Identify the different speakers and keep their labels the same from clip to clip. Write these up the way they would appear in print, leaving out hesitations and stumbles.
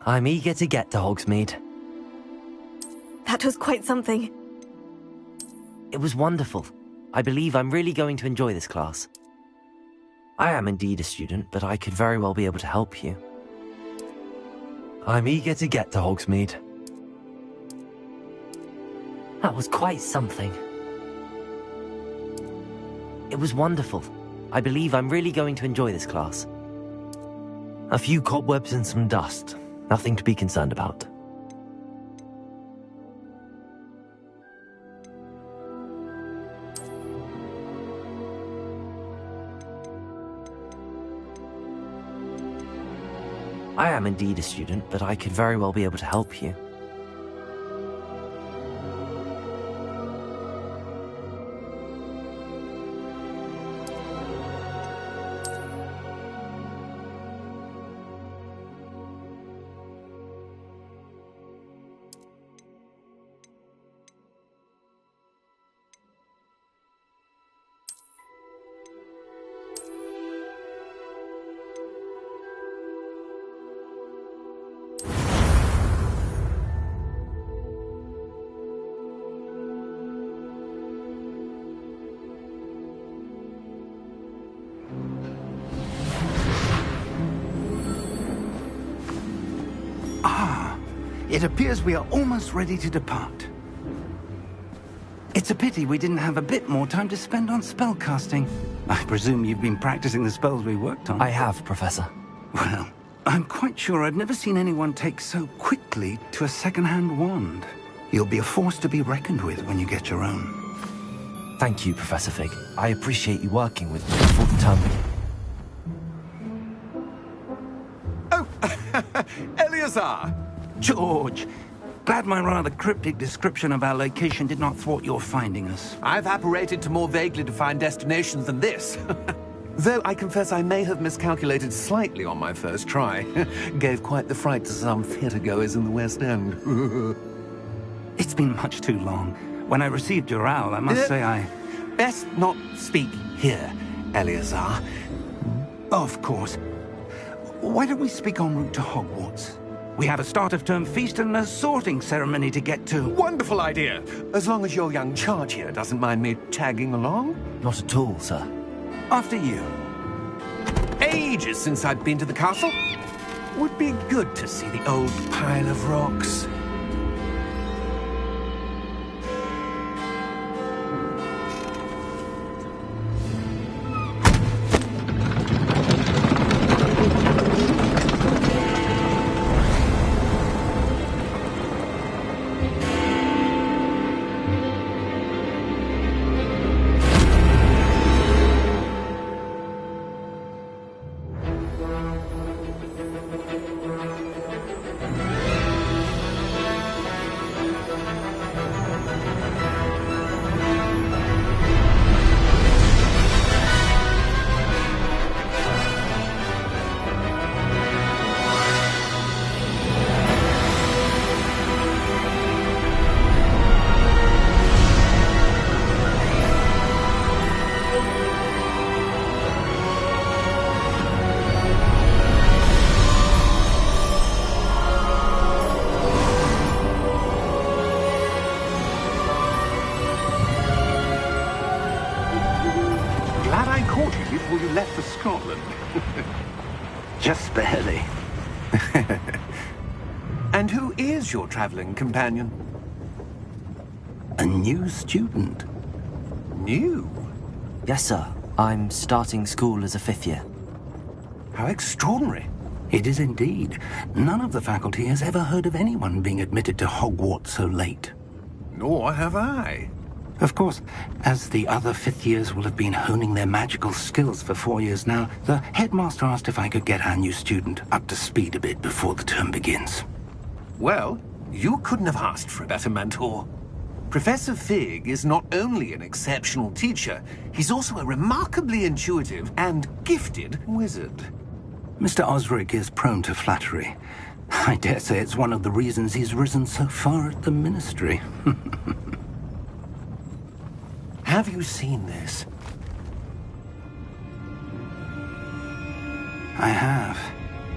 Speaker 1: I'm eager to get to Hogsmeade.
Speaker 2: That was quite something.
Speaker 1: It was wonderful. I believe I'm really going to enjoy this class. I am indeed a student, but I could very well be able to help you. I'm eager to get to Hogsmeade. That was quite something. It was wonderful. I believe I'm really going to enjoy this class. A few cobwebs and some dust. Nothing to be concerned about. I am indeed a student, but I could very well be able to help you.
Speaker 3: It appears we are almost ready to depart. It's a pity we didn't have a bit more time to spend on spellcasting. I presume you've been practicing the spells we worked on.
Speaker 1: I have, Professor.
Speaker 3: Well, I'm quite sure I've never seen anyone take so quickly to a second-hand wand. You'll be a force to be reckoned with when you get your own.
Speaker 1: Thank you, Professor Fig. I appreciate you working with me before the term begins.
Speaker 4: Oh, Eleazar!
Speaker 3: George, glad my rather cryptic description of our location did not thwart your finding us.
Speaker 4: I've apparated to more vaguely defined destinations than this. Though I confess I may have miscalculated slightly on my first try. Gave quite the fright to some theatre-goers in the West End.
Speaker 3: It's been much too long. When I received your owl, I must say I...
Speaker 4: Best not speak here, Eleazar.
Speaker 3: Of course. Why don't we speak en route to Hogwarts? We have a start-of-term feast and a sorting ceremony to get to.
Speaker 4: Wonderful idea! As long as your young charge here doesn't mind me tagging along.
Speaker 1: Not at all, sir.
Speaker 3: After you.
Speaker 4: Ages since I've been to the castle. Would be good to see the old pile of rocks.
Speaker 3: Before you left for Scotland. Just barely.
Speaker 4: And who is your traveling companion?
Speaker 3: A new student.
Speaker 4: New?
Speaker 1: Yes, sir. I'm starting school as a 5th year.
Speaker 4: How extraordinary.
Speaker 3: It is indeed. None of the faculty has ever heard of anyone being admitted to Hogwarts so late.
Speaker 4: Nor have I.
Speaker 3: Of course, as the other 5th years will have been honing their magical skills for 4 years now, the headmaster asked if I could get our new student up to speed a bit before the term begins.
Speaker 4: Well, you couldn't have asked for a better mentor. Professor Fig is not only an exceptional teacher, he's also a remarkably intuitive and gifted wizard.
Speaker 3: Mr. Osric is prone to flattery. I dare say it's one of the reasons he's risen so far at the Ministry.
Speaker 4: Have you seen this?
Speaker 3: I have.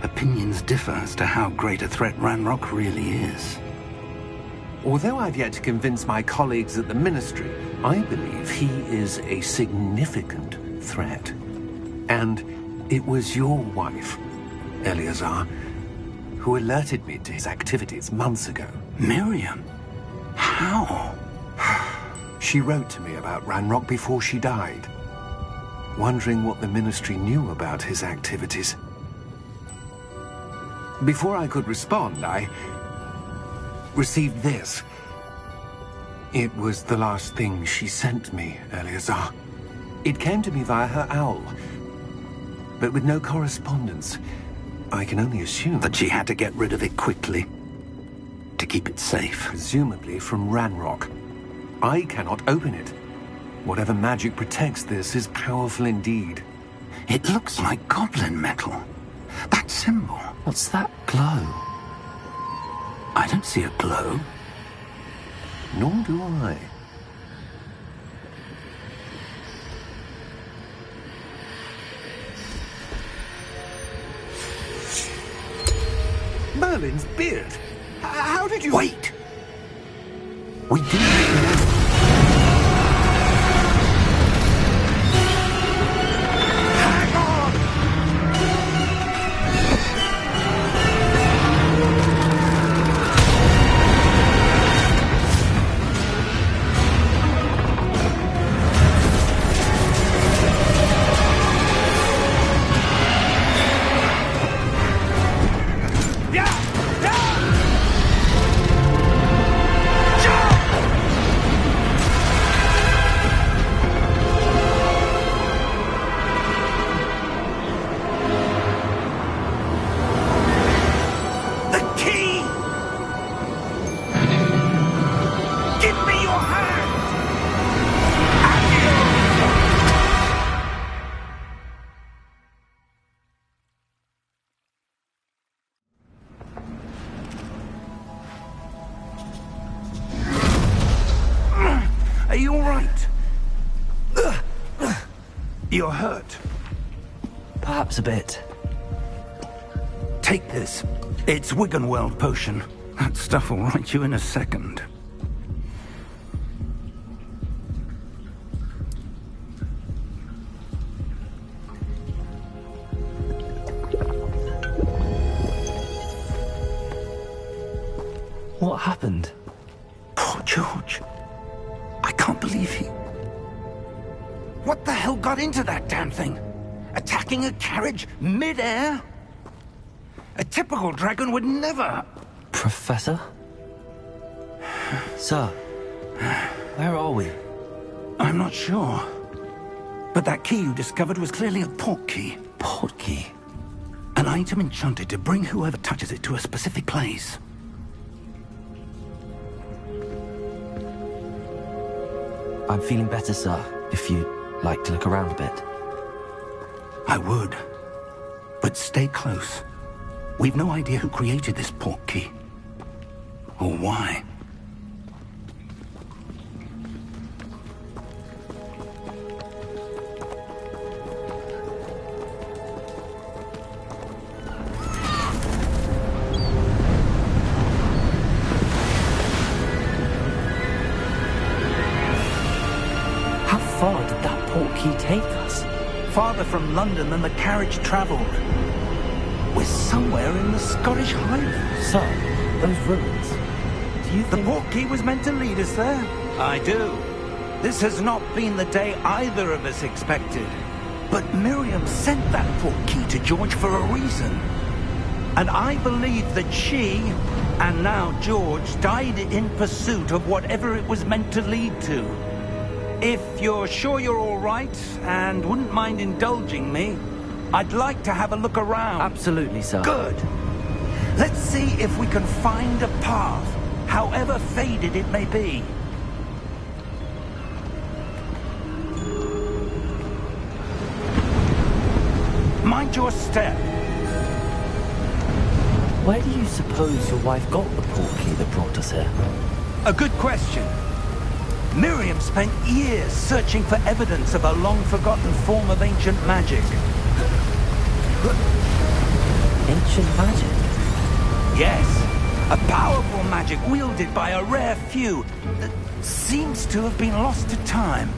Speaker 3: Opinions differ as to how great a threat Ranrock really is.
Speaker 4: Although I've yet to convince my colleagues at the Ministry, I believe he is a significant threat. And it was your wife, Eleazar, who alerted me to his activities months ago.
Speaker 3: Miriam? How?
Speaker 4: She wrote to me about Ranrock before she died, wondering what the Ministry knew about his activities. Before I could respond, I received this. It was the last thing she sent me, Eleazar. It came to me via her owl, but with no correspondence. I can only assume
Speaker 3: That she had to get rid of it quickly, to keep it safe.
Speaker 4: presumably from Ranrock. I cannot open it. Whatever magic protects this is powerful indeed.
Speaker 3: It looks like goblin metal. That symbol.
Speaker 1: What's that glow?
Speaker 3: I don't see a glow.
Speaker 4: Nor do I. Merlin's beard. How did you...
Speaker 3: Wait! We didn't know.
Speaker 4: Hang on!
Speaker 3: Are you all right? You're hurt.
Speaker 1: Perhaps a bit.
Speaker 3: Take this. It's Wiggenweld potion. That stuff will right you in a second.
Speaker 1: What happened?
Speaker 3: Poor George. I can't believe he... What the hell got into that damn thing? Attacking a carriage mid-air? A typical dragon would never...
Speaker 1: Professor? Sir, where are we?
Speaker 3: I'm not sure. But that key you discovered was clearly a port key.
Speaker 1: Port key?
Speaker 3: An item enchanted to bring whoever touches it to a specific place.
Speaker 1: I'm feeling better, sir, if you'd like to look around a bit.
Speaker 3: I would. But stay close. We've no idea who created this port key. Or why.
Speaker 1: How far did that port key take us?
Speaker 3: Farther from London than the carriage travelled. We're somewhere in the Scottish Highlands.
Speaker 1: Sir, those ruins. Do you
Speaker 3: The
Speaker 1: think...
Speaker 3: port key was meant to lead us there? I do. This has not been the day either of us expected. But Miriam sent that port key to George for a reason. And I believe that she, and now George, died in pursuit of whatever it was meant to lead to. If you're sure you're all right, and wouldn't mind indulging me, I'd like to have a look around.
Speaker 1: Absolutely, sir.
Speaker 3: Good. Let's see if we can find a path, however faded it may be. Mind your step.
Speaker 1: Where do you suppose your wife got the port key that brought us here?
Speaker 3: A good question. Miriam spent years searching for evidence of a long-forgotten form of ancient magic.
Speaker 1: Ancient magic?
Speaker 3: Yes, a powerful magic wielded by a rare few that seems to have been lost to time.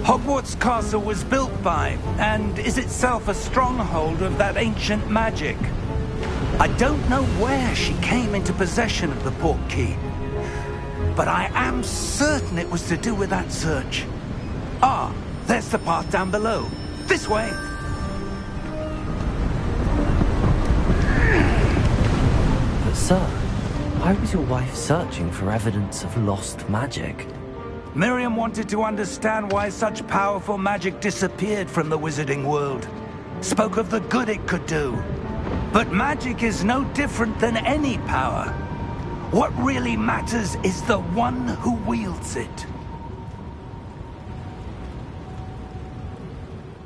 Speaker 3: Hogwarts Castle was built by, and is itself a stronghold of that ancient magic. I don't know where she came into possession of the portkey, but I am certain it was to do with that search. Ah, there's the path down below. This way!
Speaker 1: But sir, why was your wife searching for evidence of lost magic?
Speaker 3: Miriam wanted to understand why such powerful magic disappeared from the wizarding world. Spoke of the good it could do. But magic is no different than any power. What really matters is the one who wields it.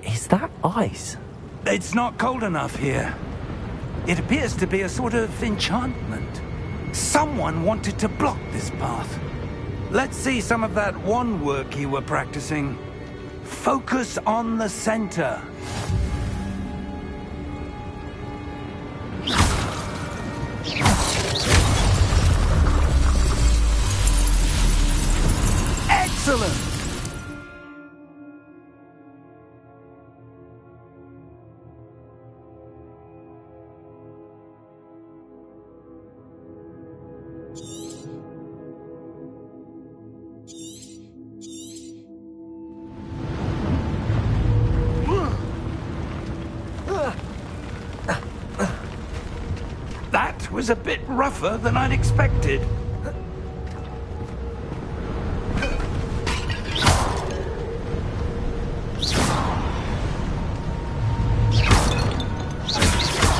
Speaker 1: Is that ice?
Speaker 3: It's not cold enough here. It appears to be a sort of enchantment. Someone wanted to block this path. Let's see some of that wand work you were practicing. Focus on the center. Excellent! That was a bit rougher than I'd expected.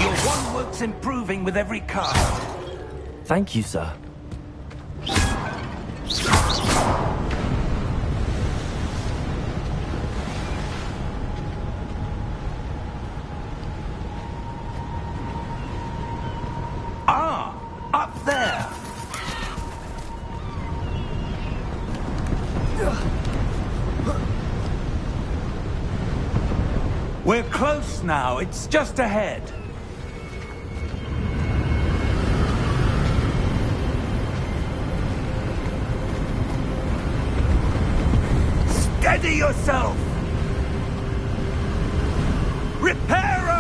Speaker 3: Your wand work's improving with every cast.
Speaker 1: Thank you, sir.
Speaker 3: Up there! We're close now. It's just ahead. Steady yourself! Reparo!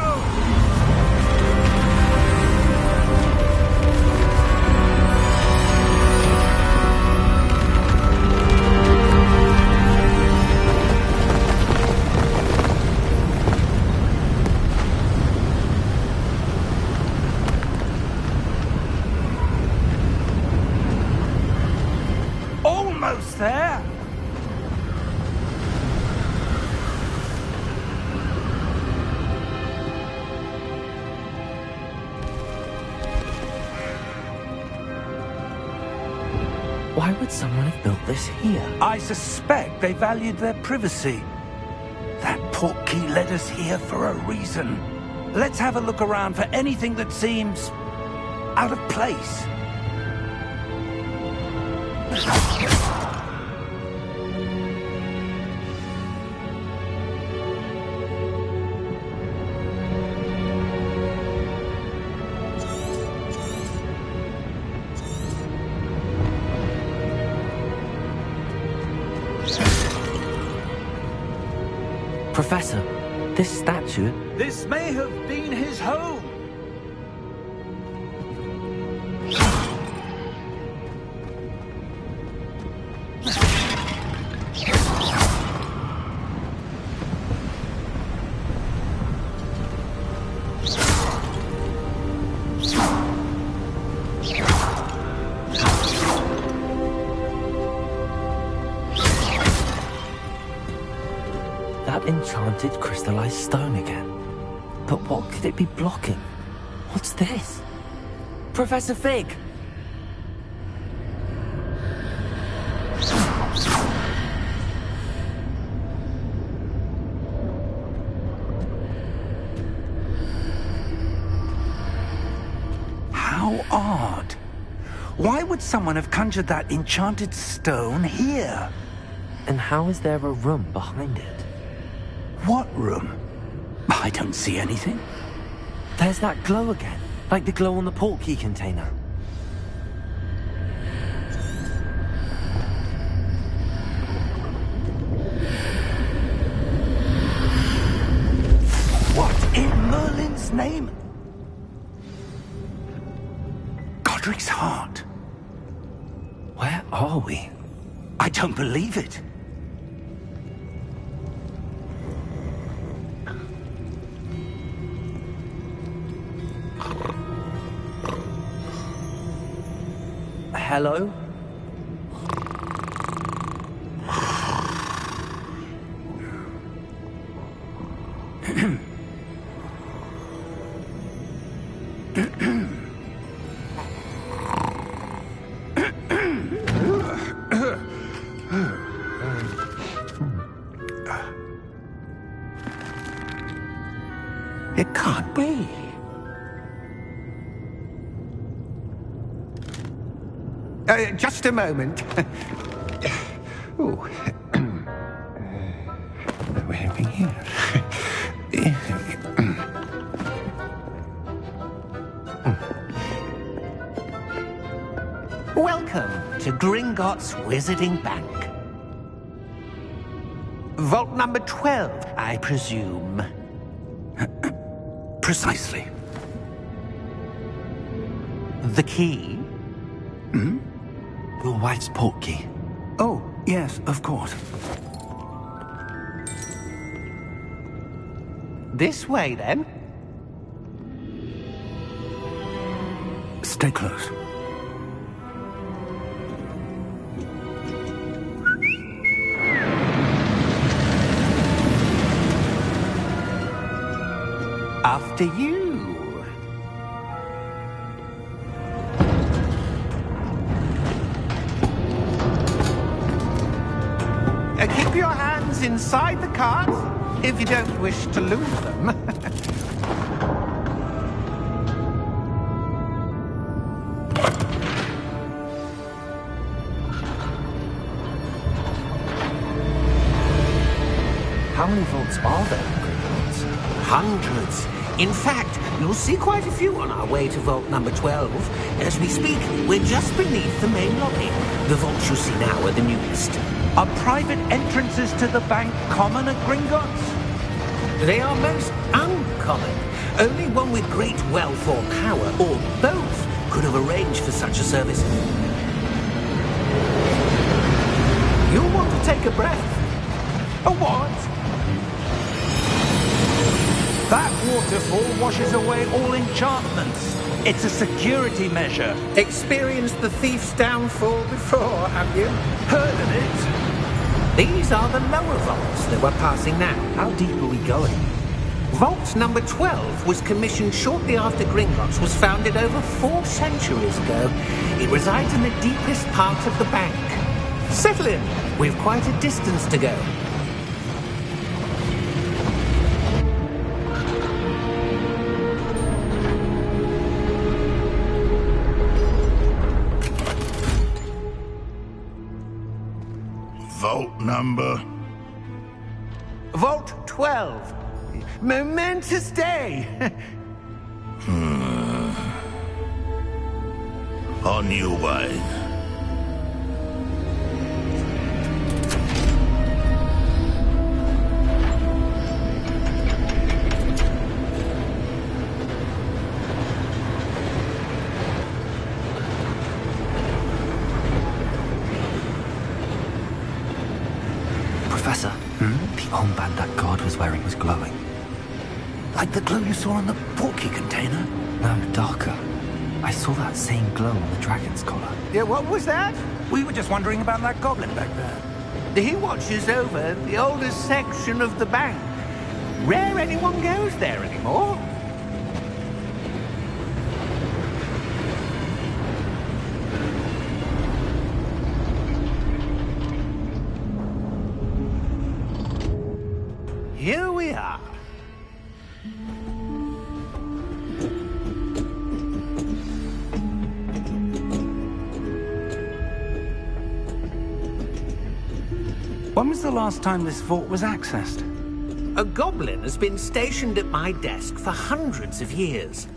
Speaker 3: Almost there.
Speaker 1: Why would someone have built this here?
Speaker 3: I suspect they valued their privacy. That portkey led us here for a reason. Let's have a look around for anything that seems out of place.
Speaker 1: Professor, this statue...
Speaker 3: This may have been his home.
Speaker 1: That enchanted crystallized stone again. But what could it be blocking? What's this? Professor Fig!
Speaker 3: How odd. Why would someone have conjured that enchanted stone here?
Speaker 1: And how is there a room behind it?
Speaker 3: What room? I don't see anything.
Speaker 1: There's that glow again, like the glow on the portkey container.
Speaker 3: What in Merlin's name? Godric's heart.
Speaker 1: Where are we?
Speaker 3: I don't believe it.
Speaker 1: Hello?
Speaker 3: It can't be. Just a moment. Oh. Anything here? Welcome to Gringotts Wizarding Bank. Vault number 12, I presume. Precisely. The key?
Speaker 1: Hmm? Your wife's portkey.
Speaker 3: Oh, yes, of course. This way, then. Stay close. After you. Keep your hands inside the cart if you don't wish to lose them.
Speaker 1: How many vaults are there in Gringotts?
Speaker 3: Hundreds. In fact, you'll see quite a few on our way to vault number 12. As we speak, we're just beneath the main lobby. The vaults you see now are the newest.
Speaker 5: Are private entrances to the bank common at Gringotts?
Speaker 3: They are most uncommon. Only one with great wealth or power, or both, could have arranged for such a service. You'll want to take a breath.
Speaker 5: A what? That waterfall washes away all enchantments. It's a security measure.
Speaker 3: Experienced the thief's downfall before, have you?
Speaker 5: Heard of it?
Speaker 3: These are the lower vaults that we're passing now.
Speaker 1: How deep are we going?
Speaker 3: Vault number 12 was commissioned shortly after Gringotts was founded over 4 centuries ago. It resides in the deepest part of the bank. Settle in. We've quite a distance to go.
Speaker 6: Vault number?
Speaker 3: Vault 12. Momentous day.
Speaker 6: On your way.
Speaker 1: Professor, the armband that guard was wearing was glowing.
Speaker 3: Like the glow you saw on the portkey container?
Speaker 1: No, darker. I saw that same glow on the dragon's collar.
Speaker 3: Yeah, what was that?
Speaker 5: We were just wondering about that goblin back there.
Speaker 3: He watches over the oldest section of the bank. Rare anyone goes there anymore. Here we are.
Speaker 5: When was the last time this vault was accessed?
Speaker 4: A goblin has been stationed at my desk for hundreds of years.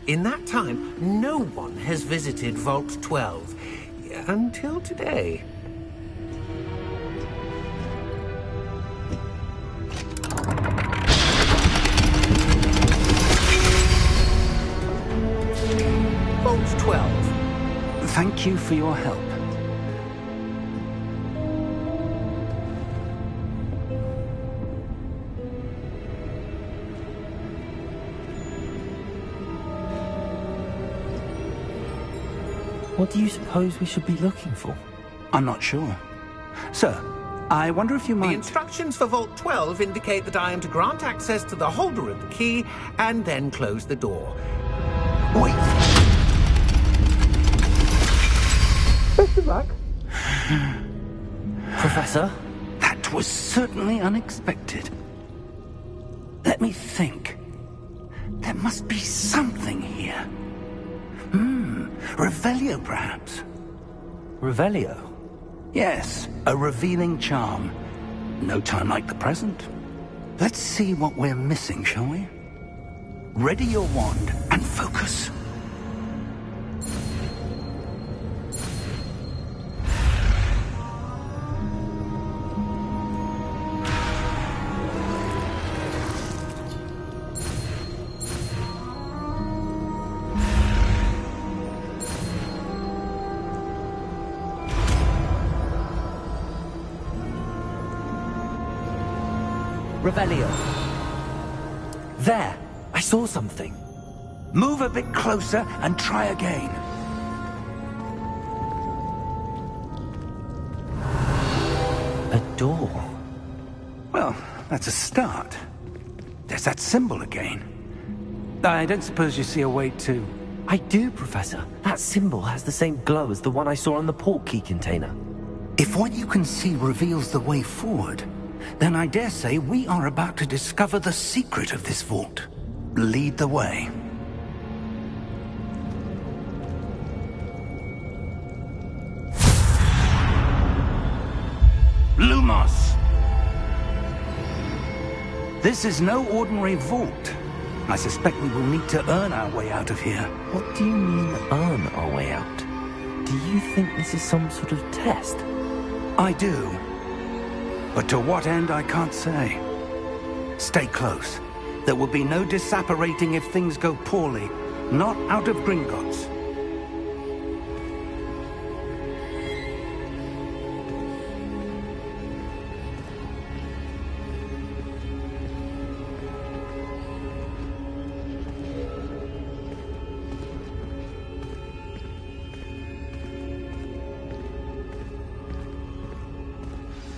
Speaker 4: In that time, no one has visited Vault 12 until today. Vault 12.
Speaker 5: Thank you for your help.
Speaker 1: What do you suppose we should be looking for?
Speaker 5: I'm not sure. Sir, I wonder if you
Speaker 4: The
Speaker 5: might...
Speaker 4: instructions for Vault 12 indicate that I am to grant access to the holder of the key and then close the door. Wait! Best of luck.
Speaker 1: Professor?
Speaker 5: That was certainly unexpected. Let me think. There must be something here. Revelio, perhaps?
Speaker 1: Revelio?
Speaker 5: Yes, a revealing charm. No time like the present. Let's see what we're missing, shall we? Ready your wand and focus.
Speaker 1: Revelio. There! I saw something.
Speaker 5: Move a bit closer and try again.
Speaker 1: A door.
Speaker 5: Well, that's a start. There's that symbol again. I don't suppose you see a way to...
Speaker 1: I do, Professor. That symbol has the same glow as the one I saw on the portkey container.
Speaker 5: If what you can see reveals the way forward, then I dare say we are about to discover the secret of this vault. Lead the way. Lumos! This is no ordinary vault. I suspect we will need to earn our way out of here.
Speaker 1: What do you mean, earn our way out? Do you think this is some sort of test?
Speaker 5: I do. But to what end, I can't say. Stay close. There will be no disapparating if things go poorly. Not out of Gringotts.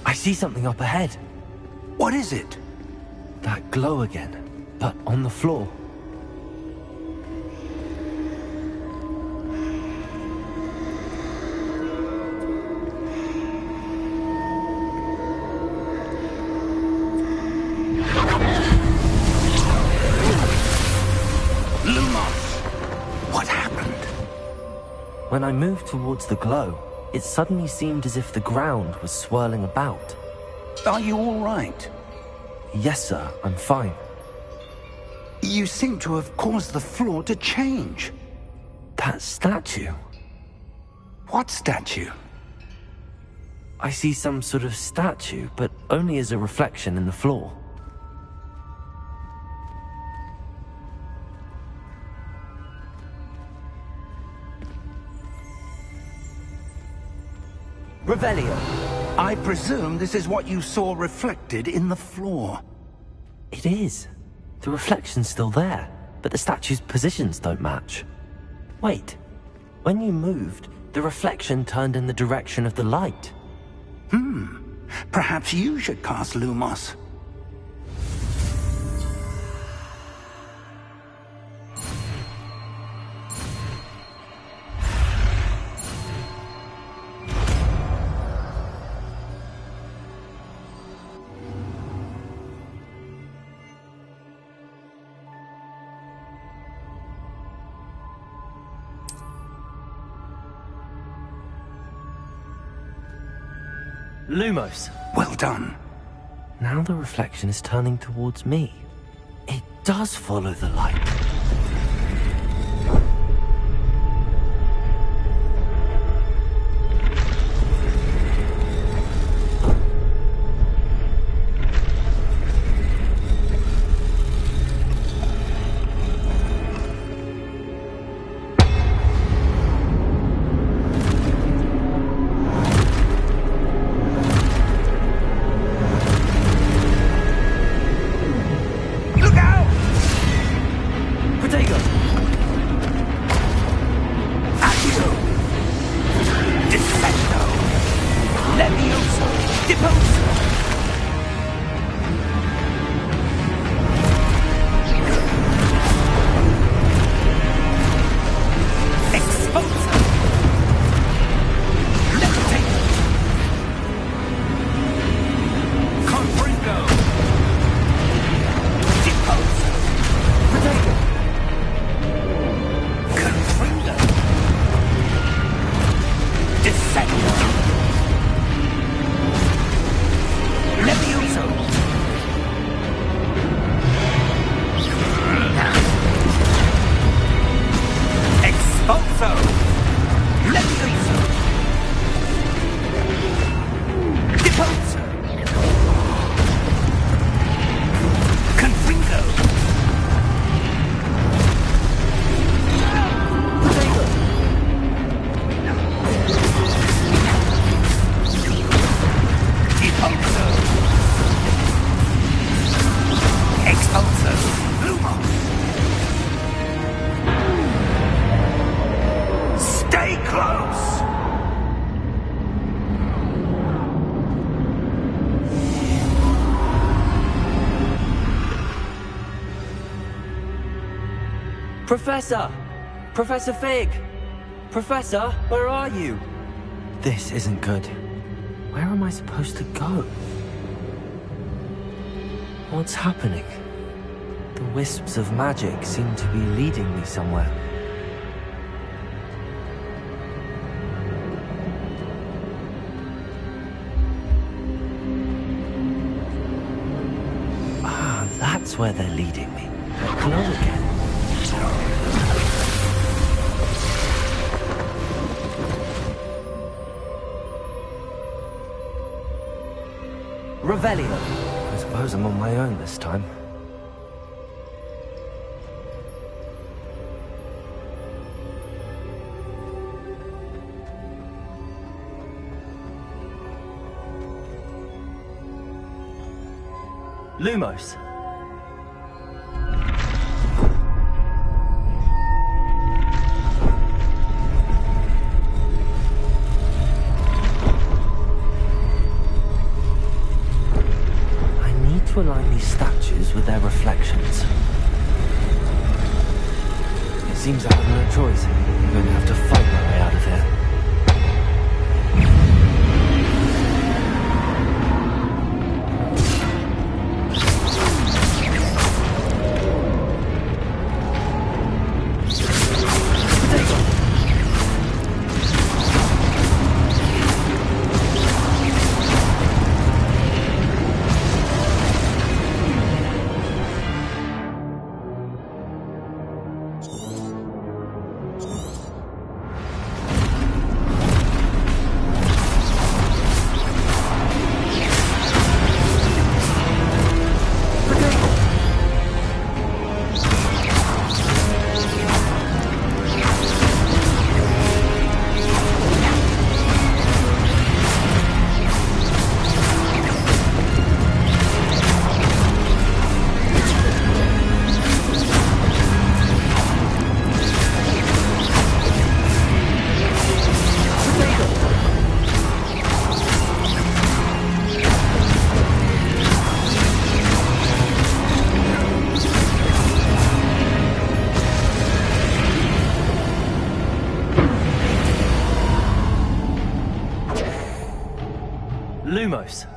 Speaker 1: I see something up ahead.
Speaker 5: What is it?
Speaker 1: That glow again, but on the floor.
Speaker 5: Lumos! What happened?
Speaker 1: When I moved towards the glow, it suddenly seemed as if the ground was swirling about.
Speaker 5: Are you all right?
Speaker 1: Yes, sir, I'm fine.
Speaker 5: You seem to have caused the floor to change.
Speaker 1: That statue.
Speaker 5: What statue?
Speaker 1: I see some sort of statue, but only as a reflection in the floor. Revelio.
Speaker 5: I presume this is what you saw reflected in the floor.
Speaker 1: It is. The reflection's still there, but the statue's positions don't match. Wait. When you moved, the reflection turned in the direction of the light.
Speaker 5: Perhaps you should cast Lumos.
Speaker 1: Lumos.
Speaker 5: Well done.
Speaker 1: Now the reflection is turning towards me. It does follow the light.
Speaker 7: Professor! Professor Fig! Professor, where are you?
Speaker 1: This isn't good. Where am I supposed to go? What's happening? The wisps of magic seem to be leading me somewhere. Ah, that's where they're leading me. That glow again. Revelio. I suppose I'm on my own this time. Lumos. To align these statues with their reflections. It seems I have no choice. I'm going to have to fight my way out of here. Lumos.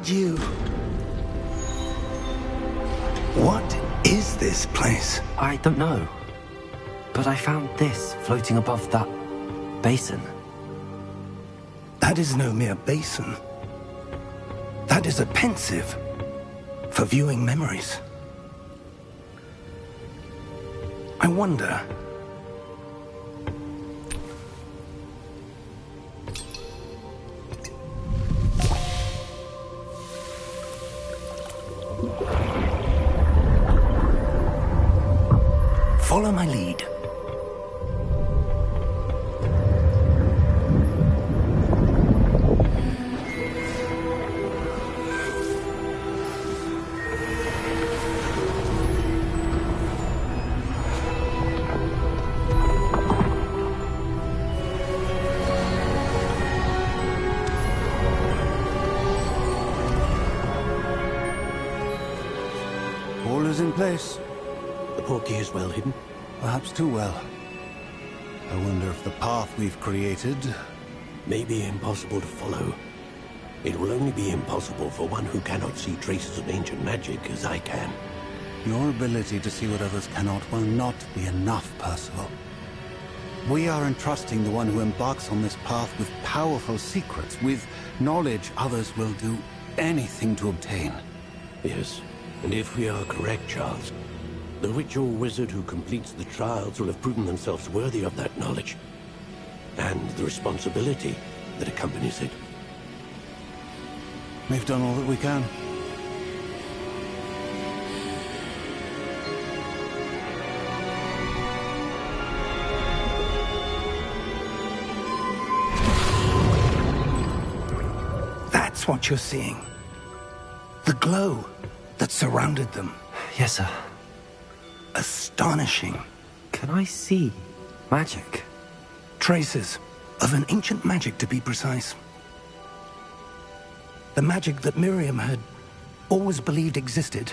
Speaker 5: you? What is this place?
Speaker 1: I don't know. But I found this floating above that basin.
Speaker 5: That is no mere basin. That is a pensive for viewing memories. I wonder... Follow my lead.
Speaker 8: All is in place.
Speaker 9: The portkey is well hidden.
Speaker 8: Perhaps too well. I wonder if the path we've created...
Speaker 9: May be impossible to follow. It will only be impossible for one who cannot see traces of ancient magic as I can.
Speaker 8: Your ability to see what others cannot will not be enough, Percival. We are entrusting the one who embarks on this path with powerful secrets, with knowledge others will do anything to obtain.
Speaker 9: Yes, and if we are correct, Charles, the witch or wizard who completes the trials will have proven themselves worthy of that knowledge, and the responsibility that accompanies it.
Speaker 8: We've done all that we can.
Speaker 5: That's what you're seeing. The glow that surrounded them.
Speaker 1: Yes, sir.
Speaker 5: Astonishing.
Speaker 1: Can I see magic?
Speaker 5: Traces of an ancient magic, to be precise. The magic that Miriam had always believed existed,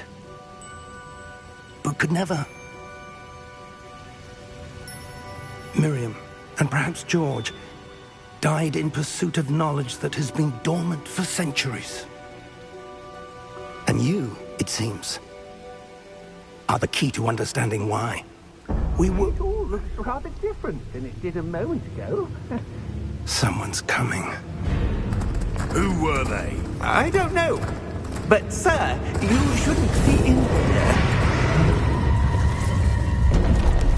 Speaker 5: but could never. Miriam, and perhaps George, died in pursuit of knowledge that has been dormant for centuries. And you, it seems, are the key to understanding why. We were...
Speaker 3: It all looks rather different than it did a moment ago.
Speaker 5: Someone's coming.
Speaker 6: Who were they?
Speaker 3: I don't know. But, sir, you shouldn't be in here.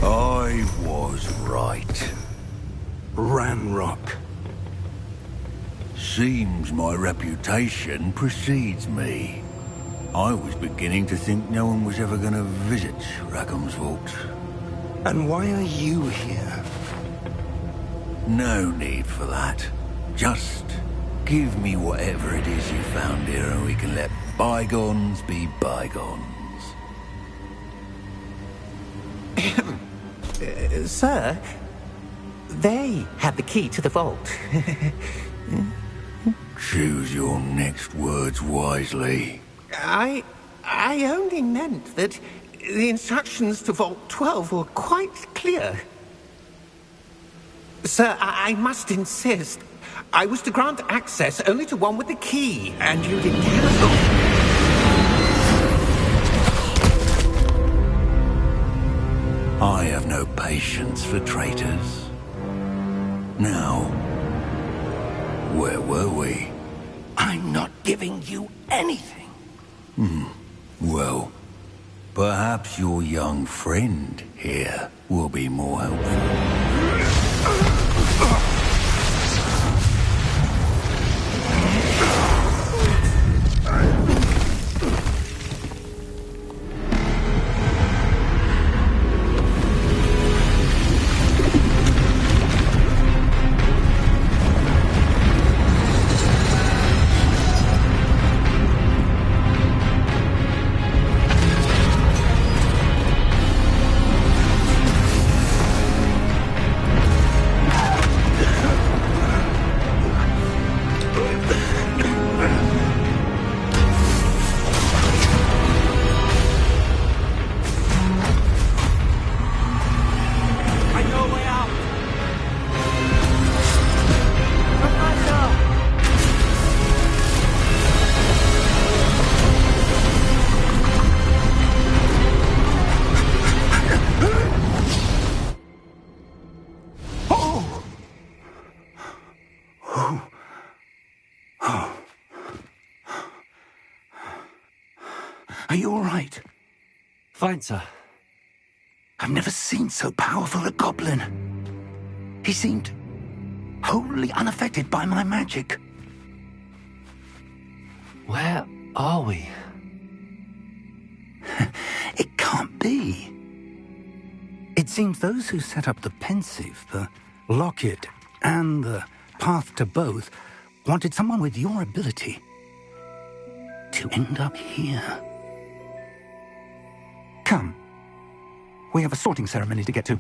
Speaker 6: I was right.
Speaker 5: Ranrock.
Speaker 6: Seems my reputation precedes me. I was beginning to think no one was ever going to visit Rackham's vault.
Speaker 5: And why are you here?
Speaker 6: No need for that. Just give me whatever it is you found here and we can let bygones be bygones.
Speaker 3: Sir, they had the key to the vault.
Speaker 6: Choose your next words wisely.
Speaker 3: I only meant that the instructions to Vault 12 were quite clear. Sir, I must insist. I was to grant access only to one with the key, and you didn't cancel.
Speaker 6: I have no patience for traitors. Now, where were we?
Speaker 5: I'm not giving you anything.
Speaker 6: Well, perhaps your young friend here will be more helpful.
Speaker 5: right?
Speaker 1: Fine, sir.
Speaker 5: I've never seen so powerful a goblin. He seemed wholly unaffected by my magic.
Speaker 1: Where are we?
Speaker 5: It can't be. It seems those who set up the pensive, the locket, and the path to both wanted someone with your ability to end up here. Come. We have a sorting ceremony to get to.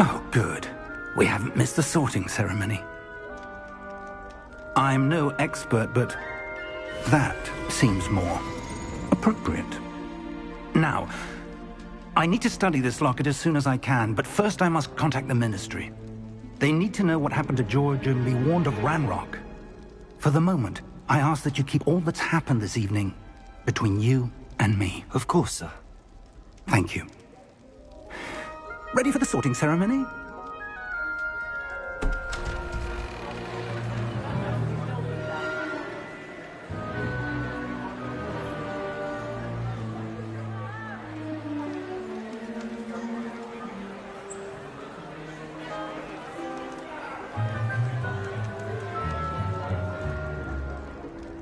Speaker 5: Oh, good. We haven't missed the sorting ceremony. I'm no expert, but that seems more appropriate. Now, I need to study this locket as soon as I can, but first I must contact the Ministry. They need to know what happened to George and be warned of Ranrock. For the moment, I ask that you keep all that's happened this evening between you and me.
Speaker 1: Of course, sir.
Speaker 5: Thank you. Ready for the sorting ceremony?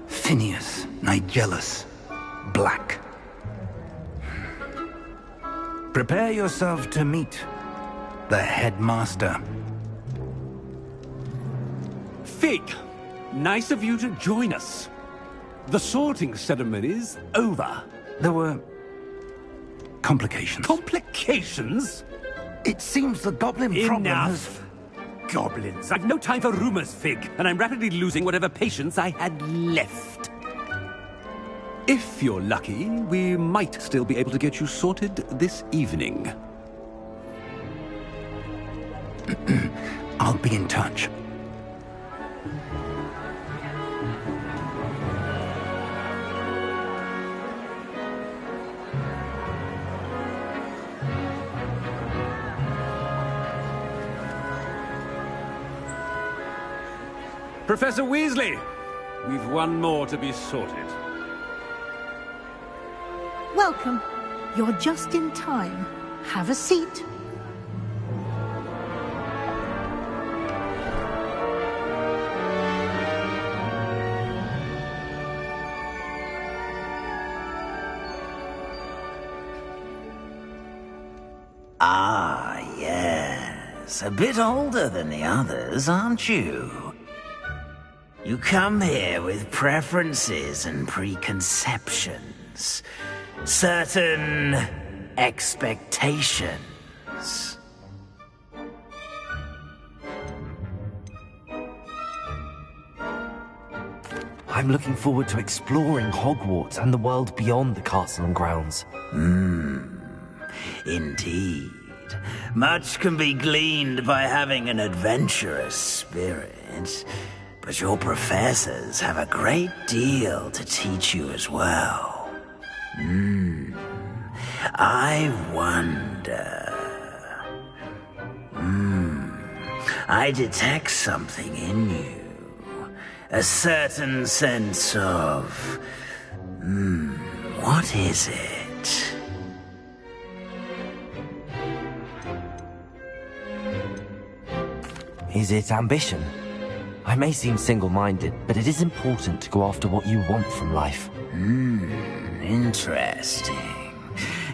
Speaker 5: Phineas, Nigellus, Black. Prepare yourself to meet the headmaster.
Speaker 10: Fig, nice of you to join us. The sorting ceremony's over.
Speaker 5: There were complications.
Speaker 10: Complications?
Speaker 5: It seems the goblin problem has...
Speaker 10: Enough! Goblins. I've no time for rumors, Fig, and I'm rapidly losing whatever patience I had left. If you're lucky, we might still be able to get you sorted this evening.
Speaker 5: I'll be in touch.
Speaker 10: Professor Weasley, we've one more to be sorted.
Speaker 11: Welcome. You're just in time. Have a seat.
Speaker 12: Ah, yes. A bit older than the others, aren't you? You come here with preferences and preconceptions. Certain expectations.
Speaker 1: I'm looking forward to exploring Hogwarts and the world beyond the castle and grounds.
Speaker 12: Indeed. Much can be gleaned by having an adventurous spirit, but your professors have a great deal to teach you as well. I wonder... I detect something in you. A certain sense of... what is it?
Speaker 1: Is it ambition? I may seem single-minded, but it is important to go after what you want from life.
Speaker 12: Interesting.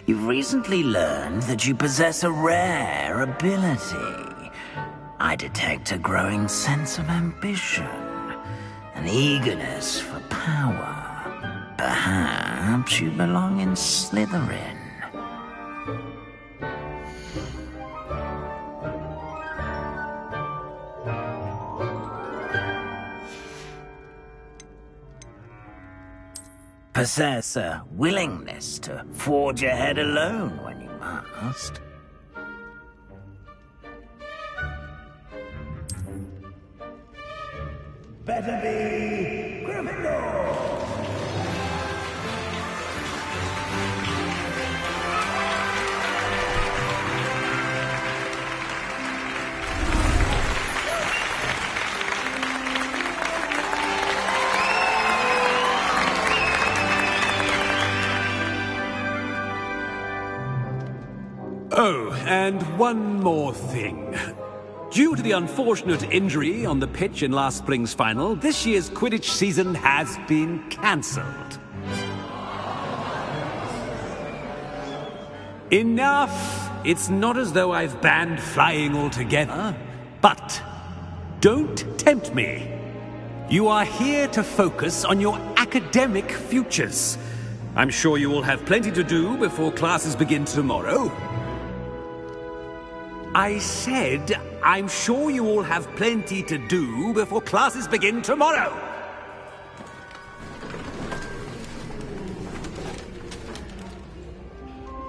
Speaker 12: You've recently learned that you possess a rare ability. I detect a growing sense of ambition, an eagerness for power. Perhaps you belong in Slytherin. Possess a willingness to forge ahead alone when you must. Better be Gryffindor!
Speaker 10: Oh, and one more thing. Due to the unfortunate injury on the pitch in last spring's final, this year's Quidditch season has been cancelled. Enough! It's not as though I've banned flying altogether, but don't tempt me. You are here to focus on your academic futures. I'm sure you will have plenty to do before classes begin tomorrow. I said, I'm sure you all have plenty to do before classes begin tomorrow.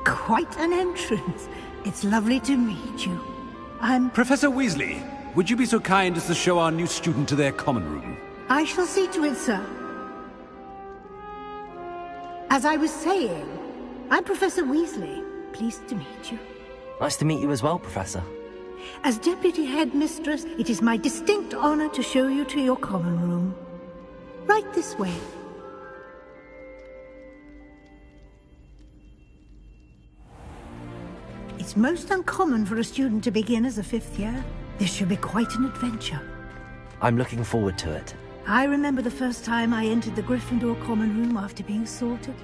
Speaker 11: Quite an entrance. It's lovely to meet you. I'm...
Speaker 10: Professor Weasley, would you be so kind as to show our new student to their common room?
Speaker 11: I shall see to it, sir. As I was saying, I'm Professor Weasley. Pleased to meet you.
Speaker 1: Nice to meet you as well, Professor.
Speaker 11: As Deputy Headmistress, it is my distinct honor to show you to your common room. Right this way. It's most uncommon for a student to begin as a fifth year. This should be quite an adventure.
Speaker 1: I'm looking forward to it.
Speaker 11: I remember the first time I entered the Gryffindor common room after being sorted.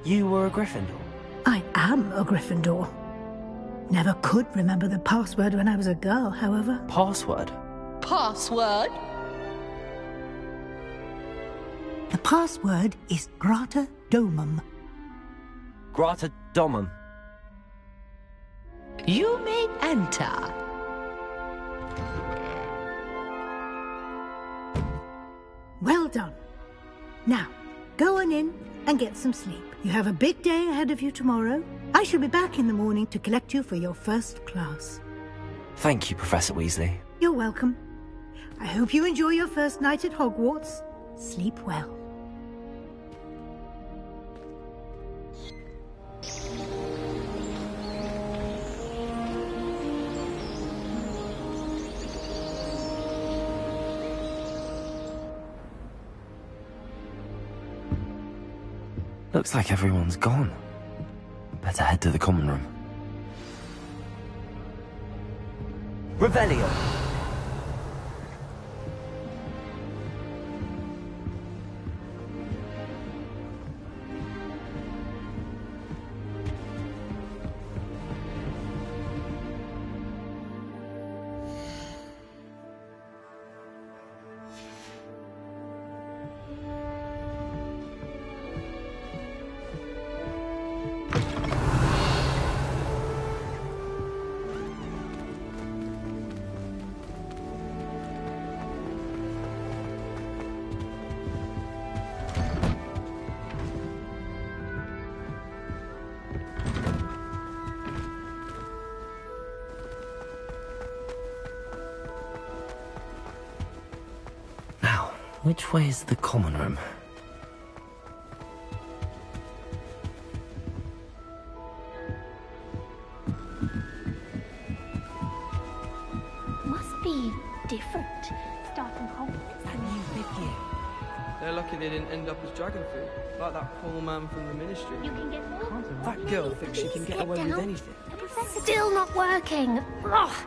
Speaker 1: You were a Gryffindor?
Speaker 11: I am a Gryffindor. Never could remember the password when I was a girl, however.
Speaker 1: Password?
Speaker 13: Password?
Speaker 11: The password is Grata Domum.
Speaker 1: Grata Domum.
Speaker 13: You may enter.
Speaker 11: Well done. Now, go on in and get some sleep. You have a big day ahead of you tomorrow. I shall be back in the morning to collect you for your first class.
Speaker 1: Thank you, Professor Weasley.
Speaker 11: You're welcome. I hope you enjoy your first night at Hogwarts. Sleep well.
Speaker 1: Looks like everyone's gone. Better head to the common room. Revelio! Which way is the common room?
Speaker 14: Must be different. Starting Hogwarts.
Speaker 15: That new fifth year. They're lucky they didn't end up as dragon food, like that poor man from the ministry.
Speaker 14: You can get more?
Speaker 15: That girl thinks she can get away with anything.
Speaker 14: Still not working. Ugh.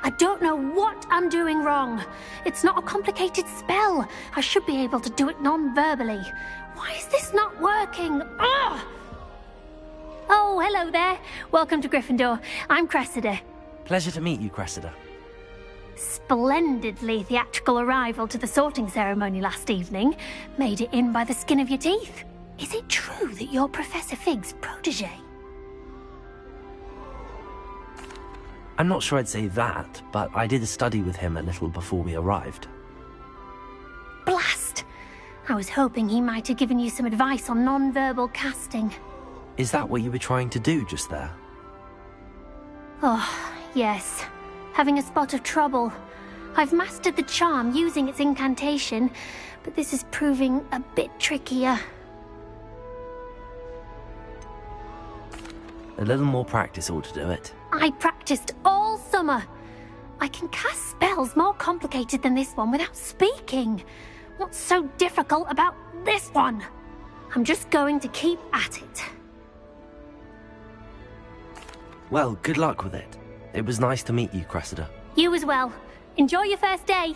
Speaker 14: I don't know what I'm doing wrong. It's not a complicated spell. I should be able to do it non-verbally. Why is this not working? Ugh. Oh, hello there. Welcome to Gryffindor. I'm Cressida.
Speaker 1: Pleasure to meet you, Cressida.
Speaker 14: Splendidly theatrical arrival to the sorting ceremony last evening. Made it in by the skin of your teeth. Is it true that you're Professor Fig's protege?
Speaker 1: I'm not sure I'd say that, but I did a study with him a little before we arrived.
Speaker 14: Blast! I was hoping he might have given you some advice on non-verbal casting.
Speaker 1: Is that what you were trying to do just there?
Speaker 14: Oh, yes. Having a spot of trouble. I've mastered the charm using its incantation, but this is proving a bit trickier.
Speaker 1: A little more practice ought to do it.
Speaker 14: I practiced all summer. I can cast spells more complicated than this one without speaking. What's so difficult about this one? I'm just going to keep at it.
Speaker 1: Well, good luck with it. It was nice to meet you, Cressida.
Speaker 14: You as well. Enjoy your first day.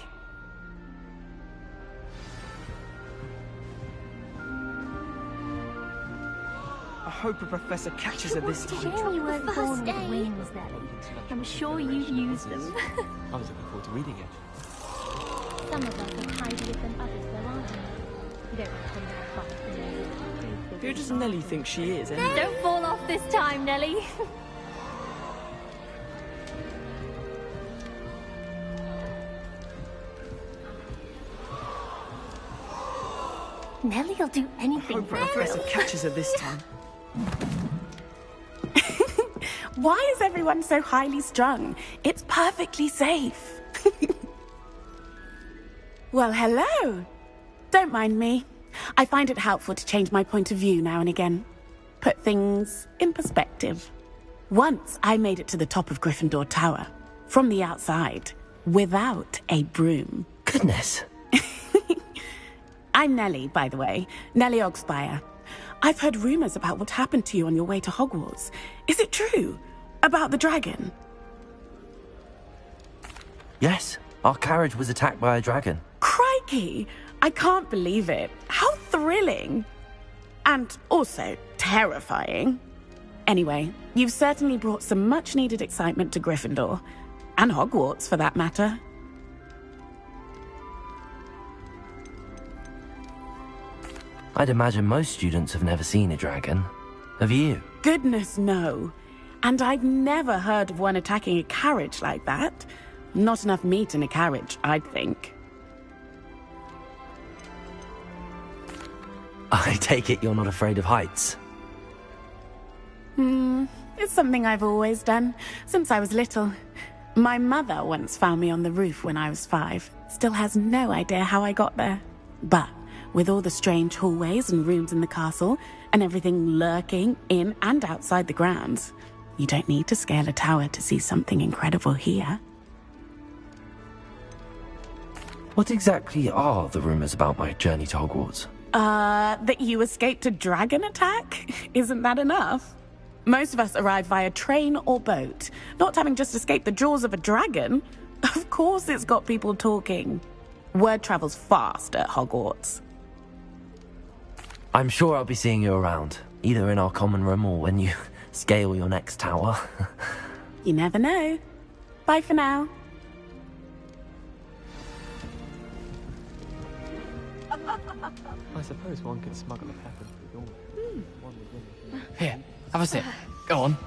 Speaker 15: I hope a professor catches her this time.
Speaker 14: Shame you weren't born with wings, Nelly. I'm sure you've used them.
Speaker 15: I was looking forward to reading it.
Speaker 14: Some of us are tidier than others, though, aren't we? You don't want to come that far from me.
Speaker 15: Who does Nelly think she is, anyway?
Speaker 14: Don't fall off this time, Nelly. Nellie'll do anything for a
Speaker 15: professor catches her this time.
Speaker 16: Why is everyone so highly strung? It's perfectly safe. Well, hello. Don't mind me. I find it helpful to change my point of view now and again. Put things in perspective. Once I made it to the top of Gryffindor Tower, from the outside, without a broom.
Speaker 1: Goodness.
Speaker 16: I'm Nellie, by the way. Nellie Ogspire. I've heard rumors about what happened to you on your way to Hogwarts. Is it true? About the dragon?
Speaker 1: Yes, our carriage was attacked by a dragon.
Speaker 16: Crikey! I can't believe it. How thrilling! And also terrifying. Anyway, you've certainly brought some much-needed excitement to Gryffindor. And Hogwarts, for that matter.
Speaker 1: I'd imagine most students have never seen a dragon. Have you?
Speaker 16: Goodness, no. And I've never heard of one attacking a carriage like that. Not enough meat in a carriage, I'd think.
Speaker 1: I take it you're not afraid of heights.
Speaker 16: It's something I've always done, since I was little. My mother once found me on the roof when I was 5. Still has no idea how I got there. But with all the strange hallways and rooms in the castle, and everything lurking in and outside the grounds, you don't need to scale a tower to see something incredible here.
Speaker 1: What exactly are the rumors about my journey to Hogwarts?
Speaker 16: That you escaped a dragon attack? Isn't that enough? Most of us arrive via train or boat, not having just escaped the jaws of a dragon. Of course it's got people talking. Word travels fast at Hogwarts.
Speaker 1: I'm sure I'll be seeing you around, either in our common room or when you scale your next tower.
Speaker 16: You never know. Bye for now.
Speaker 15: I suppose one can smuggle a pepper through the door.
Speaker 17: Here, have a sip. Go on.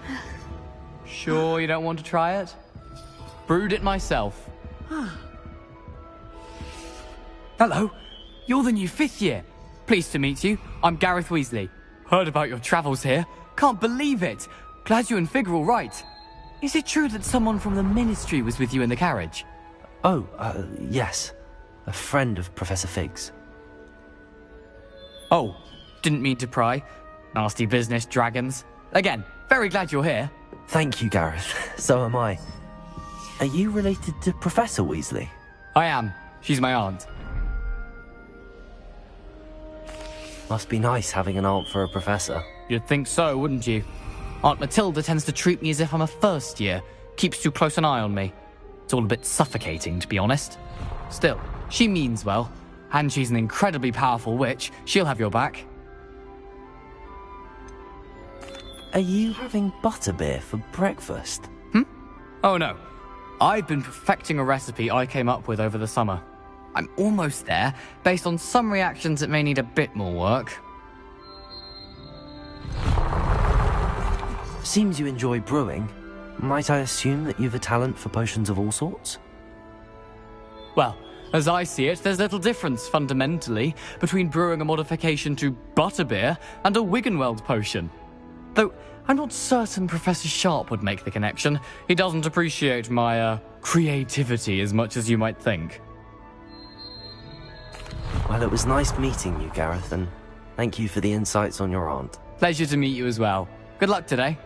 Speaker 17: Sure you don't want to try it? Brewed it myself. Hello, you're the new 5th year. Pleased to meet you. I'm Gareth Weasley. Heard about your travels here. Can't believe it. Glad you and Fig are all right. Is it true that someone from the Ministry was with you in the carriage?
Speaker 1: Oh, yes. a friend of Professor Fig's.
Speaker 17: Oh, didn't mean to pry. Nasty business, dragons. Again, very glad you're here.
Speaker 1: Thank you, Gareth. So am I. Are you related to Professor Weasley?
Speaker 17: I am. She's my aunt.
Speaker 1: Must be nice having an aunt for a professor.
Speaker 17: You'd think so, wouldn't you? Aunt Matilda tends to treat me as if I'm a first year. Keeps too close an eye on me. It's all a bit suffocating, to be honest. Still, she means well. And she's an incredibly powerful witch. She'll have your back.
Speaker 1: Are you having butterbeer for breakfast?
Speaker 17: Oh no. I've been perfecting a recipe I came up with over the summer. I'm almost there, based on some reactions that may need a bit more work.
Speaker 1: Seems you enjoy brewing. Might I assume that you've a talent for potions of all sorts?
Speaker 17: Well, as I see it, there's little difference, fundamentally, between brewing a modification to butterbeer and a Wiggenweld potion. Though, I'm not certain Professor Sharp would make the connection. He doesn't appreciate my, creativity as much as you might think.
Speaker 1: Well, it was nice meeting you, Gareth, and thank you for the insights on your aunt.
Speaker 17: Pleasure to meet you as well. Good luck today.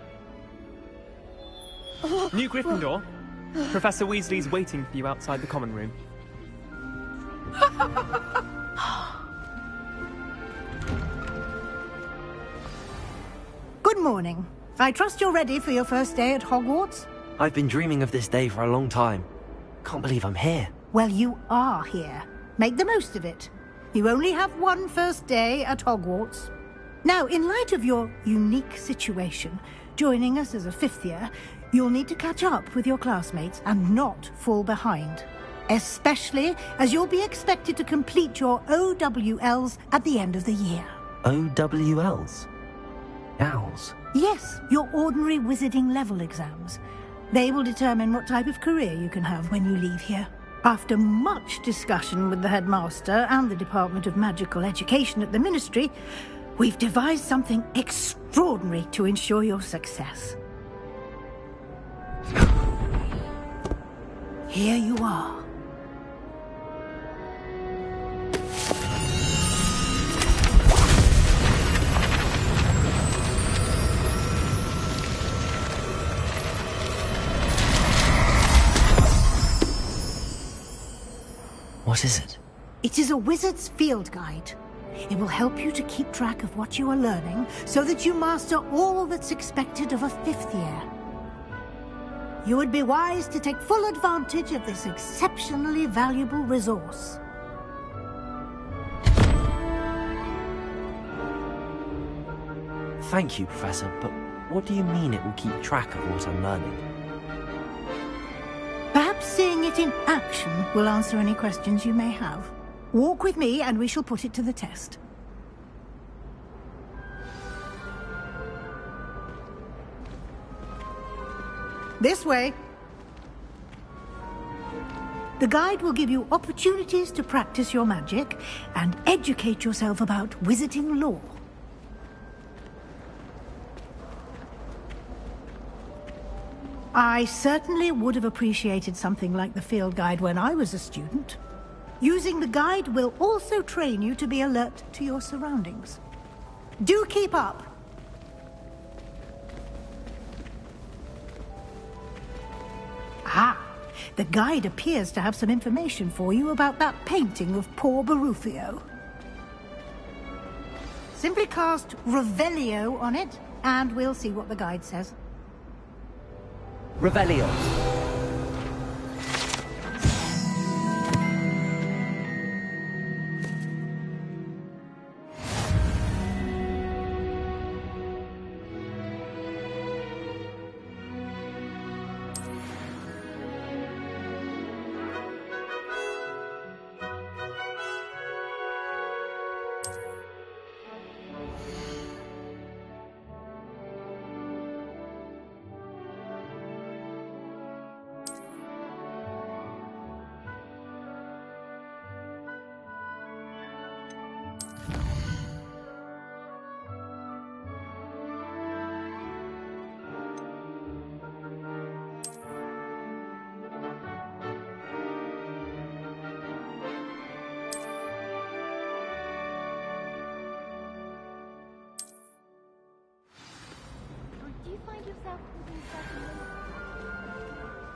Speaker 18: New Gryffindor. Professor Weasley's waiting for you outside the common room.
Speaker 11: Good morning. I trust you're ready for your first day at Hogwarts?
Speaker 1: I've been dreaming of this day for a long time. Can't believe I'm here.
Speaker 11: Well, you are here. Make the most of it. You only have one first day at Hogwarts. Now, in light of your unique situation, joining us as a fifth year, you'll need to catch up with your classmates and not fall behind. Especially as you'll be expected to complete your OWLs at the end of the year.
Speaker 1: OWLs? Owls?
Speaker 11: Yes, your ordinary wizarding level exams. They will determine what type of career you can have when you leave here. After much discussion with the headmaster and the Department of Magical Education at the Ministry, we've devised something extraordinary to ensure your success. Here you are.
Speaker 1: What is it?
Speaker 11: It is a wizard's field guide. It will help you to keep track of what you are learning so that you master all that's expected of a fifth year. You would be wise to take full advantage of this exceptionally valuable resource.
Speaker 1: Thank you, Professor, but what do you mean it will keep track of what I'm learning?
Speaker 11: Perhaps seeing it in action will answer any questions you may have. Walk with me and we shall put it to the test. This way. The guide will give you opportunities to practice your magic and educate yourself about wizarding lore. I certainly would have appreciated something like the field guide when I was a student. Using the guide will also train you to be alert to your surroundings. Do keep up! Ah, the guide appears to have some information for you about that painting of poor Barufio. Simply cast Revelio on it, and we'll see what the guide says.
Speaker 7: Revelio.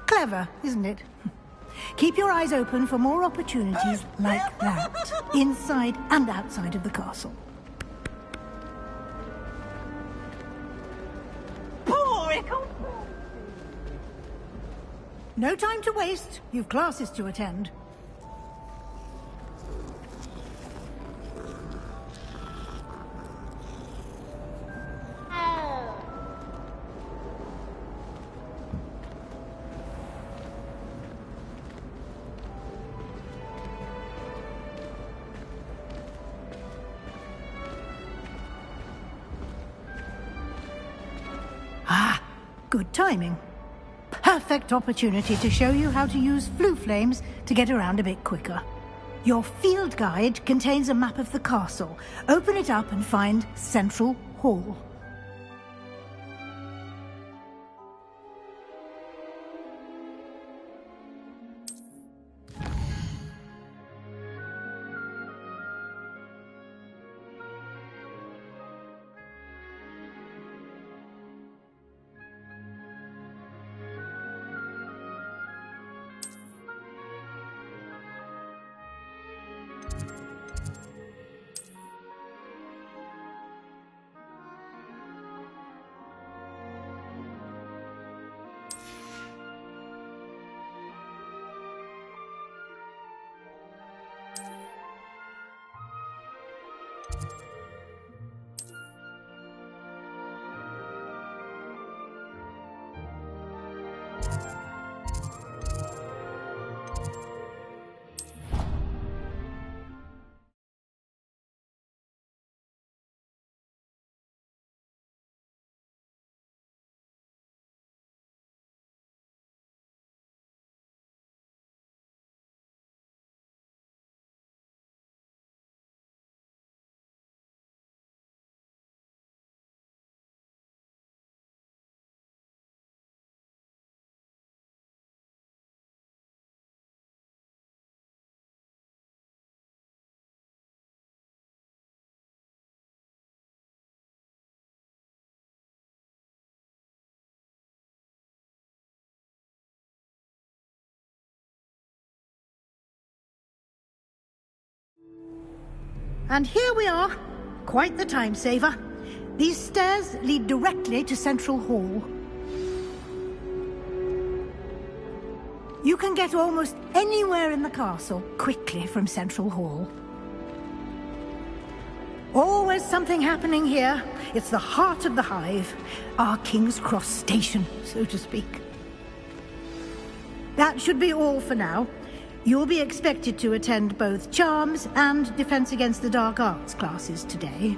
Speaker 11: Clever, isn't it? Keep your eyes open for more opportunities like that, inside and outside of the castle. No time to waste. You've classes to attend. Ah, good timing. Perfect opportunity to show you how to use flue flames to get around a bit quicker. Your field guide contains a map of the castle. Open it up and find Central Hall. And here we are. Quite the time saver. These stairs lead directly to Central Hall. You can get almost anywhere in the castle quickly from Central Hall. Always something happening here. It's the heart of the hive. Our King's Cross station, so to speak. That should be all for now. You'll be expected to attend both Charms and Defense Against the Dark Arts classes today.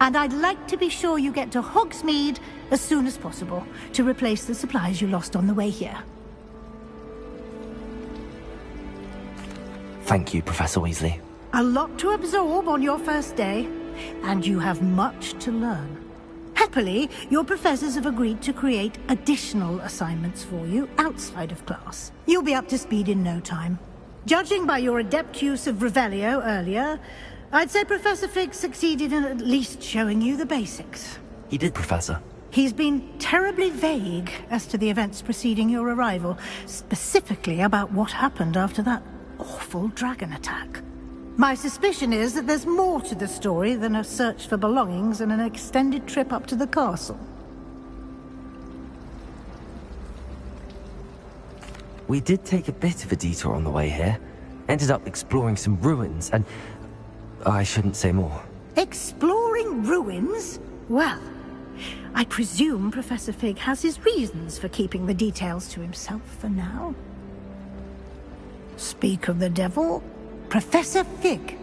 Speaker 11: And I'd like to be sure you get to Hogsmeade as soon as possible to replace the supplies you lost on the way here.
Speaker 1: Thank you, Professor Weasley.
Speaker 11: A lot to absorb on your first day, and you have much to learn. Happily, your professors have agreed to create additional assignments for you outside of class. You'll be up to speed in no time. Judging by your adept use of Revelio earlier, I'd say Professor Fig succeeded in at least showing you the basics.
Speaker 1: He did, Professor.
Speaker 11: He's been terribly vague as to the events preceding your arrival, specifically about what happened after that awful dragon attack. My suspicion is that there's more to the story than a search for belongings and an extended trip up to the castle.
Speaker 1: We did take a bit of a detour on the way here. Ended up exploring some ruins and... I shouldn't say more.
Speaker 11: Exploring ruins? Well, I presume Professor Fig has his reasons for keeping the details to himself for now. Speak of the devil, Professor Fig.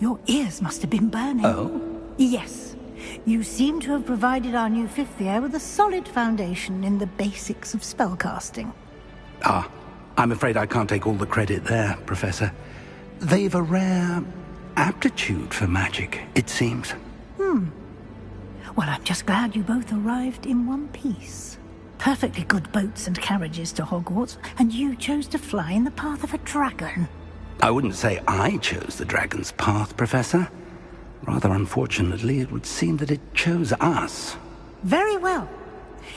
Speaker 11: Your ears must have been burning.
Speaker 1: Oh?
Speaker 11: Yes. You seem to have provided our new fifth year with a solid foundation in the basics of spellcasting.
Speaker 5: Ah, I'm afraid I can't take all the credit there, Professor. They've a rare aptitude for magic, it seems.
Speaker 11: Well, I'm just glad you both arrived in one piece. Perfectly good boats and carriages to Hogwarts, and you chose to fly in the path of a dragon.
Speaker 5: I wouldn't say I chose the dragon's path, Professor. Rather unfortunately, it would seem that it chose us.
Speaker 11: Very well.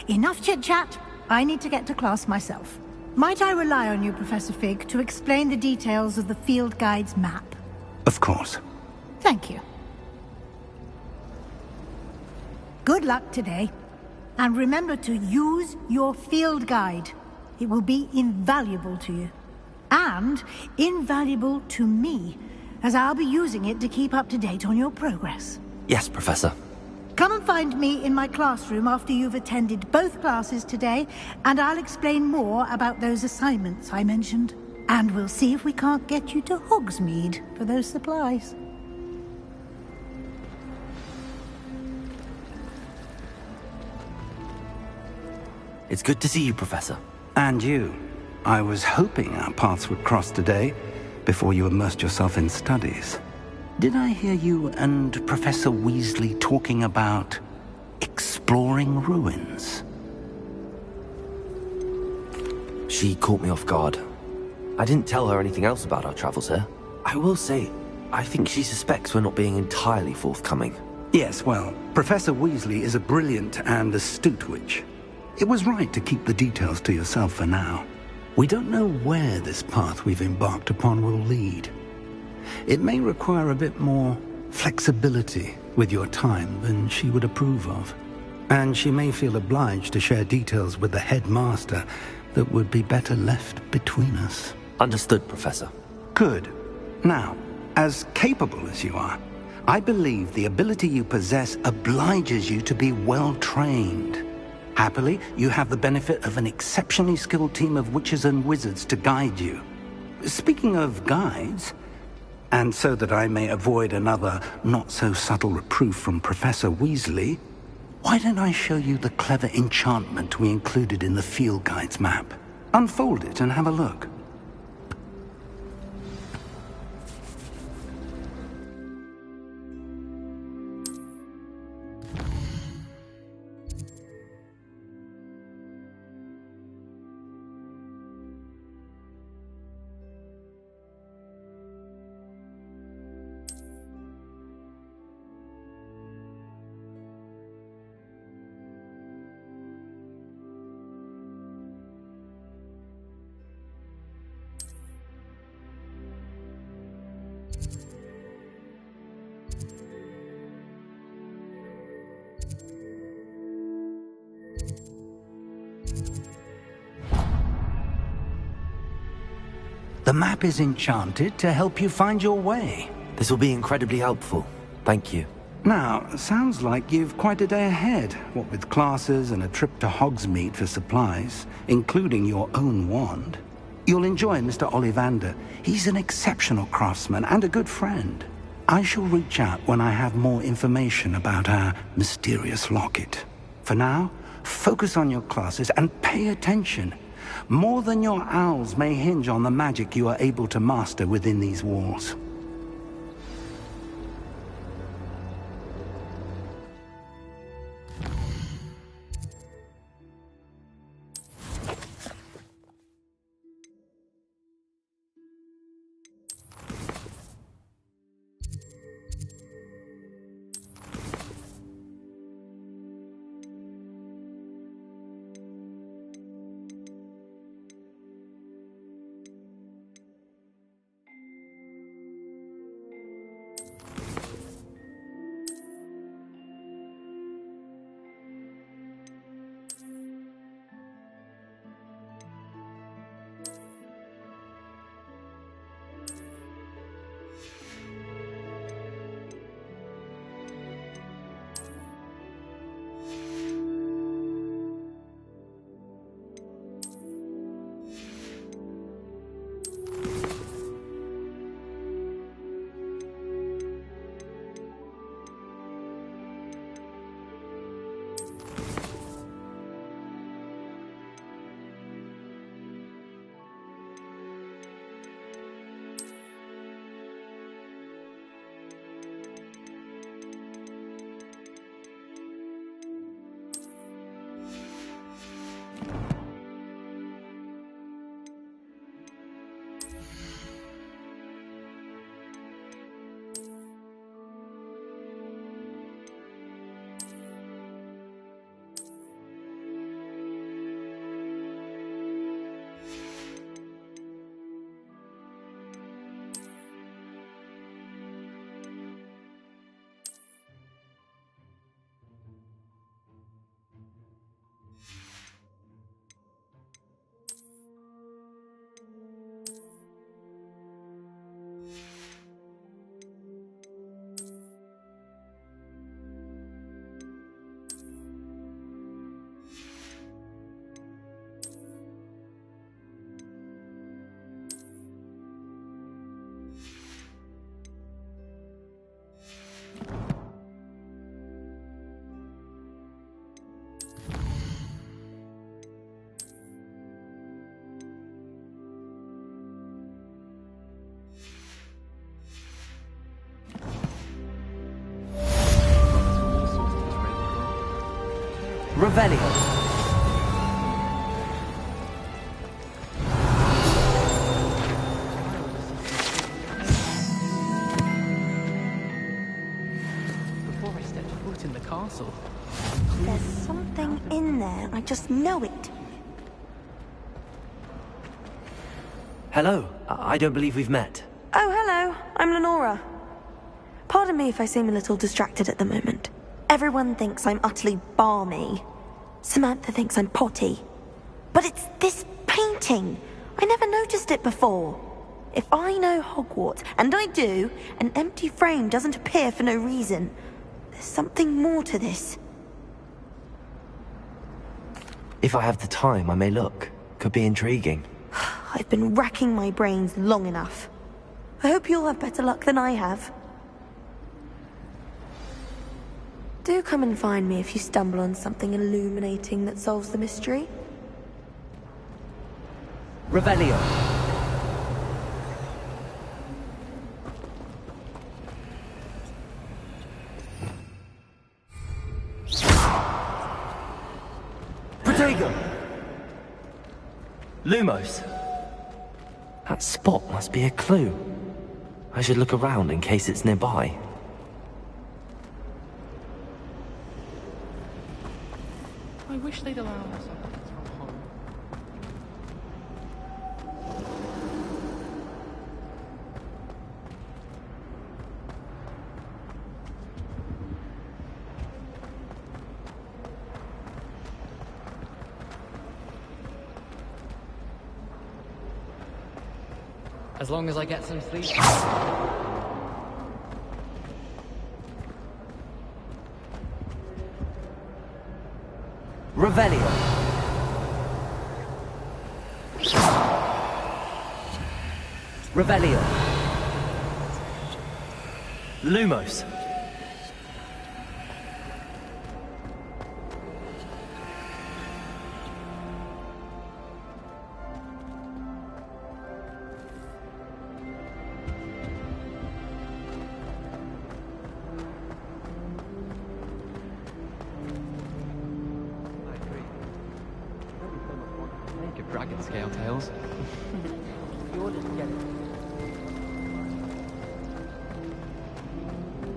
Speaker 11: enough chit-chat. I need to get to class myself. Might I rely on you, Professor Fig, to explain the details of the field guide's map?
Speaker 5: Of course.
Speaker 11: Thank you. Good luck today. And remember to use your field guide. It will be invaluable to you. And invaluable to me, as I'll be using it to keep up to date on your progress.
Speaker 1: Yes, Professor.
Speaker 11: Come and find me in my classroom after you've attended both classes today, and I'll explain more about those assignments I mentioned. And we'll see if we can't get you to Hogsmeade for those supplies.
Speaker 1: It's good to see you, Professor.
Speaker 5: And you. I was hoping our paths would cross today, before you immersed yourself in studies. Did I hear you and Professor Weasley talking about exploring ruins?
Speaker 1: She caught me off guard. I didn't tell her anything else about our travels here. I will say, I think she suspects we're not being entirely forthcoming.
Speaker 5: Yes, well, Professor Weasley is a brilliant and astute witch. It was right to keep the details to yourself for now. We don't know where this path we've embarked upon will lead. It may require a bit more flexibility with your time than she would approve of. And she may feel obliged to share details with the headmaster that would be better left between us.
Speaker 1: Understood, Professor.
Speaker 5: Good. Now, as capable as you are, I believe the ability you possess obliges you to be well-trained. Happily, you have the benefit of an exceptionally skilled team of witches and wizards to guide you. Speaking of guides, and so that I may avoid another not-so-subtle reproof from Professor Weasley, why don't I show you the clever enchantment we included in the field guide's map? Unfold it and have a look. The map is enchanted to help you find your way.
Speaker 1: This will be incredibly helpful. Thank you.
Speaker 5: Now, sounds like you've quite a day ahead, what with classes and a trip to Hogsmeade for supplies, including your own wand. You'll enjoy Mr. Ollivander. He's an exceptional craftsman and a good friend. I shall reach out when I have more information about our mysterious locket. For now, focus on your classes and pay attention. More than your owls may hinge on the magic you are able to master within these walls.
Speaker 1: Revelio.
Speaker 17: Before I stepped foot in the castle.
Speaker 2: There's something in there. I just know it.
Speaker 1: Hello. I don't believe we've met.
Speaker 2: Oh, hello. I'm Lenora. Pardon me if I seem a little distracted at the moment. Everyone thinks I'm utterly balmy. Samantha thinks I'm potty. But it's this painting. I never noticed it before. If I know Hogwarts, and I do, an empty frame doesn't appear for no reason. There's something more to this.
Speaker 1: If I have the time, I may look. Could be intriguing.
Speaker 2: I've been racking my brains long enough. I hope you'll have better luck than I have. Do come and find me if you stumble on something illuminating that solves the mystery.
Speaker 1: Revelio. Protego! Lumos. That spot must be a clue. I should look around in case it's nearby.
Speaker 17: I wish they'd allow us updates from home. As long as I get some sleep.
Speaker 1: Revelio. Revelio. Lumos.
Speaker 17: Dragon scale tails.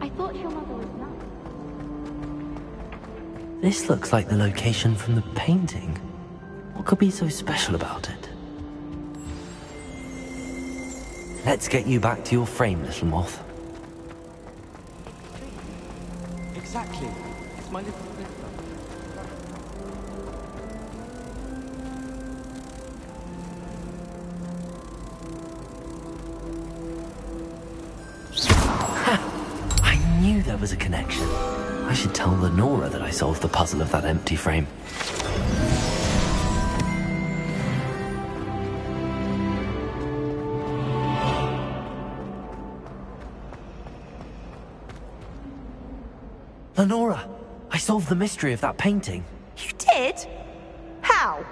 Speaker 14: I thought your mother was nuts.
Speaker 1: This looks like the location from the painting. What could be so special about it? Let's get you back to your frame, little moth.
Speaker 18: Exactly. It's my little sister.
Speaker 1: I knew there was a connection. I should tell Lenora that I solved the puzzle of that empty frame. Lenora, I solved the mystery of that painting.
Speaker 2: You did? How?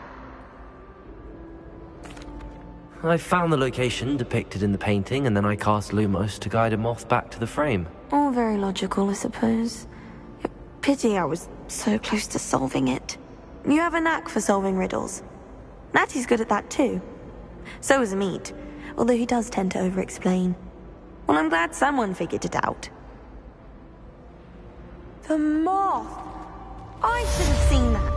Speaker 1: I found the location depicted in the painting, and then I cast Lumos to guide a moth back to the frame.
Speaker 2: All very logical, I suppose. Pity I was so close to solving it. You have a knack for solving riddles. Natty's good at that too. So is Amit, although he does tend to over-explain. Well, I'm glad someone figured it out. The moth! I should have seen that.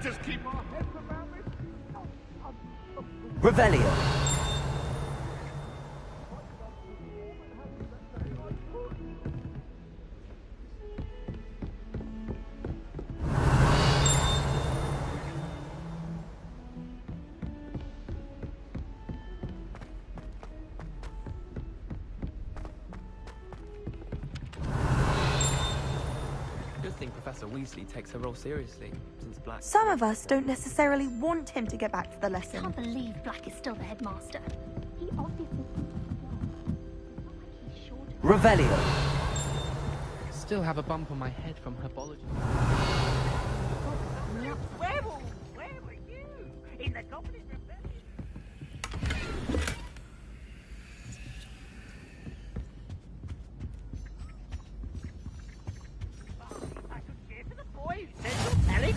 Speaker 3: let us keep our heads about this.
Speaker 1: Revelio.
Speaker 15: Good thing Professor Weasley takes her role seriously, since Black...
Speaker 2: Some of us don't necessarily want him to get back to the
Speaker 14: I
Speaker 2: lesson.
Speaker 14: can't believe Black is still the headmaster. He obviously...
Speaker 1: Revelio.
Speaker 15: Still have a bump on my head from herbology.
Speaker 19: Where were you? In the Goblin Rebellion?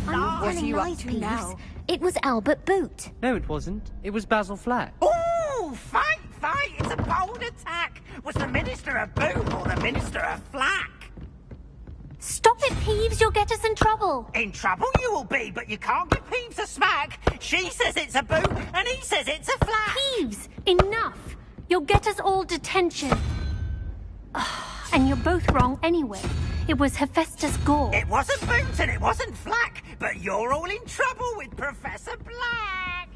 Speaker 14: I'm telling lies, Peeves. It was Albert Boot.
Speaker 7: No, it wasn't. It was Basil Flack.
Speaker 19: Oh, fight! It's a bold attack! Was the Minister a Boot or the Minister a Flack?
Speaker 14: Stop it, Peeves. You'll get us in trouble.
Speaker 19: In trouble you will be, but you can't give Peeves a smack. She says it's a Boot, and he says it's a Flack.
Speaker 14: Peeves, enough. You'll get us all detention. And you're both wrong anyway. It was Hephaestus Gore.
Speaker 19: It wasn't Boot and it wasn't Flack, but you're all in trouble with Professor Black.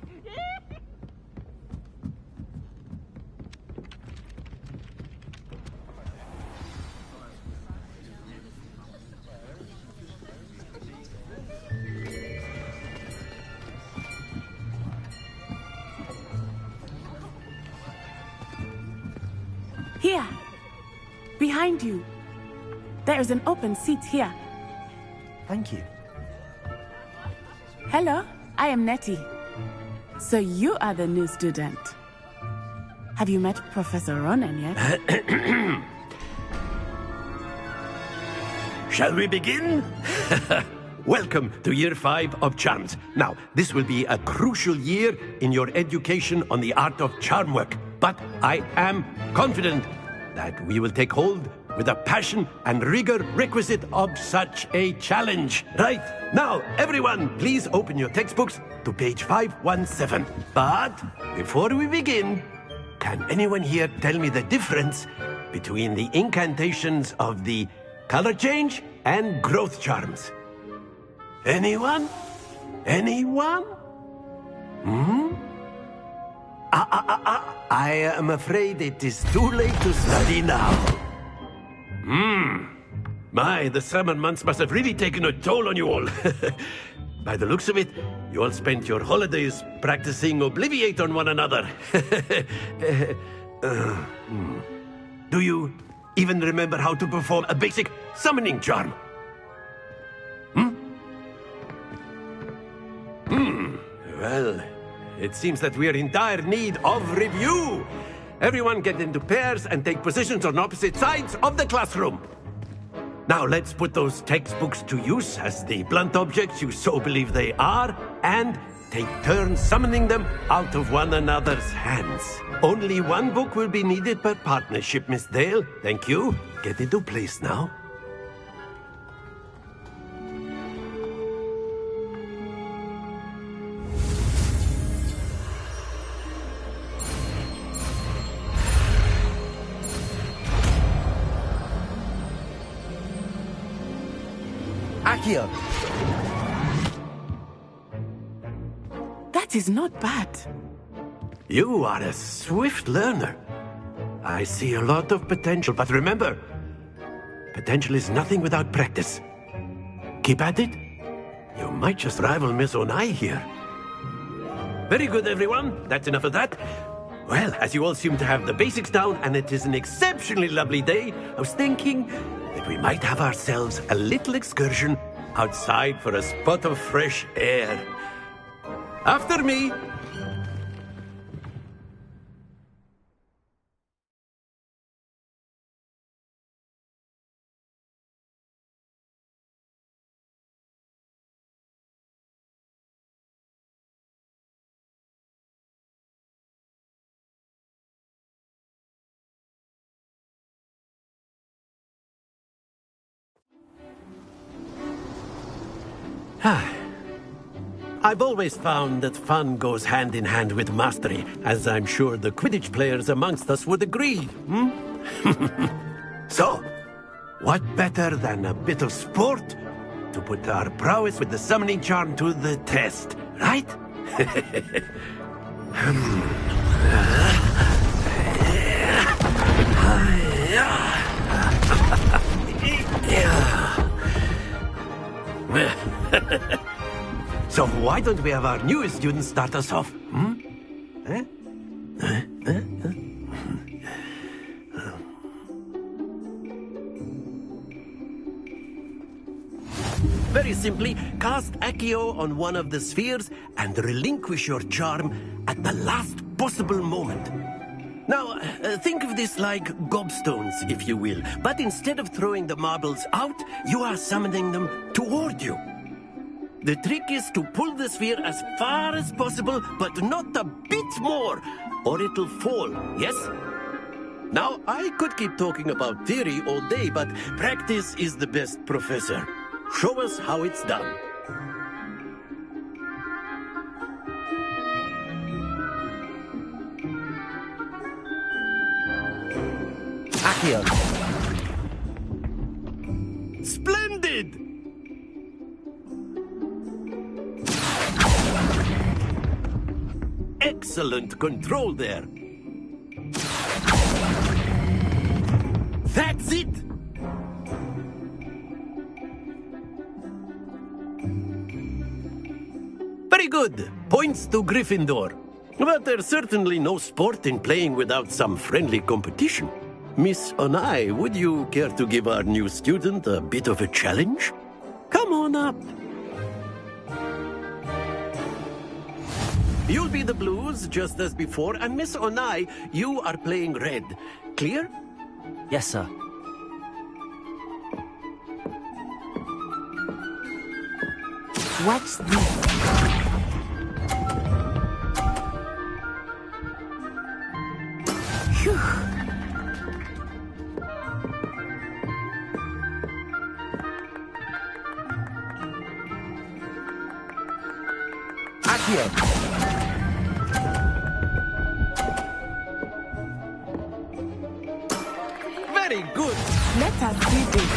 Speaker 16: Here. Behind you. There is an open seat here.
Speaker 1: Thank you.
Speaker 16: Hello, I am Nettie. So you are the new student. Have you met Professor Ronan yet?
Speaker 20: Shall we begin? Welcome to Year 5 of Charms. Now, this will be a crucial year in your education on the art of charm work. But I am confident that we will take hold with the passion and rigor requisite of such a challenge. Right, now, everyone, please open your textbooks to page 517. But before we begin, can anyone here tell me the difference between the incantations of the color change and growth charms? Anyone? Anyone? I am afraid it is too late to study now. My, the summer months must have really taken a toll on you all. By the looks of it, you all spent your holidays practicing Obliviate on one another. Do you even remember how to perform a basic summoning charm? Well, it seems that we are in dire need of review. Everyone get into pairs and take positions on opposite sides of the classroom. Now let's put those textbooks to use as the blunt objects you so believe they are, and take turns summoning them out of one another's hands. Only one book will be needed per partnership, Miss Dale. Thank you. Get into place now.
Speaker 1: Accio!
Speaker 16: That is not bad.
Speaker 20: You are a swift learner. I see a lot of potential, but remember, potential is nothing without practice. Keep at it. You might just rival Miss Onai here. Very good, everyone. That's enough of that. Well, as you all seem to have the basics down, and it is an exceptionally lovely day, I was thinking that we might have ourselves a little excursion outside for a spot of fresh air. After me. I've always found that fun goes hand in hand with mastery, as I'm sure the Quidditch players amongst us would agree. So, what better than a bit of sport to put our prowess with the summoning charm to the test, right? So why don't we have our newest student start us off? Very simply, cast Accio on one of the spheres and relinquish your charm at the last possible moment. Now, think of this like gobstones, if you will, but instead of throwing the marbles out, you are summoning them toward you. The trick is to pull the sphere as far as possible, but not a bit more, or it'll fall, yes? Now, I could keep talking about theory all day, but practice is the best professor. Show us how it's done.
Speaker 1: Accio.
Speaker 20: Splendid! Excellent control there. That's it! Very good. Points to Gryffindor. But there's certainly no sport in playing without some friendly competition. Miss Onai, would you care to give our new student a bit of a challenge? Come on up. You'll be the blues, just as before, and Miss Onai, you are playing red. Clear?
Speaker 1: Yes, sir.
Speaker 16: What's this? Phew.
Speaker 1: Accio.
Speaker 20: Very good.
Speaker 16: Let us do this.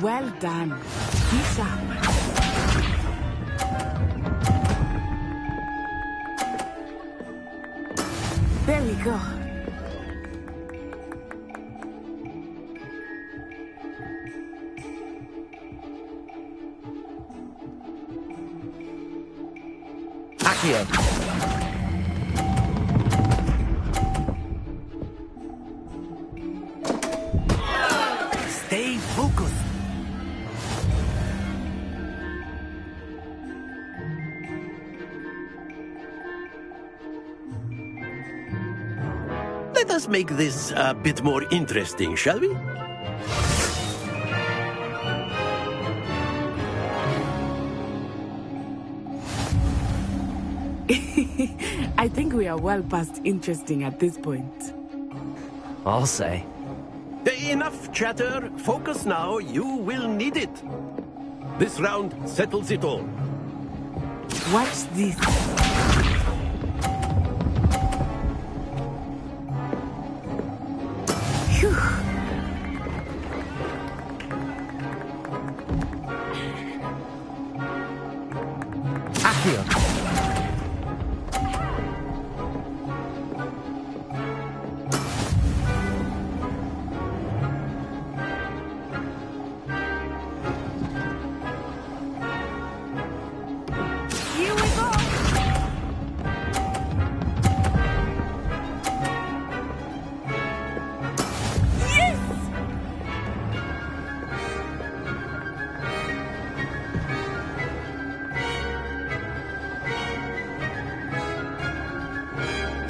Speaker 16: Well done. Be sharp. There we go.
Speaker 1: Accio.
Speaker 20: Stay focused. Let us make this a bit more interesting, shall we?
Speaker 16: I think we are well past interesting at this point.
Speaker 1: I'll say.
Speaker 20: Enough chatter. Focus now. You will need it. This round settles it all.
Speaker 16: Watch this. Phew.
Speaker 1: Accio.
Speaker 11: Here we go!
Speaker 16: Yes!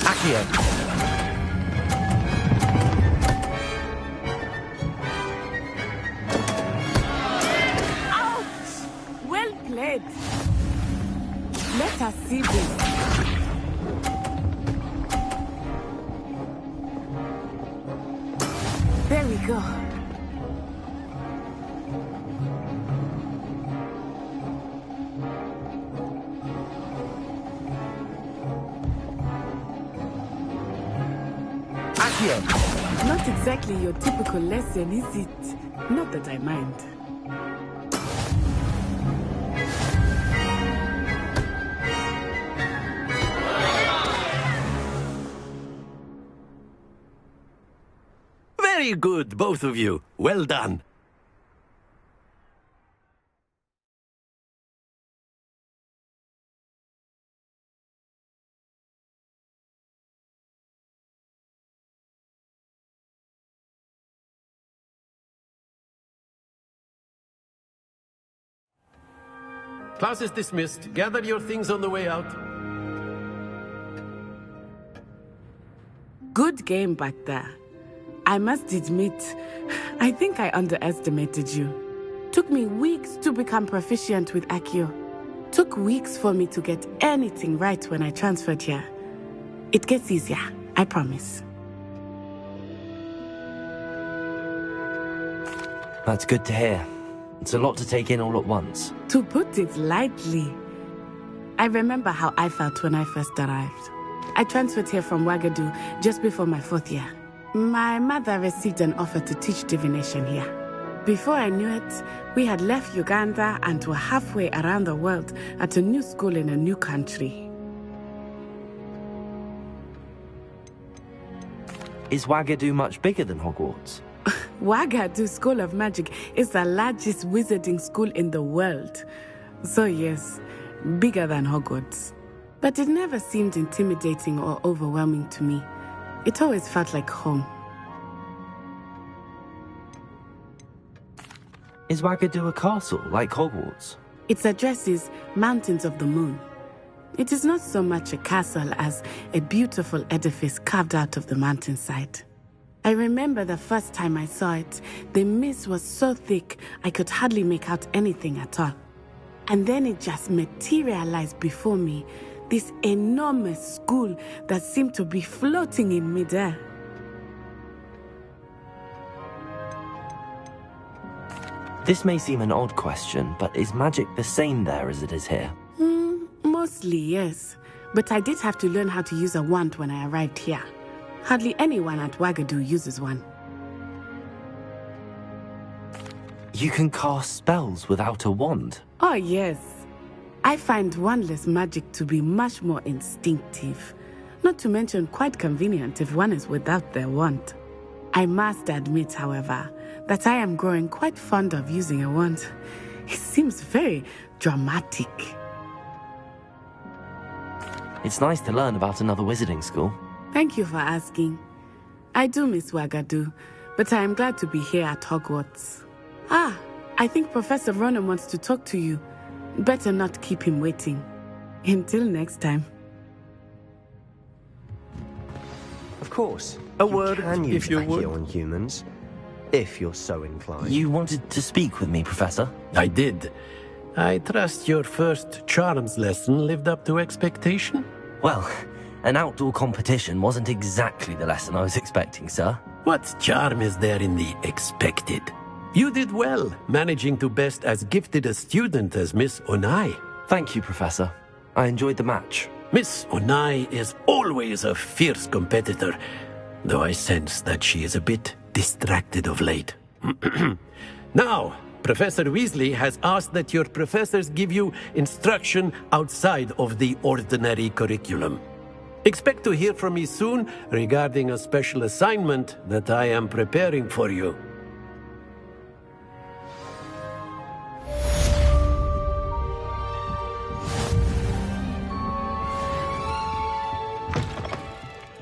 Speaker 1: Accio.
Speaker 16: us see this. There we go. Not exactly your typical lesson, is it? Not that I mind.
Speaker 20: Very good, both of you. Well done. Class is dismissed. Gather your things on the way out.
Speaker 16: Good game back there. I must admit, I think I underestimated you. Took me weeks to become proficient with Accio. Took weeks for me to get anything right when I transferred here. It gets easier, I promise.
Speaker 1: That's good to hear. It's a lot to take in all at once.
Speaker 16: To put it lightly, I remember how I felt when I first arrived. I transferred here from Wagadu just before my 4th year. My mother received an offer to teach divination here. Before I knew it, we had left Uganda and were halfway around the world at a new school in a new country.
Speaker 1: Is Wagadu much bigger than Hogwarts?
Speaker 16: Wagadu School of Magic is the largest wizarding school in the world. So yes, bigger than Hogwarts. But it never seemed intimidating or overwhelming to me. It always felt like home.
Speaker 1: Is Wagadu a castle, like Hogwarts?
Speaker 16: Its address is Mountains of the Moon. It is not so much a castle as a beautiful edifice carved out of the mountainside. I remember the first time I saw it, the mist was so thick I could hardly make out anything at all. And then it just materialized before me, this enormous school that seemed to be floating in midair.
Speaker 1: This may seem an odd question, but is magic the same there as it is here?
Speaker 16: Mostly, yes. But I did have to learn how to use a wand when I arrived here. Hardly anyone at Wagadu uses one.
Speaker 1: You can cast spells without a wand?
Speaker 16: Oh, yes. I find wandless magic to be much more instinctive. Not to mention quite convenient if one is without their wand. I must admit, however, that I am growing quite fond of using a wand. It seems very dramatic.
Speaker 1: It's nice to learn about another wizarding school.
Speaker 16: Thank you for asking. I do miss Wagadu, but I am glad to be here at Hogwarts. Ah, I think Professor Ronan wants to talk to you. Better not keep him waiting. Until next time.
Speaker 21: Of course.
Speaker 20: A word,
Speaker 21: can use
Speaker 20: if you would.
Speaker 21: Accio on humans, if you're so inclined.
Speaker 1: You wanted to speak with me, Professor?
Speaker 20: I did. I trust your first charms lesson lived up to expectation?
Speaker 1: Well, an outdoor competition wasn't exactly the lesson I was expecting, sir.
Speaker 20: What charm is there in the expected? You did well, managing to best as gifted a student as Miss Onai.
Speaker 1: Thank you, Professor. I enjoyed the match.
Speaker 20: Miss Onai is always a fierce competitor, though I sense that she is a bit distracted of late. Now, Professor Weasley has asked that your professors give you instruction outside of the ordinary curriculum. Expect to hear from me soon regarding a special assignment that I am preparing for you.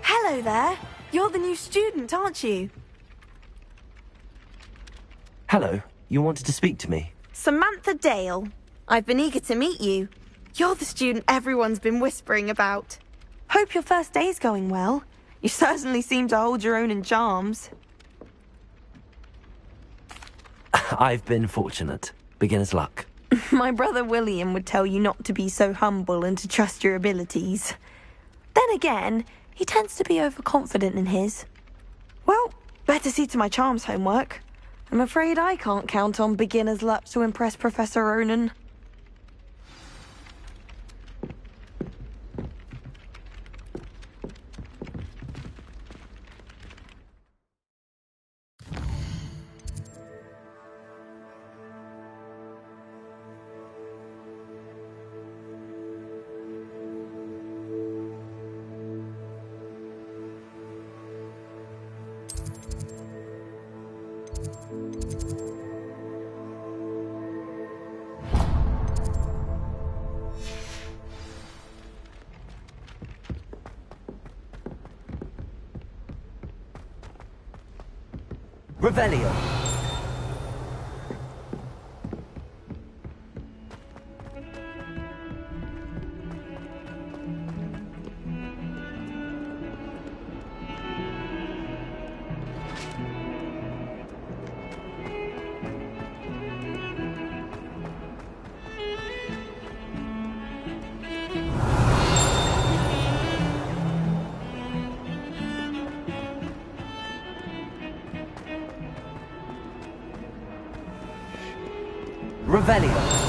Speaker 2: Hello there. You're the new student, aren't you?
Speaker 1: Hello. You wanted to speak to me?
Speaker 2: Samantha Dale. I've been eager to meet you. You're the student everyone's been whispering about. Hope your first day's going well. You certainly seem to hold your own in charms.
Speaker 1: I've been fortunate. Beginner's luck.
Speaker 2: My brother William would tell you not to be so humble and to trust your abilities. Then again, he tends to be overconfident in his. Well, better see to my charms homework. I'm afraid I can't count on beginner's luck to impress Professor Ronan.
Speaker 1: Revelio. Revelio.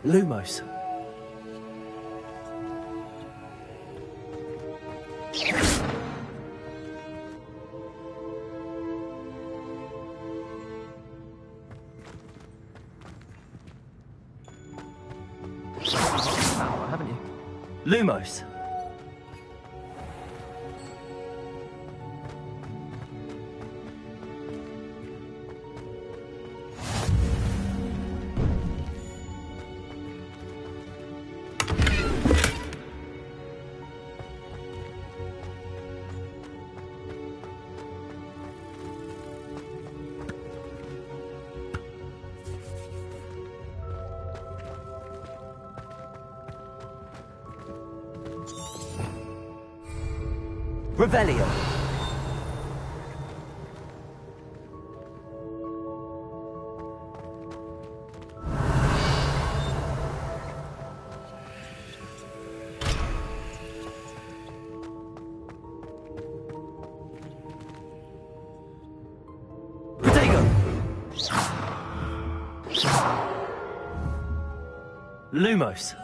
Speaker 1: Lumos.
Speaker 15: Haven't you?
Speaker 1: Lumos. Revelio. Protego. Lumos.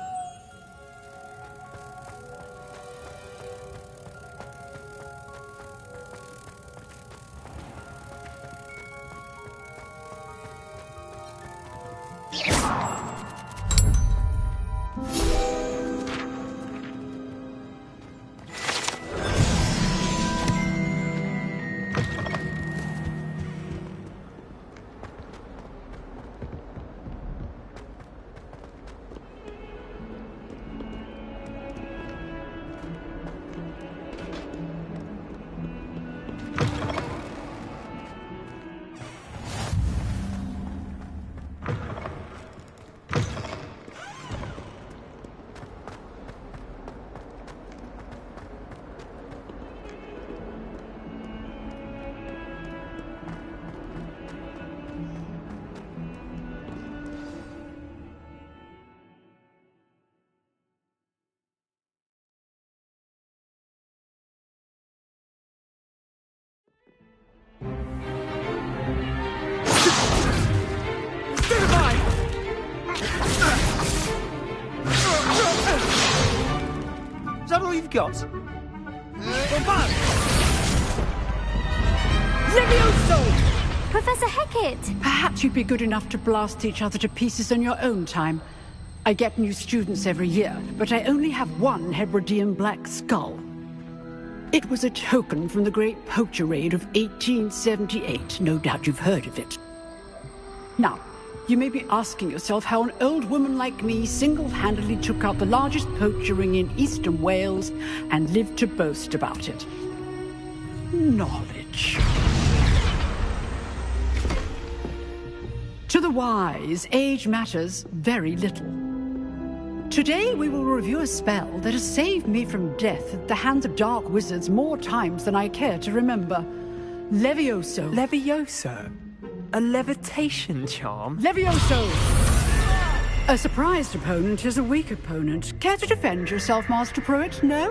Speaker 15: Is that all you've got?
Speaker 4: Levioso!
Speaker 14: Professor Hecat!
Speaker 4: Perhaps you'd be good enough to blast each other to pieces in your own time. I get new students every year, but I only have one Hebridean black skull. It was a token from the Great Poacher Raid of 1878. No doubt you've heard of it. Now, You may be asking yourself how an old woman like me single-handedly took out the largest poacher ring in eastern Wales and lived to boast about it. Knowledge. To the wise, age matters very little. Today we will review a spell that has saved me from death at the hands of dark wizards more times than I care to remember. Levioso.
Speaker 18: Levioso? A levitation charm?
Speaker 4: Levioso! A surprised opponent is a weak opponent. Care to defend yourself, Master Pruitt? No?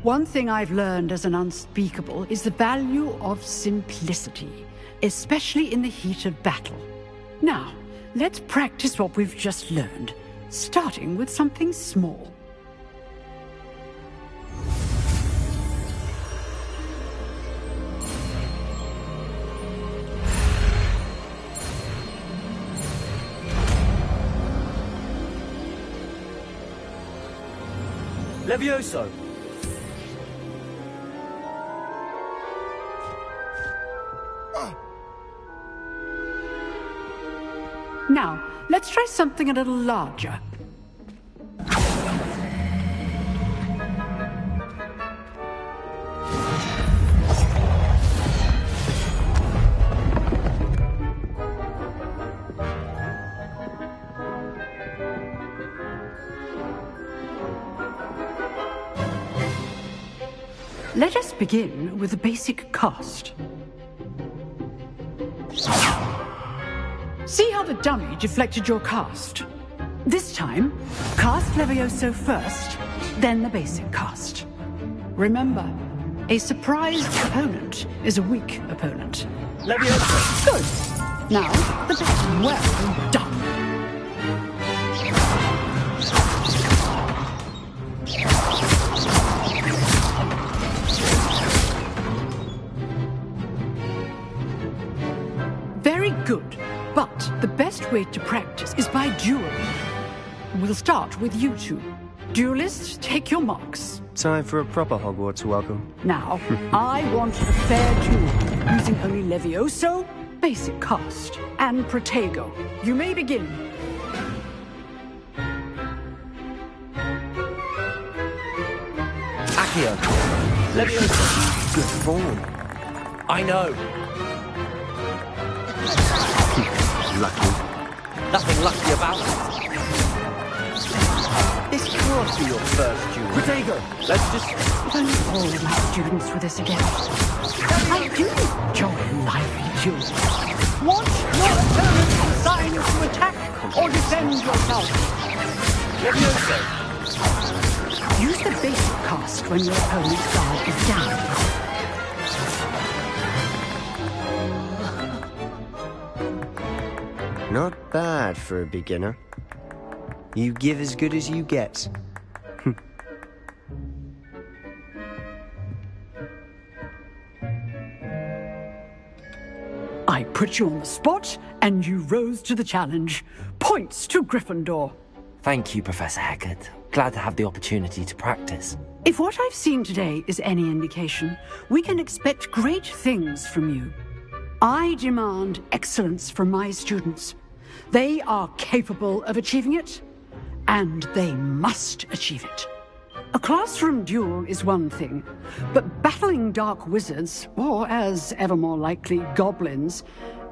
Speaker 4: One thing I've learned as an unspeakable is the value of simplicity, especially in the heat of battle. Now, let's practice what we've just learned, starting with something small.
Speaker 1: Levioso!
Speaker 4: Now, let's try something a little larger. Let us begin with the basic cast. See how the dummy deflected your cast? This time, cast Levioso first, then the basic cast. Remember, a surprised opponent is a weak opponent.
Speaker 1: Levioso!
Speaker 4: Good. Now, the best. Well done. Very good. But the best way to practice is by dueling. We'll start with you two. Duelists, take your marks.
Speaker 21: Time for a proper Hogwarts welcome.
Speaker 4: Now, I want a fair duel, using only Levioso, basic cast, and Protego. You may begin.
Speaker 1: Accio. Levioso. Good form. I know.
Speaker 21: Lucky.
Speaker 1: Nothing lucky about it. This can't be your first duel. Protego, let's just...
Speaker 4: If only all of my students were this again. I do enjoy lively duels. Watch your opponent decide to attack or defend yourself.
Speaker 1: Levioso.
Speaker 4: Use the basic cast when your opponent's guard is down.
Speaker 21: Not bad for a beginner. You give as good as you get.
Speaker 4: I put you on the spot, and you rose to the challenge. Points to Gryffindor.
Speaker 1: Thank you, Professor Hecat. Glad to have the opportunity to practice.
Speaker 4: If what I've seen today is any indication, we can expect great things from you. I demand excellence from my students. They are capable of achieving it, and they must achieve it. A classroom duel is one thing, but battling dark wizards, or as ever more likely, goblins,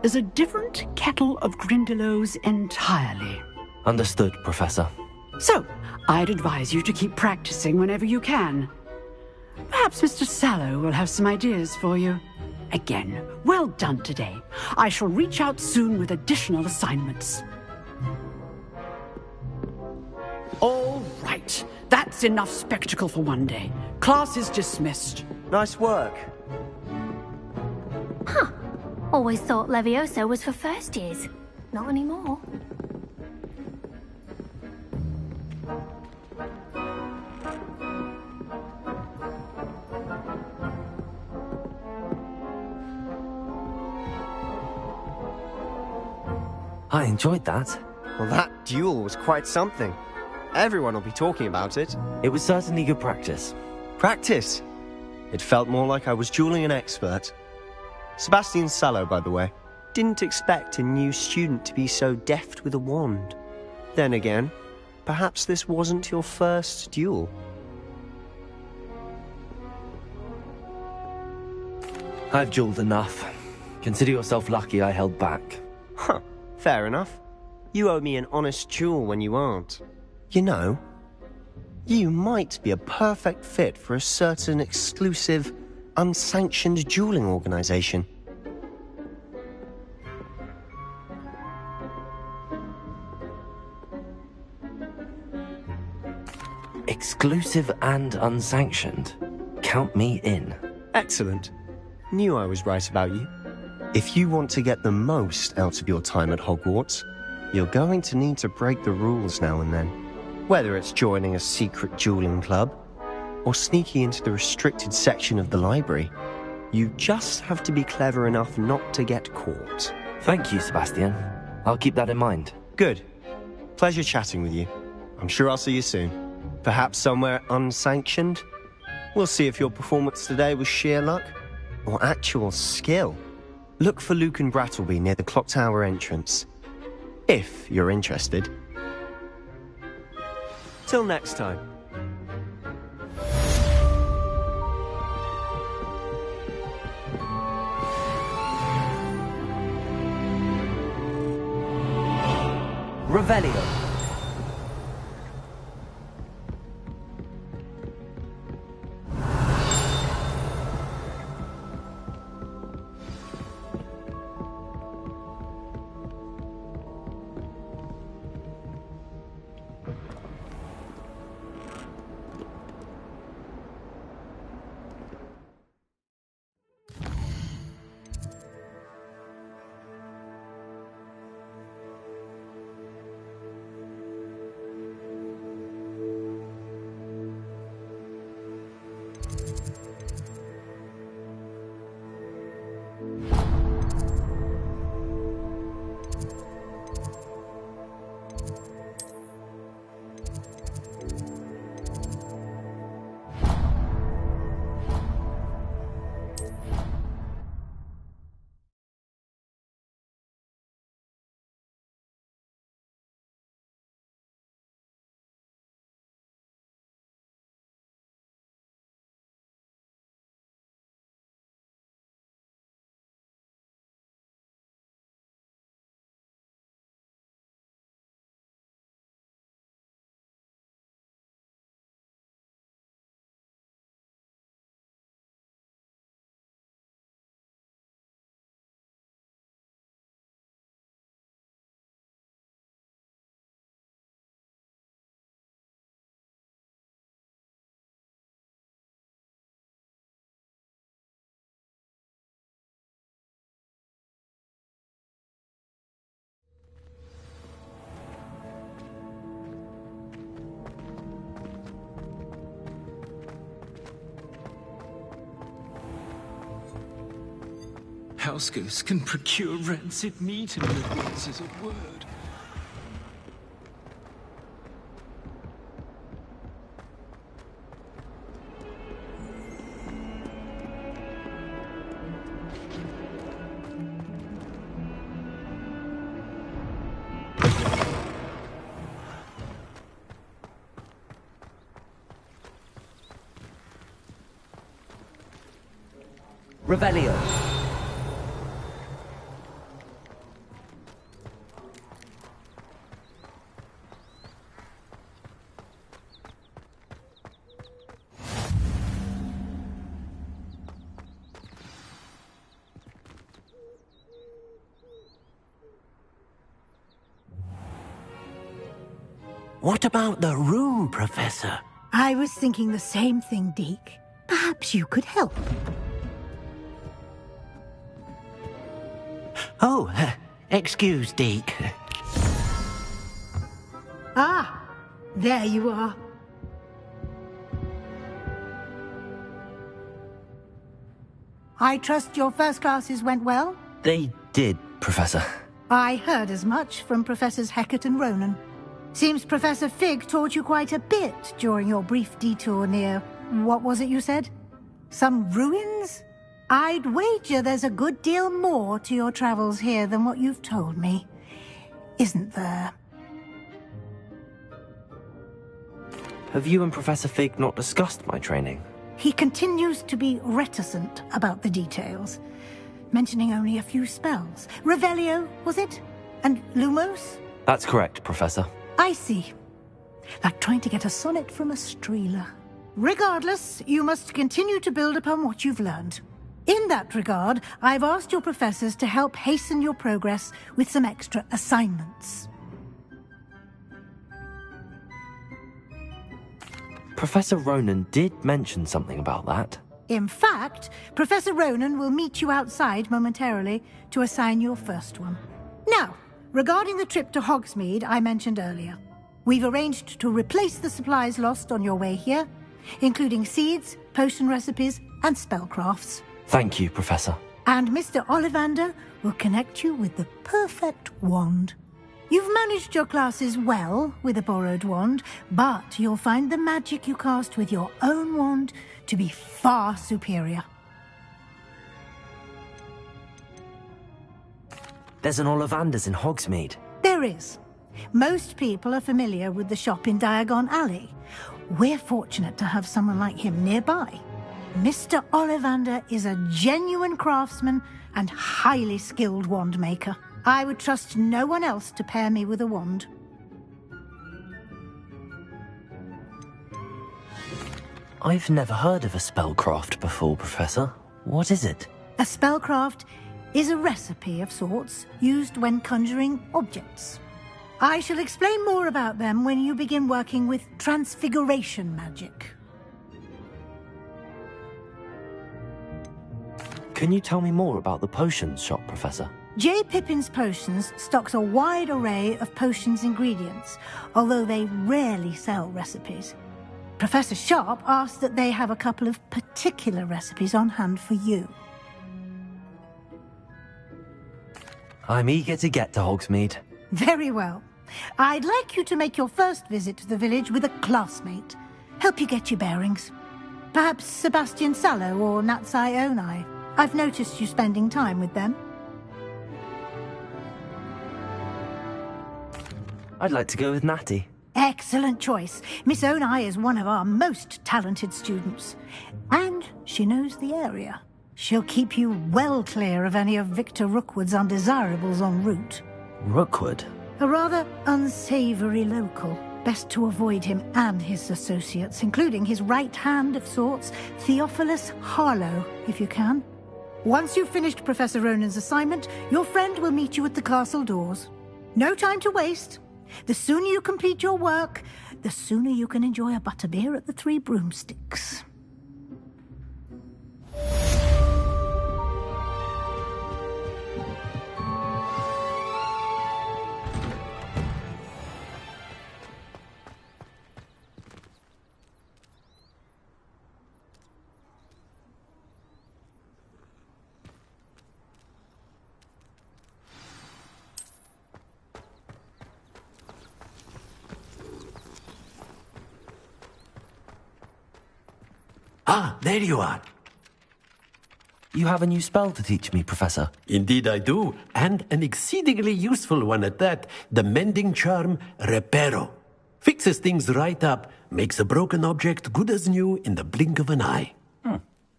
Speaker 4: is a different kettle of Grindylows entirely.
Speaker 1: Understood, Professor.
Speaker 4: So, I'd advise you to keep practicing whenever you can. Perhaps Mr. Sallow will have some ideas for you. Again, well done today. I shall reach out soon with additional assignments. All right. That's enough spectacle for one day. Class is dismissed.
Speaker 21: Nice work.
Speaker 14: Huh. Always thought Levioso was for first years. Not anymore.
Speaker 1: I enjoyed that.
Speaker 21: Well, that duel was quite something. Everyone will be talking about it.
Speaker 1: It was certainly good practice.
Speaker 21: Practice? It felt more like I was dueling an expert. Sebastian Sallow, by the way. didn't expect a new student to be so deft with a wand. Then again, perhaps this wasn't your first duel.
Speaker 1: I've dueled enough. Consider yourself lucky I held back.
Speaker 21: Huh, fair enough. You owe me an honest duel when you aren't. You know, you might be a perfect fit for a certain exclusive, unsanctioned dueling organization.
Speaker 1: Exclusive and unsanctioned. Count me in.
Speaker 21: Excellent. Knew I was right about you. If you want to get the most out of your time at Hogwarts, you're going to need to break the rules now and then. Whether it's joining a secret dueling club, or sneaking into the restricted section of the library, you just have to be clever enough not to get caught.
Speaker 1: Thank you, Sebastian. I'll keep that in mind.
Speaker 21: Good. Pleasure chatting with you. I'm sure I'll see you soon. Perhaps somewhere unsanctioned? We'll see if your performance today was sheer luck or actual skill. Look for Luke and Brattleby near the clock tower entrance, if you're interested. Till next time.
Speaker 1: Revelio.
Speaker 9: House ghosts can procure rancid meat and live once as a word.
Speaker 1: Revelio.
Speaker 20: What about the room, Professor?
Speaker 11: I was thinking the same thing, Deke. Perhaps you could help.
Speaker 20: Oh, excuse, Deke.
Speaker 11: Ah, there you are. I trust your first classes went well?
Speaker 1: They did, Professor.
Speaker 11: I heard as much from Professors Hecat and Ronan. Seems Professor Fig taught you quite a bit during your brief detour near... what was it you said? Some ruins? I'd wager there's a good deal more to your travels here than what you've told me. Isn't there?
Speaker 1: Have you and Professor Fig not discussed my training?
Speaker 11: He continues to be reticent about the details, mentioning only a few spells. Revelio, was it? And Lumos?
Speaker 1: That's correct, Professor.
Speaker 11: I see. Like trying to get a sonnet from a streeler. Regardless, you must continue to build upon what you've learned. In that regard, I've asked your professors to help hasten your progress with some extra assignments.
Speaker 1: Professor Ronan did mention something about that.
Speaker 11: In fact, Professor Ronan will meet you outside momentarily to assign your first one. Now, regarding the trip to Hogsmeade I mentioned earlier, we've arranged to replace the supplies lost on your way here, including seeds, potion recipes, and spellcrafts.
Speaker 1: Thank you, Professor.
Speaker 11: And Mr. Ollivander will connect you with the perfect wand. You've managed your classes well with a borrowed wand, but you'll find the magic you cast with your own wand to be far superior.
Speaker 1: There's an Ollivander's in Hogsmeade.
Speaker 11: There is. Most people are familiar with the shop in Diagon Alley. We're fortunate to have someone like him nearby. Mr. Ollivander is a genuine craftsman and highly skilled wand maker. I would trust no one else to pair me with a wand.
Speaker 1: I've never heard of a spellcraft before, Professor. What is it?
Speaker 11: A spellcraft is a recipe of sorts used when conjuring objects. I shall explain more about them when you begin working with transfiguration magic.
Speaker 1: Can you tell me more about the potions shop, Professor?
Speaker 11: J. Pippin's Potions stocks a wide array of potions ingredients, although they rarely sell recipes. Professor Sharp asked that they have a couple of particular recipes on hand for you.
Speaker 1: I'm eager to get to Hogsmeade.
Speaker 11: Very well. I'd like you to make your first visit to the village with a classmate. Help you get your bearings. Perhaps Sebastian Sallow or Natsai Onai. I've noticed you spending time with them.
Speaker 1: I'd like to go with Natty.
Speaker 11: Excellent choice. Miss Onai is one of our most talented students. And she knows the area. She'll keep you well clear of any of Victor Rookwood's undesirables en route.
Speaker 1: Rookwood?
Speaker 11: A rather unsavory local. Best to avoid him and his associates, including his right hand of sorts, Theophilus Harlow, if you can. Once you've finished Professor Ronan's assignment, your friend will meet you at the castle doors. No time to waste. The sooner you complete your work, the sooner you can enjoy a butterbeer at the Three Broomsticks.
Speaker 20: Ah, there you are.
Speaker 1: You have a new spell to teach me, Professor.
Speaker 20: Indeed I do, and an exceedingly useful one at that. The mending charm, Reparo. Fixes things right up, makes a broken object good as new in the blink of an eye.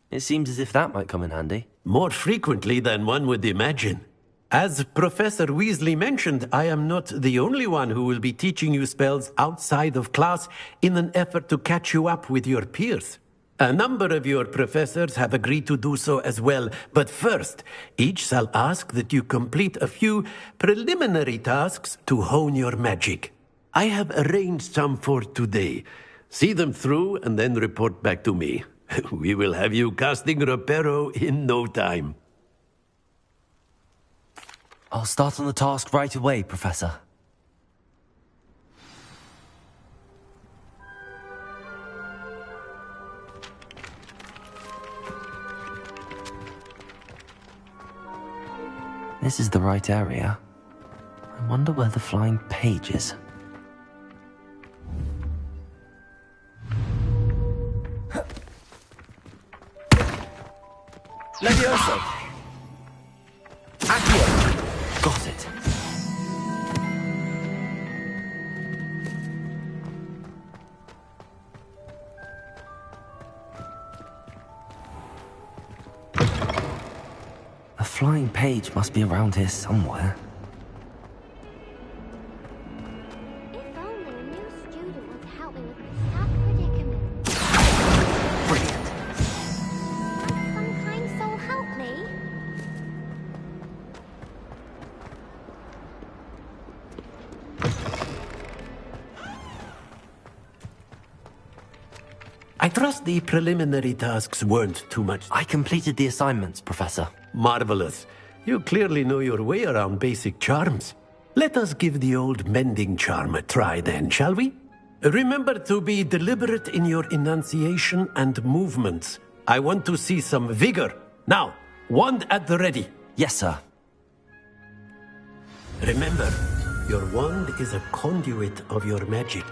Speaker 1: It seems as if that might come in handy.
Speaker 20: More frequently than one would imagine. As Professor Weasley mentioned, I am not the only one who will be teaching you spells outside of class in an effort to catch you up with your peers. A number of your professors have agreed to do so as well, but first, each shall ask that you complete a few preliminary tasks to hone your magic. I have arranged some for today. See them through and then report back to me. We will have you casting Reparo in no time.
Speaker 1: I'll start on the task right away, Professor. This is the right area. I wonder where the flying page is. Levioso! Accio! Got it. A flying page must be around here somewhere.
Speaker 14: If only a new student would help me with this stuck predicament.
Speaker 1: Brilliant.
Speaker 14: Might some kind soul help me?
Speaker 20: I trust the preliminary tasks weren't too much.
Speaker 1: I completed the assignments, Professor.
Speaker 20: Marvelous. You clearly know your way around basic charms. Let us give the old mending charm a try then, shall we? Remember to be deliberate in your enunciation and movements. I want to see some vigor. Now, wand at the ready.
Speaker 1: Yes, sir.
Speaker 20: Remember, your wand is a conduit of your magic.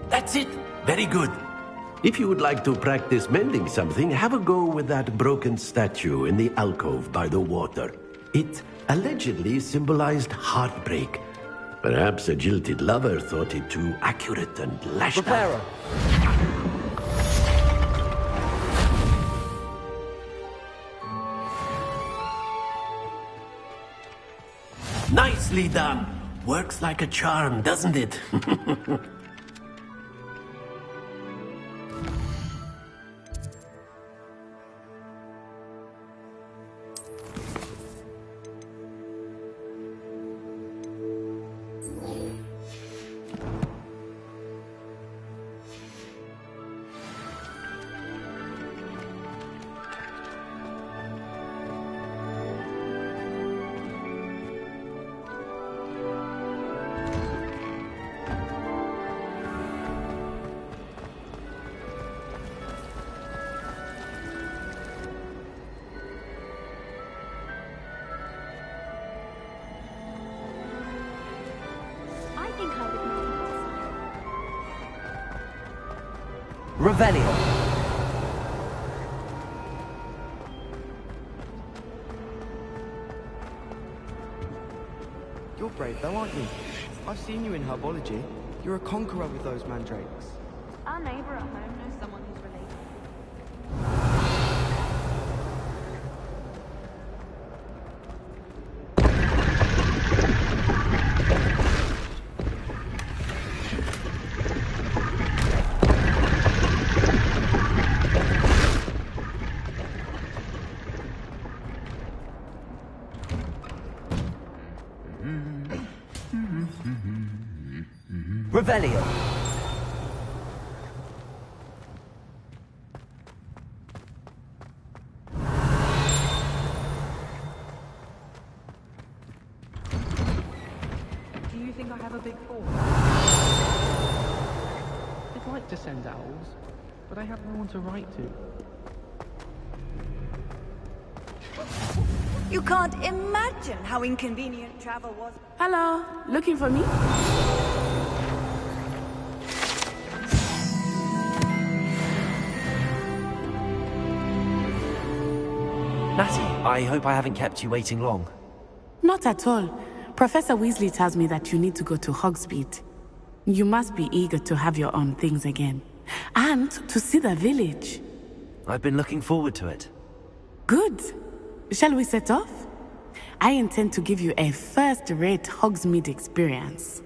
Speaker 20: That's it. Very good. If you would like to practice mending something, have a go with that broken statue in the alcove by the water. It allegedly symbolized heartbreak. Perhaps a jilted lover thought it too accurate and lashed
Speaker 1: Reparo.
Speaker 20: out. Nicely done. Works like a charm, doesn't it?
Speaker 1: Revelio.
Speaker 15: You're brave though, aren't you? I've seen you in herbology. You're a conqueror with those mandrakes.
Speaker 2: Our neighbor at home knows someone who's related.
Speaker 1: Revelio.
Speaker 7: Do you think I have a big force? I'd like to send owls, but I have no one to write to.
Speaker 8: You can't imagine how inconvenient travel was.
Speaker 16: Hello, looking for me?
Speaker 1: Natty, I hope I haven't kept you waiting long.
Speaker 16: Not at all. Professor Weasley tells me that you need to go to Hogsmeade. You must be eager to have your own things again. And to see the village.
Speaker 1: I've been looking forward to it.
Speaker 16: Good. Shall we set off? I intend to give you a first-rate Hogsmeade experience.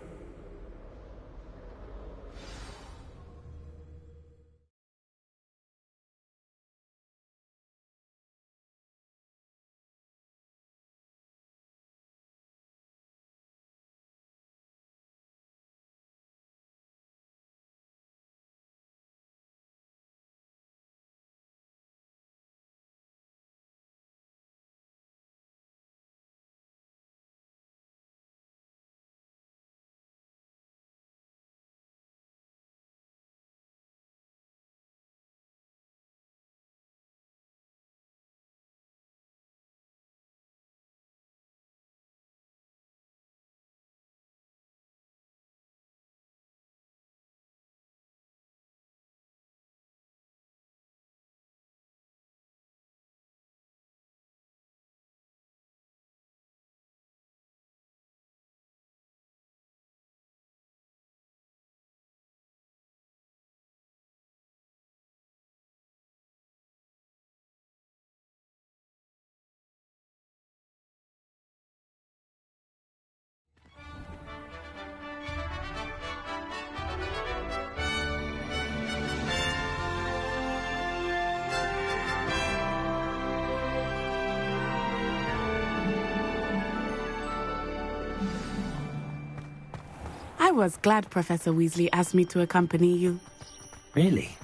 Speaker 16: I was glad Professor Weasley asked me to accompany you.
Speaker 1: Really?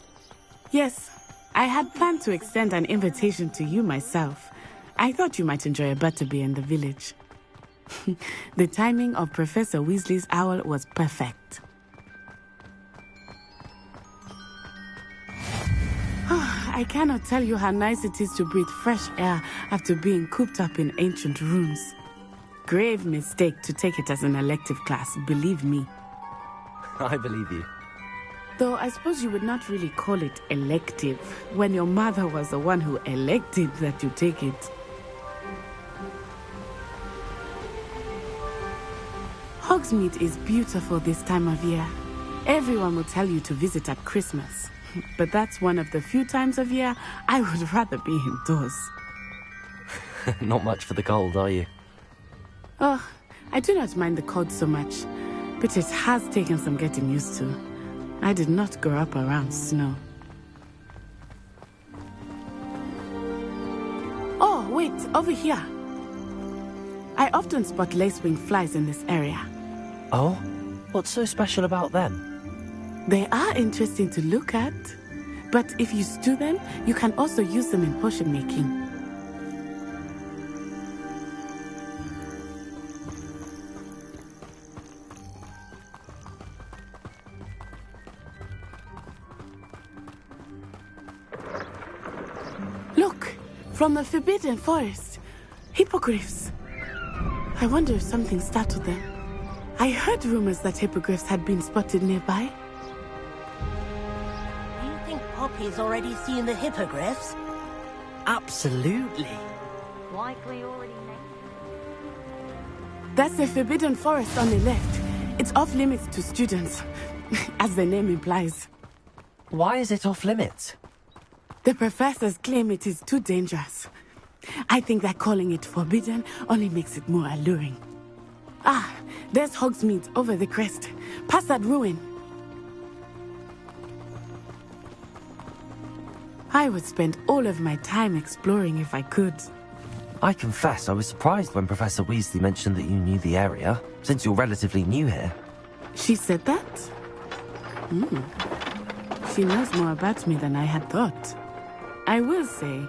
Speaker 16: Yes, I had planned to extend an invitation to you myself. I thought you might enjoy a butterbeer in the village. The timing of Professor Weasley's owl was perfect. I cannot tell you how nice it is to breathe fresh air after being cooped up in ancient rooms. Grave mistake to take it as an elective class, believe me.
Speaker 1: I believe you.
Speaker 16: Though I suppose you would not really call it elective when your mother was the one who elected that you take it. Hogsmeade is beautiful this time of year. Everyone will tell you to visit at Christmas. But that's one of the few times of year I would rather be indoors.
Speaker 1: Not much for the cold, are you?
Speaker 16: Oh, I do not mind the cold so much, but it has taken some getting used to. I did not grow up around snow. Oh, wait, over here. I often spot lacewing flies in this area.
Speaker 1: Oh? What's so special about them?
Speaker 16: They are interesting to look at, but if you stew them, you can also use them in potion making. Look, from the Forbidden Forest, hippogriffs. I wonder if something startled them. I heard rumors that hippogriffs had been spotted nearby.
Speaker 6: Poppy's already seen the hippogriffs?
Speaker 1: Absolutely.
Speaker 6: Likely already
Speaker 16: That's the Forbidden Forest on the left. It's off limits to students, as the name implies.
Speaker 1: Why is it off limits?
Speaker 16: The professors claim it is too dangerous. I think that calling it forbidden only makes it more alluring. Ah, there's Hogsmeade over the crest. Past that ruin. I would spend all of my time exploring if I could.
Speaker 1: I confess I was surprised when Professor Weasley mentioned that you knew the area, since you're relatively new here.
Speaker 16: She said that? She knows more about me than I had thought. I will say,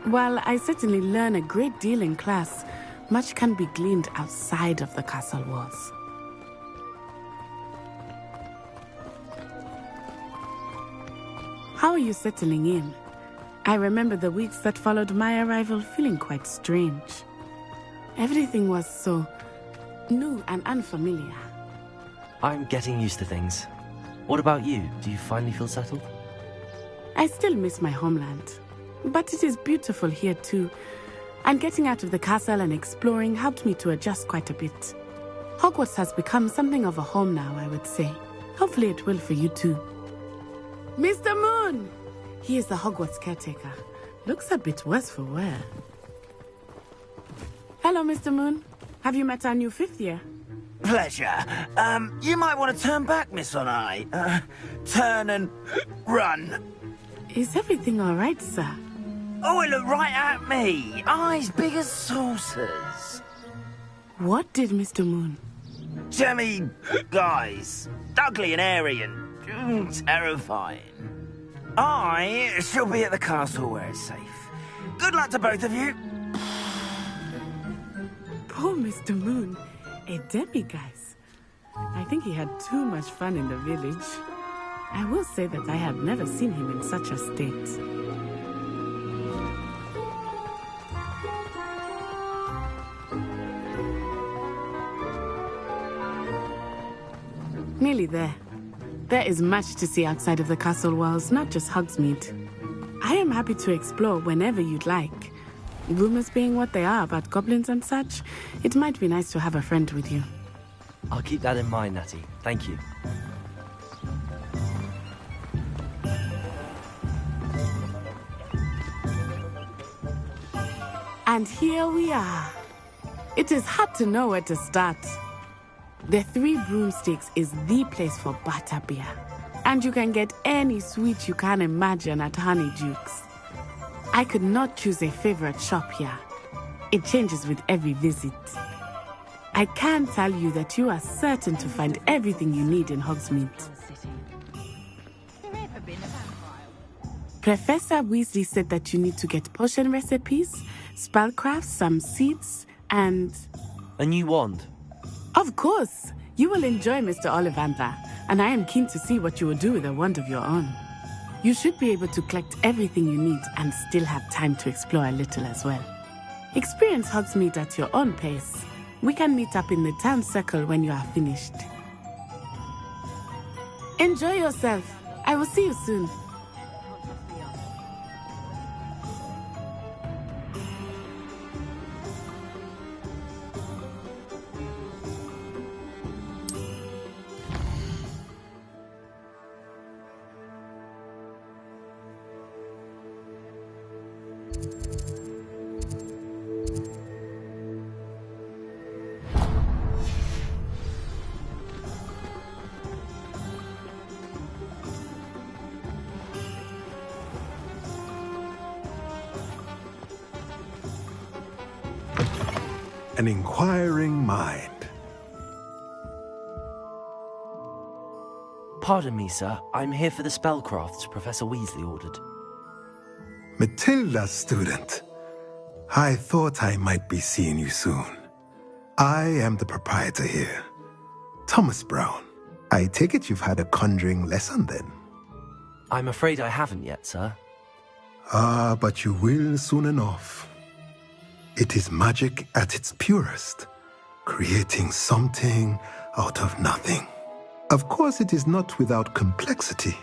Speaker 16: while I certainly learn a great deal in class, much can be gleaned outside of the castle walls. How are you settling in? I remember the weeks that followed my arrival feeling quite strange. Everything was so new and unfamiliar.
Speaker 1: I'm getting used to things. What about you? Do you finally feel settled?
Speaker 16: I still miss my homeland, but it is beautiful here too. And getting out of the castle and exploring helped me to adjust quite a bit. Hogwarts has become something of a home now, I would say. Hopefully it will for you too. Mr. Moon! He is the Hogwarts caretaker. Looks a bit worse for wear. Hello, Mr. Moon. Have you met our new fifth year?
Speaker 19: Pleasure. You might want to turn back, Miss Onai. Turn and run.
Speaker 16: Is everything all right, sir?
Speaker 19: Oh, it looked right at me. Eyes big as saucers.
Speaker 16: What did Mr. Moon?
Speaker 19: Jammy guys. Ugly and airy and terrifying. I shall be at the castle where it's safe. Good luck to both of you.
Speaker 16: Poor Mr. Moon. A demiguise. I think he had too much fun in the village. I will say that I have never seen him in such a state. Nearly there. There is much to see outside of the castle walls, not just Hogsmeade. I am happy to explore whenever you'd like. Rumors being what they are about goblins and such, it might be nice to have a friend with you.
Speaker 1: I'll keep that in mind, Natty. Thank you.
Speaker 16: And here we are. It is hard to know where to start. The Three Broomsticks is the place for butterbeer. And you can get any sweet you can imagine at Honeydukes. I could not choose a favorite shop here. It changes with every visit. I can tell you that you are certain to find everything you need in Hogsmeade. Professor Weasley said that you need to get potion recipes, spellcrafts, some seeds, and...
Speaker 1: A new wand?
Speaker 16: Of course! You will enjoy Mr. Ollivander, and I am keen to see what you will do with a wand of your own. You should be able to collect everything you need and still have time to explore a little as well. Experience Hogsmeade at your own pace. We can meet up in the town circle when you are finished. Enjoy yourself. I will see you soon.
Speaker 12: An inquiring mind.
Speaker 1: Pardon me, sir. I'm here for the spellcrafts Professor Weasley ordered.
Speaker 12: Matilda, student. I thought I might be seeing you soon. I am the proprietor here, Thomas Brown. I take it you've had a conjuring lesson then?
Speaker 1: I'm afraid I haven't yet, sir.
Speaker 12: Ah, but you will soon enough. It is magic at its purest, creating something out of nothing. Of course, it is not without complexity,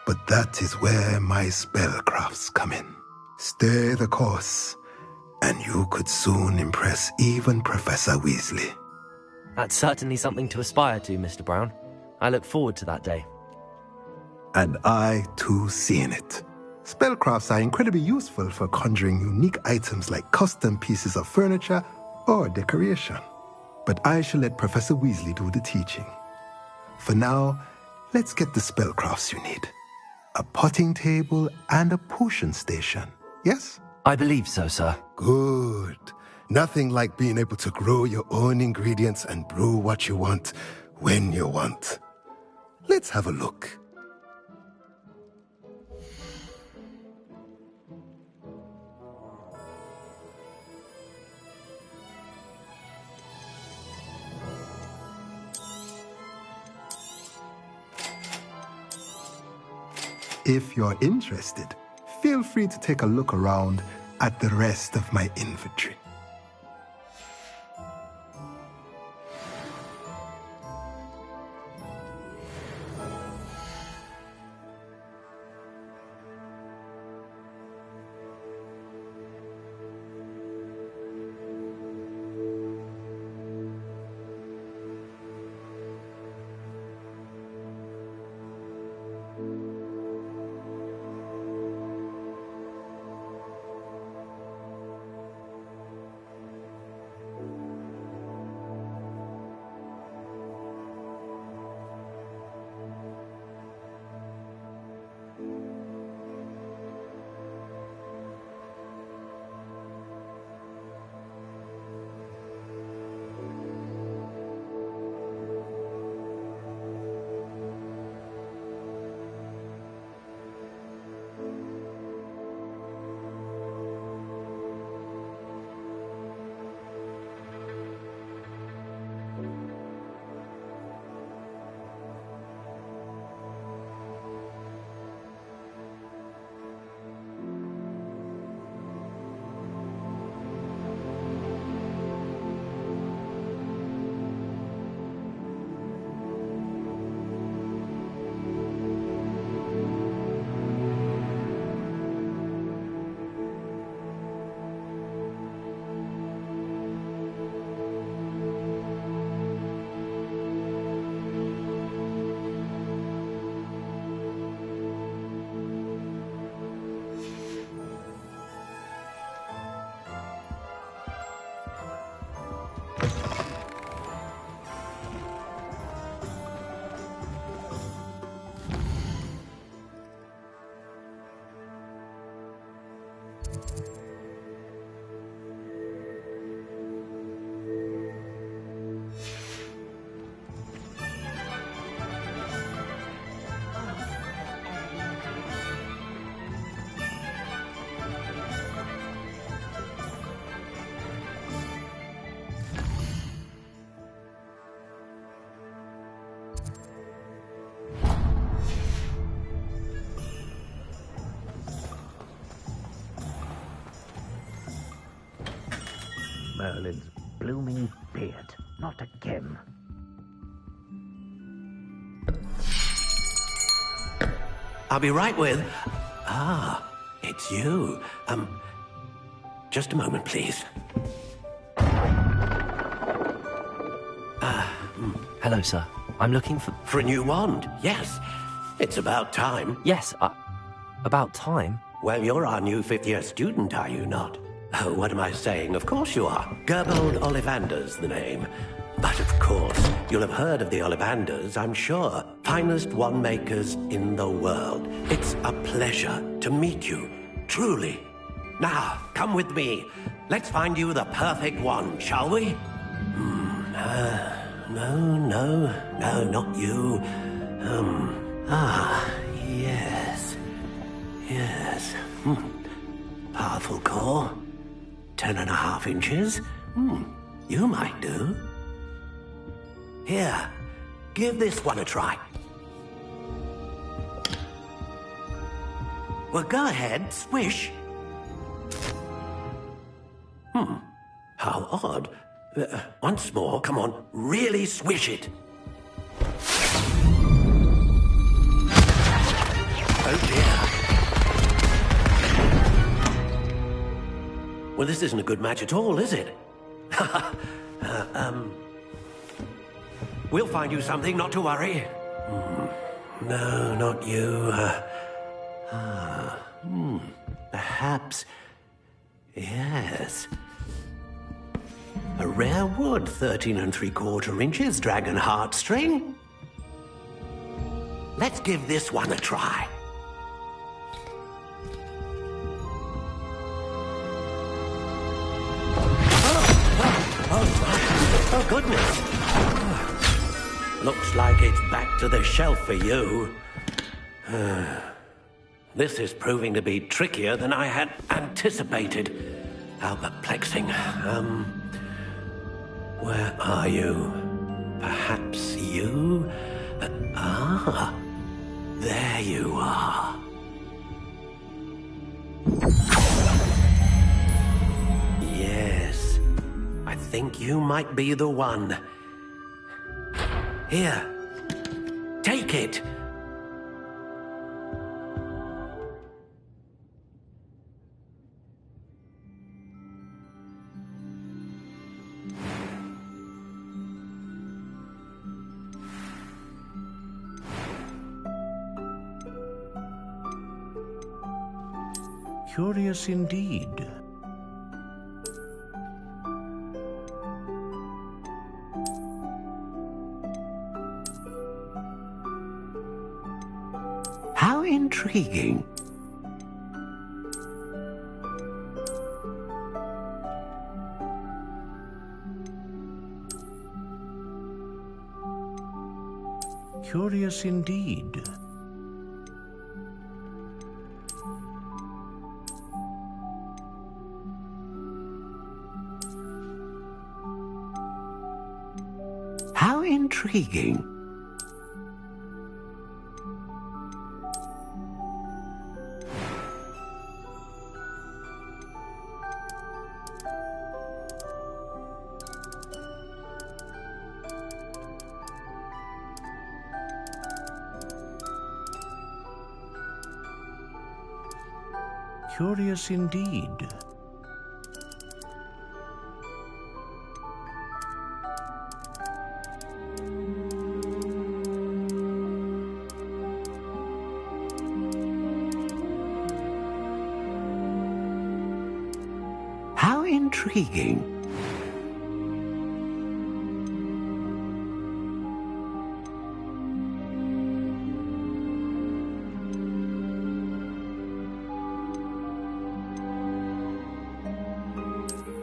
Speaker 12: but that is where my spellcrafts come in. Stay the course, and you could soon impress even Professor Weasley.
Speaker 1: That's certainly something to aspire to, Mr. Brown. I look forward to that day.
Speaker 12: And I, too, seeing it. Spellcrafts are incredibly useful for conjuring unique items like custom pieces of furniture or decoration. But I shall let Professor Weasley do the teaching. For now, let's get the spellcrafts you need. A potting table and a potion station, yes?
Speaker 1: I believe so, sir.
Speaker 12: Good. Nothing like being able to grow your own ingredients and brew what you want, when you want. Let's have a look. If you're interested, feel free to take a look around at the rest of my inventory.
Speaker 3: Merlin's blooming beard. Not again.
Speaker 20: I'll be right with... Ah, it's you. Just a moment, please.
Speaker 1: Hello, sir. I'm looking for...
Speaker 20: For a new wand, yes. It's about time.
Speaker 1: Yes, about time?
Speaker 20: Well, you're our new fifth-year student, are you not? Oh, what am I saying? Of course you are. Gerbold Ollivander's the name. But of course, you'll have heard of the Ollivanders, I'm sure. Finest wand makers in the world. It's a pleasure to meet you, truly. Now, come with me. Let's find you the perfect wand, shall we? No, not you. Yes. Powerful core. 10.5 inches. You might do. Here, give this one a try. Well, go ahead, swish. How odd. Once more, come on, really swish it. Oh dear. Well, this isn't a good match at all, is it? We'll find you something, not to worry. No, not you. Perhaps... Yes. A rare wood, 13 3/4 inches, dragon heartstring. Let's give this one a try. Oh, goodness. Looks like it's back to the shelf for you. This is proving to be trickier than I had anticipated. How perplexing. Where are you? Perhaps you? There you are. Yes, I think you might be the one. Here, take it. Curious indeed. How intriguing. Curious indeed. How intriguing. Curious indeed. How intriguing.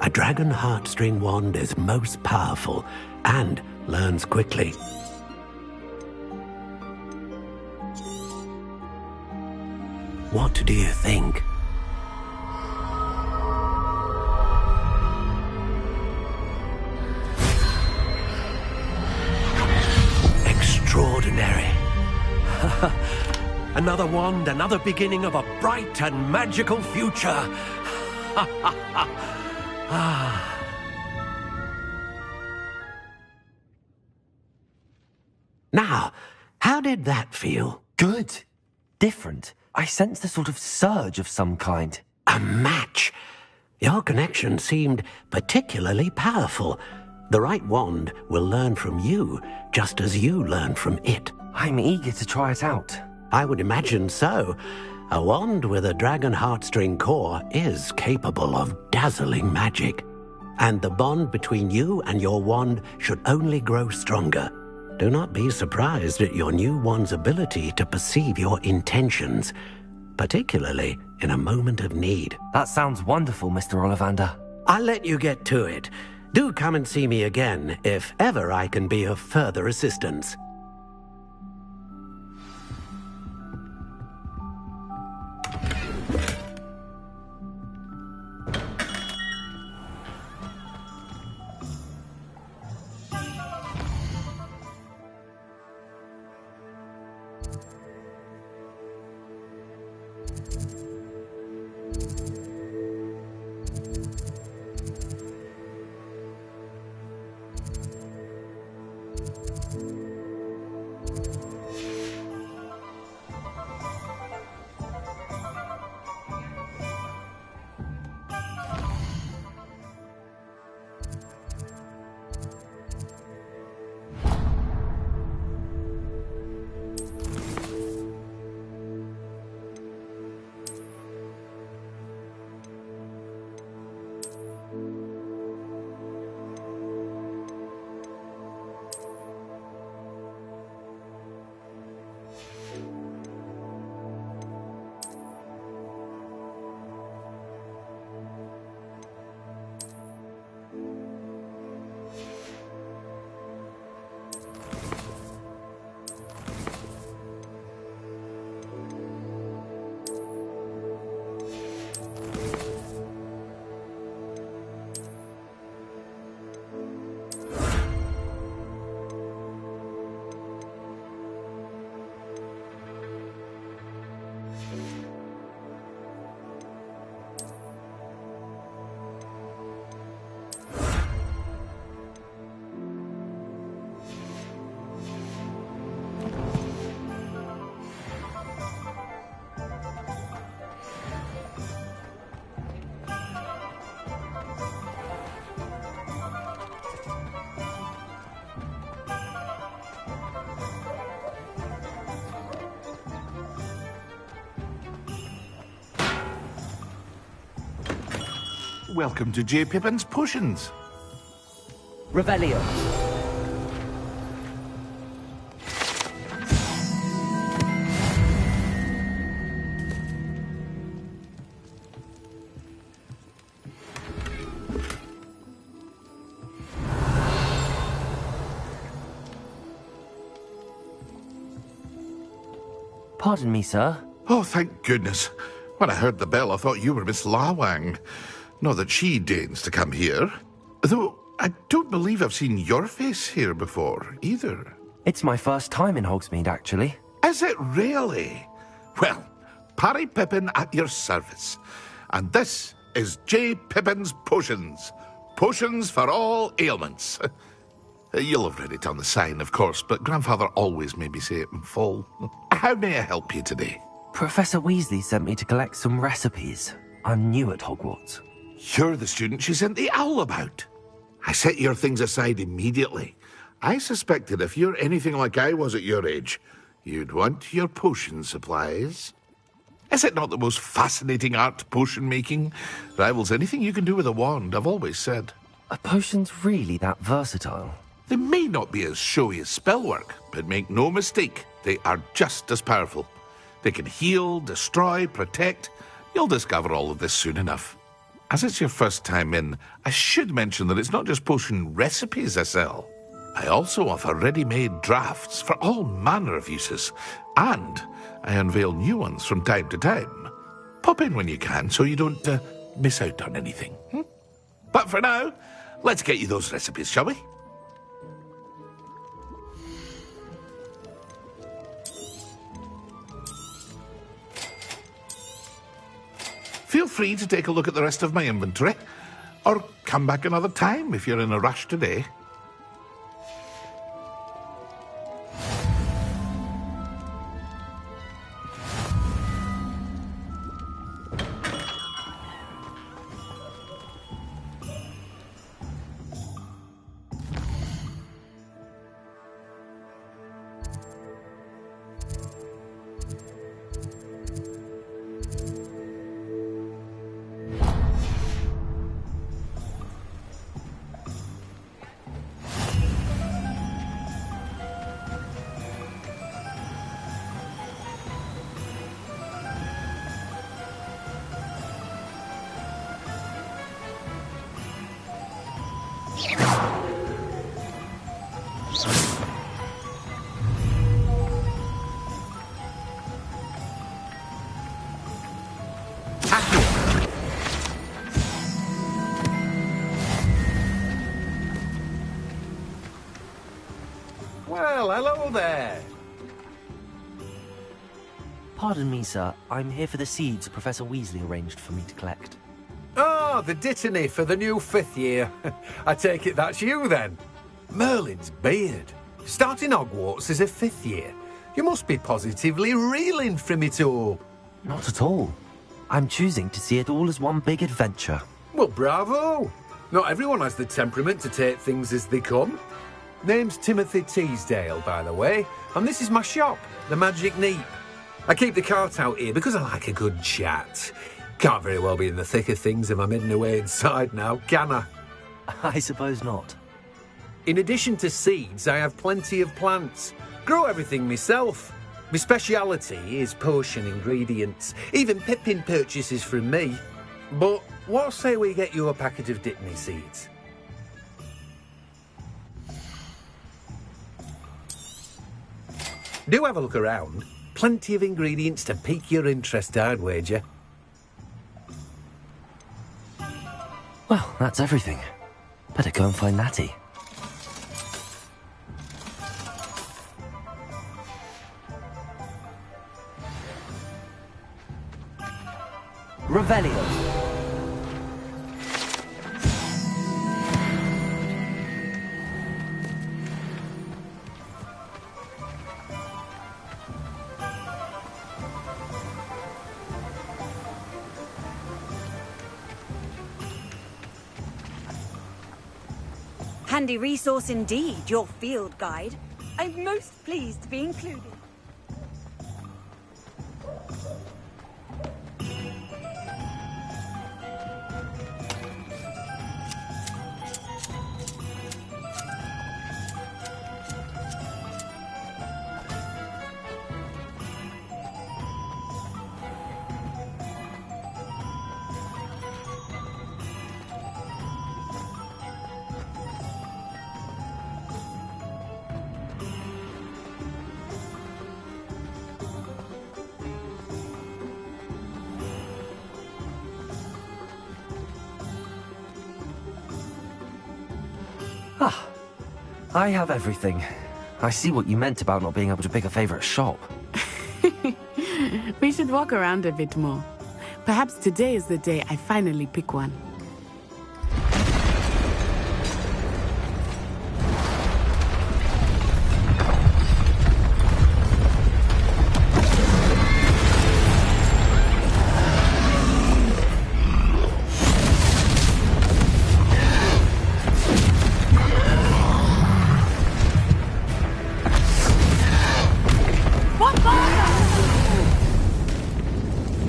Speaker 20: A dragon heartstring wand is most powerful and learns quickly. What do you think? Extraordinary. Another wand, another beginning of a bright and magical future. Now, how did that feel?
Speaker 1: Good. Different. I sensed a sort of surge of some kind.
Speaker 20: A match. Your connection seemed particularly powerful. The right wand will learn from you, just as you learn from it.
Speaker 1: I'm eager to try it out.
Speaker 20: I would imagine so. A wand with a dragon heartstring core is capable of dazzling magic. And the bond between you and your wand should only grow stronger. Do not be surprised at your new wand's ability to perceive your intentions, particularly in a moment of need.
Speaker 1: That sounds wonderful, Mr. Ollivander.
Speaker 20: I'll let you get to it. Do come and see me again if ever I can be of further assistance.
Speaker 10: Welcome to J. Pippin's Potions.
Speaker 1: Revelio. Pardon me, sir.
Speaker 10: Oh, thank goodness. When I heard the bell, I thought you were Miss Lawang. Not that she deigns to come here. Though, I don't believe I've seen your face here before, either.
Speaker 1: It's my first time in Hogsmeade, actually.
Speaker 10: Is it really? Well, Parry Pippin at your service. And this is J. Pippin's Potions. Potions for all ailments. You'll have read it on the sign, of course, but Grandfather always made me say it in full. How may I help you today?
Speaker 1: Professor Weasley sent me to collect some recipes. I'm new at Hogwarts.
Speaker 10: You're the student she sent the owl about. I set your things aside immediately. I suspected if you're anything like I was at your age, you'd want your potion supplies. Is it not the most fascinating art, potion making? Rivals anything you can do with a wand, I've always said.
Speaker 1: Are potions really that versatile?
Speaker 10: They may not be as showy as spellwork, but make no mistake, they are just as powerful. They can heal, destroy, protect. You'll discover all of this soon enough. As it's your first time in, I should mention that it's not just potion recipes I sell. I also offer ready-made drafts for all manner of uses, and I unveil new ones from time to time. Pop in when you can so you don't miss out on anything. But for now, let's get you those recipes, shall we? Feel free to take a look at the rest of my inventory, or come back another time if you're in a rush today.
Speaker 20: Well, hello there.
Speaker 1: Pardon me, sir. I'm here for the seeds Professor Weasley arranged for me to collect.
Speaker 20: Oh, the dittany for the new 5th year. I take it that's you, then. Merlin's beard. Starting Hogwarts as a 5th year. You must be positively reeling from it all.
Speaker 1: Not at all. I'm choosing to see it all as one big adventure.
Speaker 20: Well, bravo. Not everyone has the temperament to take things as they come. Name's Timothy Teasdale, by the way, and this is my shop, the Magic Neep. I keep the cart out here because I like a good chat. Can't very well be in the thick of things if I'm hidden away inside now, can I?
Speaker 1: I suppose not.
Speaker 20: In addition to seeds, I have plenty of plants. Grow everything myself. My speciality is potion ingredients. Even Pippin purchases from me. But what say we get you a packet of Dittany seeds? Do have a look around. Plenty of ingredients to pique your interest, I'd wager.
Speaker 1: Well, that's everything. Better go and find Natty. Revelio.
Speaker 8: Handy resource indeed, your field guide. I'm most pleased to be included.
Speaker 1: Ah, I have everything. I see what you meant about not being able to pick a favourite shop.
Speaker 16: We should walk around a bit more. Perhaps today is the day I finally pick one.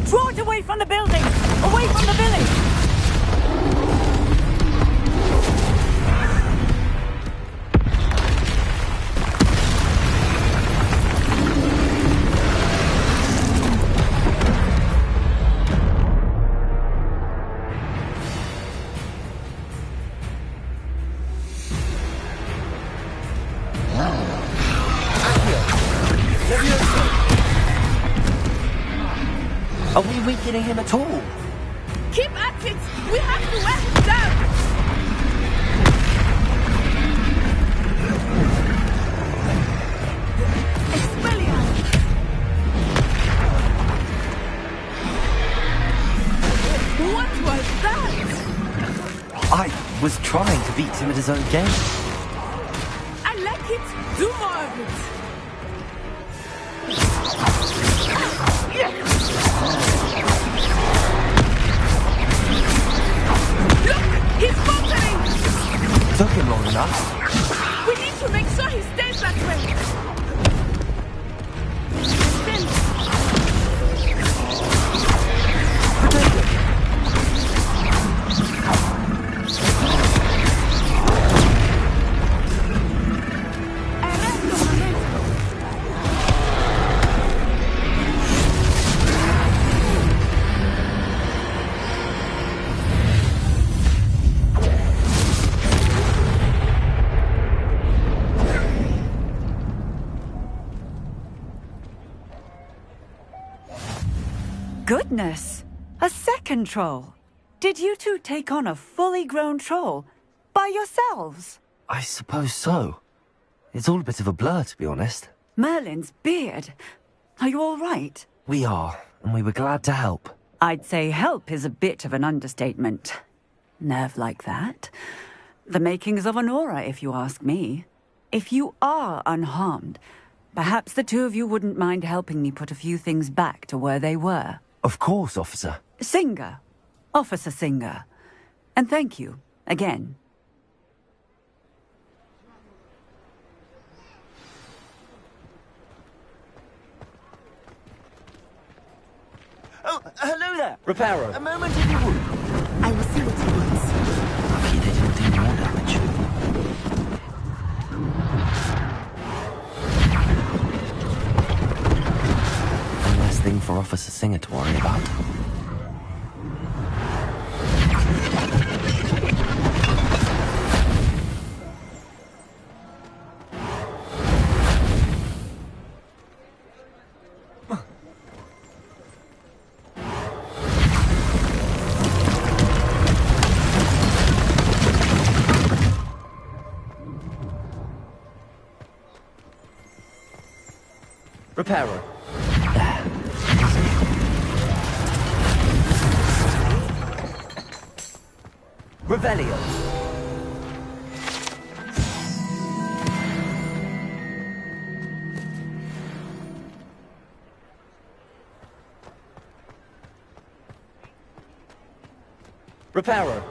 Speaker 8: Draw it away from the building! Away from the village!
Speaker 1: Are we weakening him at all?
Speaker 8: Keep at it! We have to wear him down! Expelliarmus! What was that?
Speaker 1: I was trying to beat him at his own game.
Speaker 8: I like it! Do more of it! Look! He's faltering!
Speaker 1: Took him long enough.
Speaker 8: We need to make sure he stays that way!
Speaker 13: goodness! A second troll! Did you two take on a fully grown troll? By yourselves?
Speaker 1: I suppose so. It's all a bit of a blur, to be honest.
Speaker 13: Merlin's beard. Are you all right?
Speaker 1: We are, and we were glad to help.
Speaker 13: I'd say help is a bit of an understatement. Nerve like that. The makings of an aura, if you ask me. If you are unharmed, perhaps the two of you wouldn't mind helping me put a few things back to where they were.
Speaker 1: Of course, officer.
Speaker 13: Singer. Officer Singer. And thank you, again.
Speaker 19: Oh, hello there.
Speaker 1: Reparo.
Speaker 19: A moment if you would.
Speaker 16: I will see what he wants.
Speaker 1: Lucky they didn't do more damage. One less thing for Officer Singer to worry about. Reparo. Revelio. Reparo.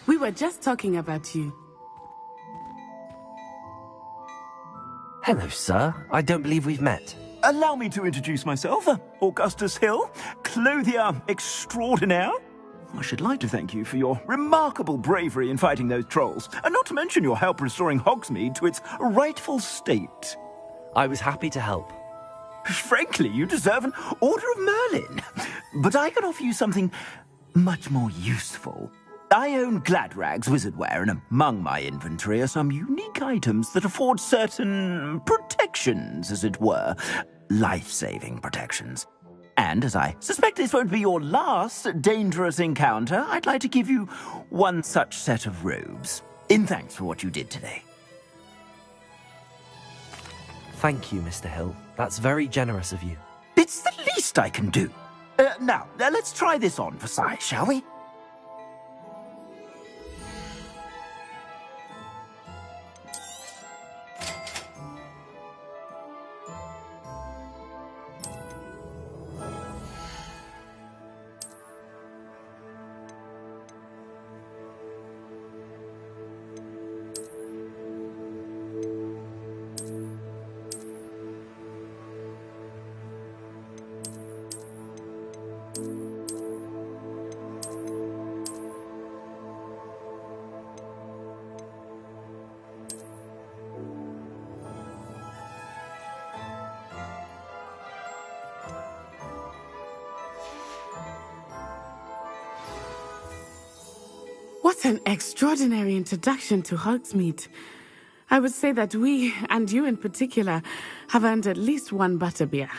Speaker 16: We were just talking about you.
Speaker 1: Hello, sir. I don't believe we've met.
Speaker 19: Allow me to introduce myself, Augustus Hill, clothier extraordinaire. I should like to thank you for your remarkable bravery in fighting those trolls, and not to mention your help restoring Hogsmeade to its rightful state.
Speaker 1: I was happy to help.
Speaker 19: Frankly, you deserve an Order of Merlin. But I can offer you something much more useful. I own Gladrag's wizardware, and among my inventory are some unique items that afford certain protections, as it were. Life-saving protections. And as I suspect this won't be your last dangerous encounter, I'd like to give you one such set of robes, in thanks for what you did today.
Speaker 1: Thank you, Mr. Hill. That's very generous of you.
Speaker 19: It's the least I can do. Now, let's try this on for size, shall we?
Speaker 16: What an extraordinary introduction to Hogsmeade. I would say that we, and you in particular, have earned at least one butterbeer.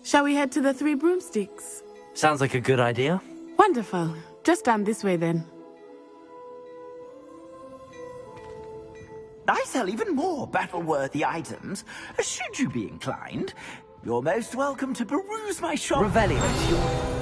Speaker 16: Shall we head to the Three Broomsticks?
Speaker 1: Sounds like a good idea.
Speaker 16: Wonderful. Just down this way then.
Speaker 19: I sell even more battle-worthy items. Should you be inclined, you're most welcome to peruse my shop.
Speaker 1: Revelio.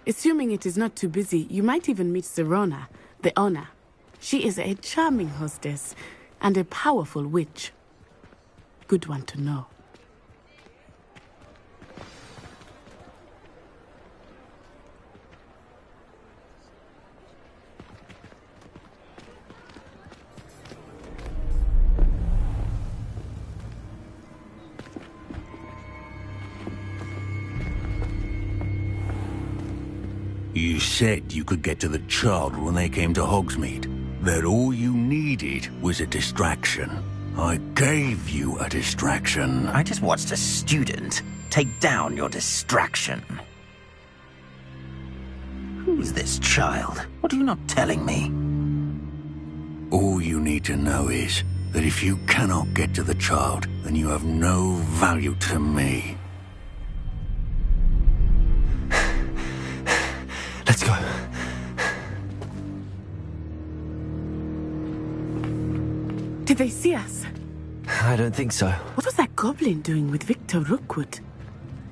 Speaker 16: Assuming it is not too busy, you might even meet Sirona, the owner. She is a charming hostess and a powerful witch. Good one to know.
Speaker 3: You said you could get to the child when they came to Hogsmeade. That all you needed was a distraction. I gave you a distraction.
Speaker 19: I just watched a student take down your distraction. Who's this child? What are you not telling me?
Speaker 3: All you need to know is that if you cannot get to the child, then you have no value to me.
Speaker 1: Let's go.
Speaker 16: Did they see us?
Speaker 1: I don't think so.
Speaker 16: What was that goblin doing with Victor Rookwood?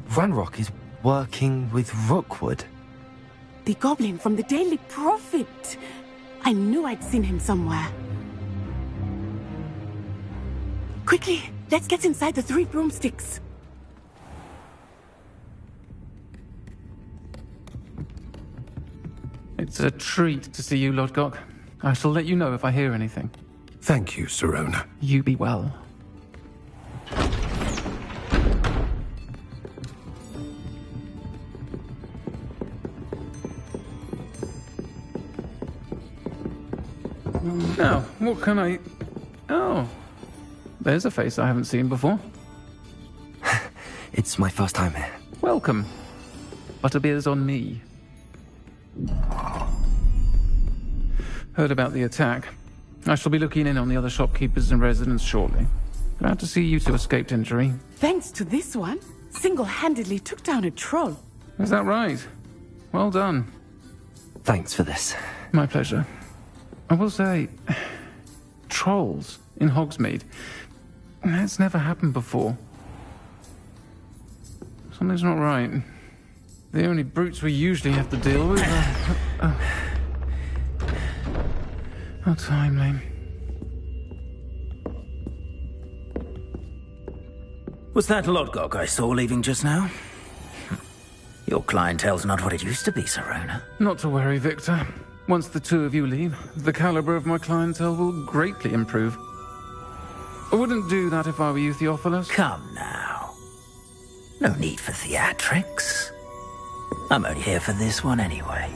Speaker 1: Ranrock is working with Rookwood.
Speaker 16: The goblin from the Daily Prophet. I knew I'd seen him somewhere. Quickly, let's get inside the 3 broomsticks.
Speaker 17: It's a treat to see you, Lodgok. I shall let you know if I hear anything.
Speaker 12: Thank you, Sirona.
Speaker 17: You be well. Now, what can I... Oh, there's a face I haven't seen before.
Speaker 1: It's my first time here.
Speaker 17: Welcome. Butterbeer's on me. Heard about the attack. I shall be looking in on the other shopkeepers and residents shortly. Glad to see you two escaped injury.
Speaker 16: Thanks to this one, single-handedly took down a troll.
Speaker 17: Is that right? Well done.
Speaker 1: Thanks for this.
Speaker 17: My pleasure. I will say, trolls in Hogsmeade. That's never happened before. Something's not right. The only brutes we usually have to deal with are... How timely.
Speaker 19: Was that Lodgok I saw leaving just now? Your clientele's not what it used to be, Sirona.
Speaker 17: Not to worry, Victor. Once the two of you leave, the caliber of my clientele will greatly improve. I wouldn't do that if I were you, Theophilus.
Speaker 19: Come now. No need for theatrics. I'm only here for this one anyway.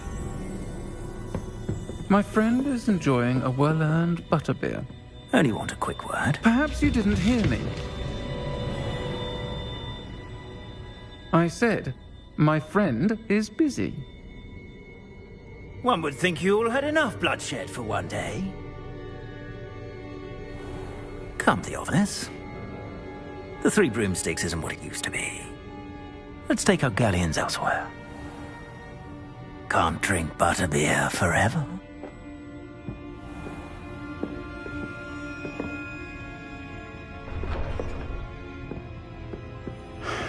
Speaker 17: My friend is enjoying a well-earned butterbeer.
Speaker 19: Only want a quick word.
Speaker 17: Perhaps you didn't hear me. I said, my friend is busy.
Speaker 19: One would think you all had enough bloodshed for one day. Come, Theophilus. The 3 broomsticks isn't what it used to be. Let's take our galleons elsewhere. Can't drink butterbeer forever.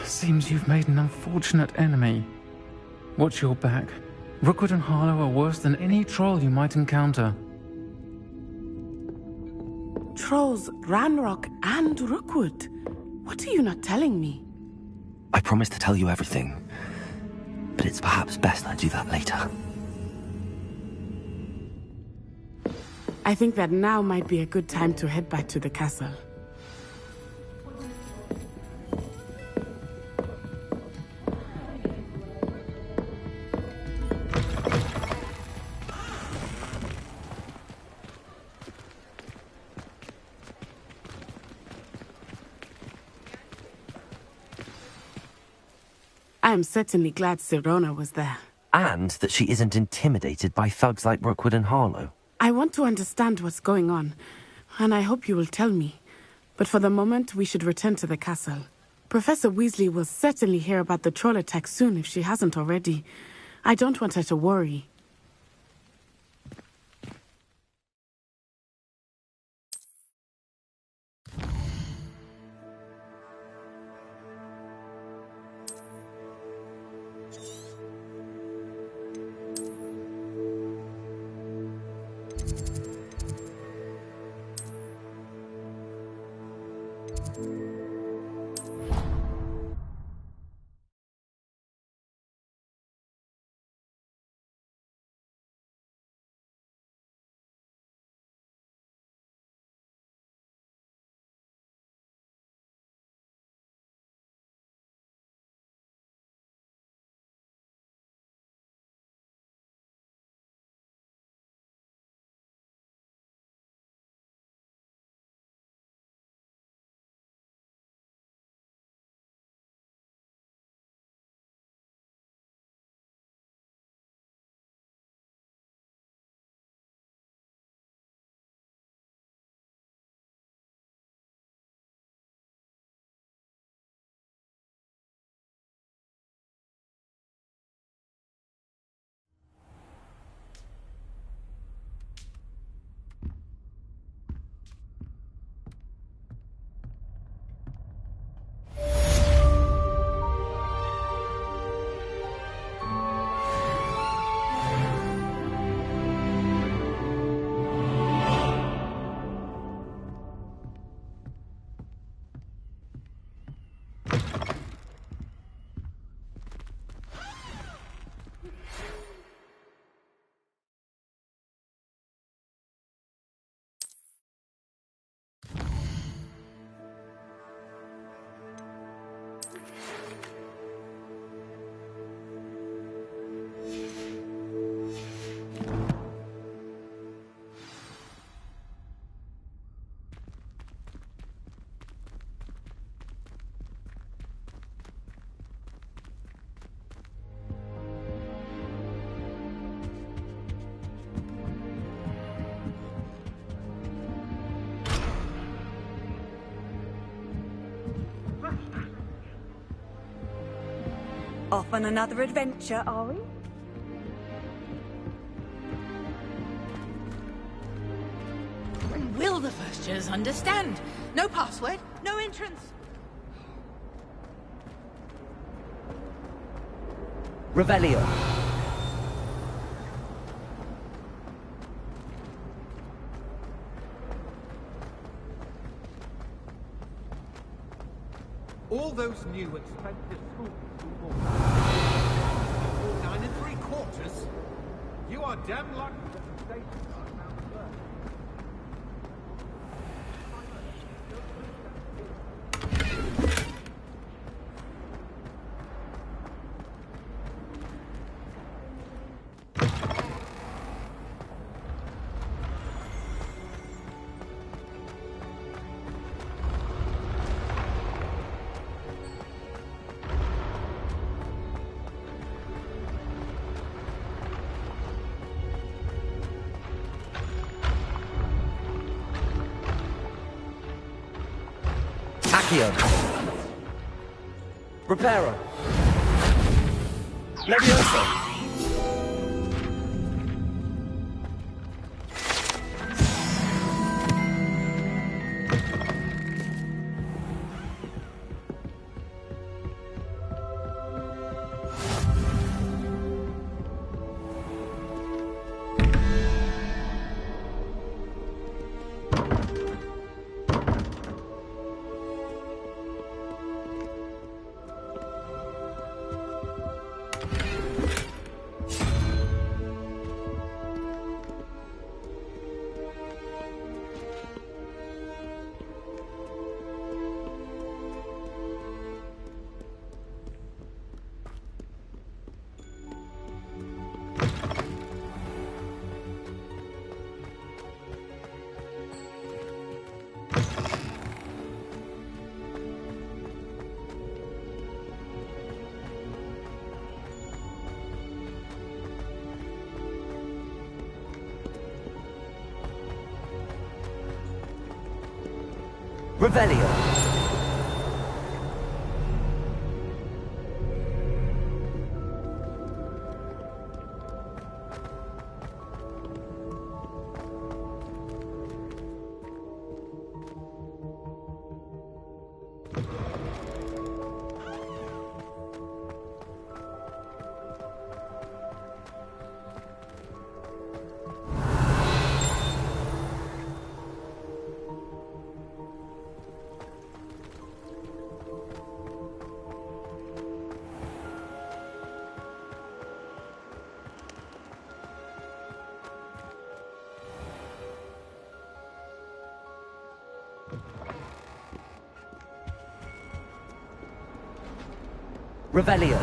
Speaker 17: Seems you've made an unfortunate enemy. Watch your back. Rookwood and Harlow are worse than any troll you might encounter.
Speaker 16: Trolls, Ranrock, and Rookwood. What are you not telling me?
Speaker 1: I promised to tell you everything, but it's perhaps best I do that later.
Speaker 16: I think that now might be a good time to head back to the castle. I am certainly glad Sirona was there.
Speaker 1: And that she isn't intimidated by thugs like Rookwood and Harlow.
Speaker 16: I want to understand what's going on, and I hope you will tell me. But for the moment, we should return to the castle. Professor Weasley will certainly hear about the troll attack soon if she hasn't already. I don't want her to worry.
Speaker 8: Off on another adventure, are we?
Speaker 5: Will the first years understand? No password, no entrance.
Speaker 1: Revelio.
Speaker 22: All those new expensive schools who bought 9 3/4. You are damn lucky that the stations are now first.
Speaker 1: Accio. Reparo. Levioso. Revelio. Revelio.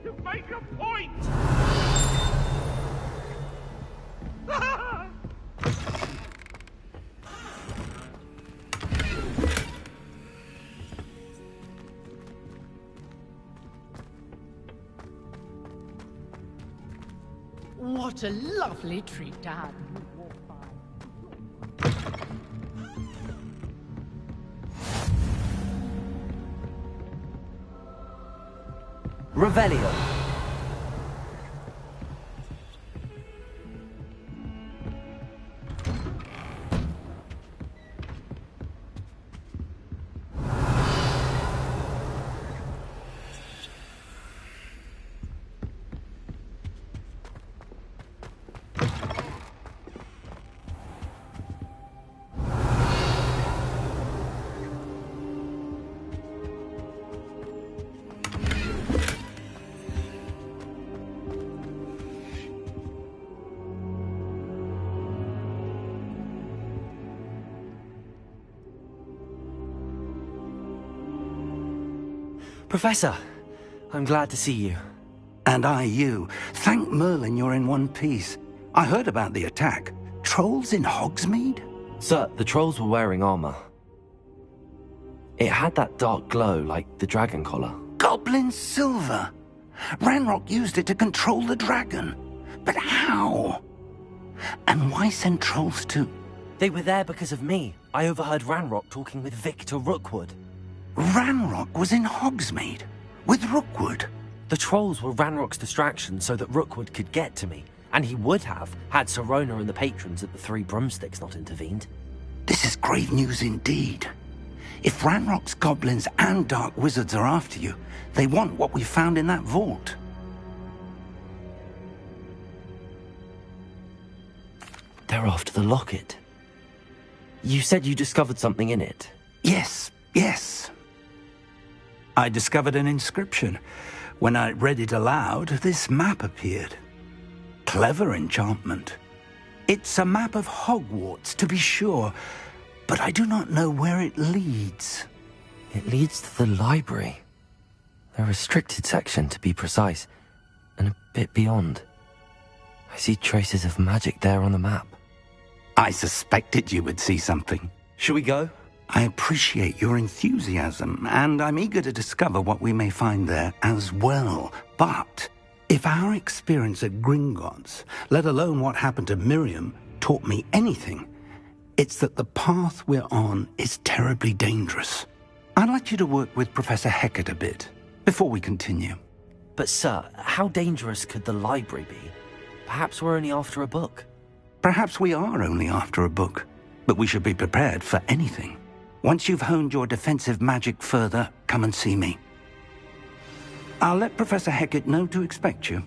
Speaker 22: You make a point!
Speaker 5: What a lovely treat to have you walk by.
Speaker 1: Revelio. Professor, I'm glad to see you.
Speaker 3: And I you. Thank Merlin you're in one piece. I heard about the attack. Trolls in Hogsmeade?
Speaker 1: Sir, the trolls were wearing armor. It had that dark glow like the dragon collar.
Speaker 3: Goblin silver. Ranrock used it to control the dragon. But how? And why send trolls too?
Speaker 1: They were there because of me. I overheard Ranrock talking with Victor Rookwood.
Speaker 3: Ranrock was in Hogsmeade with Rookwood.
Speaker 1: The trolls were Ranrock's distraction so that Rookwood could get to me. And he would have, had Sirona and the patrons at the Three Broomsticks not intervened.
Speaker 3: This is grave news indeed. If Ranrock's goblins and dark wizards are after you, they want what we found in that vault.
Speaker 1: They're after the locket. You said you discovered something in it.
Speaker 3: Yes. I discovered an inscription. When I read it aloud, this map appeared. Clever enchantment. It's a map of Hogwarts, to be sure, but I do not know where it leads.
Speaker 1: It leads to the library. A restricted section, to be precise, and a bit beyond. I see traces of magic there on the map.
Speaker 3: I suspected you would see something.
Speaker 1: Shall we go?
Speaker 3: I appreciate your enthusiasm, and I'm eager to discover what we may find there as well. But if our experience at Gringotts, let alone what happened to Miriam, taught me anything, it's that the path we're on is terribly dangerous. I'd like you to work with Professor Hecat a bit before we continue.
Speaker 1: But sir, how dangerous could the library be? Perhaps we're only after a book.
Speaker 3: Perhaps we are only after a book, but we should be prepared for anything. Once you've honed your defensive magic further, come and see me. I'll let Professor Hecat know to expect you.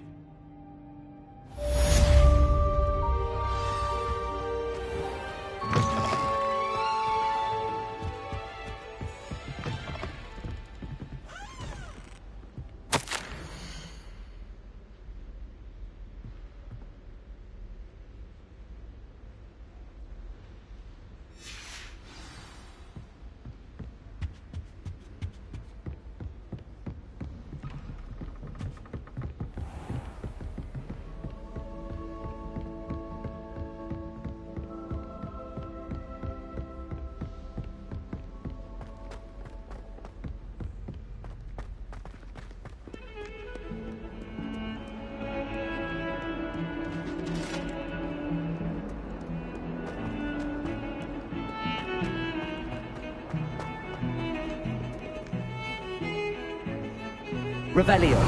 Speaker 1: Revelio.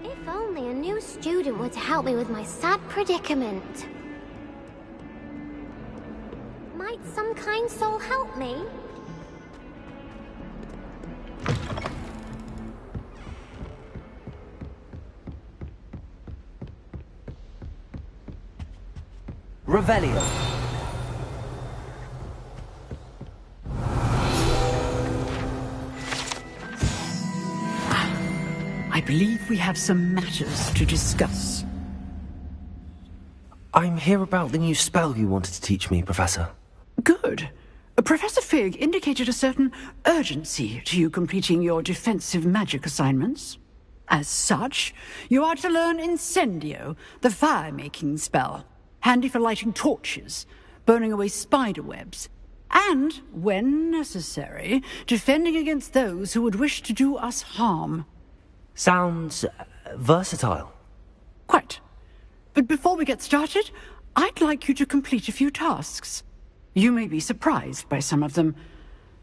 Speaker 4: If only a new student would help me with my sad predicament. Might some kind soul help me?
Speaker 1: Revelio.
Speaker 18: I believe we have some matters to discuss.
Speaker 1: I'm here about the new spell you wanted to teach me, Professor.
Speaker 18: Good. Professor Fig indicated a certain urgency to you completing your defensive magic assignments. As such, you are to learn Incendio, the fire-making spell, handy for lighting torches, burning away spider webs, and, when necessary, defending against those who would wish to do us harm.
Speaker 1: Sounds versatile.
Speaker 18: Quite. But before we get started, I'd like you to complete a few tasks. You may be surprised by some of them.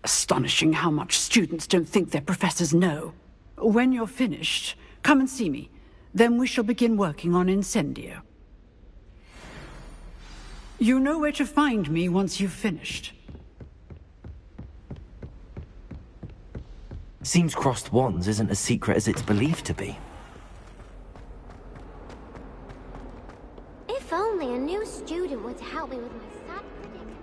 Speaker 18: Astonishing how much students don't think their professors know. When you're finished, come and see me. Then we shall begin working on Incendio. You know where to find me once you've finished.
Speaker 1: Seems crossed wands isn't as secret as it's believed to be.
Speaker 4: If only a new student would help me with my sad predicament.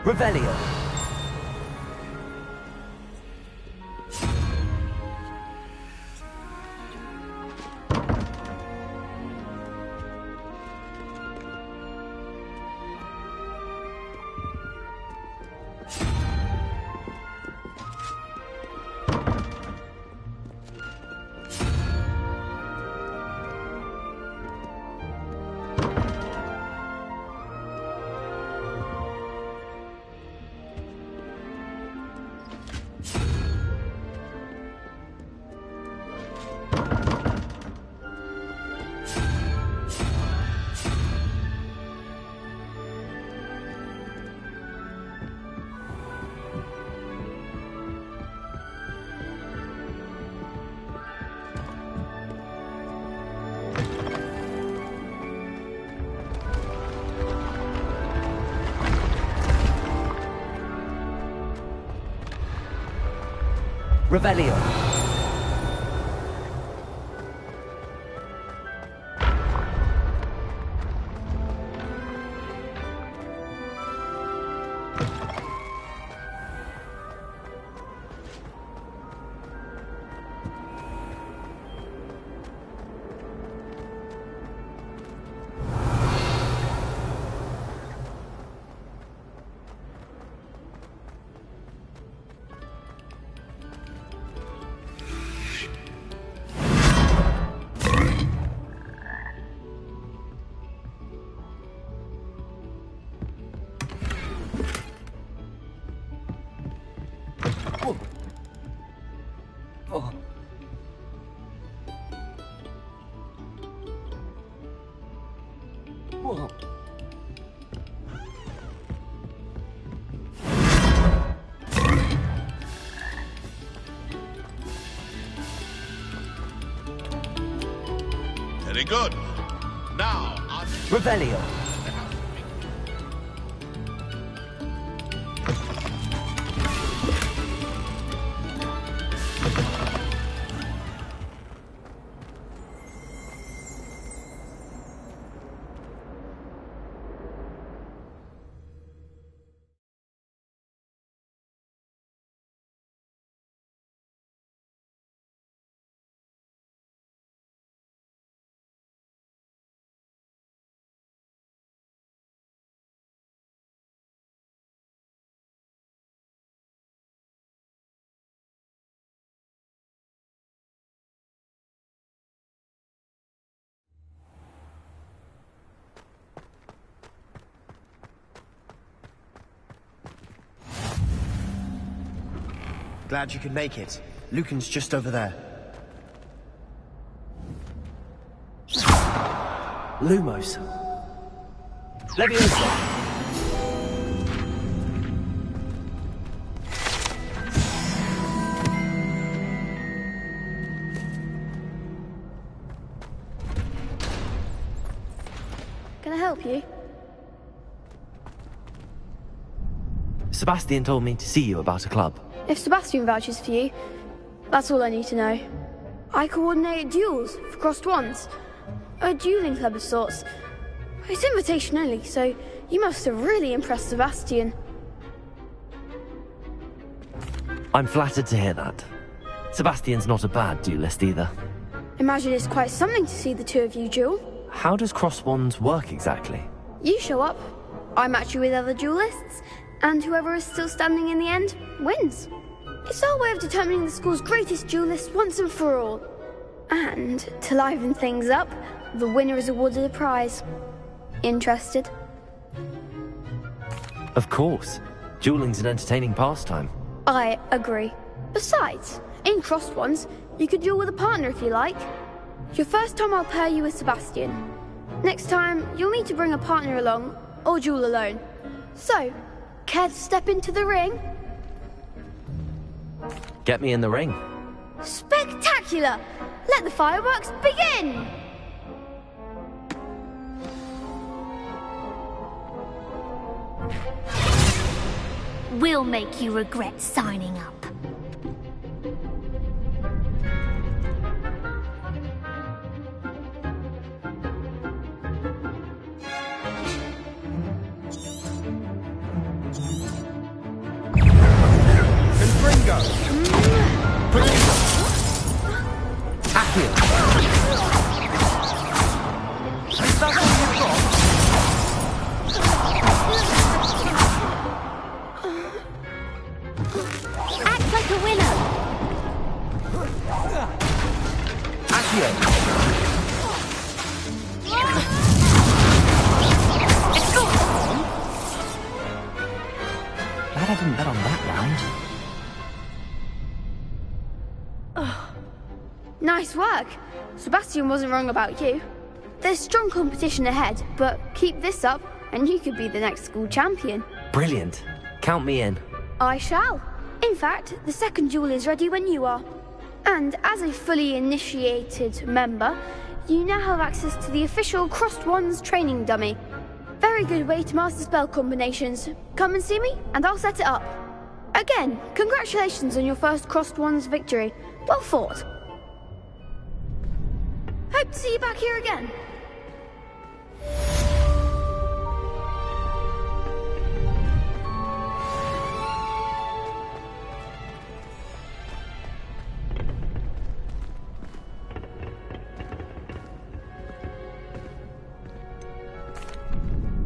Speaker 1: Revelio. Revelio.
Speaker 10: Very good. Now,
Speaker 1: Revelio.
Speaker 9: Glad you could make it. Lucan's just over there. Lumos. Leviosa.
Speaker 21: Can I help you?
Speaker 1: Sebastian told me to see you about a club.
Speaker 21: If Sebastian vouches for you, that's all I need to know. I coordinate duels for crossed wands. A dueling club of sorts. It's invitation only, so you must have really impressed Sebastian.
Speaker 1: I'm flattered to hear that. Sebastian's not a bad duelist either.
Speaker 21: Imagine it's quite something to see the two of you duel.
Speaker 1: How does cross wands work exactly?
Speaker 21: You show up, I match you with other duelists, and whoever is still standing in the end wins. It's our way of determining the school's greatest duelist once and for all. And, to liven things up, the winner is awarded a prize. Interested?
Speaker 1: Of course. Dueling's an entertaining pastime.
Speaker 21: I agree. Besides, in crossed ones, you could duel with a partner if you like. Your first time I'll pair you with Sebastian. Next time, you'll need to bring a partner along, or duel alone. So, care to step into the ring?
Speaker 1: Get me in the ring.
Speaker 21: Spectacular! Let the fireworks begin!
Speaker 14: We'll make you regret signing up.
Speaker 1: Accio! Is that all you've got?
Speaker 21: Act like a winner!
Speaker 1: Accio! Glad I didn't bet on that round.
Speaker 21: Nice work. Sebastian wasn't wrong about you. There's strong competition ahead, but keep this up and you could be the next school champion.
Speaker 1: Brilliant. Count me in.
Speaker 21: I shall. In fact, the second duel is ready when you are. And as a fully initiated member, you now have access to the official Crossed Wands training dummy. Very good way to master spell combinations. Come and see me, and I'll set it up. Again, congratulations on your first Crossed Wands victory. Well fought. Hope to see you back here again.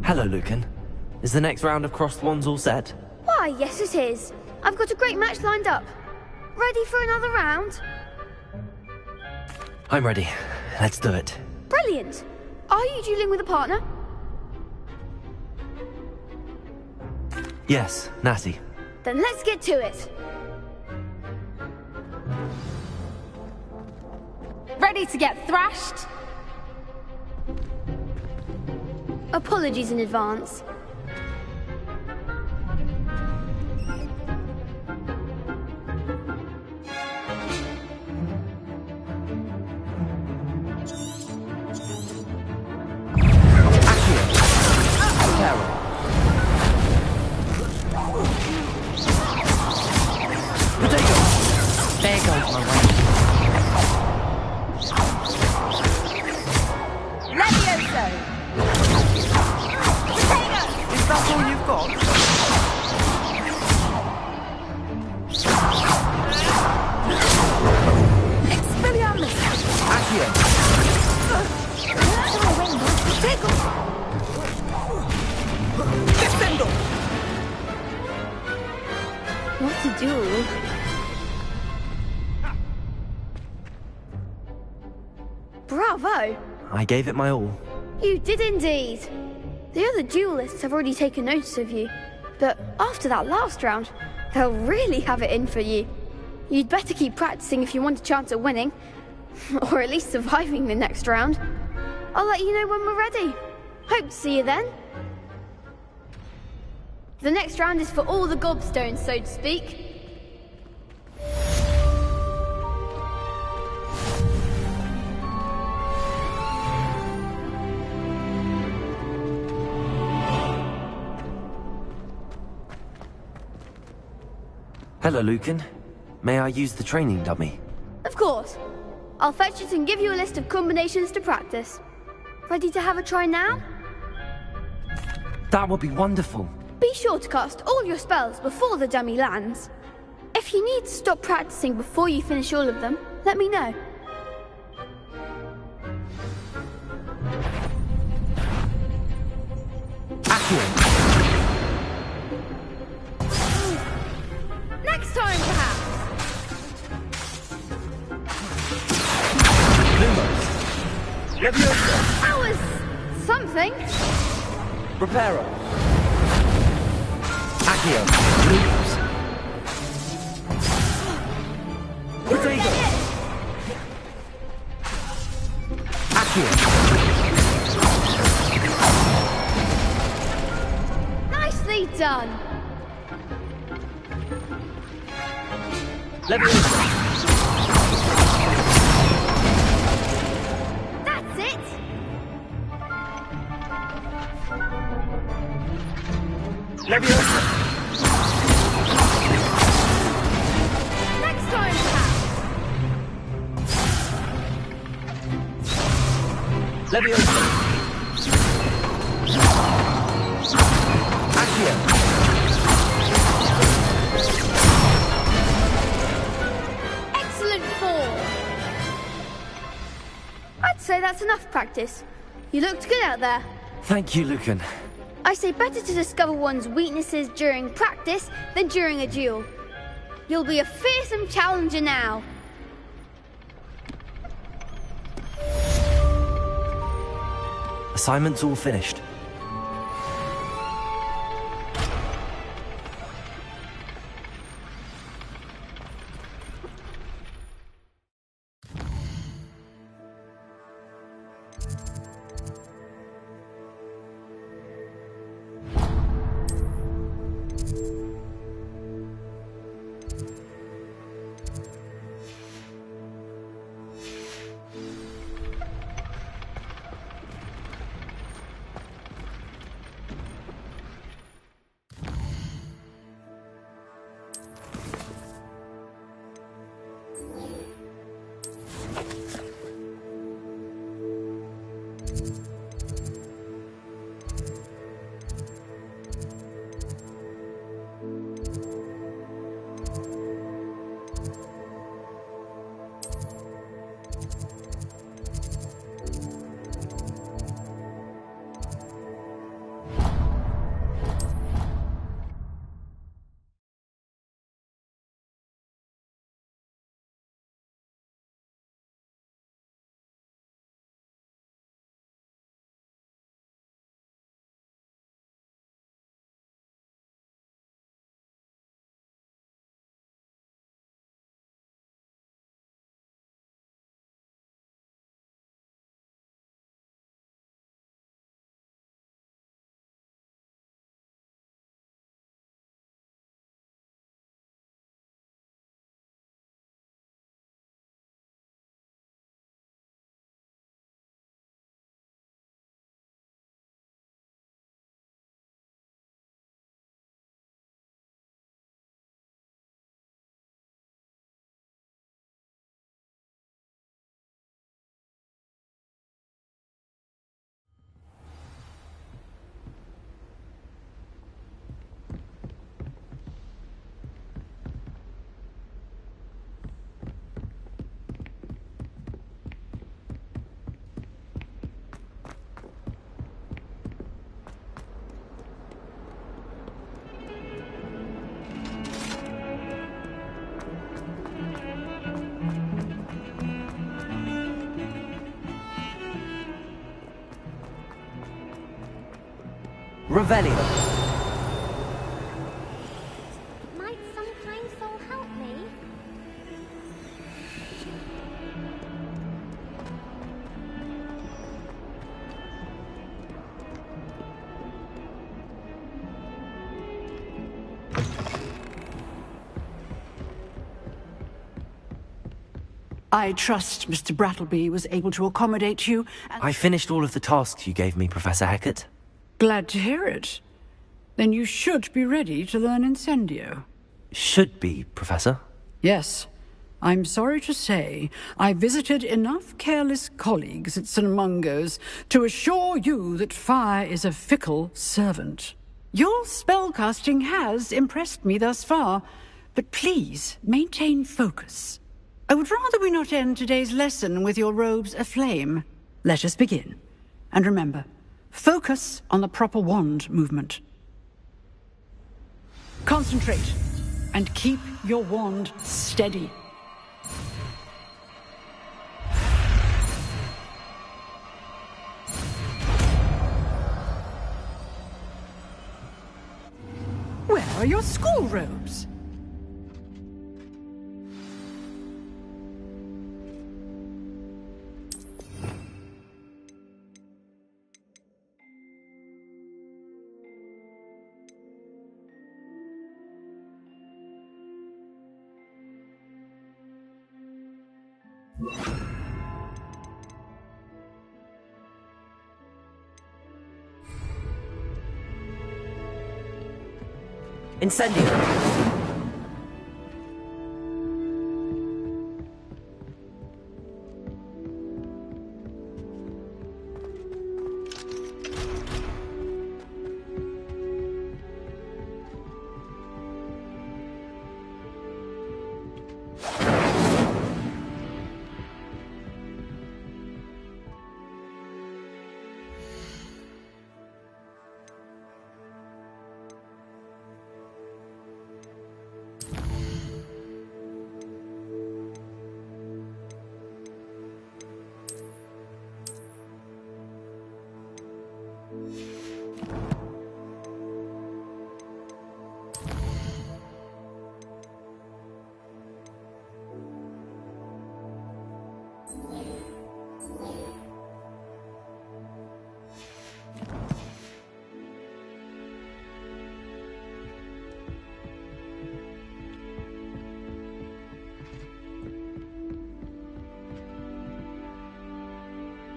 Speaker 1: Hello, Lucan. Is the next round of Crossed Wands all set?
Speaker 21: Why, yes it is. I've got a great match lined up. Ready for another round?
Speaker 1: I'm ready. Let's do it.
Speaker 21: Brilliant. Are you dueling with a partner?
Speaker 1: Yes, Natty.
Speaker 21: Then let's get to it.
Speaker 11: Ready to get thrashed?
Speaker 21: Apologies in advance.
Speaker 1: There goes my way.
Speaker 11: Levioso!
Speaker 1: Is that all you've got?
Speaker 11: Expelliarmus!
Speaker 1: Accio!
Speaker 11: Descendo!
Speaker 21: What to do? Bravo!
Speaker 1: I gave it my all.
Speaker 21: You did indeed. The other duelists have already taken notice of you, but after that last round, they'll really have it in for you. You'd better keep practicing if you want a chance at winning, or at least surviving the next round. I'll let you know when we're ready. Hope to see you then. The next round is for all the gobstones, so to speak.
Speaker 1: Hello, Lucan. May I use the training dummy?
Speaker 21: Of course. I'll fetch it and give you a list of combinations to practice. Ready to have a try now?
Speaker 1: That would be wonderful.
Speaker 21: Be sure to cast all your spells before the dummy lands. If you need to stop practicing before you finish all of them, let me know. Next time, perhaps. That was something.
Speaker 1: Reparo. Accio. Lumos. Potato. Accio.
Speaker 21: Nicely done.
Speaker 1: Leviosa.
Speaker 21: That's it.
Speaker 1: Leviosa.
Speaker 21: Next time, perhaps.
Speaker 1: Leviosa. Accio.
Speaker 21: that's enough practice. You looked good out there.
Speaker 1: Thank you, Lucan.
Speaker 21: I say better to discover one's weaknesses during practice than during a duel. You'll be a fearsome challenger now.
Speaker 1: Assignment's all finished. Revelio.
Speaker 4: Might some kind soul help me?
Speaker 18: I trust Mr. Brattleby was able to accommodate you.
Speaker 1: I finished all of the tasks you gave me, Professor Hackett.
Speaker 18: Glad to hear it. Then you should be ready to learn Incendio.
Speaker 1: Should be, Professor.
Speaker 18: Yes. I'm sorry to say, I visited enough careless colleagues at St. Mungo's to assure you that fire is a fickle servant. Your spellcasting has impressed me thus far, but please maintain focus. I would rather we not end today's lesson with your robes aflame. Let us begin. And remember, focus on the proper wand movement. Concentrate, and keep your wand steady. Where are your school robes?
Speaker 1: Incendio!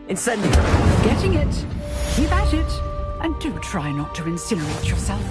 Speaker 1: Incendio!
Speaker 18: Getting it. Keep at it. And do try not to incinerate yourself.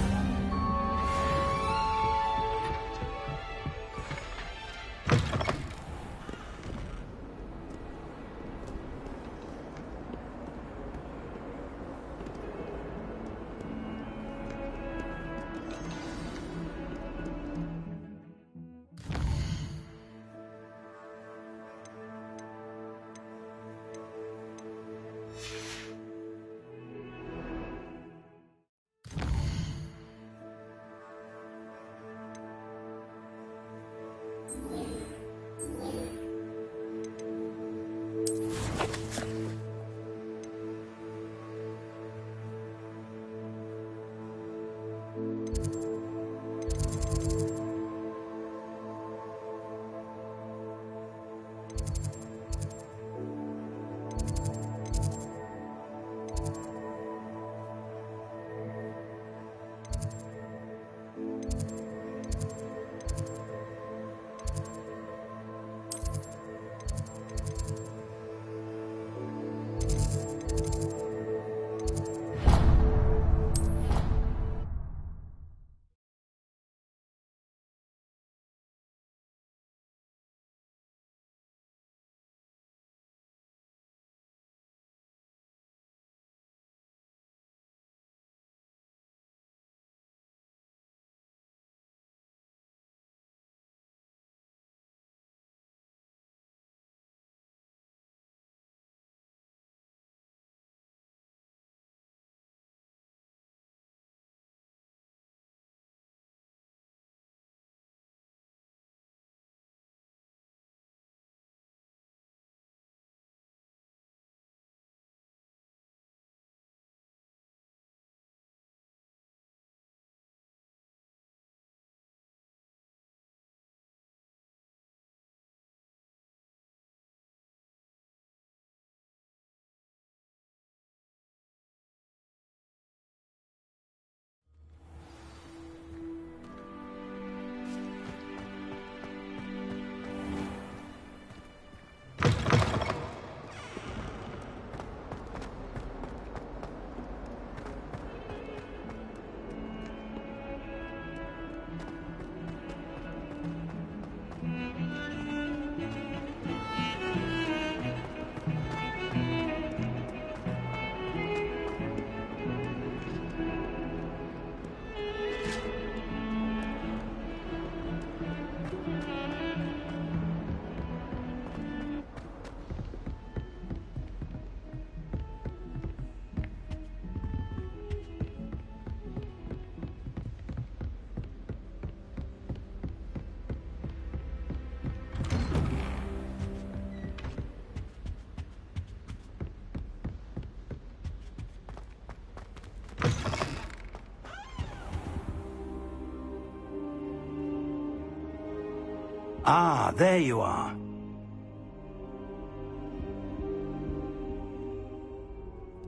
Speaker 3: Ah, there you are.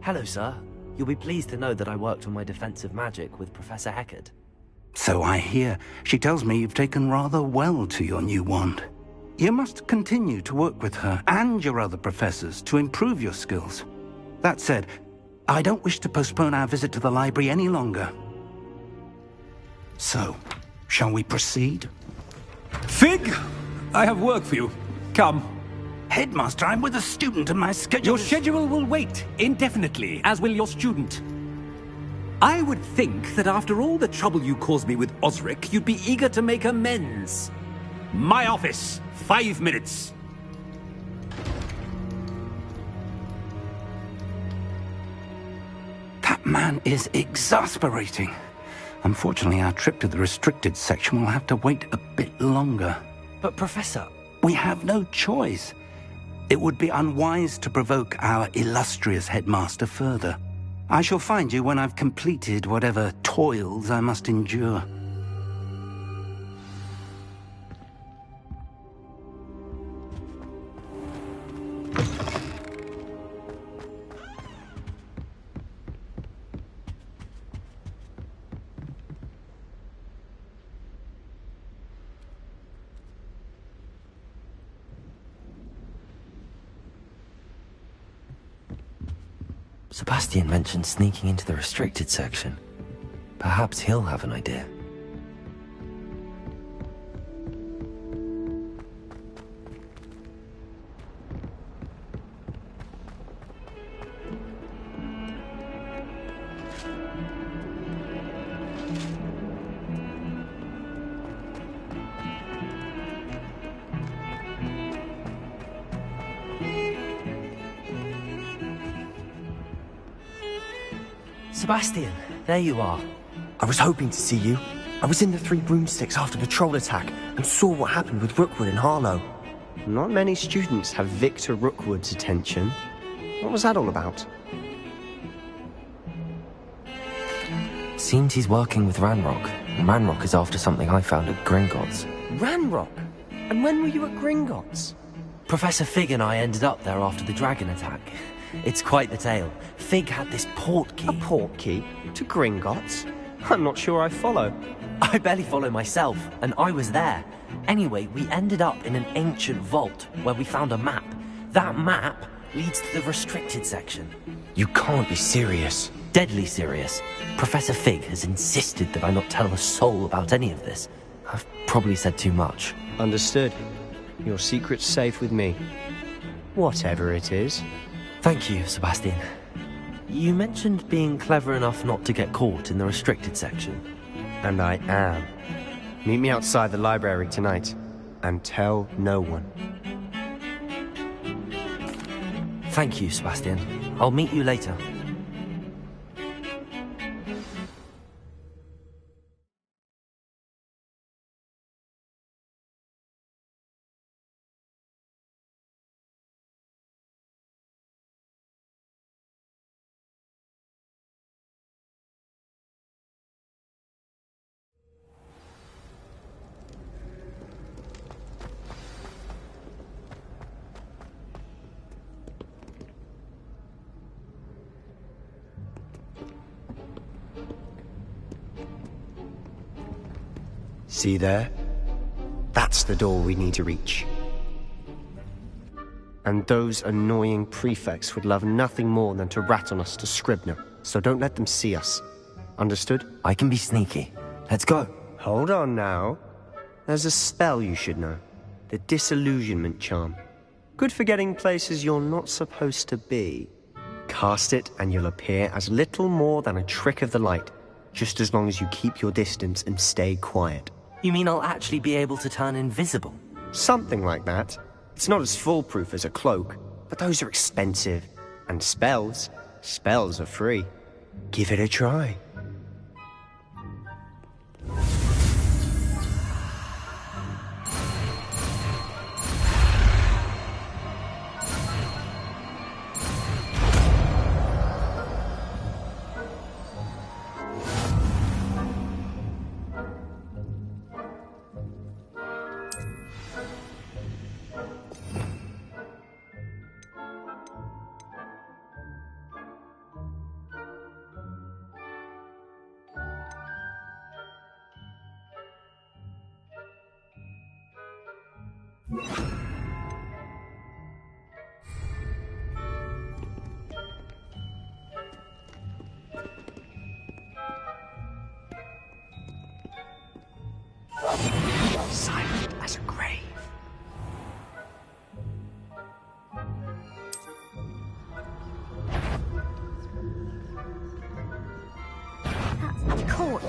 Speaker 1: Hello, sir. You'll be pleased to know that I worked on my defensive magic with Professor Heckard.
Speaker 3: So I hear. She tells me you've taken rather well to your new wand. You must continue to work with her and your other professors to improve your skills. That said, I don't wish to postpone our visit to the library any longer. So, shall we proceed?
Speaker 2: Fig! I have work for you. Come.
Speaker 3: Headmaster, I'm with a student and my schedule
Speaker 2: Your schedule will wait indefinitely, as will your student. I would think that after all the trouble you caused me with Osric, you'd be eager to make amends. My office, 5 minutes.
Speaker 3: That man is exasperating. Unfortunately, our trip to the restricted section will have to wait a bit longer.
Speaker 1: But, Professor...
Speaker 3: We have no choice. It would be unwise to provoke our illustrious headmaster further. I shall find you when I've completed whatever toils I must endure.
Speaker 1: Sebastian mentioned sneaking into the restricted section. Perhaps he'll have an idea. Sebastian, there you are.
Speaker 9: I was hoping to see you. I was in the Three Broomsticks after the troll attack and saw what happened with Rookwood and Harlow.
Speaker 7: Not many students have Victor Rookwood's attention. What was that all about?
Speaker 1: Seems he's working with Ranrock, and Ranrock is after something I found at Gringotts.
Speaker 7: Ranrock? And when were you at Gringotts?
Speaker 1: Professor Fig and I ended up there after the dragon attack. It's quite the tale. Fig had this port key.
Speaker 7: A port key? To Gringotts? I'm not sure I follow.
Speaker 1: I barely follow myself, and I was there. Anyway, we ended up in an ancient vault where we found a map. That map leads to the restricted section.
Speaker 9: You can't be serious.
Speaker 1: Deadly serious. Professor Fig has insisted that I not tell a soul about any of this. I've probably said too much.
Speaker 7: Understood. Your secret's safe with me. Whatever it is.
Speaker 1: Thank you, Sebastian. You mentioned being clever enough not to get caught in the restricted section.
Speaker 7: And I am. Meet me outside the library tonight, and tell no one.
Speaker 1: Thank you, Sebastian. I'll meet you later.
Speaker 7: See there? That's the door we need to reach. And those annoying prefects would love nothing more than to rat on us to Scribner, so don't let them see us. Understood?
Speaker 1: I can be sneaky. Let's go.
Speaker 7: Hold on now. There's a spell you should know. The Disillusionment Charm. Good for getting places you're not supposed to be. Cast it and you'll appear as little more than a trick of the light, just as long as you keep your distance and stay quiet.
Speaker 1: You mean I'll actually be able to turn invisible?
Speaker 7: Something like that. It's not as foolproof as a cloak, but those are expensive. And spells are free. Give it a try.
Speaker 9: Silent as a grave.
Speaker 4: That's a corner.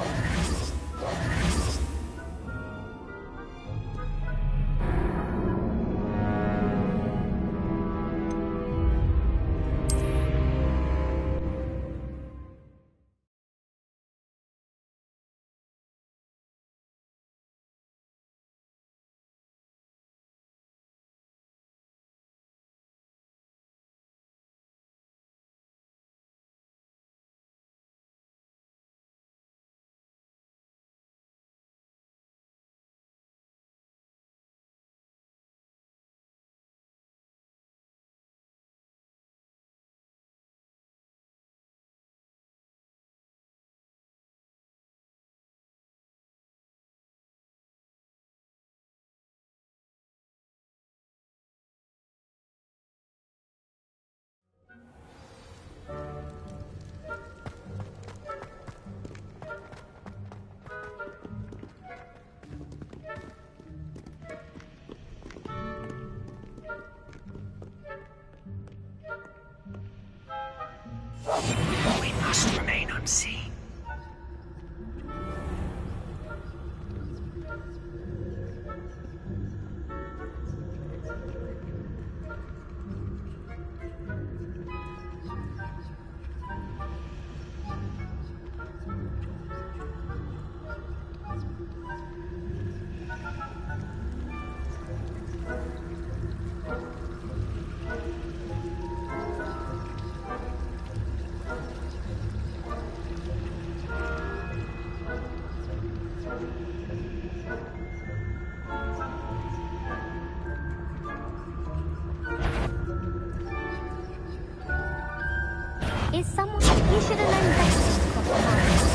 Speaker 4: Is someone... You should have known better to cross the line.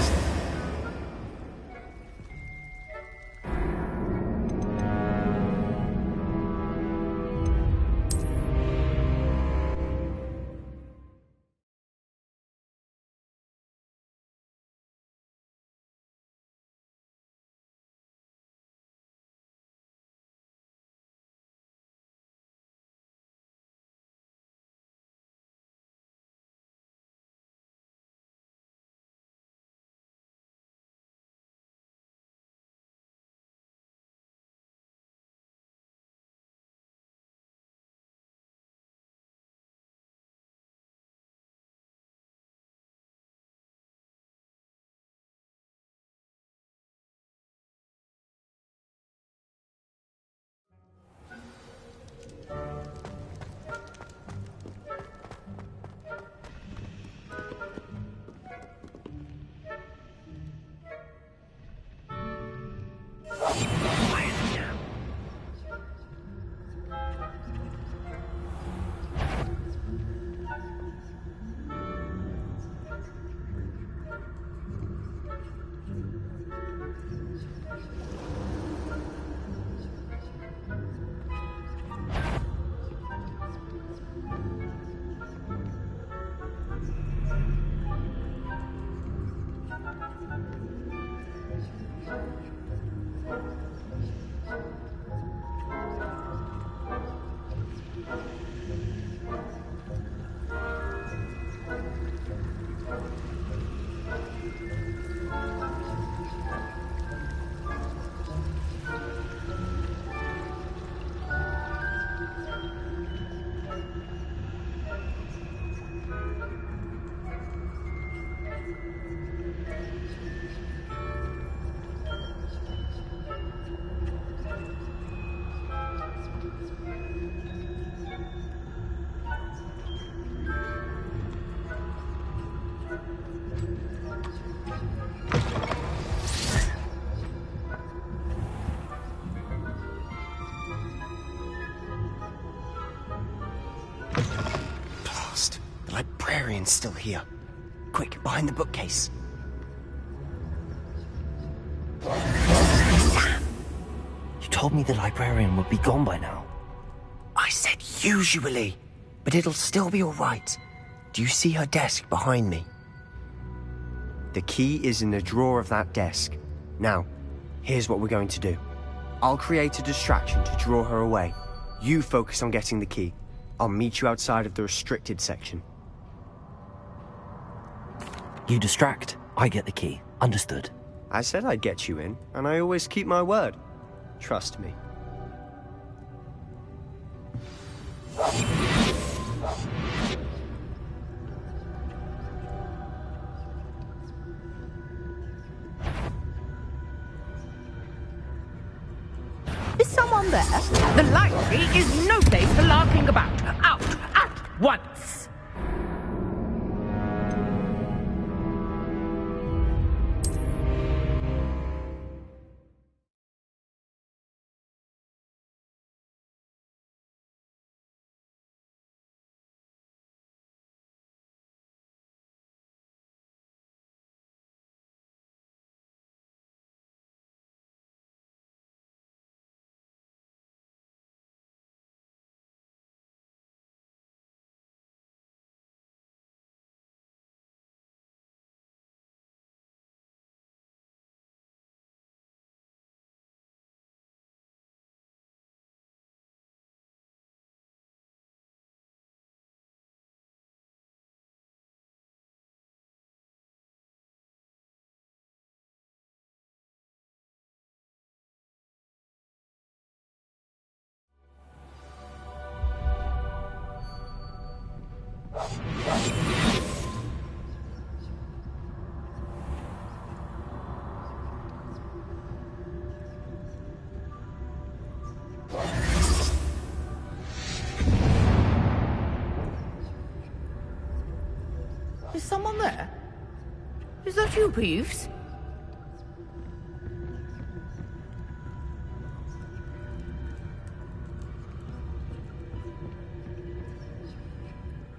Speaker 9: The librarian's still here. Quick, behind the bookcase.
Speaker 1: Damn! You told me the librarian would be gone by now.
Speaker 9: I said usually, but it'll still be all right. Do you see her desk behind me?
Speaker 7: The key is in the drawer of that desk. Now, here's what we're going to do. I'll create a distraction to draw her away. You focus on getting the key. I'll meet you outside of the restricted section.
Speaker 1: You distract, I get the key. Understood.
Speaker 7: I said I'd get you in, and I always keep my word. Trust me.
Speaker 5: Is someone there? The library is no place for larking about. Out at once! Is someone there? Is that you, Peeves?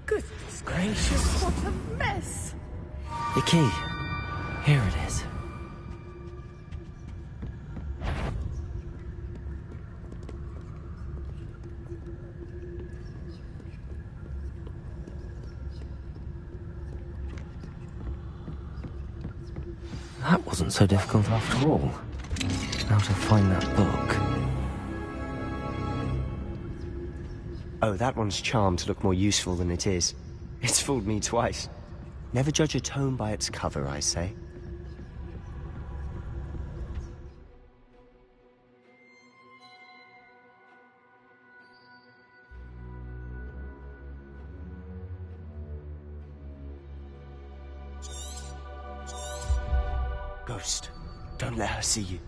Speaker 16: Goodness gracious, what a mess!
Speaker 1: The key. Here it is. That wasn't so difficult after all. Now to find that book.
Speaker 7: Oh, that one's charmed to look more useful than it is. It's fooled me twice. Never judge a tome by its cover, I say. Ghost, don't let her see you.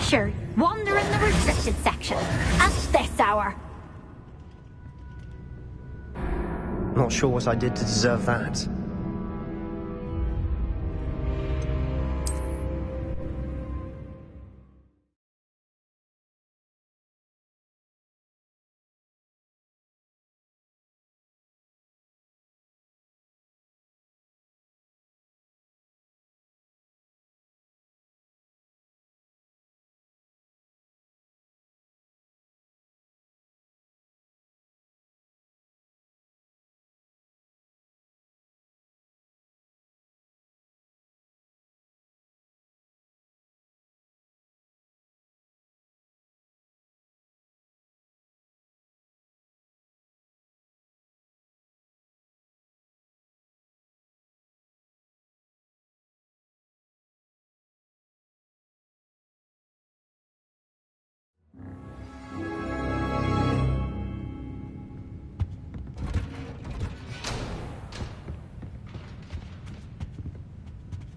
Speaker 14: Sure, wander in the restricted section at this hour.
Speaker 7: Not sure what I did to deserve that.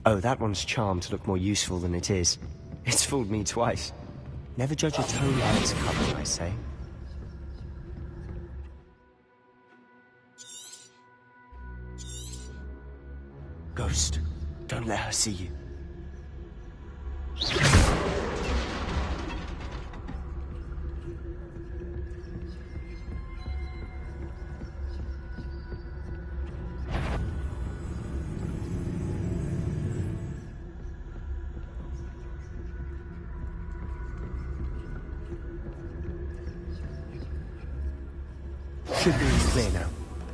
Speaker 7: Oh, that one's charmed to look more useful than it is. It's fooled me twice. Never judge a tome by its cover, I say. Ghost, don't let her see you. Should be clear now.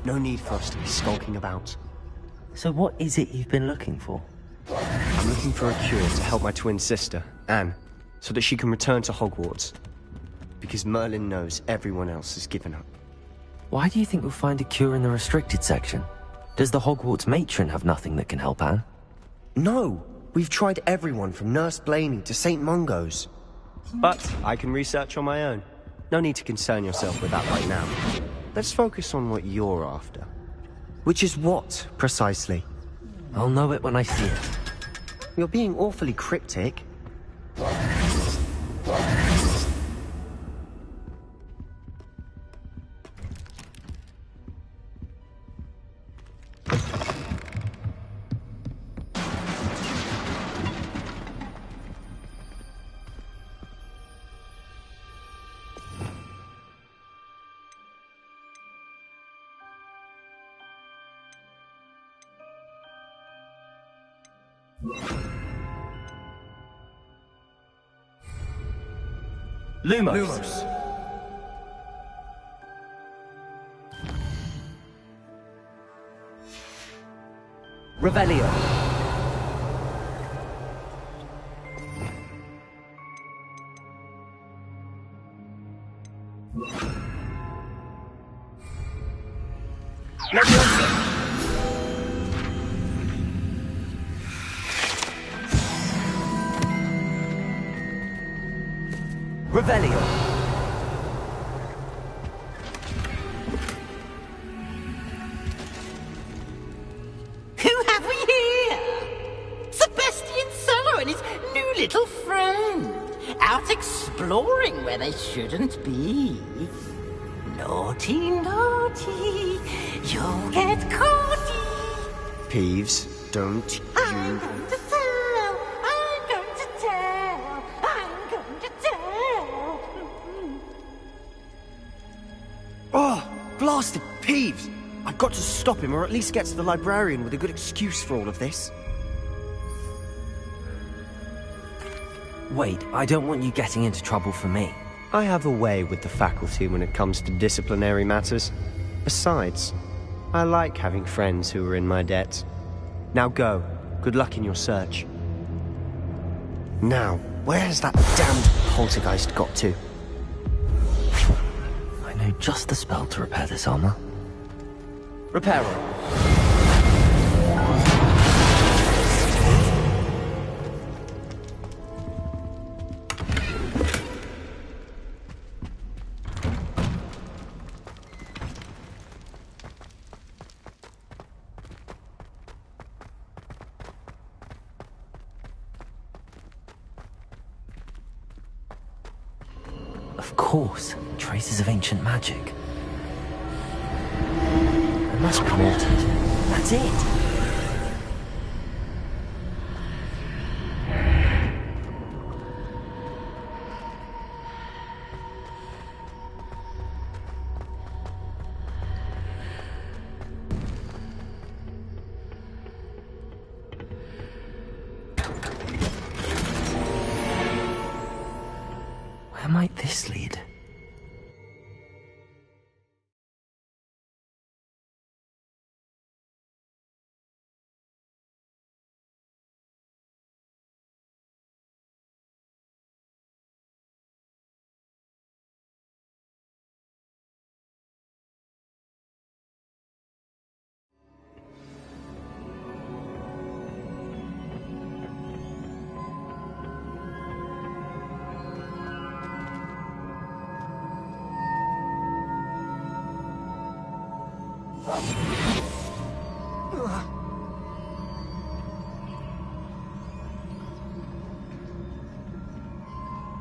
Speaker 7: No need for us to be skulking about.
Speaker 1: So what is it you've been looking for?
Speaker 7: I'm looking for a cure to help my twin sister, Anne, so that she can return to Hogwarts. Because Merlin knows everyone else has given up.
Speaker 1: Why do you think we'll find a cure in the restricted section? Does the Hogwarts matron have nothing that can help Anne?
Speaker 7: No! We've tried everyone from Nurse Blaney to St. Mungo's. But I can research on my own. No need to concern yourself with that right now. Let's focus on what you're after. Which is what, precisely?
Speaker 1: I'll know it when I see it.
Speaker 7: You're being awfully cryptic.
Speaker 9: Lumos.
Speaker 7: Revelio. Revelio.
Speaker 6: Who have we here? Sebastian Cello and his new little friend. Out exploring where they shouldn't be. Naughty, naughty. You'll get caught.
Speaker 7: Peeves, don't you...
Speaker 6: I'm going to tell. I'm going to tell. I'm going to tell.
Speaker 7: Oh, blasted Peeves! I've got to stop him, or at least get to the librarian with a good excuse for all of this.
Speaker 1: Wait, I don't want you getting into trouble for me.
Speaker 7: I have a way with the faculty when it comes to disciplinary matters. Besides, I like having friends who are in my debt. Now go. Good luck in your search. Now, where has that damned poltergeist got to?
Speaker 1: I know just the spell to repair this armor. Reparo. Of course, traces of ancient magic. It must be mortared. That's it! Where might this lead?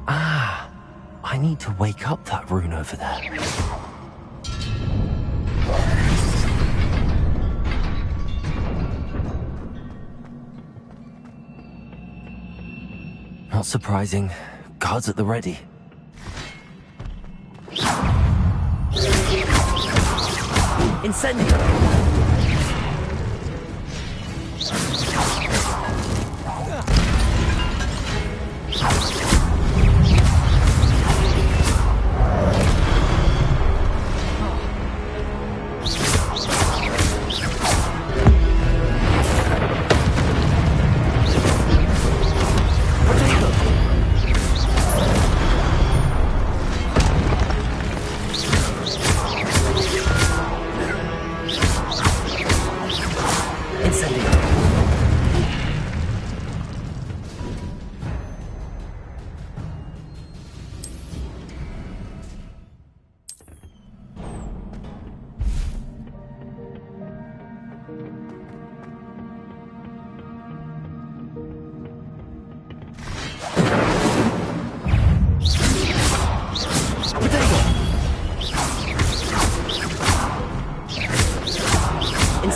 Speaker 1: Ah, I need to wake up that rune over there. Not surprising. Guards at the ready. Incendio!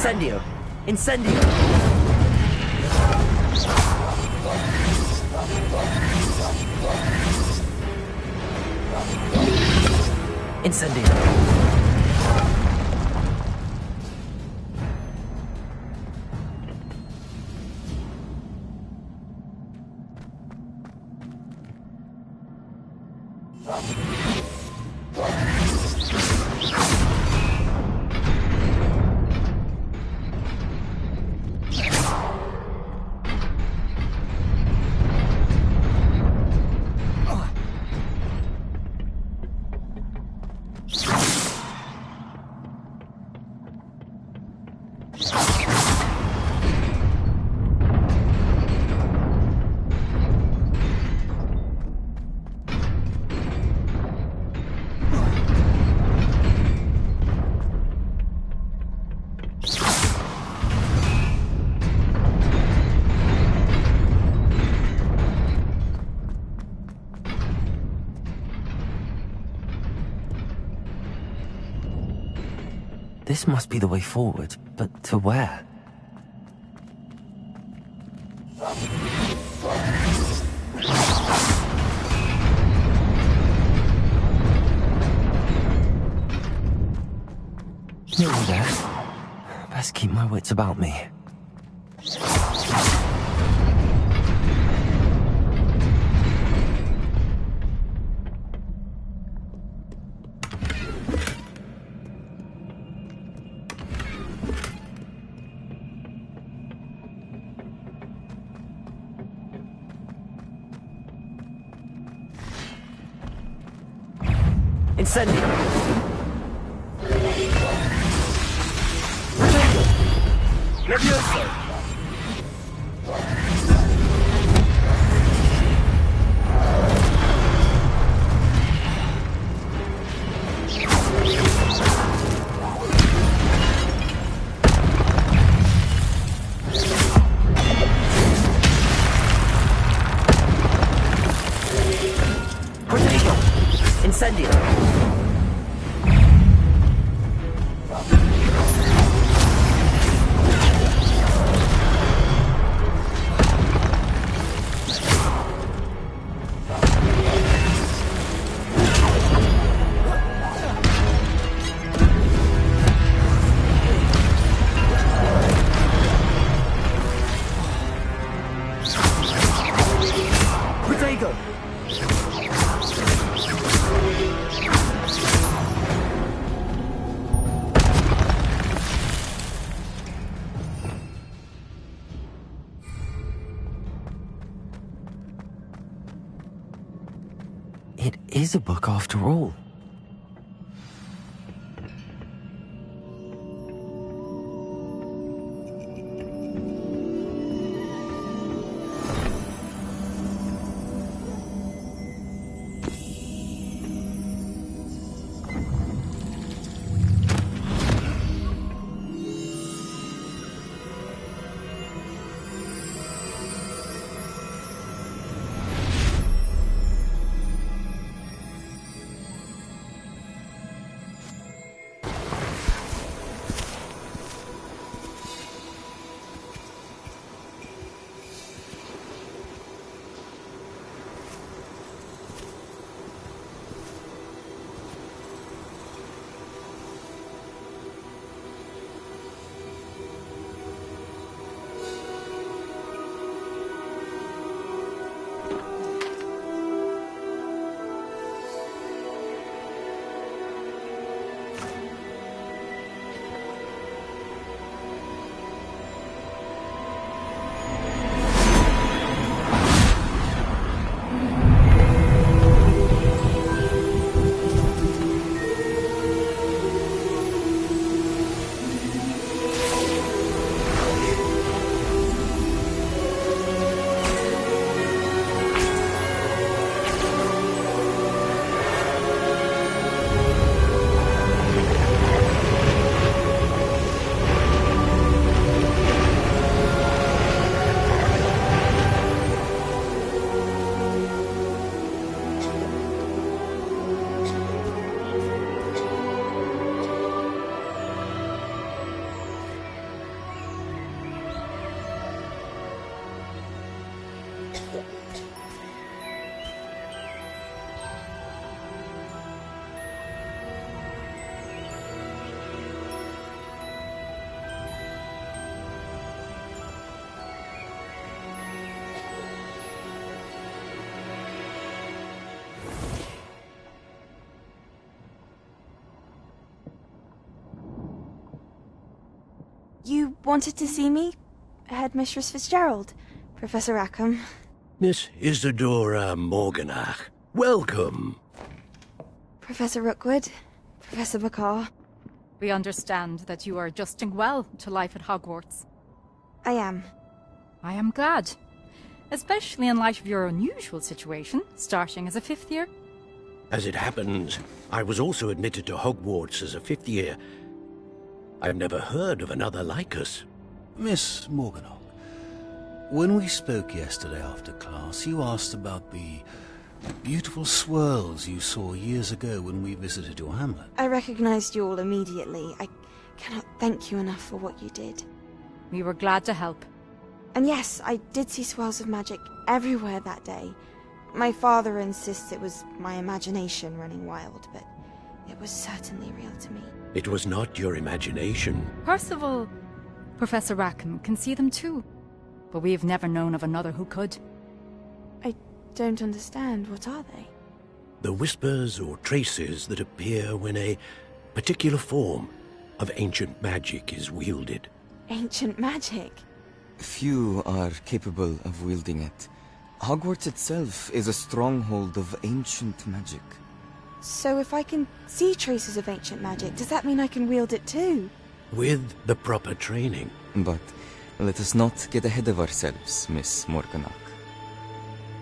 Speaker 1: Incendio! Incendio! Incendio! This must be the way forward, but to where? Nearly there. Best keep my wits about me.
Speaker 9: Incendio! Levioso! Protego! Incendio! Protego!
Speaker 1: It is a book after all.
Speaker 8: You wanted to see me? Headmistress Fitzgerald? Professor Rackham?
Speaker 15: Miss Isadora Morganach, welcome.
Speaker 8: Professor Rookwood? Professor Bakar?
Speaker 11: We understand that you are adjusting well to life at Hogwarts.
Speaker 8: I am.
Speaker 11: I am glad. Especially in light of your unusual situation, starting as a 5th year.
Speaker 15: As it happens, I was also admitted to Hogwarts as a 5th year. I've never heard of another like us.
Speaker 20: Miss Morganach, when we spoke yesterday after class, you asked about the beautiful swirls you saw years ago when we visited your hamlet.
Speaker 8: I recognized you all immediately.
Speaker 12: cannot thank you enough for what you did.
Speaker 11: We were glad to help.
Speaker 12: And yes, I did see swirls of magic everywhere that day. My father insists it was my imagination running wild, but it was certainly real to me.
Speaker 15: It was not your imagination.
Speaker 11: Percival, Professor Rackham can see them too. But we've never known of another who could.
Speaker 12: I don't understand. What are they?
Speaker 15: The whispers or traces that appear when a particular form of ancient magic is wielded.
Speaker 12: Ancient magic?
Speaker 13: Few are capable of wielding it. Hogwarts itself is a stronghold of ancient magic.
Speaker 12: So if I can see traces of ancient magic, does that mean I can wield it too?
Speaker 15: With the proper training.
Speaker 13: But let us not get ahead of ourselves, Miss Morganach.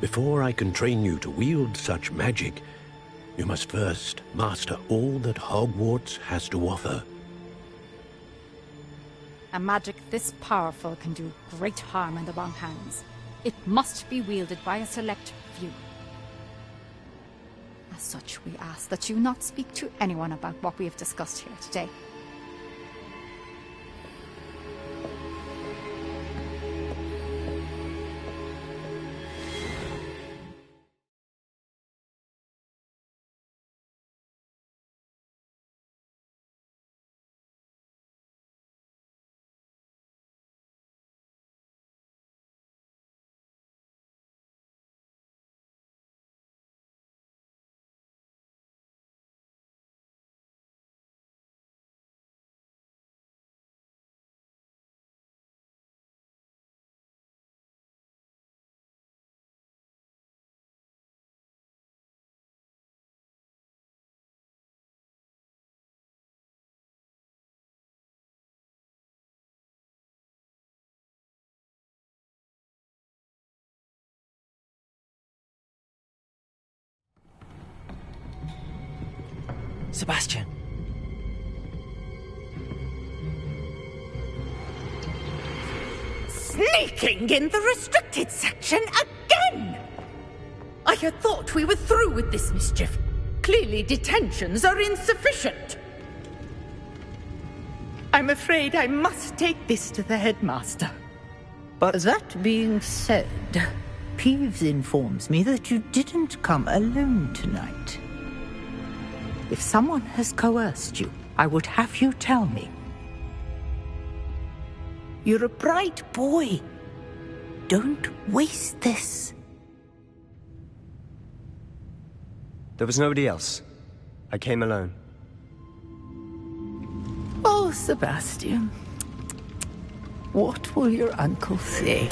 Speaker 15: Before I can train you to wield such magic, you must first master all that Hogwarts has to offer.
Speaker 11: A magic this powerful can do great harm in the wrong hands. It must be wielded by a select few. As such, we ask that you not speak to anyone about what we have discussed here today.
Speaker 1: Sebastian.
Speaker 5: Sneaking in the restricted section again! I had thought we were through with this mischief. Clearly detentions are insufficient. I'm afraid I must take this to the headmaster.
Speaker 23: But that being said, Peeves informs me that you didn't come alone tonight. If someone has coerced you, I would have you tell me. You're a bright boy. Don't waste this.
Speaker 7: There was nobody else. I came alone.
Speaker 23: Oh, Sebastian. What will your uncle say?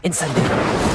Speaker 1: Incendio!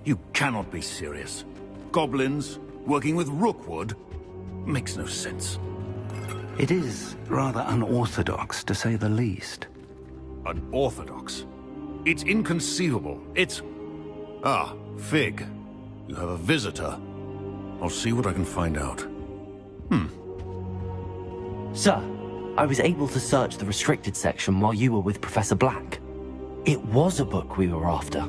Speaker 3: You cannot be serious. Goblins working with Rookwood makes no sense.
Speaker 17: It is rather unorthodox, to say the least.
Speaker 3: Unorthodox? It's inconceivable. It's... Ah, Fig. You have a visitor. I'll see what I can find out.
Speaker 1: Sir, I was able to search the restricted section while you were with Professor Black. It was a book we were after.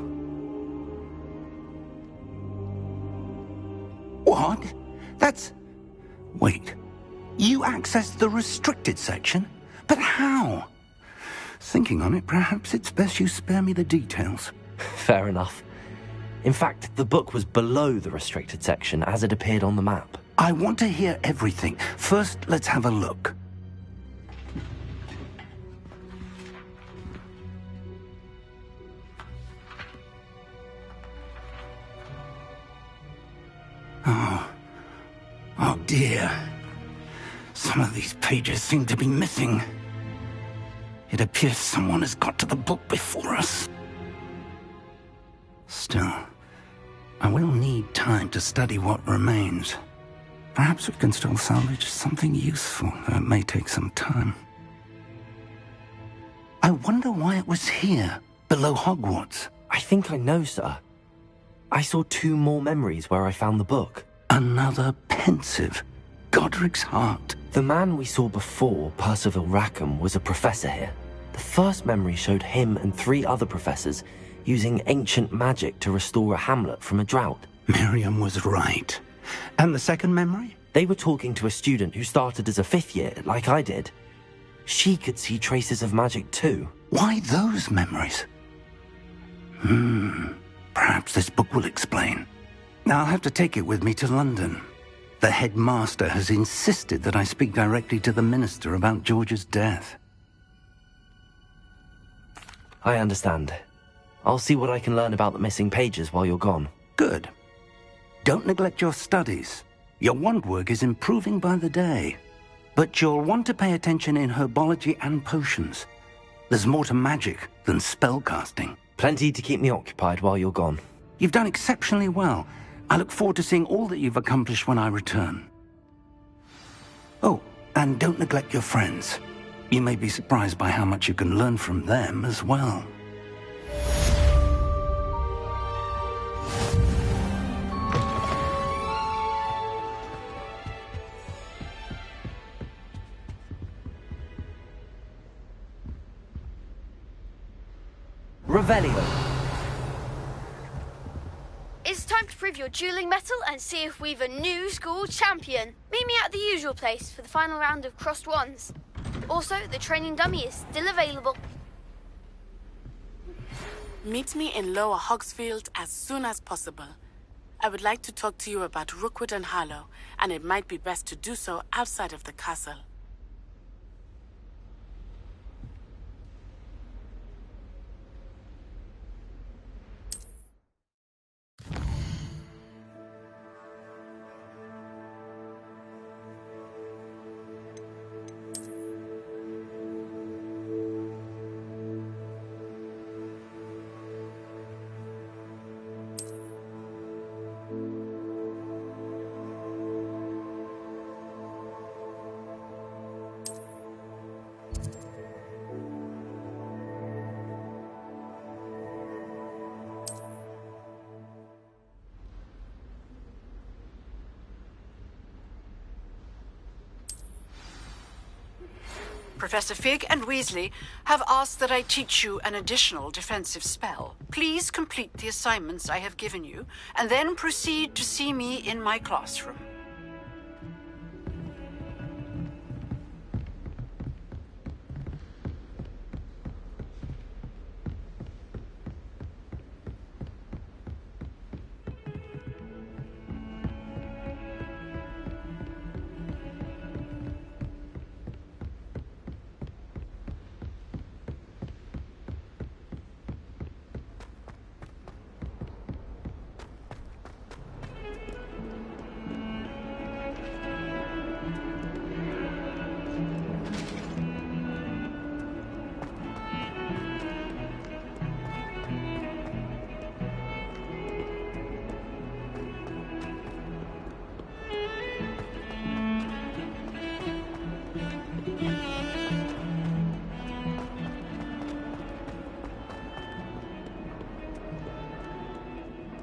Speaker 3: What? That's... Wait. You accessed the restricted section? But how? Thinking on it, perhaps it's best you spare me the details.
Speaker 1: Fair enough. In fact, the book was below the restricted section as it appeared on the map.
Speaker 3: I want to hear everything. First, let's have a look. Oh dear. Some of these pages seem to be missing. It appears someone has got to the book before us. Still, I will need time to study what remains. Perhaps we can still salvage something useful, though it may take some time. I wonder why it was here, below Hogwarts.
Speaker 1: I think I know, sir. I saw 2 more memories where I found the book.
Speaker 3: Another pensive. Godric's heart.
Speaker 1: The man we saw before, Percival Rackham, was a professor here. The first memory showed him and 3 other professors using ancient magic to restore a hamlet from a drought.
Speaker 3: Miriam was right. And the second memory?
Speaker 1: They were talking to a student who started as a 5th year, like I did. She could see traces of magic too.
Speaker 3: Why those memories? Perhaps this book will explain. Now I'll have to take it with me to London. The headmaster has insisted that I speak directly to the minister about George's death.
Speaker 1: I understand. I'll see what I can learn about the missing pages while you're gone.
Speaker 3: Good. Don't neglect your studies. Your wand work is improving by the day. But you'll want to pay attention in herbology and potions. There's more to magic than spellcasting.
Speaker 1: Plenty to keep me occupied while you're gone.
Speaker 3: You've done exceptionally well. I look forward to seeing all that you've accomplished when I return. Oh, and don't neglect your friends. You may be surprised by how much you can learn from them as well.
Speaker 1: Revelio.
Speaker 21: It's time to prove your dueling mettle and see if we've a new school champion. Meet me at the usual place for the final round of crossed wands. Also, the training dummy is still available.
Speaker 16: Meet me in Lower Hogsfield as soon as possible. I would like to talk to you about Rookwood and Harlow, and it might be best to do so outside of the castle.
Speaker 18: Professor Fig and Weasley have asked that I teach you an additional defensive spell. Please complete the assignments I have given you, and then proceed to see me in my classroom.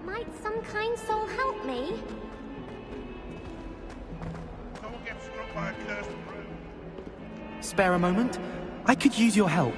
Speaker 4: Might some kind soul help me?
Speaker 10: Someone gets struck by a cursed broom. spare a moment? I could use your help.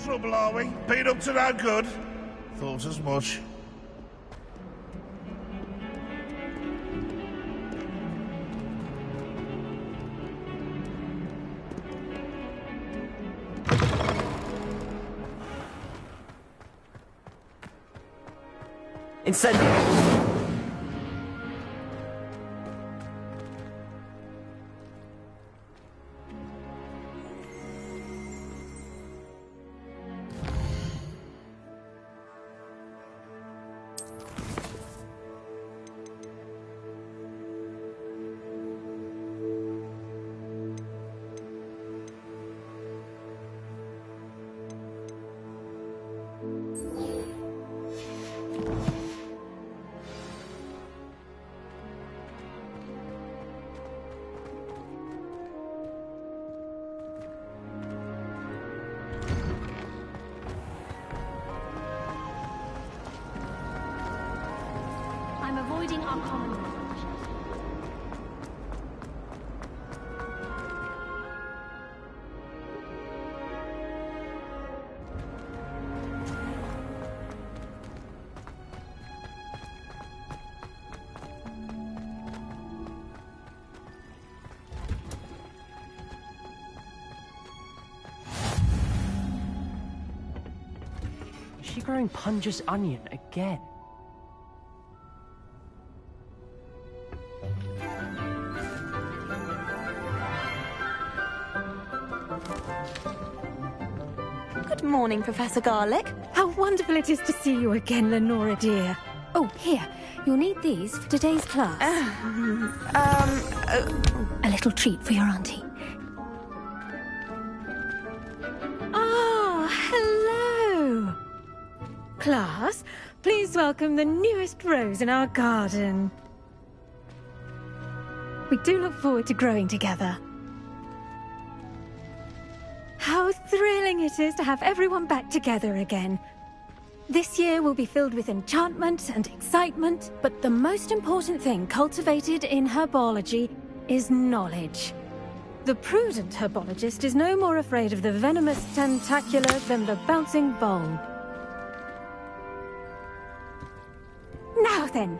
Speaker 19: Trouble, are we? Been up to no good? Thought as much.
Speaker 1: Incendio!
Speaker 14: I'm avoiding our common room.
Speaker 10: Is she growing Punja's onion again?
Speaker 8: Good morning, Professor Garlick.
Speaker 22: How wonderful it is to see you again, Lenora dear.
Speaker 14: Oh, here. You'll need these for today's class. A little treat for your auntie.
Speaker 22: Ah, hello. Class, please welcome the newest rose in our garden. We do look forward to growing together. How thrilling it is to have everyone back together again. This year will be filled with enchantment and excitement, but the most important thing cultivated in herbology is knowledge. The prudent herbologist is no more afraid of the venomous tentacular than the bouncing bulb. Now then,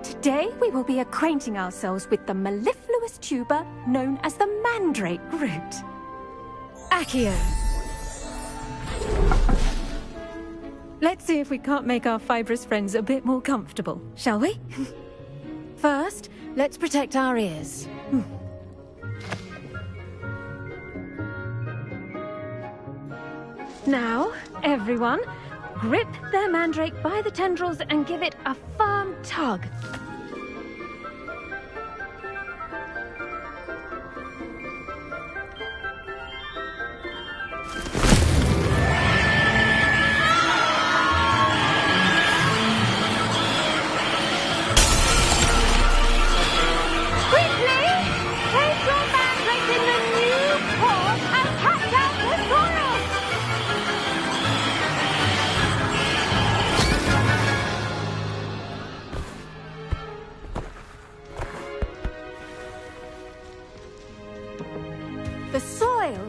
Speaker 22: today we will be acquainting ourselves with the mellifluous tuber known as the mandrake root. Accio. Let's see if we can't make our fibrous friends a bit more comfortable, shall we? First, let's protect our ears. Now, everyone, grip their mandrake by the tendrils and give it a firm tug.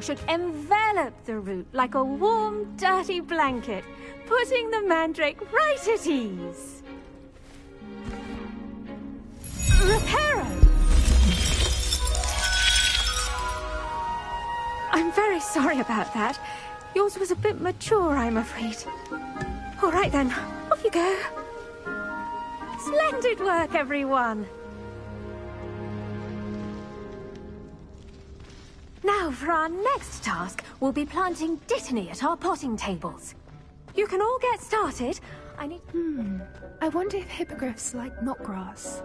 Speaker 22: Should envelop the root like a warm, dirty blanket, putting the mandrake right at ease. Reparo! I'm very sorry about that. Yours was a bit mature, I'm afraid. All right then, off you go. Splendid work, everyone. Now, Now, for our next task, we'll be planting Dittany at our potting tables. You can all get started.
Speaker 2: I wonder if hippogriffs like knotgrass.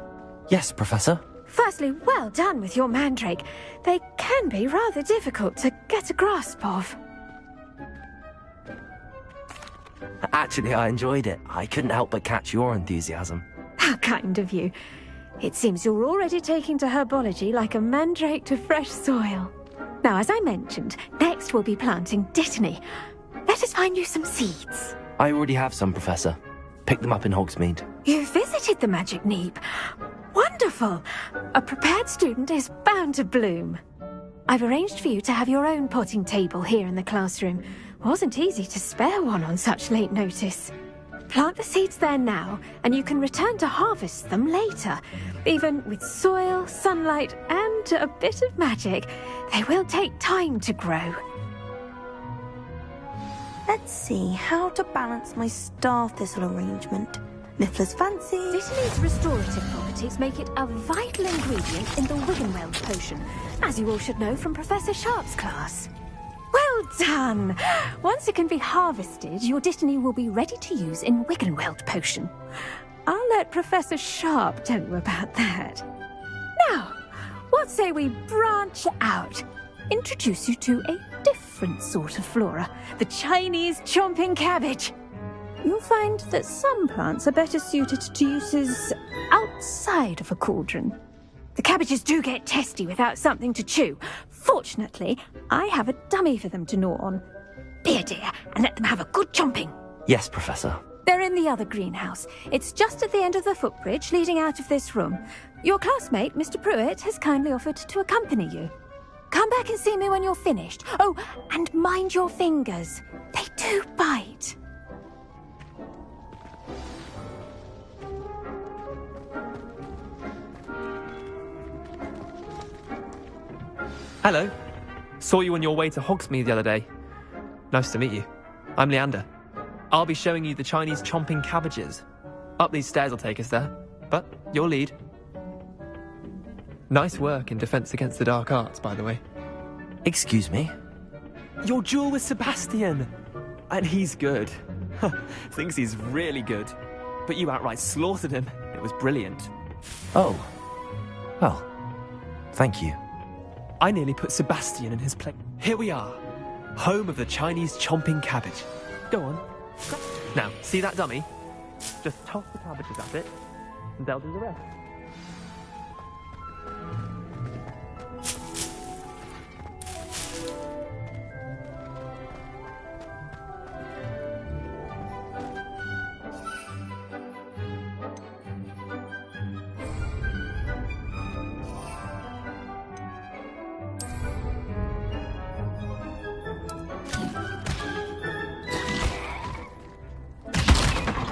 Speaker 1: Yes, Professor.
Speaker 22: Firstly, well done with your mandrake. They can be rather difficult to get a grasp of.
Speaker 1: Actually, I enjoyed it. I couldn't help but catch your enthusiasm.
Speaker 22: How kind of you. It seems you're already taking to herbology like a mandrake to fresh soil. Now, as I mentioned, next we'll be planting Dittany. Let us find you some seeds.
Speaker 1: I already have some, Professor. Picked them up in Hogsmeade.
Speaker 22: You visited the Magic Neep. Wonderful! A prepared student is bound to bloom. I've arranged for you to have your own potting table here in the classroom. Wasn't easy to spare one on such late notice. Plant the seeds there now, and you can return to harvest them later. Even with soil, sunlight, and a bit of magic, they will take time to grow.
Speaker 12: Let's see how to balance my star thistle arrangement. Niffler's fancy.
Speaker 22: Dittany's restorative properties make it a vital ingredient in the Wiggenweld potion, as you all should know from Professor Sharp's class. Well done! Once it can be harvested, your Dittany will be ready to use in Wiggenweld potion. I'll let Professor Sharp tell you about that. Now, what say we branch out? Introduce you to a different sort of flora, the Chinese chomping cabbage. You'll find that some plants are better suited to uses outside of a cauldron. The cabbages do get testy without something to chew. Fortunately, I have a dummy for them to gnaw on. Be a dear and let them have a good chomping.
Speaker 1: Yes, Professor.
Speaker 22: They're in the other greenhouse. It's just at the end of the footbridge leading out of this room. Your classmate, Mr. Pruitt, has kindly offered to accompany you. Come back and see me when you're finished. Oh, and mind your fingers. They do bite.
Speaker 6: Hello. Saw you on your way to Hogsmeade the other day. Nice to meet you. I'm Leander. I'll be showing you the Chinese chomping cabbages. Up these stairs will take us there, but you'll lead. Nice work in Defense Against the Dark Arts, by the way.
Speaker 1: Excuse me?
Speaker 6: Your duel with Sebastian! And he's good. Thinks he's really good. But you outright slaughtered him. It was brilliant.
Speaker 1: Oh. Well, thank you.
Speaker 6: I nearly put Sebastian in his place. Here we are. Home of the Chinese chomping cabbage. Go on. Now, see that dummy? Just toss the cabbages at it, and they'll do the rest.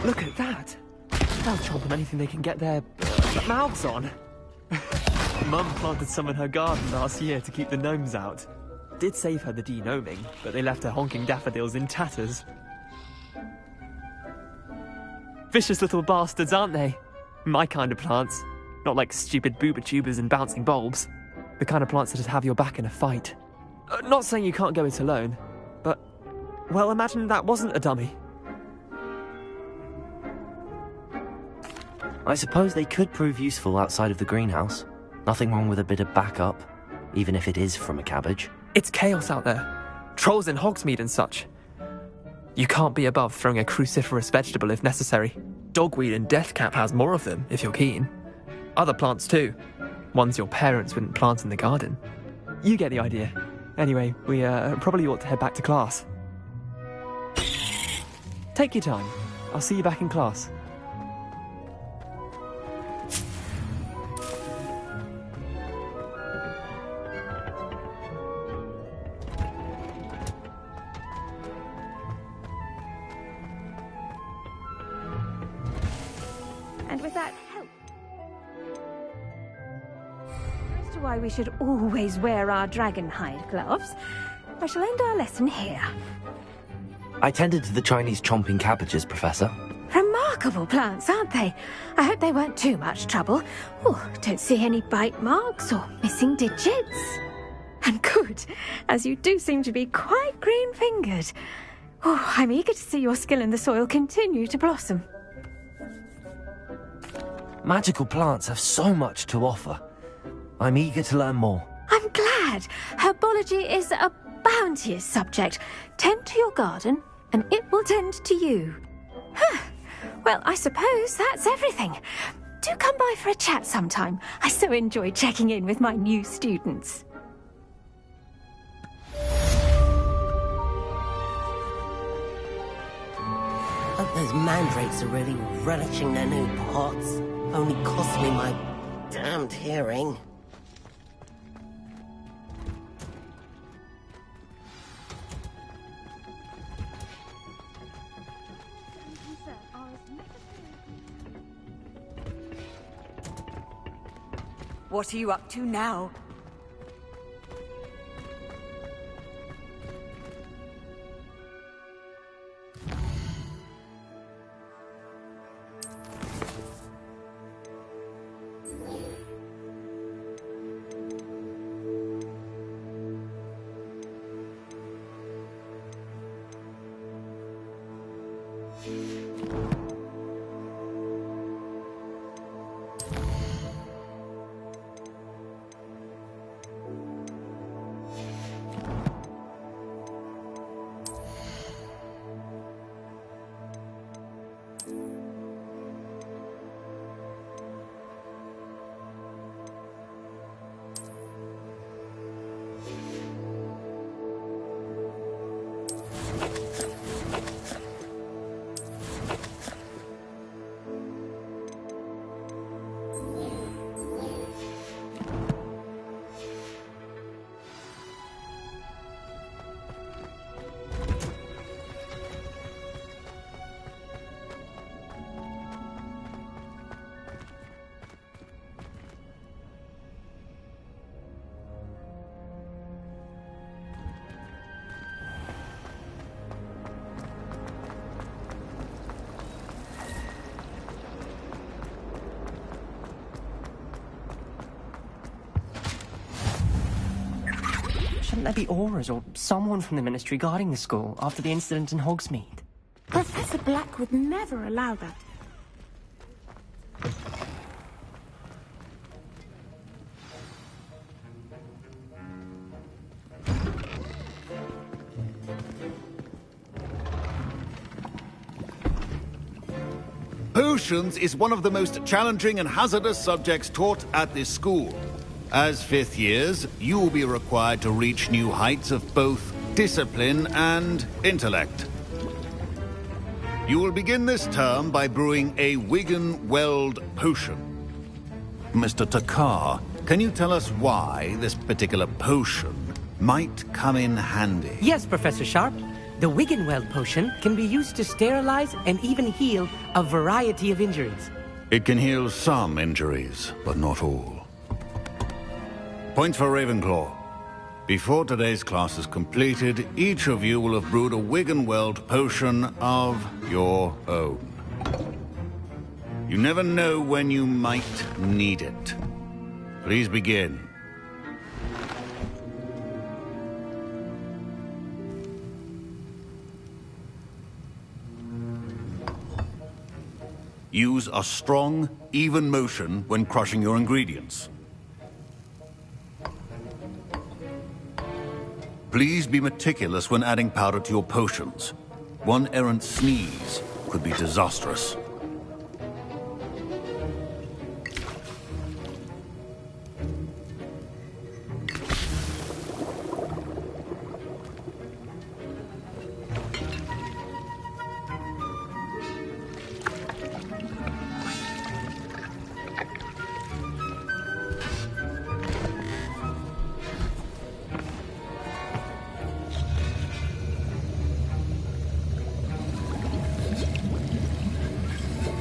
Speaker 6: Look at that! They'll chomp on anything they can get their mouths on. Mum planted some in her garden last year to keep the gnomes out. Did save her the de-gnoming, but they left her honking daffodils in tatters. Vicious little bastards, aren't they? My kind of plants. Not like stupid booba tubers and bouncing bulbs. The kind of plants that just have your back in a fight. Not saying you can't go it alone, but... well, imagine that wasn't a dummy.
Speaker 1: I suppose they could prove useful outside of the greenhouse. Nothing wrong with a bit of backup, even if it is from a cabbage.
Speaker 6: It's chaos out there. Trolls in Hogsmeade and such. You can't be above throwing a cruciferous vegetable if necessary. Dogweed and deathcap has more of them, if you're keen. Other plants too. Ones your parents wouldn't plant in the garden. You get the idea. Anyway, we probably ought to head back to class. Take your time. I'll see you back in class.
Speaker 22: And with that help, as to why we should always wear our dragon hide gloves, I shall end our lesson here.
Speaker 1: I tended to the Chinese chomping cabbages, Professor.
Speaker 22: Remarkable plants, aren't they? I hope they weren't too much trouble. Oh, don't see any bite marks or missing digits. And good, as you do seem to be quite green-fingered. Oh, I'm eager to see your skill in the soil continue to blossom.
Speaker 1: Magical plants have so much to offer. I'm eager to learn more.
Speaker 22: I'm glad. Herbology is a bounteous subject. Tend to your garden, and it will tend to you. Well, I suppose that's everything. Do come by for a chat sometime. I so enjoy checking in with my new students.
Speaker 9: Hope those mandrakes are really relishing their new pots. Only cost me my damned hearing.
Speaker 8: What are you up to now?
Speaker 10: Shouldn't there be auras or someone from the Ministry guarding the school after the incident in Hogsmeade?
Speaker 16: Professor Black would never allow that.
Speaker 13: Potions is one of the most challenging and hazardous subjects taught at this school. As fifth years, you will be required to reach new heights of both discipline and intellect. You will begin this term by brewing a Wigan-Weld potion. Mr. Takar, can you tell us why this particular potion might come in handy?
Speaker 20: Yes, Professor Sharp. The Wigan-Weld potion can be used to sterilize and even heal a variety of injuries.
Speaker 13: It can heal some injuries, but not all. Point for Ravenclaw. Before today's class is completed, each of you will have brewed a Wigan-Weld potion of your own. You never know when you might need it. Please begin. Use a strong, even motion when crushing your ingredients. Please be meticulous when adding powder to your potions. One errant sneeze could be disastrous.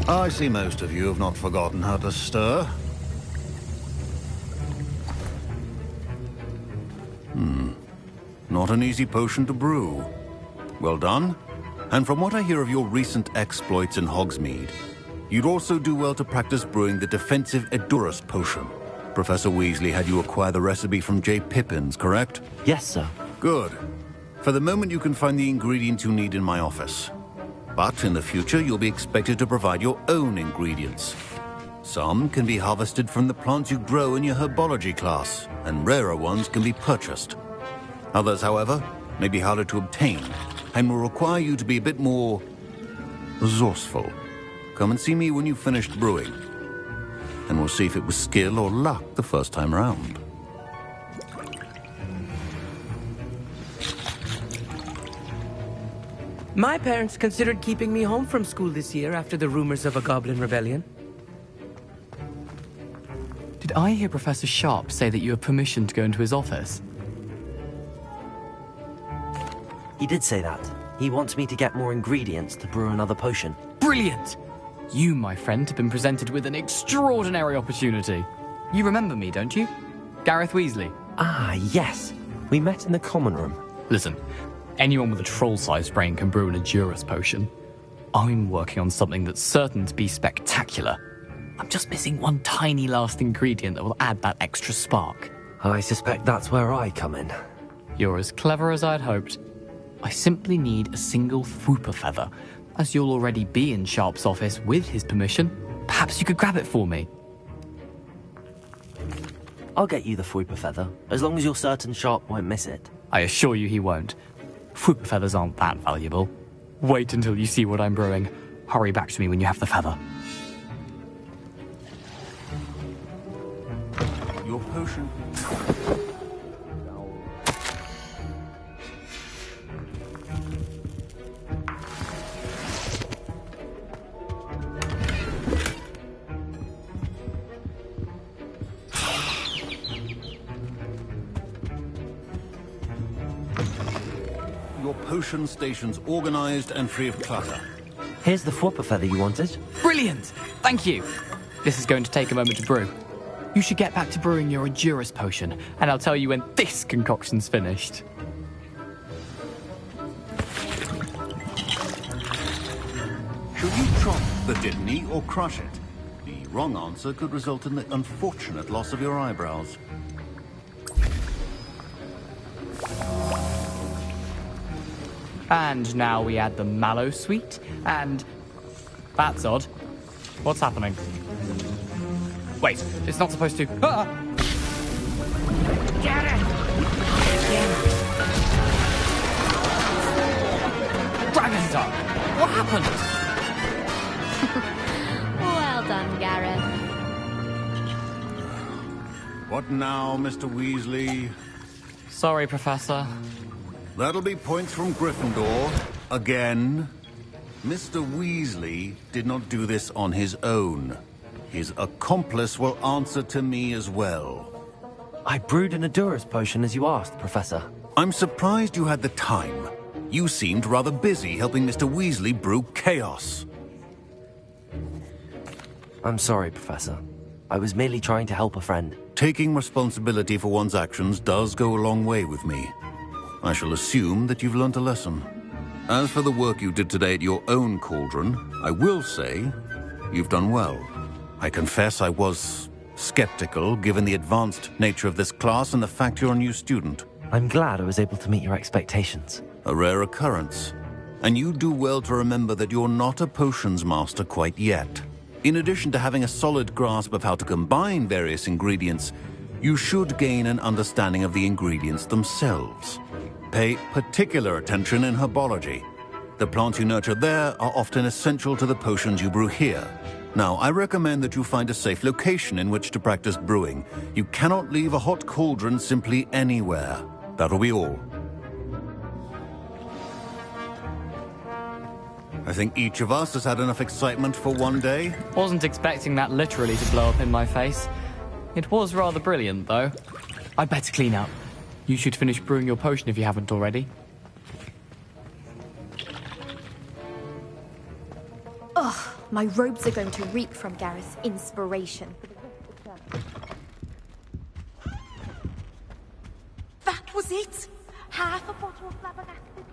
Speaker 13: I see most of you have not forgotten how to stir. Not an easy potion to brew. Well done. And from what I hear of your recent exploits in Hogsmeade, you'd also do well to practice brewing the defensive Edurus potion. Professor Weasley had you acquire the recipe from J. Pippin's, correct?
Speaker 1: Yes, sir.
Speaker 13: Good. For the moment, you can find the ingredients you need in my office. But in the future, you'll be expected to provide your own ingredients. Some can be harvested from the plants you grow in your herbology class, and rarer ones can be purchased. Others, however, may be harder to obtain, and will require you to be a bit more resourceful. Come and see me when you've finished brewing, and we'll see if it was skill or luck the first time round.
Speaker 20: My parents considered keeping me home from school this year after the rumors of a goblin rebellion.
Speaker 5: Did I hear Professor Sharp say that you have permission to go into his office?
Speaker 1: He did say that. He wants me to get more ingredients to brew another potion.
Speaker 5: Brilliant! You, my friend, have been presented with an extraordinary opportunity. You remember me, don't you? Gareth Weasley.
Speaker 1: Ah, yes. We met in the common room.
Speaker 5: Listen, anyone with a troll-sized brain can brew an Edurus potion. I'm working on something that's certain to be spectacular. I'm just missing one tiny last ingredient that will add that extra spark.
Speaker 1: I suspect that's where I come in.
Speaker 5: You're as clever as I'd hoped. I simply need a single Fwooper feather. As you'll already be in Sharp's office with his permission, perhaps you could grab it for me.
Speaker 1: I'll get you the Fwooper feather, as long as you're certain Sharp won't miss it.
Speaker 5: I assure you he won't. Fwooper feathers aren't that valuable. Wait until you see what I'm brewing. Hurry back to me when you have the feather.
Speaker 13: Your potion. Your potion station's organized and free of clutter.
Speaker 1: Here's the Fwooper feather you wanted.
Speaker 5: Brilliant! Thank you! This is going to take a moment to brew. You should get back to brewing your Edurus potion, and I'll tell you when this concoction's finished.
Speaker 13: Should you drop the Dittany or crush it? The wrong answer could result in the unfortunate loss of your eyebrows.
Speaker 5: And now we add the mallow sweet, and... That's odd. What's happening? Wait, it's not supposed to... Ah!
Speaker 21: Get it!
Speaker 5: Dragon Duck! What happened?
Speaker 21: Well done, Gareth.
Speaker 13: What now, Mr. Weasley?
Speaker 5: Sorry, Professor.
Speaker 13: That'll be points from Gryffindor. Again. Mr. Weasley did not do this on his own. His accomplice will answer to me as well.
Speaker 1: I brewed an Edurus potion as you asked, Professor.
Speaker 13: I'm surprised you had the time. You seemed rather busy helping Mr. Weasley brew chaos.
Speaker 1: I'm sorry, Professor. I was merely trying to help a friend.
Speaker 13: Taking responsibility for one's actions does go a long way with me. I shall assume that you've learnt a lesson. As for the work you did today at your own cauldron, I will say you've done well. I confess I was skeptical, given the advanced nature of this class and the fact you're a new student.
Speaker 1: I'm glad I was able to meet your expectations.
Speaker 13: A rare occurrence. And you do well to remember that you're not a potions master quite yet. In addition to having a solid grasp of how to combine various ingredients, you should gain an understanding of the ingredients themselves. Pay particular attention in herbology. The plants you nurture there are often essential to the potions you brew here. Now, I recommend that you find a safe location in which to practice brewing. You cannot leave a hot cauldron simply anywhere. That'll be all. I think each of us has had enough excitement for one day.
Speaker 5: Wasn't expecting that literally to blow up in my face. It was rather brilliant, though. I'd better clean up. You should finish brewing your potion if you haven't already.
Speaker 11: Ugh, my robes are going to reek from Gareth's inspiration.
Speaker 8: That was it! Half a bottle of flabbergasted.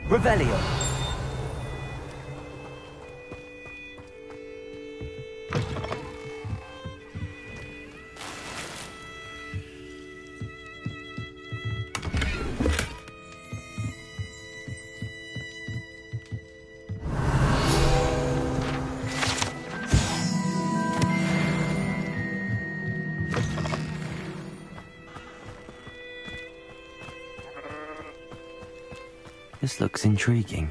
Speaker 1: Revelio. This looks intriguing.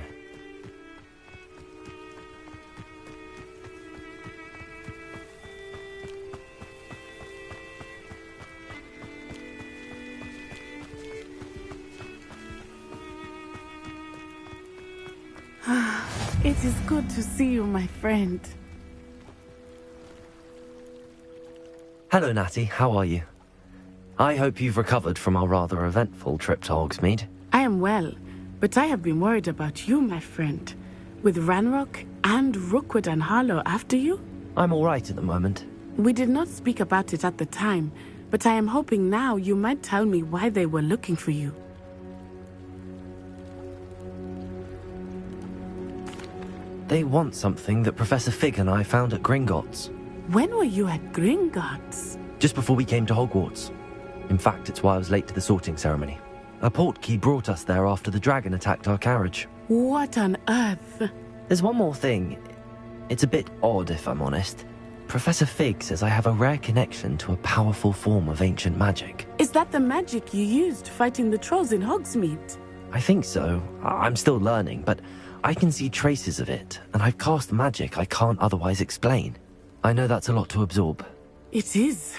Speaker 16: It is good to see you, my friend.
Speaker 1: Hello, Natty. How are you? I hope you've recovered from our rather eventful trip to Hogsmeade.
Speaker 16: I am well, but I have been worried about you, my friend. With Ranrock and Rookwood and Harlow after you?
Speaker 1: I'm all right at the moment.
Speaker 16: We did not speak about it at the time, but I am hoping now you might tell me why they were looking for you.
Speaker 1: They want something that Professor Fig and I found at Gringotts.
Speaker 16: When were you at Gringotts?
Speaker 1: Just before we came to Hogwarts. In fact, it's why I was late to the sorting ceremony. A portkey brought us there after the dragon attacked our carriage.
Speaker 16: What on earth?
Speaker 1: There's one more thing. It's a bit odd, if I'm honest. Professor Fig says I have a rare connection to a powerful form of ancient magic.
Speaker 16: Is that the magic you used fighting the trolls in Hogsmeade?
Speaker 1: I think so. I'm still learning, but I can see traces of it, and I've cast magic I can't otherwise explain. I know that's a lot to absorb.
Speaker 16: It is.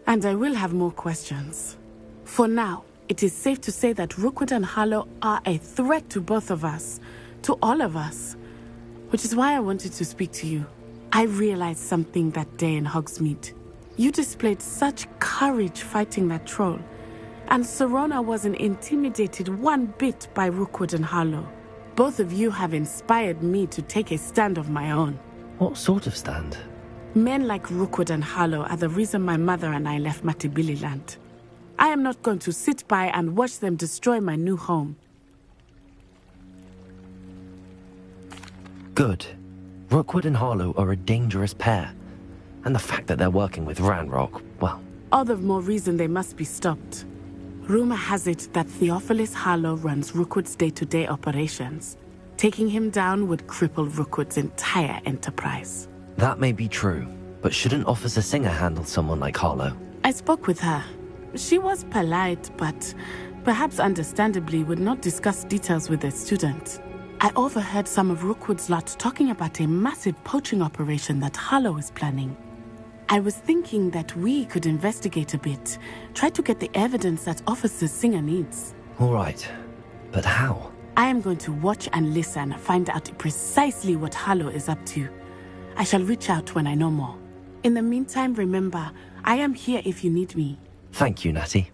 Speaker 16: And I will have more questions. For now, it is safe to say that Rookwood and Harlow are a threat to both of us, to all of us. Which is why I wanted to speak to you. I realized something that day in Hogsmeade. You displayed such courage fighting that troll, and Serona wasn't intimidated one bit by Rookwood and Harlow. Both of you have inspired me to take a stand of my own.
Speaker 1: What sort of stand?
Speaker 16: Men like Rookwood and Harlow are the reason my mother and I left Matabeleland. I am not going to sit by and watch them destroy my new home.
Speaker 1: Good. Rookwood and Harlow are a dangerous pair. And the fact that they're working with Ranrock, well...
Speaker 16: All the more reason they must be stopped. Rumor has it that Theophilus Harlow runs Rookwood's day-to-day operations. Taking him down would cripple Rookwood's entire enterprise.
Speaker 1: That may be true, but shouldn't Officer Singer handle someone like Harlow?
Speaker 16: I spoke with her. She was polite, but perhaps understandably would not discuss details with a student. I overheard some of Rookwood's lot talking about a massive poaching operation that Harlow is planning. I was thinking that we could investigate a bit, try to get the evidence that Officer Singer needs.
Speaker 1: All right, but how?
Speaker 16: I am going to watch and listen, find out precisely what Harlow is up to. I shall reach out when I know more. In the meantime, remember, I am here if you need me.
Speaker 1: Thank you, Natty.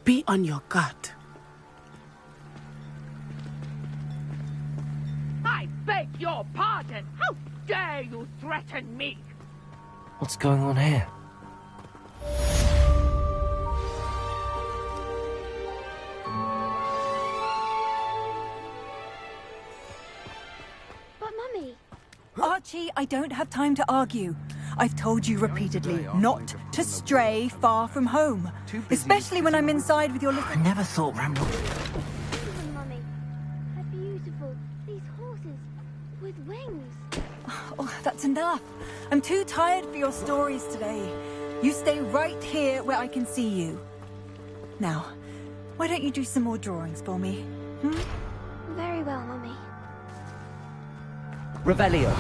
Speaker 16: Be on your guard.
Speaker 7: I beg your pardon! How dare you threaten me?
Speaker 1: What's going on here?
Speaker 21: But Mummy...
Speaker 8: Archie, I don't have time to argue. I've told you repeatedly not to stray far from home. Especially when I'm inside with your little...
Speaker 3: I never thought Ramble...
Speaker 21: Mummy, how beautiful. These horses with wings.
Speaker 8: Oh, that's enough. I'm too tired for your stories today. You stay right here where I can see you. Now, why don't you do some more drawings for me?
Speaker 21: Very well, Mummy.
Speaker 1: Revelio.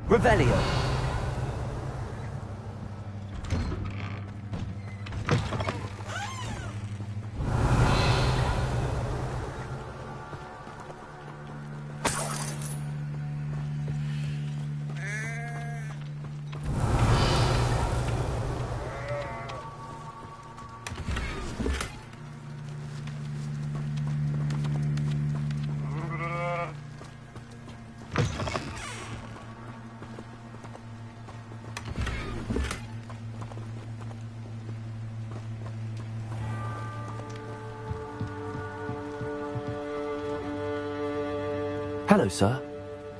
Speaker 1: Revelio. Hello, sir.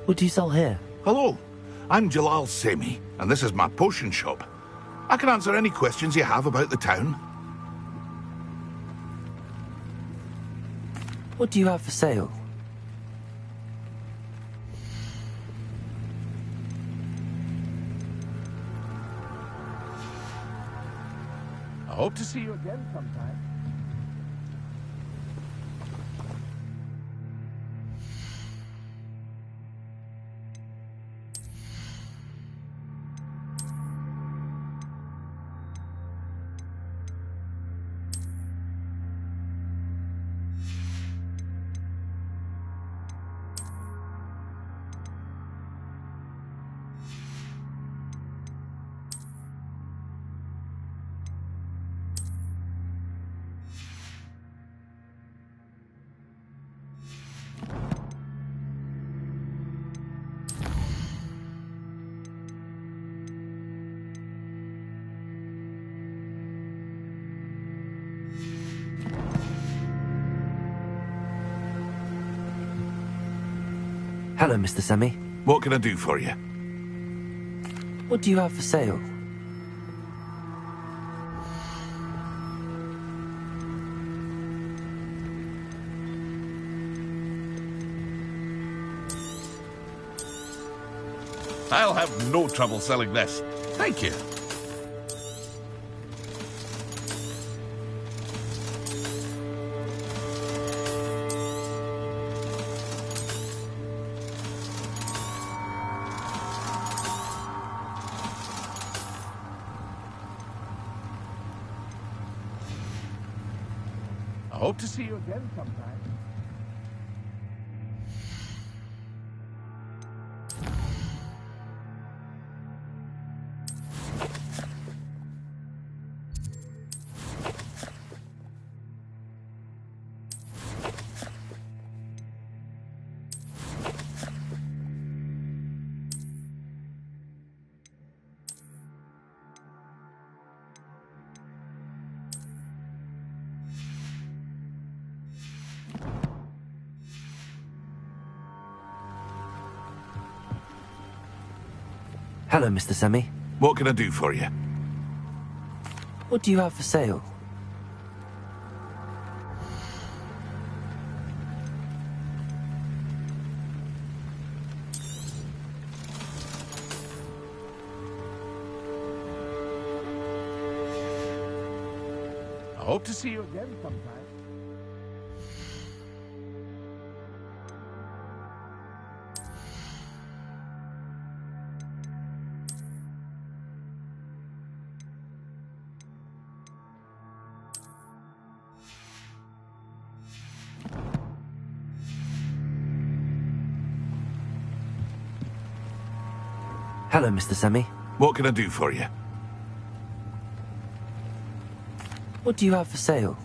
Speaker 1: What do you sell here?
Speaker 19: Hello, I'm Jalal Semi, and this is my potion shop. I can answer any questions you have about the town.
Speaker 1: What do you have for sale?
Speaker 19: I hope to see you again sometime.
Speaker 1: Hello, Mr. Semi.
Speaker 19: What can I do for you?
Speaker 1: What do you have for sale?
Speaker 19: I'll have no trouble selling this. Thank you. I hope to see you again sometime.
Speaker 1: Hello, Mr. Semi.
Speaker 19: What can I do for you?
Speaker 1: What do you have for sale?
Speaker 19: I hope to see you again sometime.
Speaker 1: Hello, Mr. Semi.
Speaker 19: What can I do for you?
Speaker 1: What do you have for sale?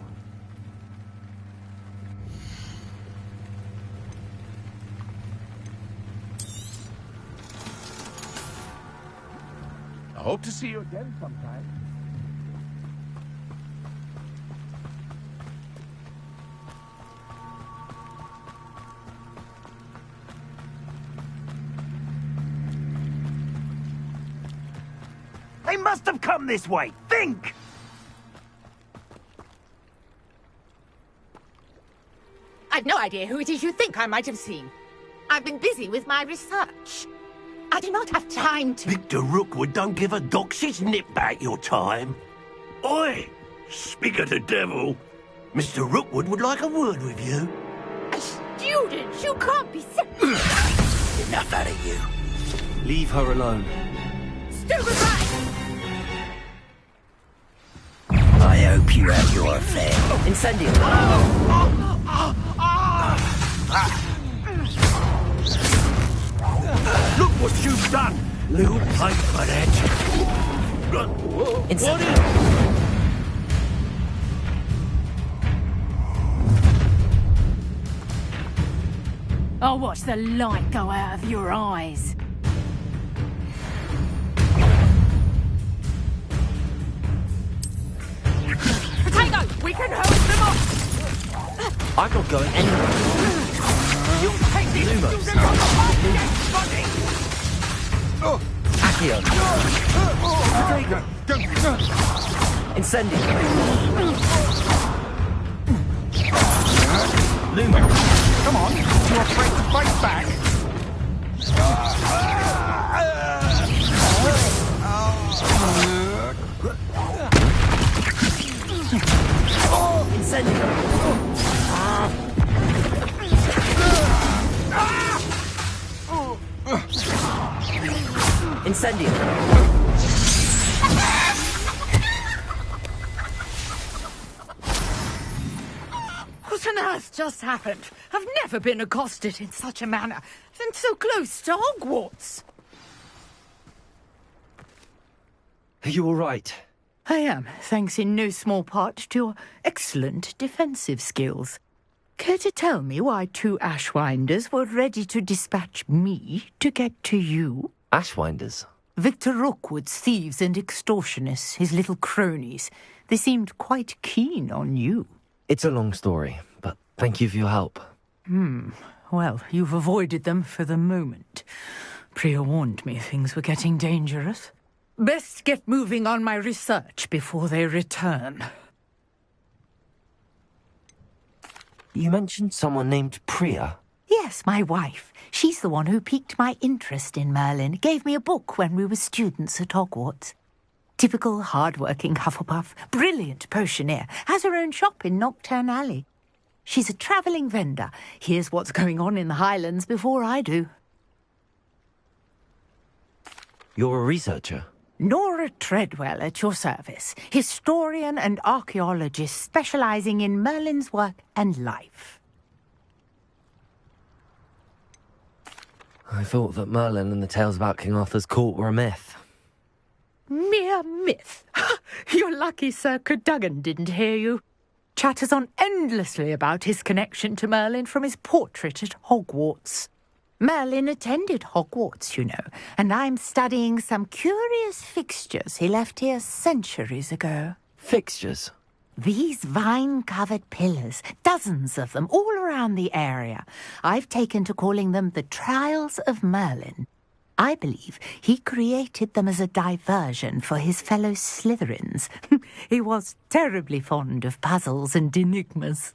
Speaker 19: I hope to see you again sometime.
Speaker 3: They must have come this way. Think!
Speaker 7: I've no idea who it is you think I might have seen. I've been busy with my research. I do not have time to...
Speaker 15: Victor Rookwood don't give a doxy's nip back your time. Oi! Speak of the devil. Mr. Rookwood would like a word with you.
Speaker 7: A student? You can't be
Speaker 15: Enough out of you.
Speaker 1: Leave her alone.
Speaker 7: Stupid rat!
Speaker 15: I hope you have your affair.
Speaker 1: Incendio.
Speaker 15: Look what you've done! Little paper that.
Speaker 1: Incendio.
Speaker 14: I'll watch the light go out of your eyes.
Speaker 7: Potato! We can hold them off!
Speaker 1: I'm not going anywhere.
Speaker 7: You take these
Speaker 1: Lumos.
Speaker 7: students on the body!
Speaker 1: Accio. Incendio. Lumo.
Speaker 3: Come on, you're afraid to fight back.
Speaker 1: Incendio. Incendio.
Speaker 7: What on earth just happened? I've never been accosted in such a manner, and so close to Hogwarts.
Speaker 1: Are you all right?
Speaker 7: I am, thanks in no small part to your excellent defensive skills. Care to tell me why two Ashwinders were ready to dispatch me to get to you?
Speaker 1: Ashwinders?
Speaker 7: Victor Rookwood's thieves and extortionists, his little cronies. They seemed quite keen on you.
Speaker 1: It's a long story, but thank you for your help.
Speaker 7: Well, you've avoided them for the moment. Priya warned me things were getting dangerous. Best get moving on my research before they return.
Speaker 1: You mentioned someone named Priya.
Speaker 7: Yes, my wife. She's the one who piqued my interest in Merlin. Gave me a book when we were students at Hogwarts. Typical hard-working Hufflepuff. Brilliant potioneer. Has her own shop in Knockturn Alley. She's a travelling vendor. Hears what's going on in the Highlands before I do.
Speaker 1: You're a researcher?
Speaker 7: Nora Treadwell at your service. Historian and archaeologist specialising in Merlin's work and life.
Speaker 1: I thought that Merlin and the tales about King Arthur's court were a myth.
Speaker 7: Mere myth. You're lucky Sir Cadogan didn't hear you. Chatters on endlessly about his connection to Merlin from his portrait at Hogwarts. Merlin attended Hogwarts, you know, and I'm studying some curious fixtures he left here centuries ago.
Speaker 1: Fixtures?
Speaker 7: These vine-covered pillars, dozens of them, all around the area. I've taken to calling them the Trials of Merlin. I believe he created them as a diversion for his fellow Slytherins. He was terribly fond of puzzles and enigmas.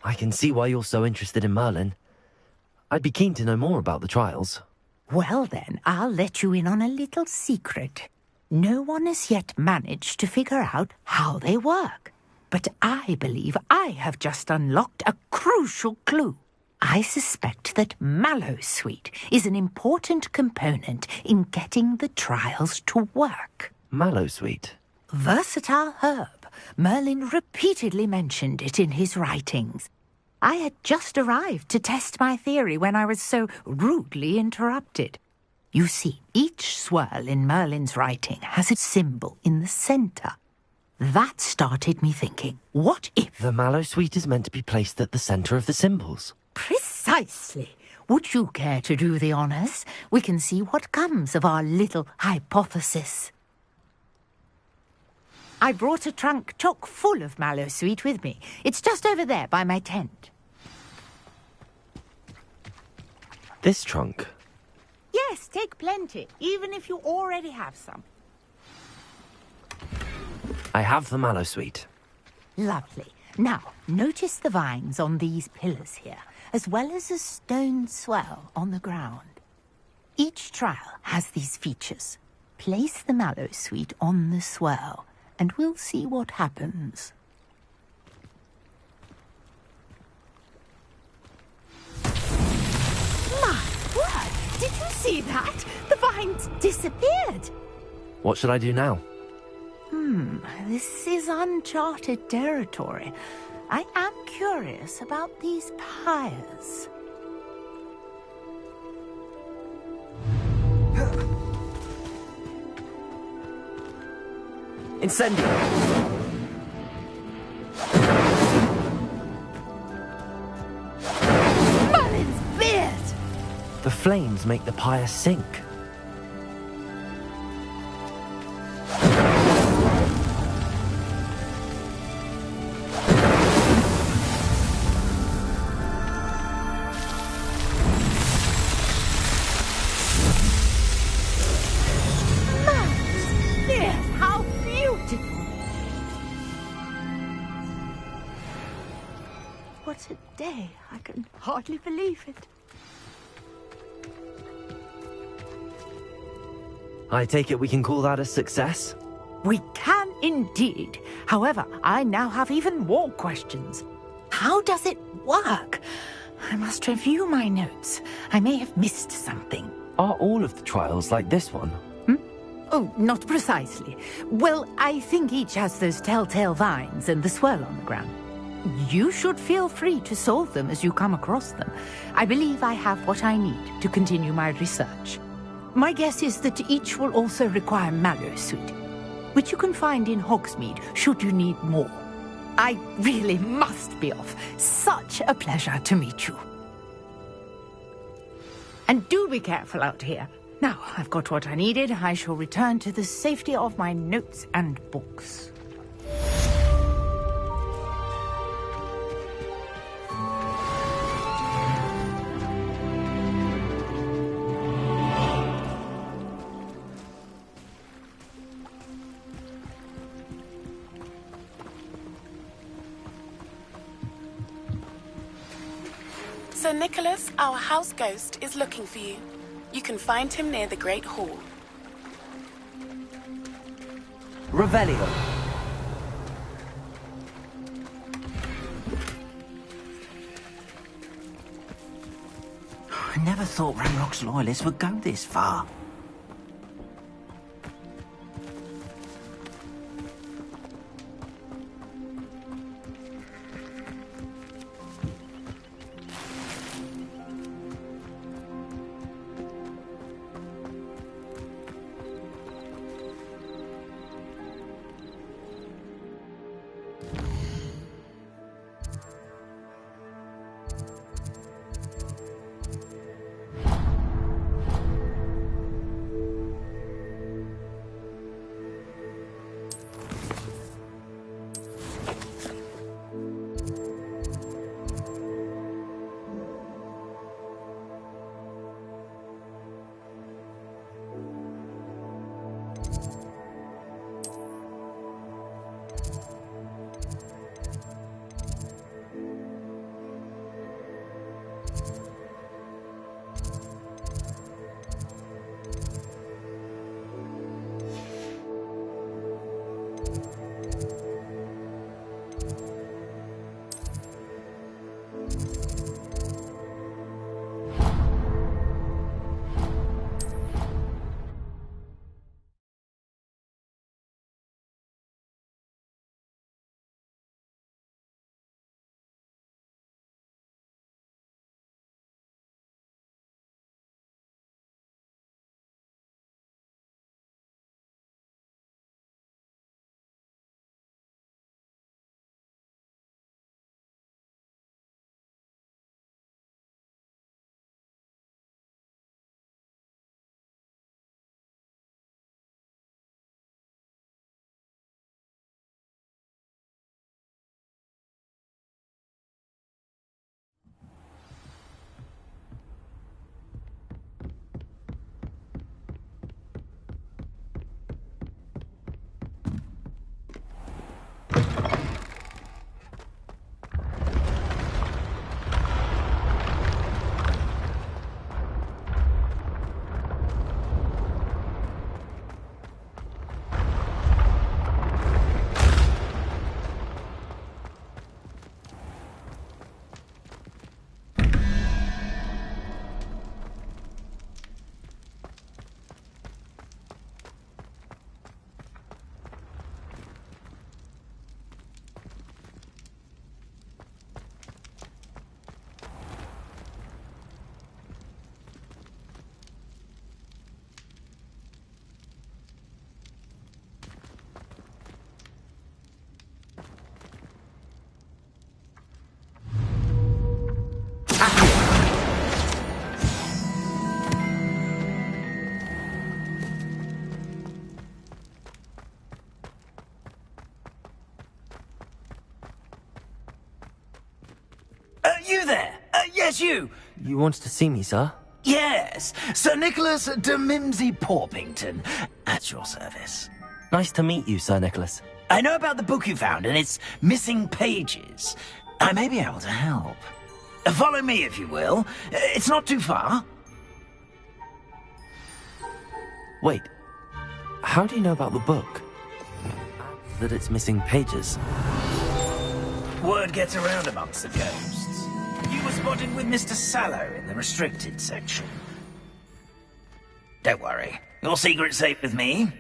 Speaker 1: I can see why you're so interested in Merlin. I'd be keen to know more about the trials.
Speaker 7: Well then, I'll let you in on a little secret. No one has yet managed to figure out how they work. But I believe I have just unlocked a crucial clue. I suspect that Mallowsweet is an important component in getting the trials to work.
Speaker 1: Mallowsweet?
Speaker 7: Versatile herb. Merlin repeatedly mentioned it in his writings. I had just arrived to test my theory when I was so rudely interrupted. You see, each swirl in Merlin's writing has a symbol in the centre. That started me thinking, what if...
Speaker 1: The Mallowsweet is meant to be placed at the centre of the symbols.
Speaker 7: Precisely. Would you care to do the honours? We can see what comes of our little hypothesis. I brought a trunk chock full of Mallowsweet with me. It's just over there by my tent.
Speaker 1: This trunk?
Speaker 7: Yes, take plenty, even if you already have some.
Speaker 1: I have the Mallowsweet.
Speaker 7: Lovely. Now, notice the vines on these pillars here, as well as a stone swell on the ground. Each trial has these features. Place the Mallowsweet on the swell, and we'll see what happens. My word! Did you see that? The vines disappeared!
Speaker 1: What should I do now?
Speaker 7: This is uncharted territory. I am curious about these pyres.
Speaker 1: Incendio!
Speaker 7: Merlin's beard!
Speaker 1: The flames make the pyre sink.
Speaker 7: What a day. I can hardly believe it.
Speaker 1: I take it we can call that a success?
Speaker 7: We can indeed. However, I now have even more questions. How does it work? I must review my notes. I may have missed something.
Speaker 1: Are all of the trials like this one?
Speaker 7: Oh, not precisely. Well, I think each has those telltale vines and the swirl on the ground. You should feel free to solve them as you come across them. I believe I have what I need to continue my research. My guess is that each will also require Mallowsweet, which you can find in Hogsmeade should you need more. I really must be off. Such a pleasure to meet you. And do be careful out here. Now, I've got what I needed. I shall return to the safety of my notes and books.
Speaker 16: Sir Nicholas, our house ghost, is looking for you. You can find him near the Great Hall.
Speaker 1: Revelio.
Speaker 3: I never thought Ranrock's loyalists would go this far. You there? Yes, you.
Speaker 1: You wanted to see me, sir?
Speaker 3: Yes, Sir Nicholas de Mimsy Porpington, at your service.
Speaker 1: Nice to meet you, Sir Nicholas.
Speaker 3: I know about the book you found and its missing pages. I may be able to help. Follow me, if you will. It's not too far.
Speaker 1: Wait, how do you know about the book? That it's missing pages?
Speaker 3: Word gets around amongst the ghosts. You were spotted with Mr. Sallow in the restricted section. Don't worry, your secret's safe with me.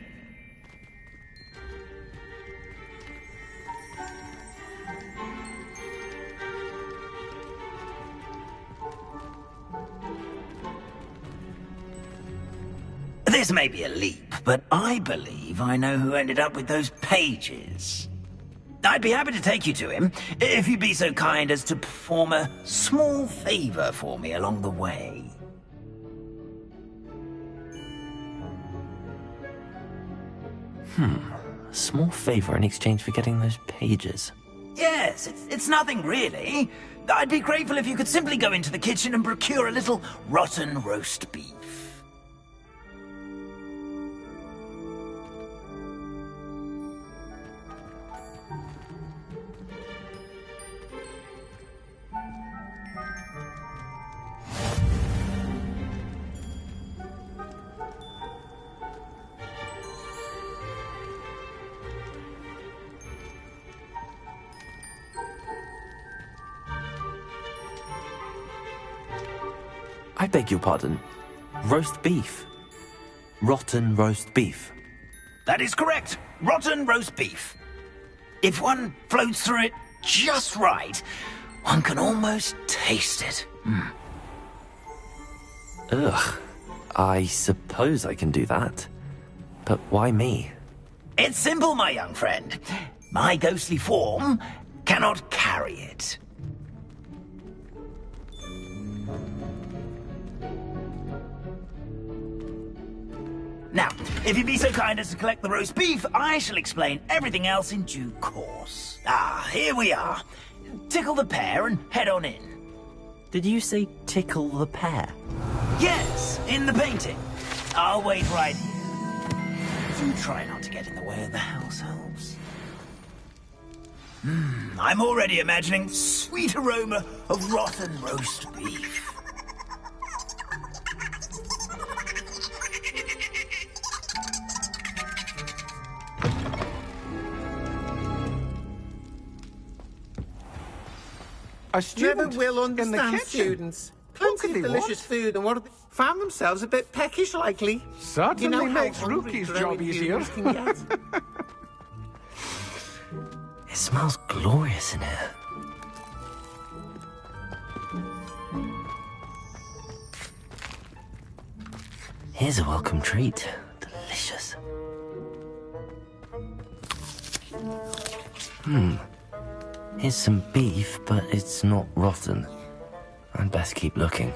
Speaker 3: This may be a leap, but I believe I know who ended up with those pages. I'd be happy to take you to him, if you'd be so kind as to perform a small favor for me along the way.
Speaker 1: A small favor in exchange for getting those pages.
Speaker 3: Yes, it's nothing really. I'd be grateful if you could simply go into the kitchen and procure a little rotten roast beef.
Speaker 1: I beg your pardon. Roast beef. Rotten roast beef.
Speaker 3: That is correct. Rotten roast beef. If one floats through it just right, one can almost taste it.
Speaker 1: Ugh. I suppose I can do that. But why me?
Speaker 3: It's simple, my young friend. My ghostly form cannot carry it. Now, if you'd be so kind as to collect the roast beef, I shall explain everything else in due course. Ah, here we are. Tickle the pear and head on in.
Speaker 1: Did you say tickle the pear?
Speaker 3: Yes, in the painting. I'll wait right here. Do try not to get in the way of the house elves. I'm already imagining sweet aroma of rotten roast beef.
Speaker 17: A student never will understand students. Plenty of delicious food, and what found themselves a bit peckish, likely.
Speaker 19: Certainly makes Rookie's job easier.
Speaker 1: It smells glorious in here. Here's a welcome treat. Delicious. Here's some beef, but it's not rotten. I'd best keep looking.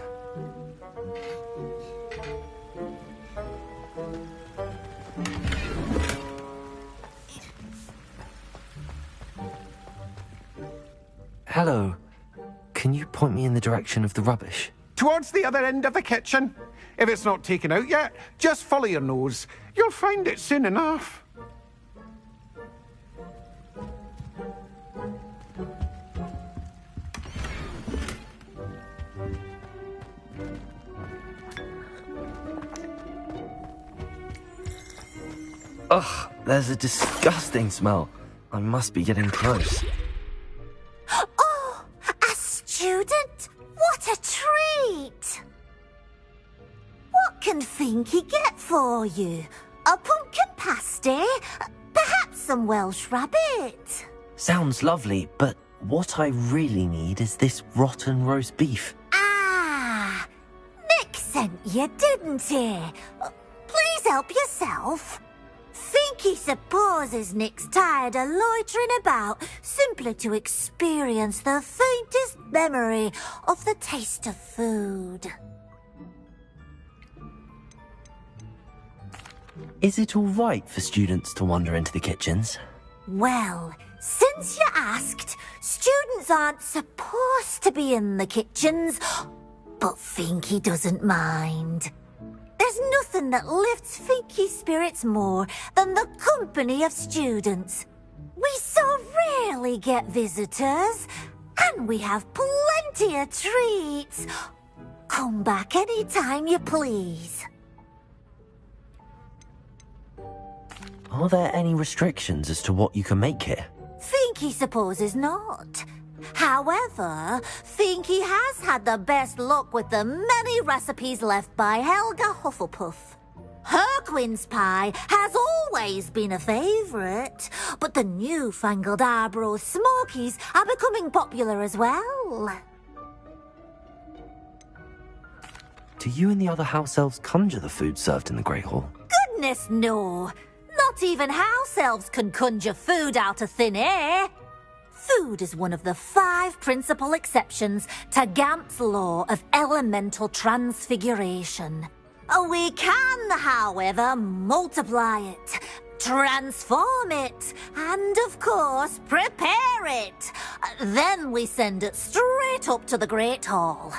Speaker 1: Hello. Can you point me in the direction of the rubbish?
Speaker 17: Towards the other end of the kitchen. If it's not taken out yet, just follow your nose. You'll find it soon enough.
Speaker 1: Ugh, there's a disgusting smell. I must be getting close.
Speaker 18: Oh, a student? What a treat! What can Finky get for you? A pumpkin pasty? Perhaps some Welsh rabbit?
Speaker 1: Sounds lovely, but what I really need is this rotten roast beef.
Speaker 18: Ah, Nick sent you, didn't he? Please help yourself. Finky supposes Nick's tired of loitering about simply to experience the faintest memory of the taste of food.
Speaker 1: Is it all right for students to wander into the kitchens?
Speaker 18: Well, since you asked, students aren't supposed to be in the kitchens, but Finky doesn't mind. There's nothing that lifts Finky's spirits more than the company of students. We so rarely get visitors, and we have plenty of treats. Come back any time you please.
Speaker 1: Are there any restrictions as to what you can make here?
Speaker 18: Finky supposes not. However, Finky has had the best luck with the many recipes left by Helga Hufflepuff. Her quince pie has always been a favourite, but the newfangled Arborough Smokies are becoming popular as well.
Speaker 1: Do you and the other house elves conjure the food served in the Great Hall?
Speaker 18: Goodness no! Not even house elves can conjure food out of thin air. Food is one of the 5 principal exceptions to Gamp's law of elemental transfiguration. We can, however, multiply it, transform it, and, of course, prepare it. Then we send it straight up to the Great Hall.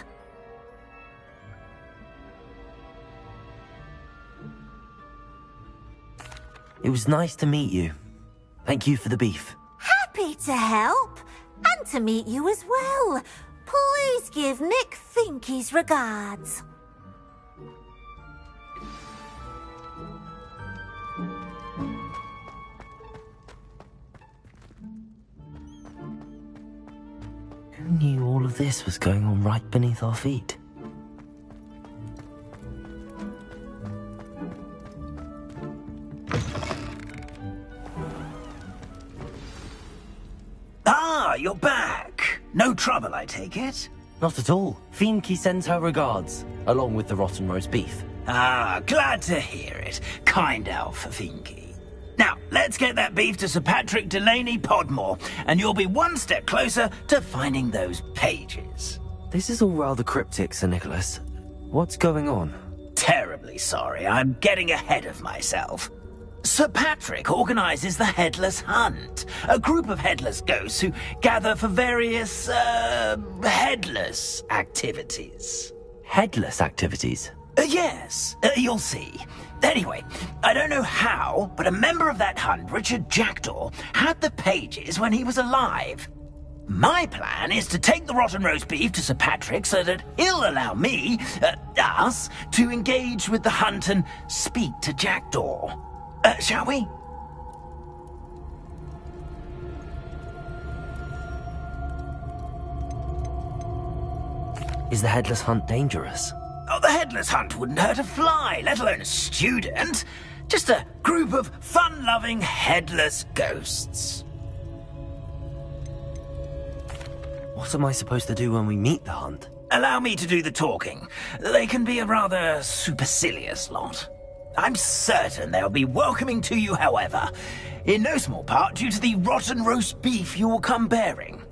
Speaker 1: It was nice to meet you. Thank you for the beef.
Speaker 18: Happy to help, and to meet you as well. Please give Nick Finky's regards.
Speaker 1: Who knew all of this was going on right beneath our feet?
Speaker 3: No trouble, I take it?
Speaker 1: Not at all. Fienke sends her regards, along with the rotten roast beef.
Speaker 3: Ah, glad to hear it. Kind elf, Fienke. Now, let's get that beef to Sir Patrick Delaney Podmore, and you'll be one step closer to finding those pages.
Speaker 1: This is all rather cryptic, Sir Nicholas. What's going on?
Speaker 3: Terribly sorry, I'm getting ahead of myself. Sir Patrick organises the Headless Hunt, a group of headless ghosts who gather for various, headless activities.
Speaker 1: Headless activities?
Speaker 3: Yes, you'll see. Anyway, I don't know how, but a member of that hunt, Richard Jackdaw, had the pages when he was alive. My plan is to take the rotten roast beef to Sir Patrick so that he'll allow me, us, to engage with the hunt and speak to Jackdaw. Shall we?
Speaker 1: Is the Headless Hunt dangerous?
Speaker 3: Oh, the Headless Hunt wouldn't hurt a fly, let alone a student. Just a group of fun-loving headless ghosts.
Speaker 1: What am I supposed to do when we meet the hunt?
Speaker 3: Allow me to do the talking. They can be a rather supercilious lot. I'm certain they'll be welcoming to you, however, in no small part due to the rotten roast beef you will come bearing.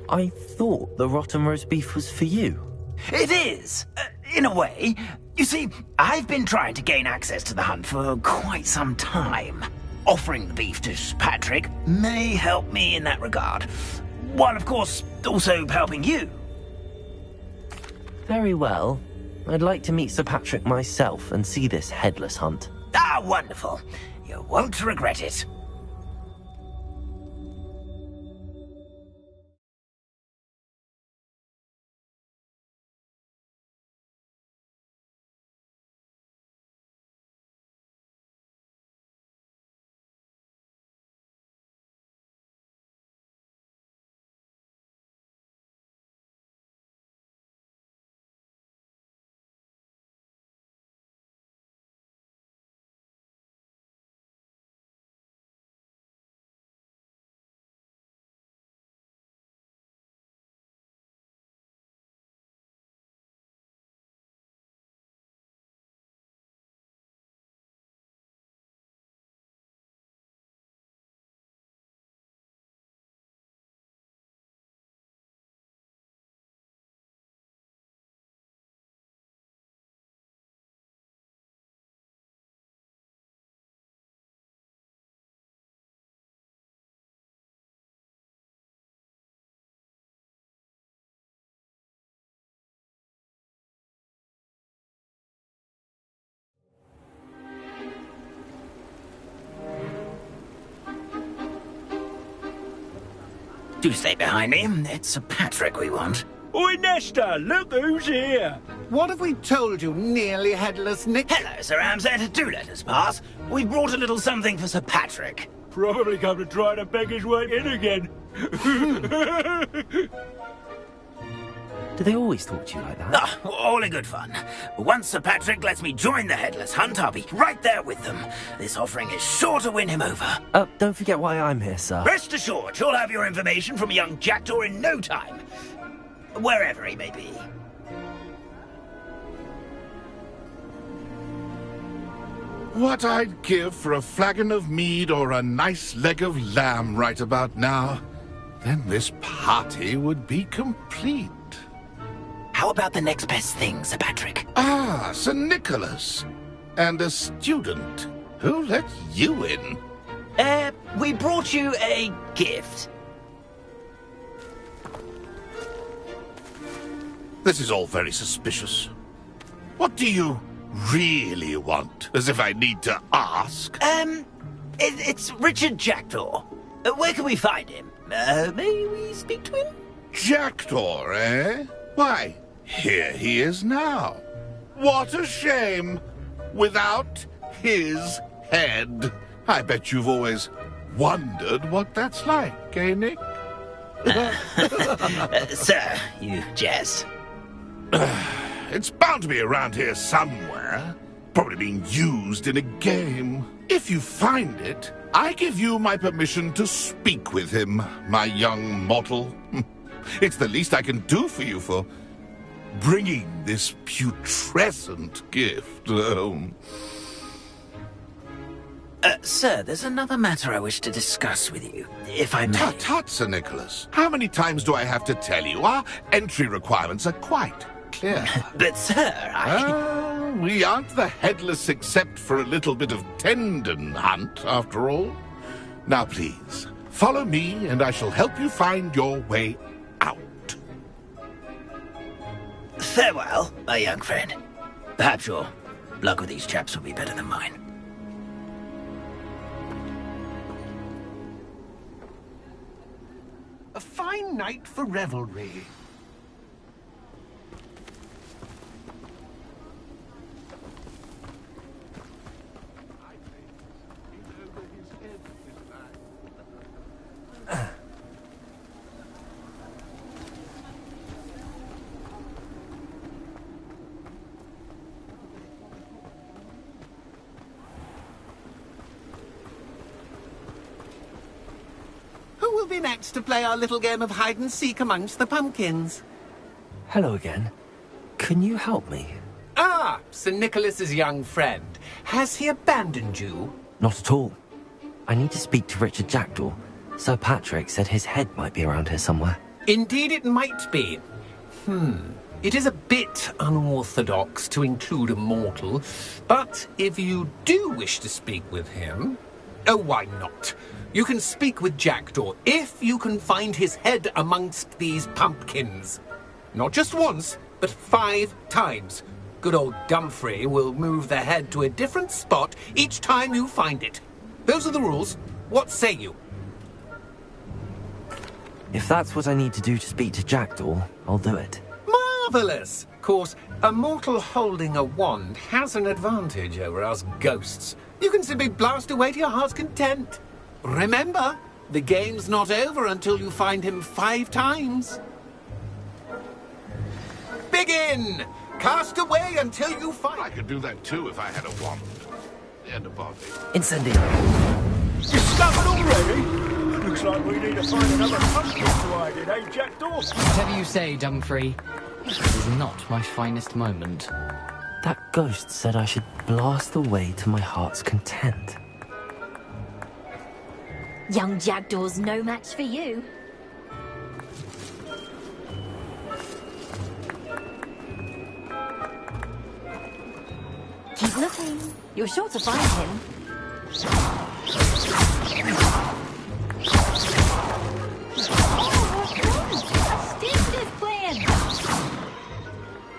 Speaker 1: I thought the rotten roast beef was for you.
Speaker 3: It is, in a way. You see, I've been trying to gain access to the hunt for quite some time. Offering the beef to Patrick may help me in that regard, while of course also helping you.
Speaker 1: Very well. I'd like to meet Sir Patrick myself and see this Headless Hunt.
Speaker 3: Ah, wonderful. You won't regret it. Do stay behind me. It's Sir Patrick we want.
Speaker 2: Oi, Nesta, look who's here.
Speaker 17: What have we told you, nearly headless Nick?
Speaker 3: Hello, Sir Ramsett. Do let us pass. We brought a little something for Sir Patrick.
Speaker 2: Probably come to try to beg his way in again.
Speaker 1: Do they always talk to you like that?
Speaker 3: Ah, all in good fun. Once Sir Patrick lets me join the Headless Hunt, I'll be right there with them. This offering is sure to win him over.
Speaker 1: Don't forget why I'm here, sir.
Speaker 3: Rest assured, you'll have your information from young Jackdaw in no time. Wherever he may be.
Speaker 19: What I'd give for a flagon of mead or a nice leg of lamb right about now. Then this party would be complete.
Speaker 3: How about the next best thing, Sir Patrick?
Speaker 19: Ah, Sir Nicholas. And a student. Who let you in?
Speaker 3: We brought you a gift.
Speaker 19: This is all very suspicious. What do you really want? As if I need to ask.
Speaker 3: It's Richard Jackdaw. Where can we find him? May we speak to him?
Speaker 19: Jackdaw, eh? Why, here he is now. What a shame. Without his head. I bet you've always wondered what that's like, eh, Nick?
Speaker 3: Sir, you jest.
Speaker 19: It's bound to be around here somewhere. Probably being used in a game. If you find it, I give you my permission to speak with him, my young mortal. It's the least I can do for you for bringing this putrescent gift home.
Speaker 4: Sir, there's another matter I wish to discuss with you, if I may.
Speaker 19: Tut, Sir Nicholas. How many times do I have to tell you? Our entry requirements are quite clear.
Speaker 4: But, sir,
Speaker 19: we aren't the headless except for a little bit of tendon hunt, after all. Now, please, follow me, and I shall help you find your way out.
Speaker 4: Farewell, my young friend. Perhaps your luck with these chaps will be better than mine.
Speaker 15: A fine night for revelry.
Speaker 17: Who will be next to play our little game of hide-and-seek amongst the pumpkins?
Speaker 1: Hello again. Can you help me?
Speaker 17: Ah, Sir Nicholas's young friend. Has he abandoned you?
Speaker 1: Not at all. I need to speak to Richard Jackdaw. Sir Patrick said his head might be around here somewhere.
Speaker 17: Indeed it might be. It is a bit unorthodox to include a mortal, but if you do wish to speak with him... Oh, why not? You can speak with Jackdaw if you can find his head amongst these pumpkins. Not just once, but 5 times. Good old Dumfrey will move the head to a different spot each time you find it. Those are the rules. What say you?
Speaker 1: If that's what I need to do to speak to Jackdaw, I'll do it.
Speaker 17: Marvellous! Of course, a mortal holding a wand has an advantage over us ghosts. You can simply blast away to your heart's content. Remember, the game's not over until you find him 5 times. Begin! Cast away until you find...
Speaker 19: I could do that too if I had a wand. And a body.
Speaker 1: Incendio.
Speaker 2: Discovered already? Looks like we need to find another pumpkin to hide in, eh, Jackdaw?
Speaker 5: Whatever you say, Dumfrey. This is not my finest moment.
Speaker 1: That ghost said I should blast away to my heart's content.
Speaker 18: Young Jackdaw's no match for you. Keep looking. You're sure to find him.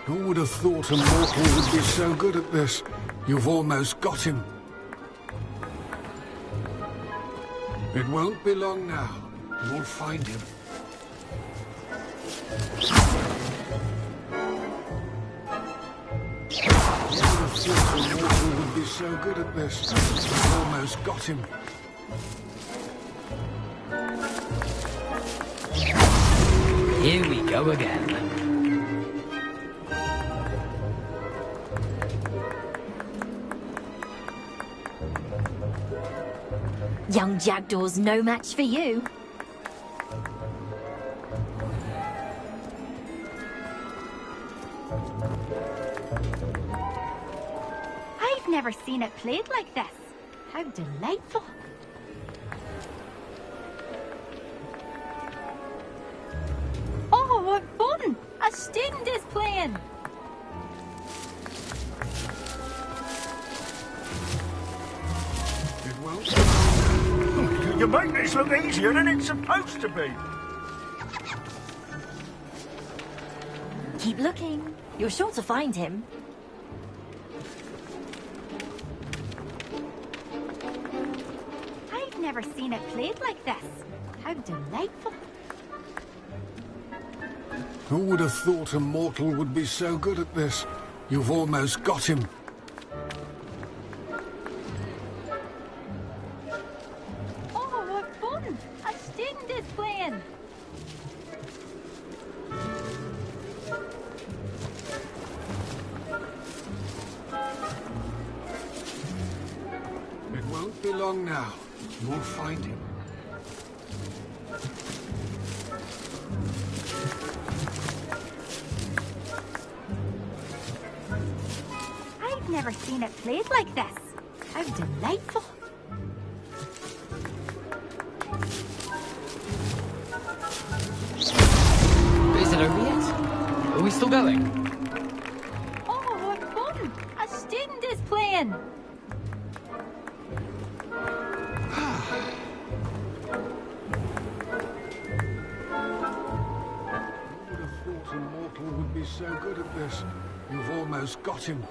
Speaker 12: Who would have thought a mortal would be so good at this? You've almost got him. It won't be long now. You'll find him. Who would have thought a mortal would be so good at this? You've almost got him.
Speaker 5: Here we go again.
Speaker 18: Young Jackdaw's no match for you.
Speaker 11: I've never seen it played like this. How delightful. Oh, what fun! A student is playing.
Speaker 2: You make this look easier than it's supposed to be.
Speaker 18: Keep looking. You're sure to find him.
Speaker 11: I've never seen it played like this. How delightful.
Speaker 12: Who would have thought a mortal would be so good at this? You've almost got him.
Speaker 11: Oh, what fun! A student is playing.
Speaker 12: long now. You'll find him.
Speaker 11: I've never seen it played like this. How delightful.
Speaker 5: Is it over yet? Are we still going?
Speaker 18: Oh, what fun! A student is playing.
Speaker 12: Thought a mortal would be so good at this. You've almost got him.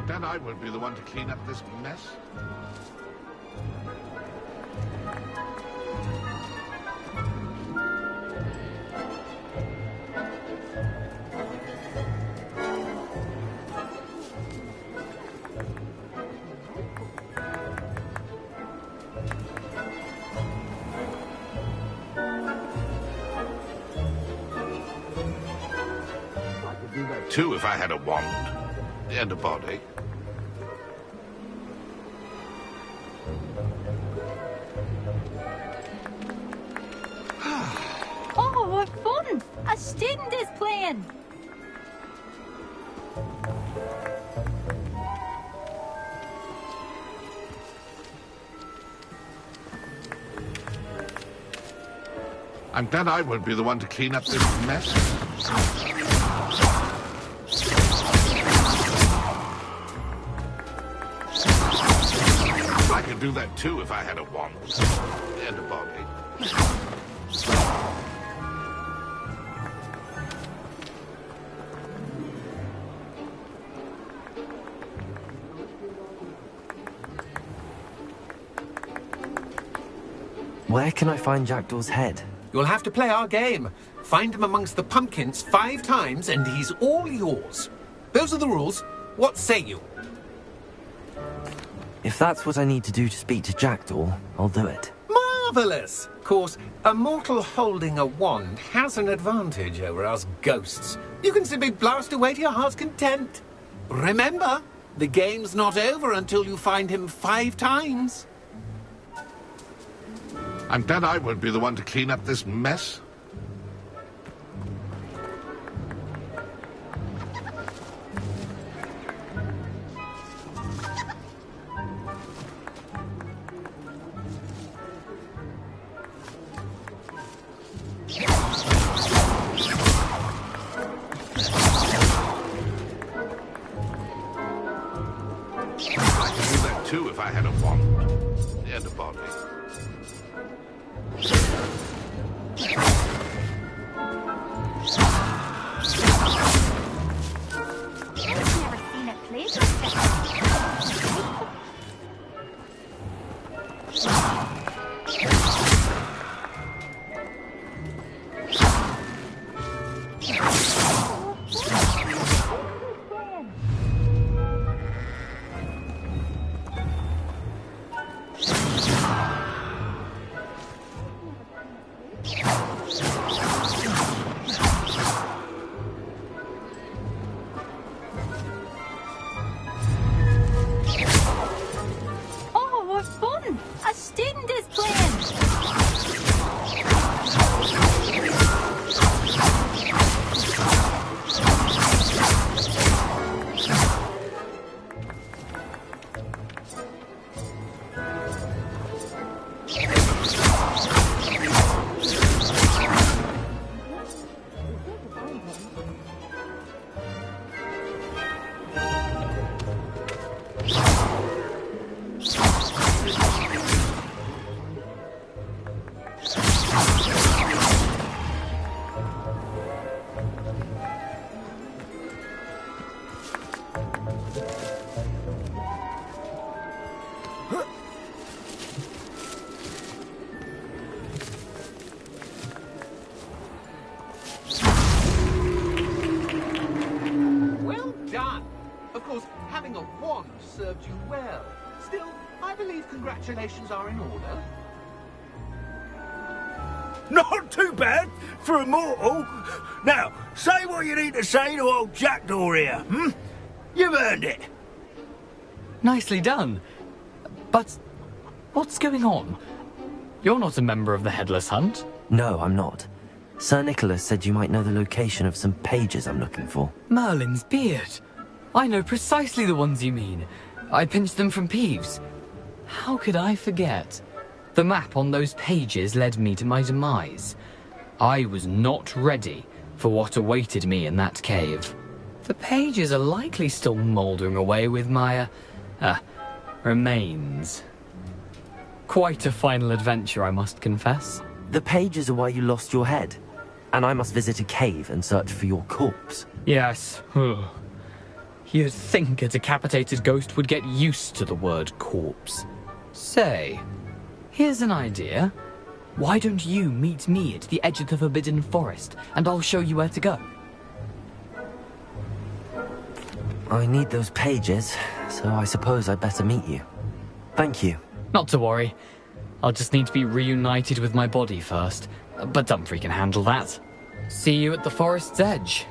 Speaker 19: Then I won't be the one to clean up this mess. I could do that too if I had a wand and a body.
Speaker 18: Oh, what fun! A student is playing.
Speaker 19: I'm glad I won't be the one to clean up this mess. I could do that too if I had a wand and a body.
Speaker 1: Where can I find Jackdaw's head?
Speaker 17: You'll have to play our game. Find him amongst the pumpkins 5 times and he's all yours. Those are the rules. What say you?
Speaker 1: If that's what I need to do to speak to Jackdaw, I'll do it.
Speaker 17: Marvellous! Of course, a mortal holding a wand has an advantage over us ghosts. You can simply blast away to your heart's content. Remember, the game's not over until you find him 5 times.
Speaker 19: I'm glad I won't be the one to clean up this mess. I could do that too if I had a wand and a body.
Speaker 11: I've never seen it played like this.
Speaker 17: served you well. Still, I believe congratulations are in order.
Speaker 15: Not too bad for a mortal. Now, say what you need to say to old Jackdaw here, hmm? You've earned it.
Speaker 5: Nicely done. But what's going on? You're not a member of the Headless Hunt.
Speaker 1: No, I'm not. Sir Nicholas said you might know the location of some pages I'm looking for.
Speaker 5: Merlin's beard. I know precisely the ones you mean. I pinched them from Peeves. How could I forget? The map on those pages led me to my demise. I was not ready for what awaited me in that cave. The pages are likely still mouldering away with my, remains. Quite a final adventure, I must confess.
Speaker 1: The pages are why you lost your head, and I must visit a cave and search for your corpse.
Speaker 5: Yes. You'd think a decapitated ghost would get used to the word corpse. Say, here's an idea. Why don't you meet me at the edge of the Forbidden Forest, and I'll show you where to go?
Speaker 1: I need those pages, so I suppose I'd better meet you. Thank you.
Speaker 5: Not to worry. I'll just need to be reunited with my body first. But Dumfrey can handle that. See you at the forest's edge.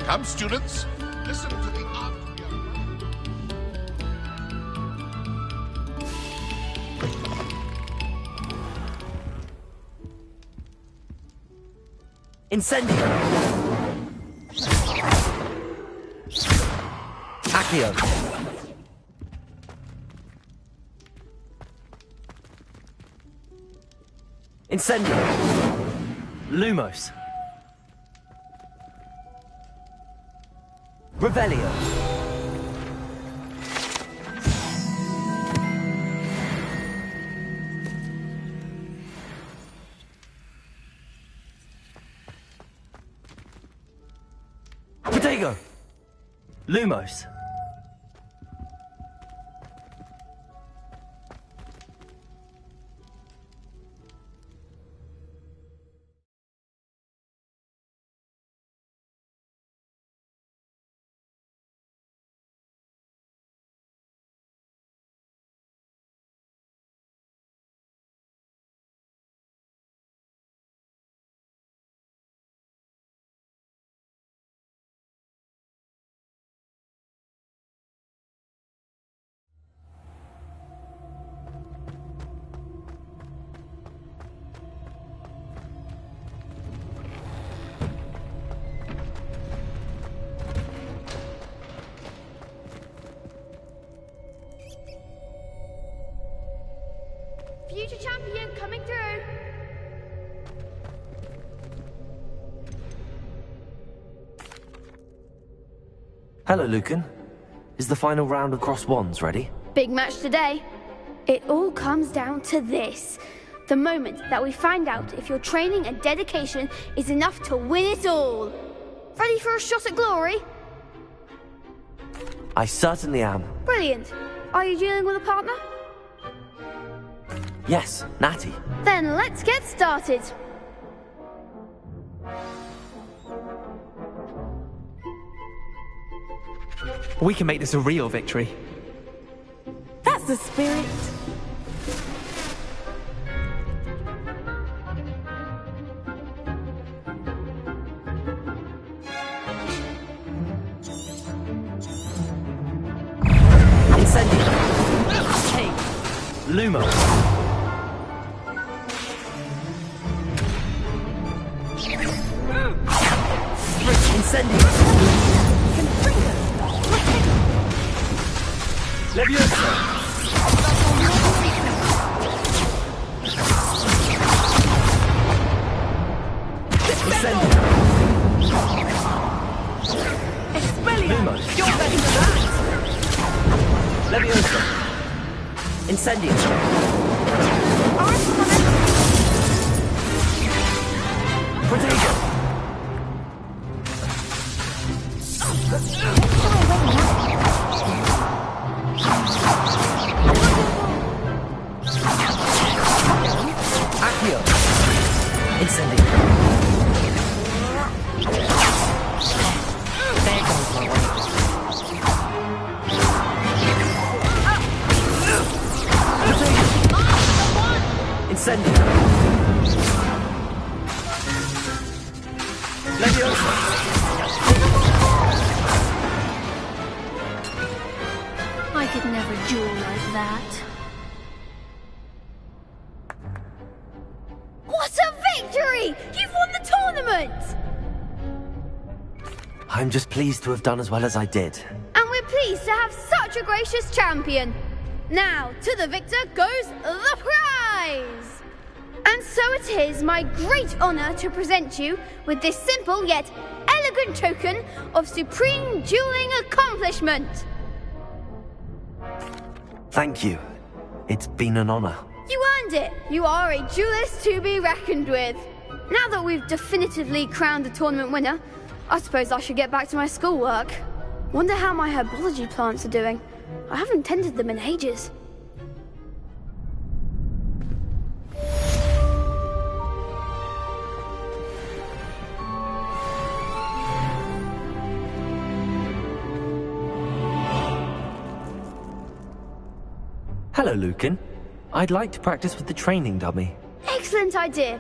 Speaker 19: Come, students, listen to the art.
Speaker 1: Incendio! Accio! Incendio! Lumos! Revelio! Protego! Lumos!
Speaker 21: Future champion coming through.
Speaker 1: Hello, Lucan. Is the final round of Cross Wands ready?
Speaker 21: Big match today. It all comes down to this. The moment that we find out if your training and dedication is enough to win it all. Ready for a shot at glory?
Speaker 1: I certainly am.
Speaker 21: Brilliant. Are you dealing with a partner?
Speaker 1: Yes, Natty.
Speaker 21: Then let's get started.
Speaker 20: We can make this a real victory.
Speaker 16: That's the spirit.
Speaker 1: Incendio! Hey! Lumo! Incendio! Leviosa! Incendio! Protego! Accio! Incendio! There goes my way. Incendio! Leviosa!
Speaker 14: I could never duel like that.
Speaker 21: What a victory! You've won the tournament!
Speaker 1: I'm just pleased to have done as well as I did.
Speaker 21: And we're pleased to have such a gracious champion. Now, to the victor goes the prize! And so it is my great honor to present you with this simple yet elegant token of supreme dueling accomplishment.
Speaker 1: Thank you. It's been an honor.
Speaker 21: You earned it. You are a duelist to be reckoned with. Now that we've definitively crowned the tournament winner, I suppose I should get back to my schoolwork. Wonder how my herbology plants are doing. I haven't tended them in ages.
Speaker 1: Hello, Lucan. I'd like to practice with the training dummy.
Speaker 21: Excellent idea.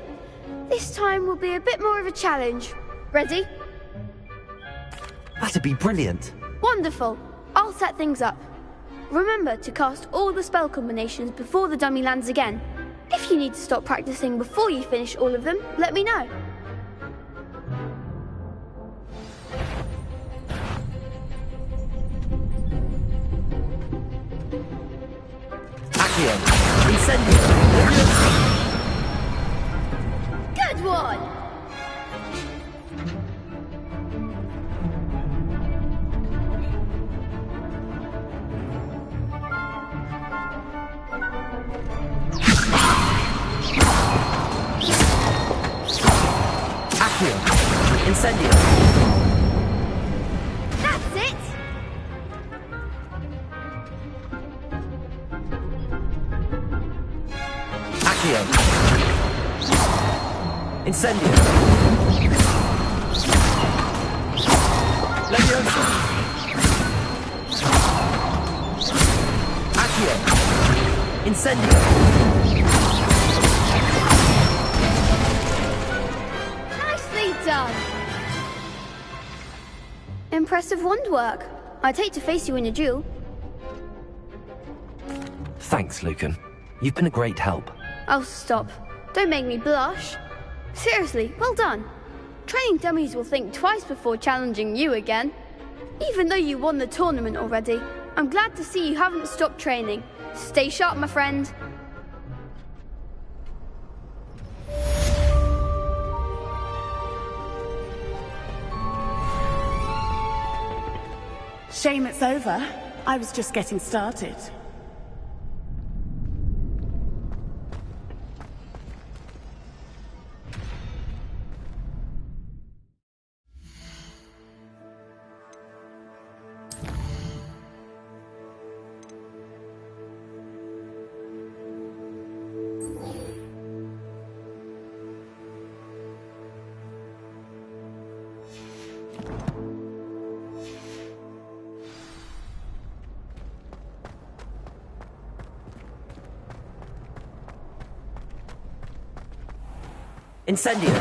Speaker 21: This time will be a bit more of a challenge. Ready?
Speaker 1: That'd be brilliant.
Speaker 21: Wonderful. I'll set things up. Remember to cast all the spell combinations before the dummy lands again. If you need to stop practicing before you finish all of them, let me know.
Speaker 1: Accio! Incendio!
Speaker 21: Good one!
Speaker 1: Accio! Incendio!
Speaker 21: That's it!
Speaker 1: Accio! Incendio! Leviosa! Accio! Incendio!
Speaker 21: Nicely done! Impressive wand work. I'd hate to face you in a duel.
Speaker 1: Thanks, Lucan. You've been a great help.
Speaker 21: Oh, stop. Don't make me blush. Seriously, well done. Training dummies will think twice before challenging you again. Even though you won the tournament already, I'm glad to see you haven't stopped training. Stay sharp, my friend.
Speaker 16: Shame it's over. I was just getting started.
Speaker 1: Incendio!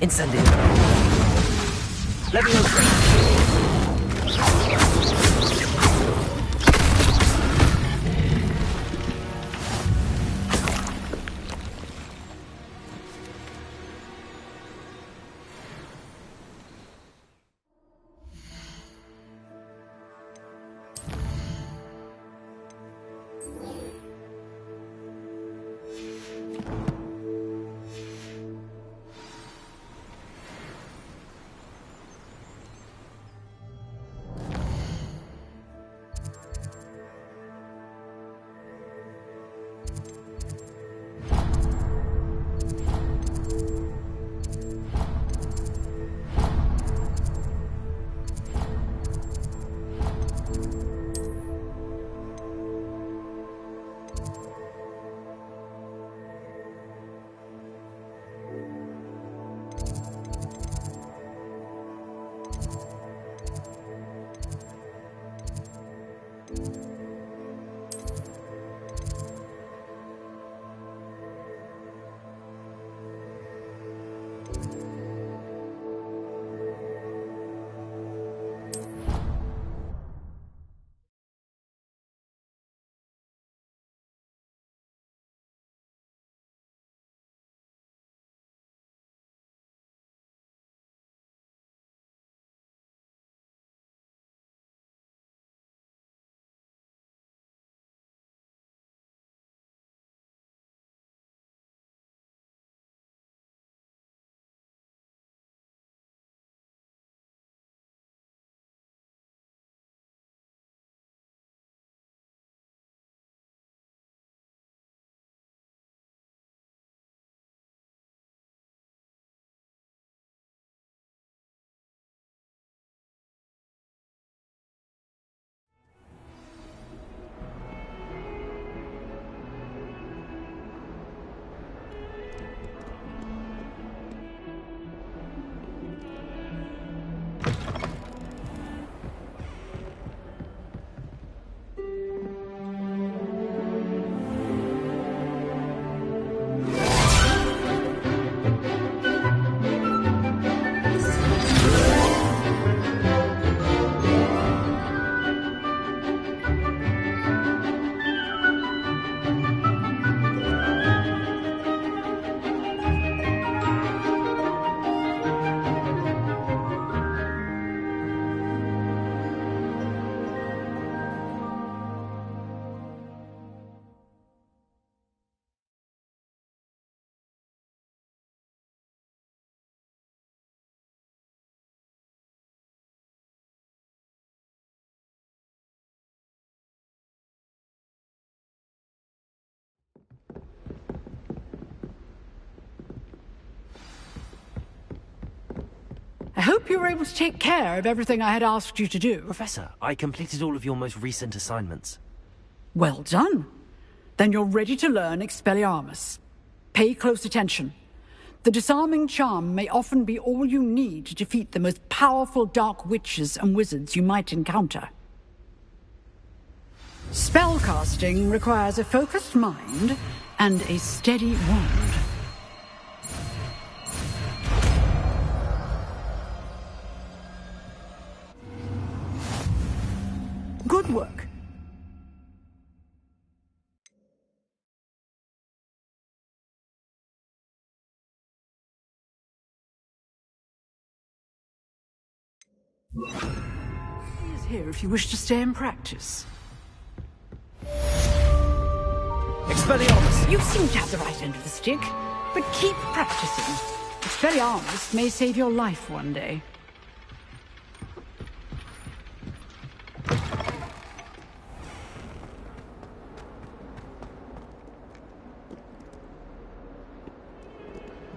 Speaker 1: Incendio. Leviosa.
Speaker 6: I hope you were able to take care of everything I had asked you to do.
Speaker 1: Professor, I completed all of your most recent assignments.
Speaker 6: Well done. Then you're ready to learn Expelliarmus. Pay close attention. The disarming charm may often be all you need to defeat the most powerful dark witches and wizards you might encounter. Spellcasting requires a focused mind and a steady wand. Good work. He is here if you wish to stay and practice.
Speaker 1: Expelliarmus!
Speaker 6: You seem to have the right end of the stick, but keep practicing. Expelliarmus may save your life one day.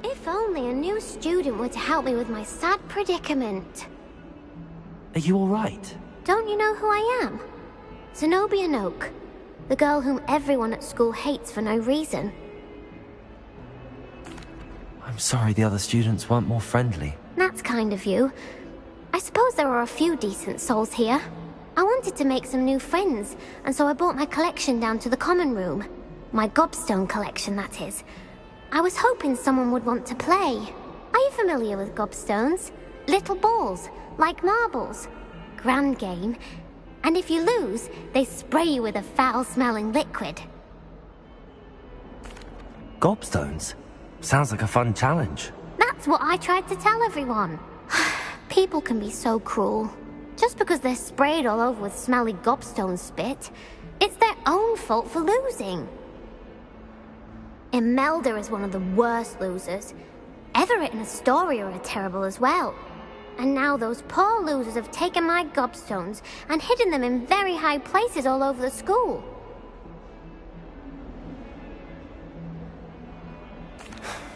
Speaker 22: If only a new student were to help me with my sad predicament.
Speaker 1: Are you all right?
Speaker 22: Don't you know who I am? Zenobia Noak, the girl whom everyone at school hates for no reason.
Speaker 1: I'm sorry the other students weren't more friendly.
Speaker 22: That's kind of you. I suppose there are a few decent souls here. I wanted to make some new friends, and so I brought my collection down to the common room. My gobstone collection, that is. I was hoping someone would want to play. Are you familiar with gobstones? Little balls, like marbles. Grand game. And if you lose, they spray you with a foul-smelling liquid.
Speaker 1: Gobstones? Sounds like a fun challenge.
Speaker 22: That's what I tried to tell everyone. People can be so cruel. Just because they're sprayed all over with smelly gobstone spit, it's their own fault for losing. Imelda is one of the worst losers. Everett and Astoria are terrible as well. And now those poor losers have taken my gobstones and hidden them in very high places all over the school.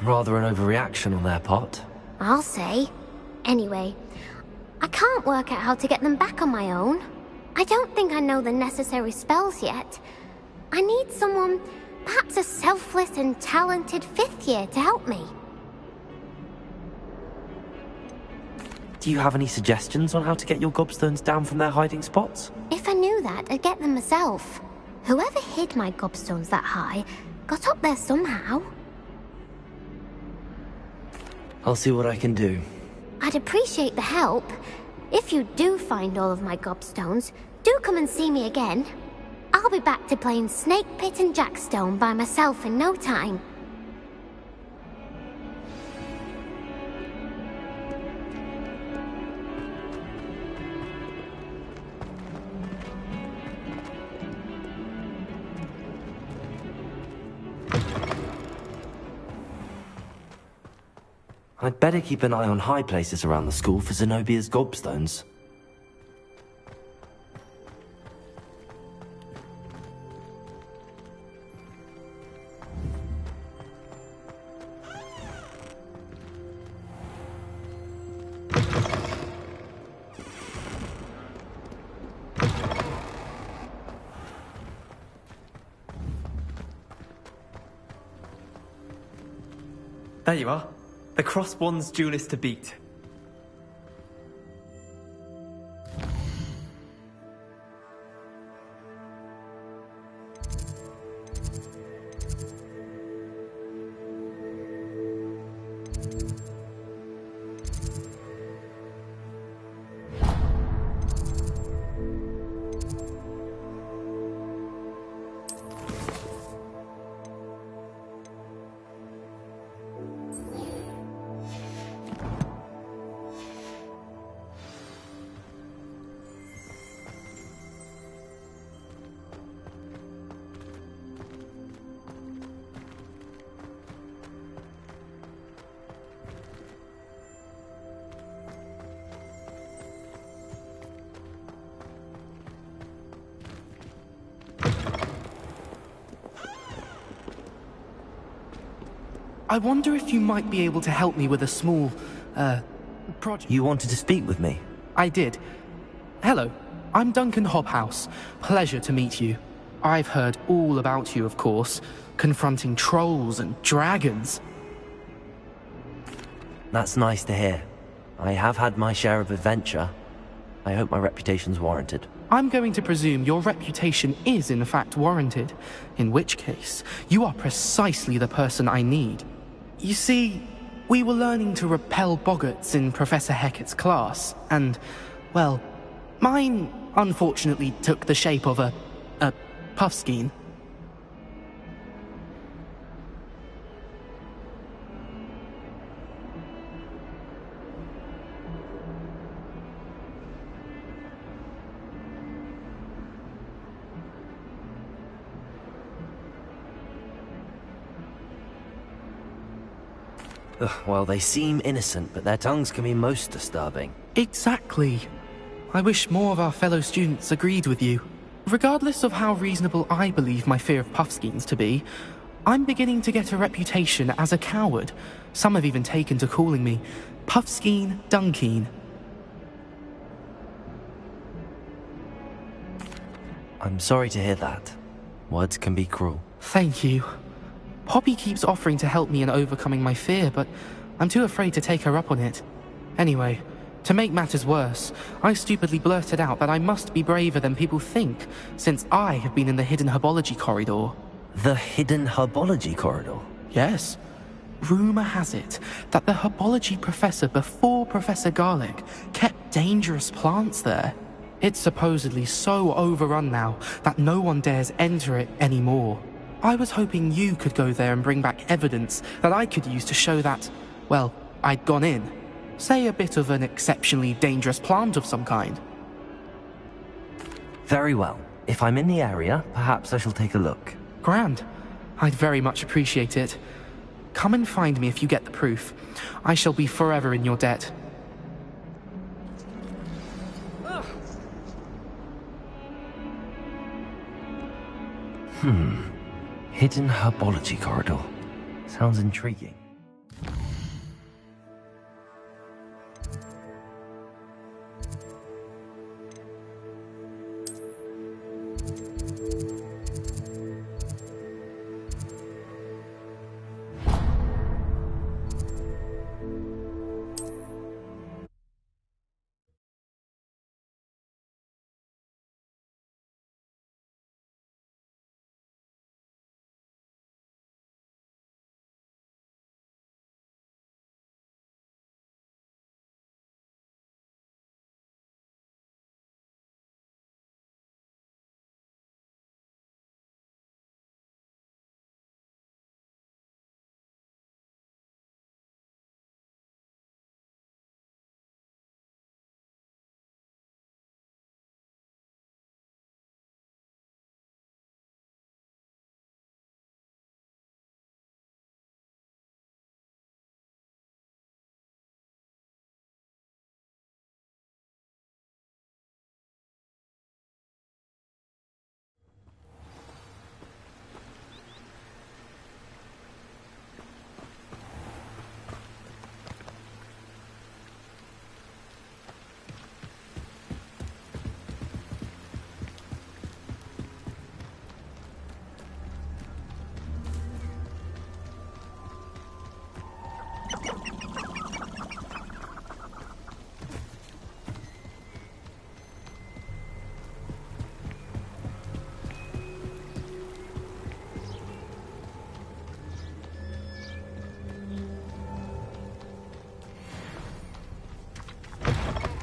Speaker 1: Rather an overreaction on their part.
Speaker 22: I'll say. Anyway, I can't work out how to get them back on my own. I don't think I know the necessary spells yet. I need someone, perhaps a selfless and talented 5th year to help me.
Speaker 1: Do you have any suggestions on how to get your gobstones down from their hiding spots?
Speaker 22: If I knew that, I'd get them myself. Whoever hid my gobstones that high got up there somehow.
Speaker 1: I'll see what I can do.
Speaker 22: I'd appreciate the help. If you do find all of my gobstones, do come and see me again. I'll be back to playing Snake Pit and Jackstone by myself in no time.
Speaker 1: I'd better keep an eye on high places around the school for Zenobia's gobstones.
Speaker 9: There you are. The Crosswands duelist to beat.
Speaker 10: I wonder if you might be able to help me with a small, project.
Speaker 1: You wanted to speak with me?
Speaker 10: I did. Hello, I'm Duncan Hobhouse. Pleasure to meet you. I've heard all about you, of course, confronting trolls and dragons.
Speaker 1: That's nice to hear. I have had my share of adventure. I hope my reputation's warranted.
Speaker 10: I'm going to presume your reputation is in fact warranted, in which case, you are precisely the person I need. You see, we were learning to repel boggarts in Professor Hecat's class, and, well, mine unfortunately took the shape of a puffskein.
Speaker 1: Well, they seem innocent, but their tongues can be most disturbing.
Speaker 10: Exactly. I wish more of our fellow students agreed with you. Regardless of how reasonable I believe my fear of puffskeins to be, I'm beginning to get a reputation as a coward. Some have even taken to calling me Puffskeen Dunkeen.
Speaker 1: I'm sorry to hear that. Words can be cruel.
Speaker 10: Thank you. Poppy keeps offering to help me in overcoming my fear, but I'm too afraid to take her up on it. Anyway, to make matters worse, I stupidly blurted out that I must be braver than people think, since I have been in the hidden herbology corridor.
Speaker 1: The hidden herbology corridor?
Speaker 10: Yes. rumour has it that the herbology professor before Professor Garlic kept dangerous plants there. It's supposedly so overrun now that no one dares enter it anymore. I was hoping you could go there and bring back evidence that I could use to show that, well, I'd gone in. Say a bit of an exceptionally dangerous plant of some kind.
Speaker 1: Very well. If I'm in the area, perhaps I shall take a look.
Speaker 10: Grand. I'd very much appreciate it. Come and find me if you get the proof. I shall be forever in your debt.
Speaker 1: Hidden herbology corridor. Sounds intriguing.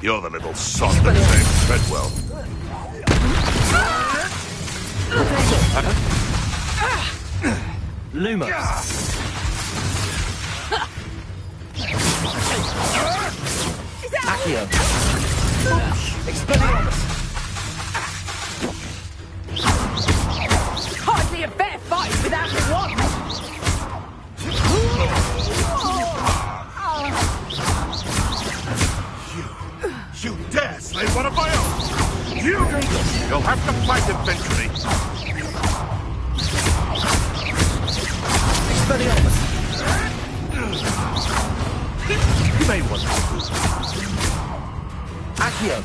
Speaker 19: You're the little sod that's named Treadwell.
Speaker 1: Lumos. Accio. Expelliarmus.
Speaker 6: Hardly a fair fight without the one.
Speaker 19: You dare slay one of my own! You'll have to fight eventually.
Speaker 1: Expelliarmus. You may want to. Accio.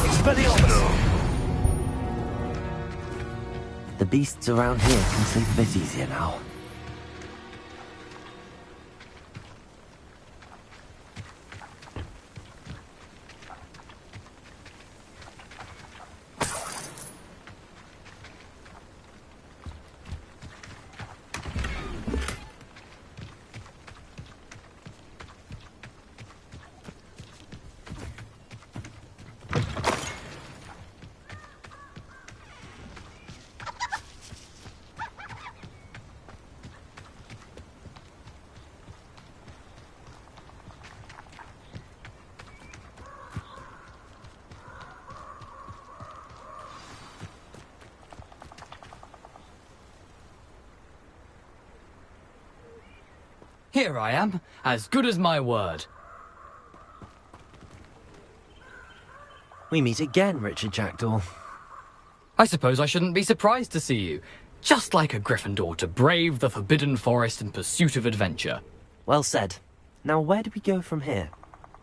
Speaker 1: Expelliarmus. The beasts around here can sleep a bit easier now.
Speaker 5: Here I am, as good as my word.
Speaker 1: We meet again, Richard Jackdaw.
Speaker 5: I suppose I shouldn't be surprised to see you. Just like a Gryffindor to brave the Forbidden Forest in pursuit of adventure.
Speaker 1: Well said. Now where do we go from here?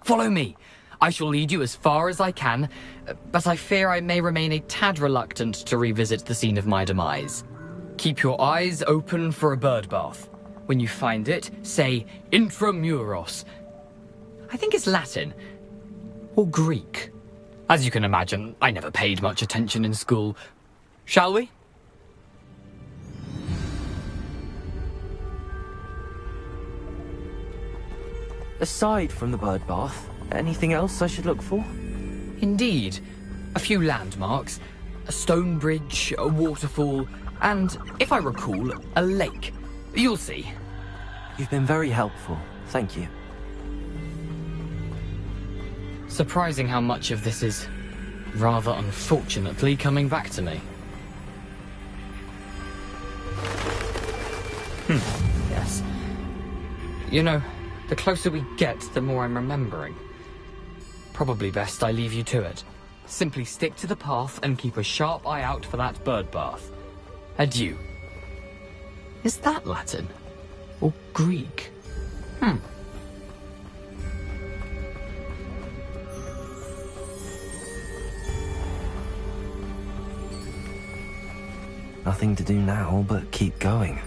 Speaker 5: Follow me. I shall lead you as far as I can, but I fear I may remain a tad reluctant to revisit the scene of my demise. Keep your eyes open for a bird bath. When you find it, say Intramuros. I think it's Latin. Or Greek. As you can imagine, I never paid much attention in school. Shall we?
Speaker 1: Aside from the bird bath, anything else I should look for?
Speaker 5: Indeed. A few landmarks, a stone bridge, a waterfall, and, if I recall, a lake. You'll see.
Speaker 1: You've been very helpful. Thank you.
Speaker 5: Surprising how much of this is, rather unfortunately, coming back to me. Yes. You know, the closer we get, the more I'm remembering. Probably best I leave you to it. Simply stick to the path and keep a sharp eye out for that bird bath. Adieu. Is that Latin? Or Greek?
Speaker 1: Nothing to do now but keep going.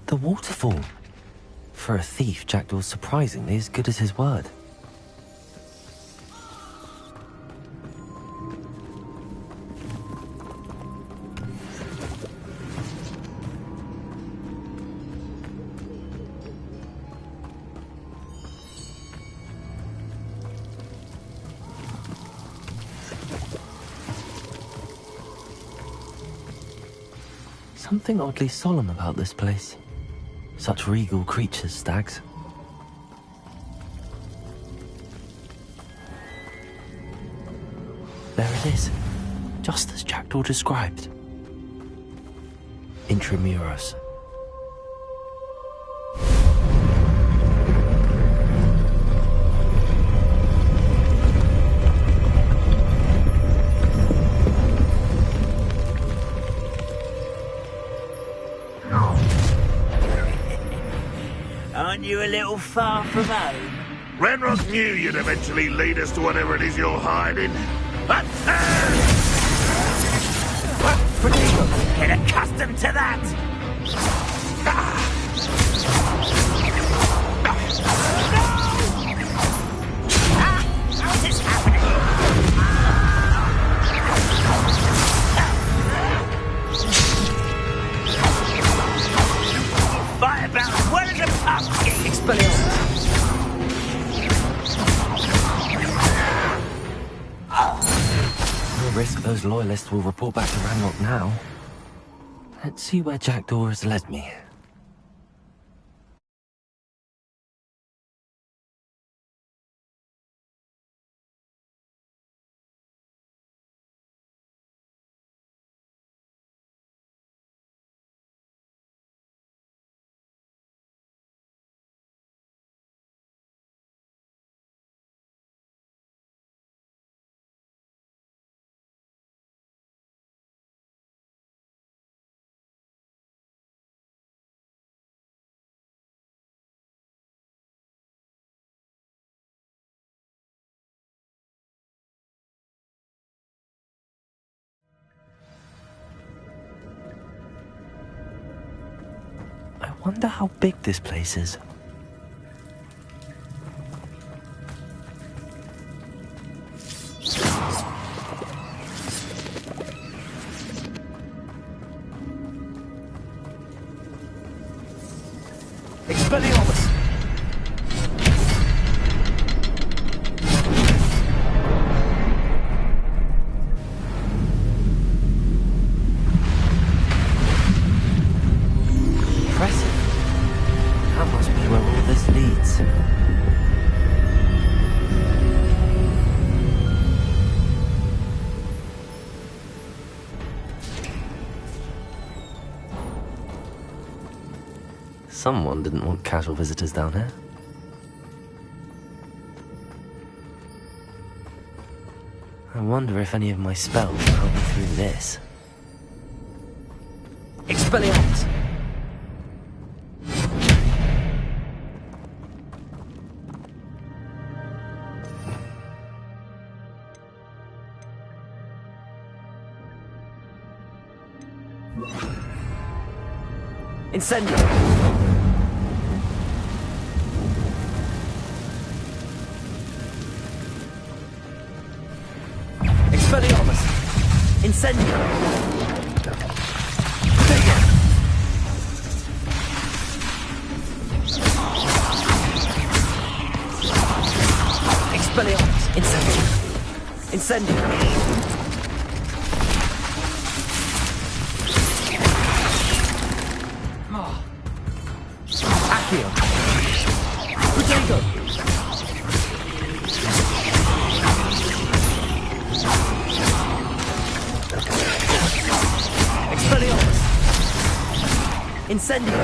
Speaker 1: The waterfall. For a thief, Jackdaw's surprisingly as good as his word. Something oddly solemn about this place. Such regal creatures, stags. There it is, just as Jackdaw described. Intramuros.
Speaker 4: Aren't you a little far from home?
Speaker 19: Renrock knew you'd eventually lead us to whatever it is you're hiding.
Speaker 4: Get accustomed to that! How's this happening? Fight about as well as a pumpkin!
Speaker 1: Expelliarmus! No risk those loyalists will report back to Ranrock now. Let's see where Jackdaw has led me. I wonder how big this place is.
Speaker 4: Expelliarmus!
Speaker 1: Impressive. That must be where all this leads. Someone didn't want casual visitors down here. I wonder if any of my spells will help me through this.
Speaker 4: Expelliarmus!
Speaker 1: Incendio! Incendio! Expelliarmus! Incendio! Incendio! Accio! Protego! Expelliarmus! Incendio!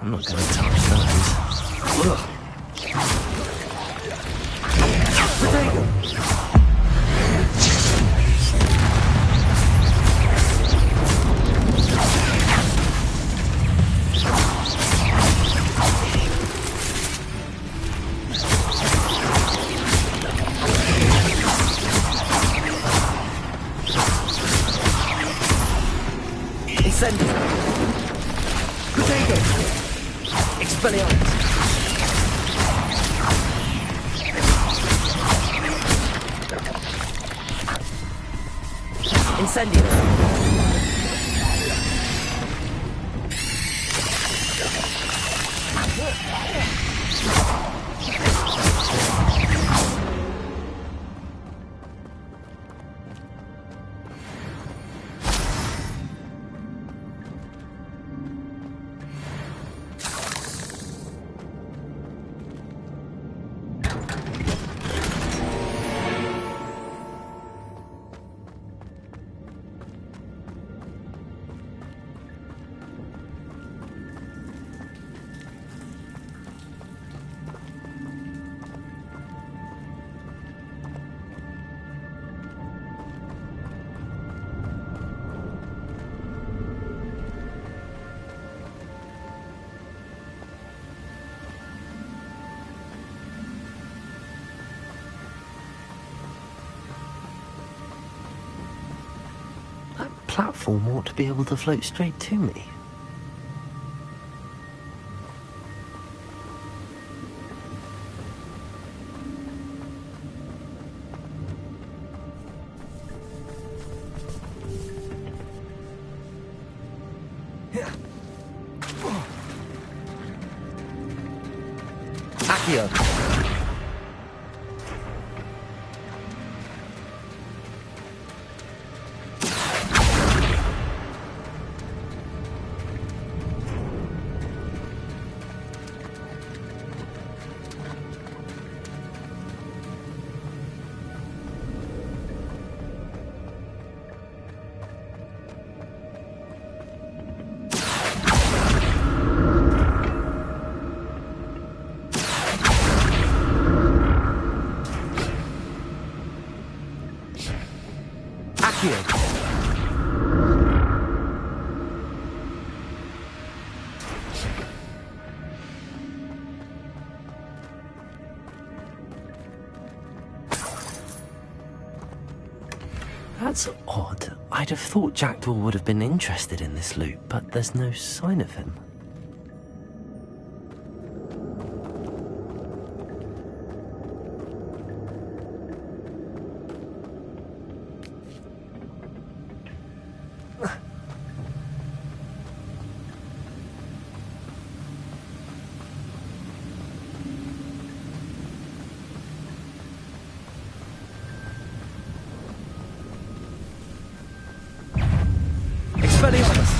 Speaker 1: I'm not going to touch those. Ugh. Incendio! Protego! Expelliarmus! Incendio! Platform ought to be able to float straight to me. Accio! That's odd. I'd have thought Jackdaw would have been interested in this loot, but there's no sign of him. Expelliarmus!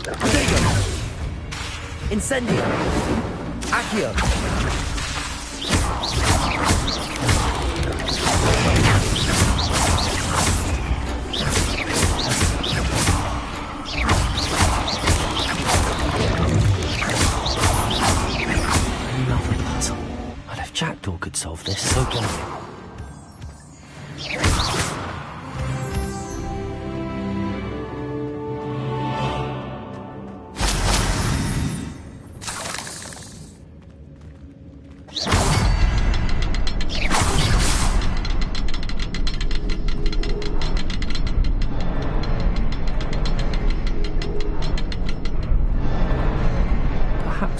Speaker 1: Protego! Incendio! Accio!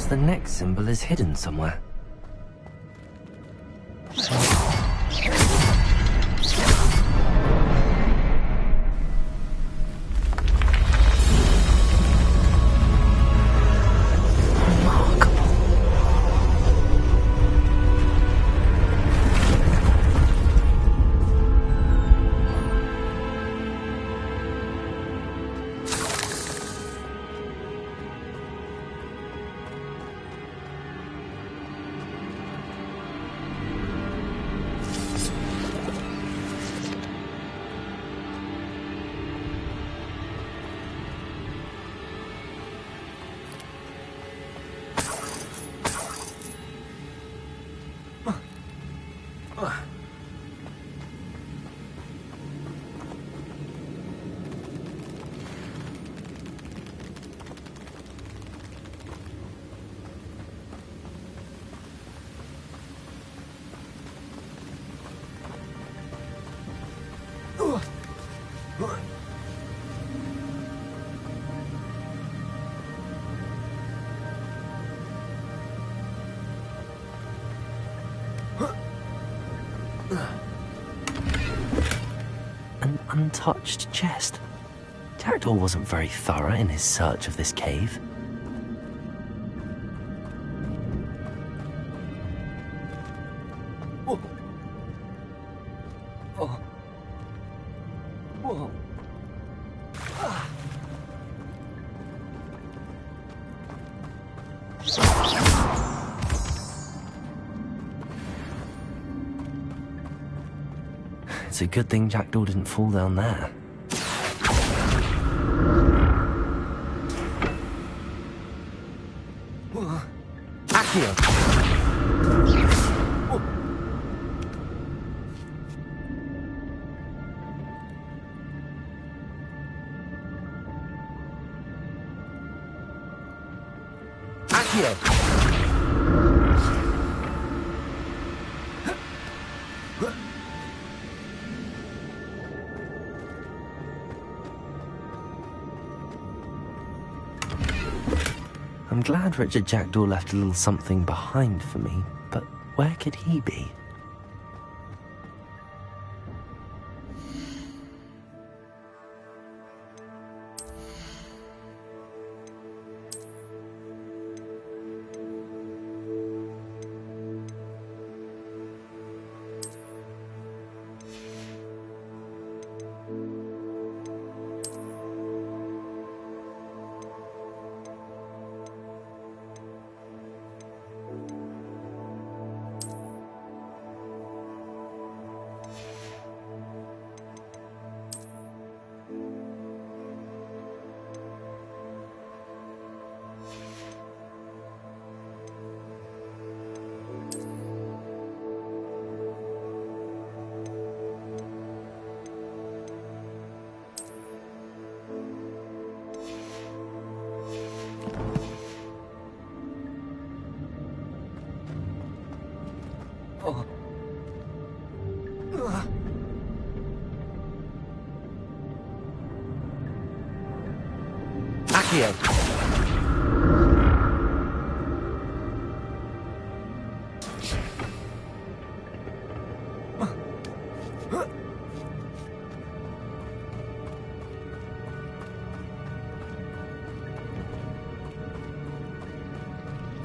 Speaker 1: guess the next symbol is hidden somewhere. An untouched chest. Jackdaw wasn't very thorough in his search of this cave.
Speaker 2: Oh. Oh. Whoa. Ah.
Speaker 1: It's a good thing Jackdaw didn't fall down there. Accio! Accio! I'm glad Richard Jackdaw left a little something behind for me, but where could he be? Accio!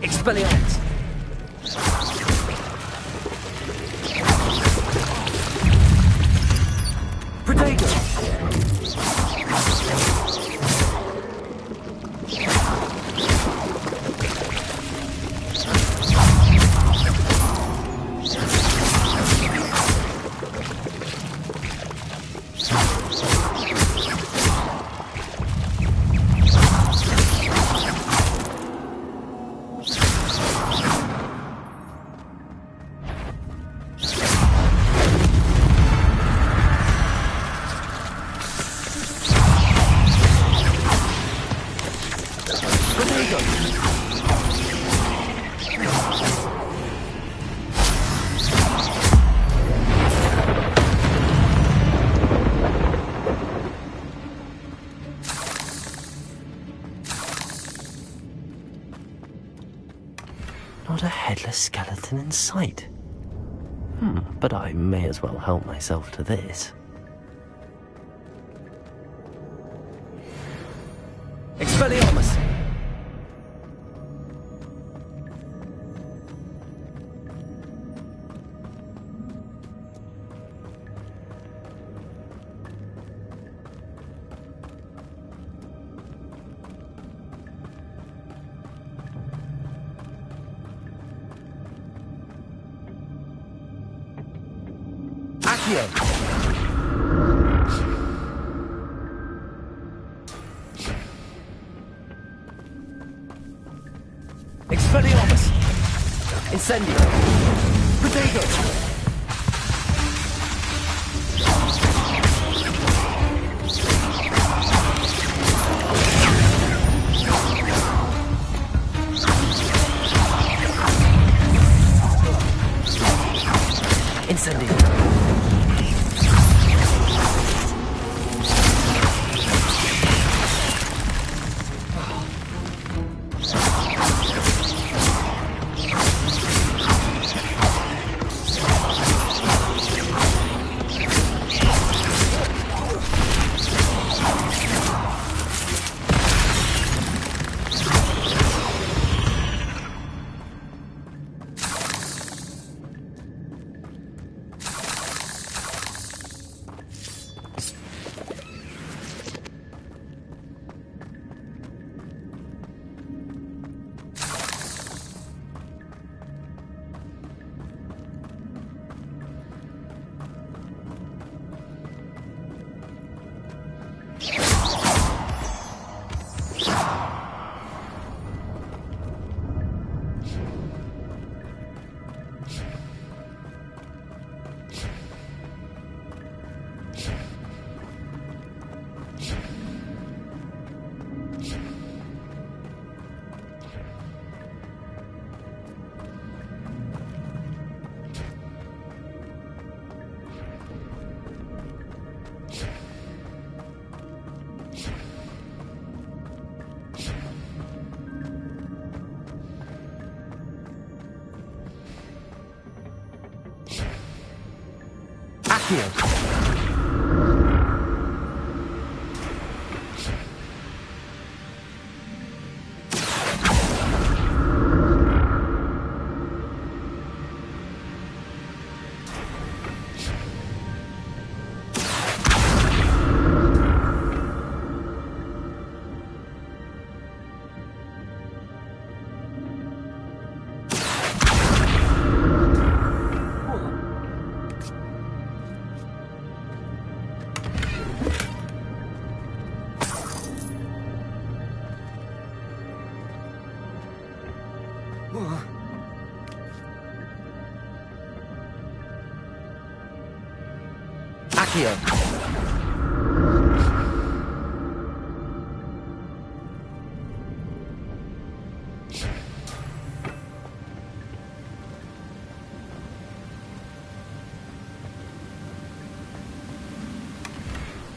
Speaker 1: Expelliarmus! Protego! Not a headless skeleton in sight. But I may as well help myself to this. Expelliarmus! Accio! Expelliarmus! Incendio! Protego! Incendio! Accio! Accio!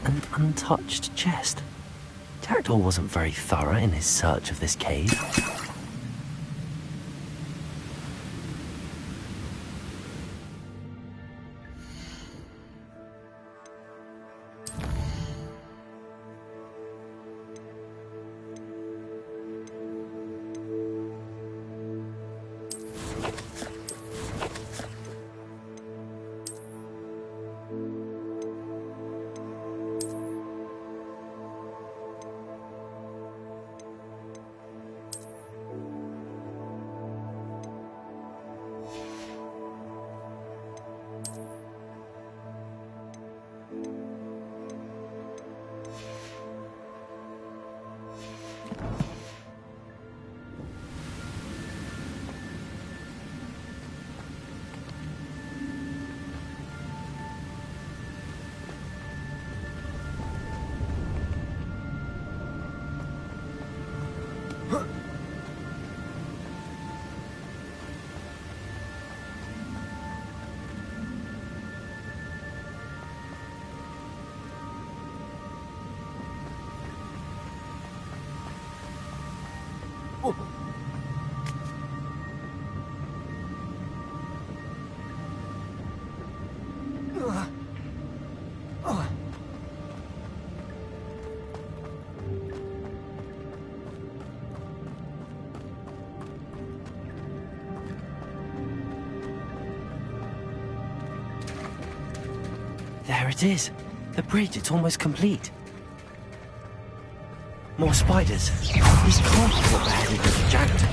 Speaker 1: An untouched chest. Jackdaw wasn't very thorough in his search of this cave. There it is. The bridge, it's almost complete. More spiders. These can't be what they're headed with the Jackdaw.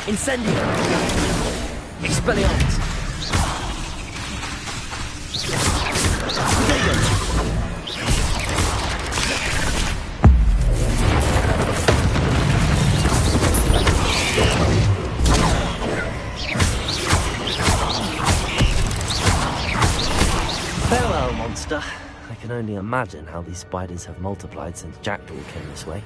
Speaker 1: Incendio! Expelliarmus! Farewell, monster. I can only imagine how these spiders have multiplied since Jackdaw came this way.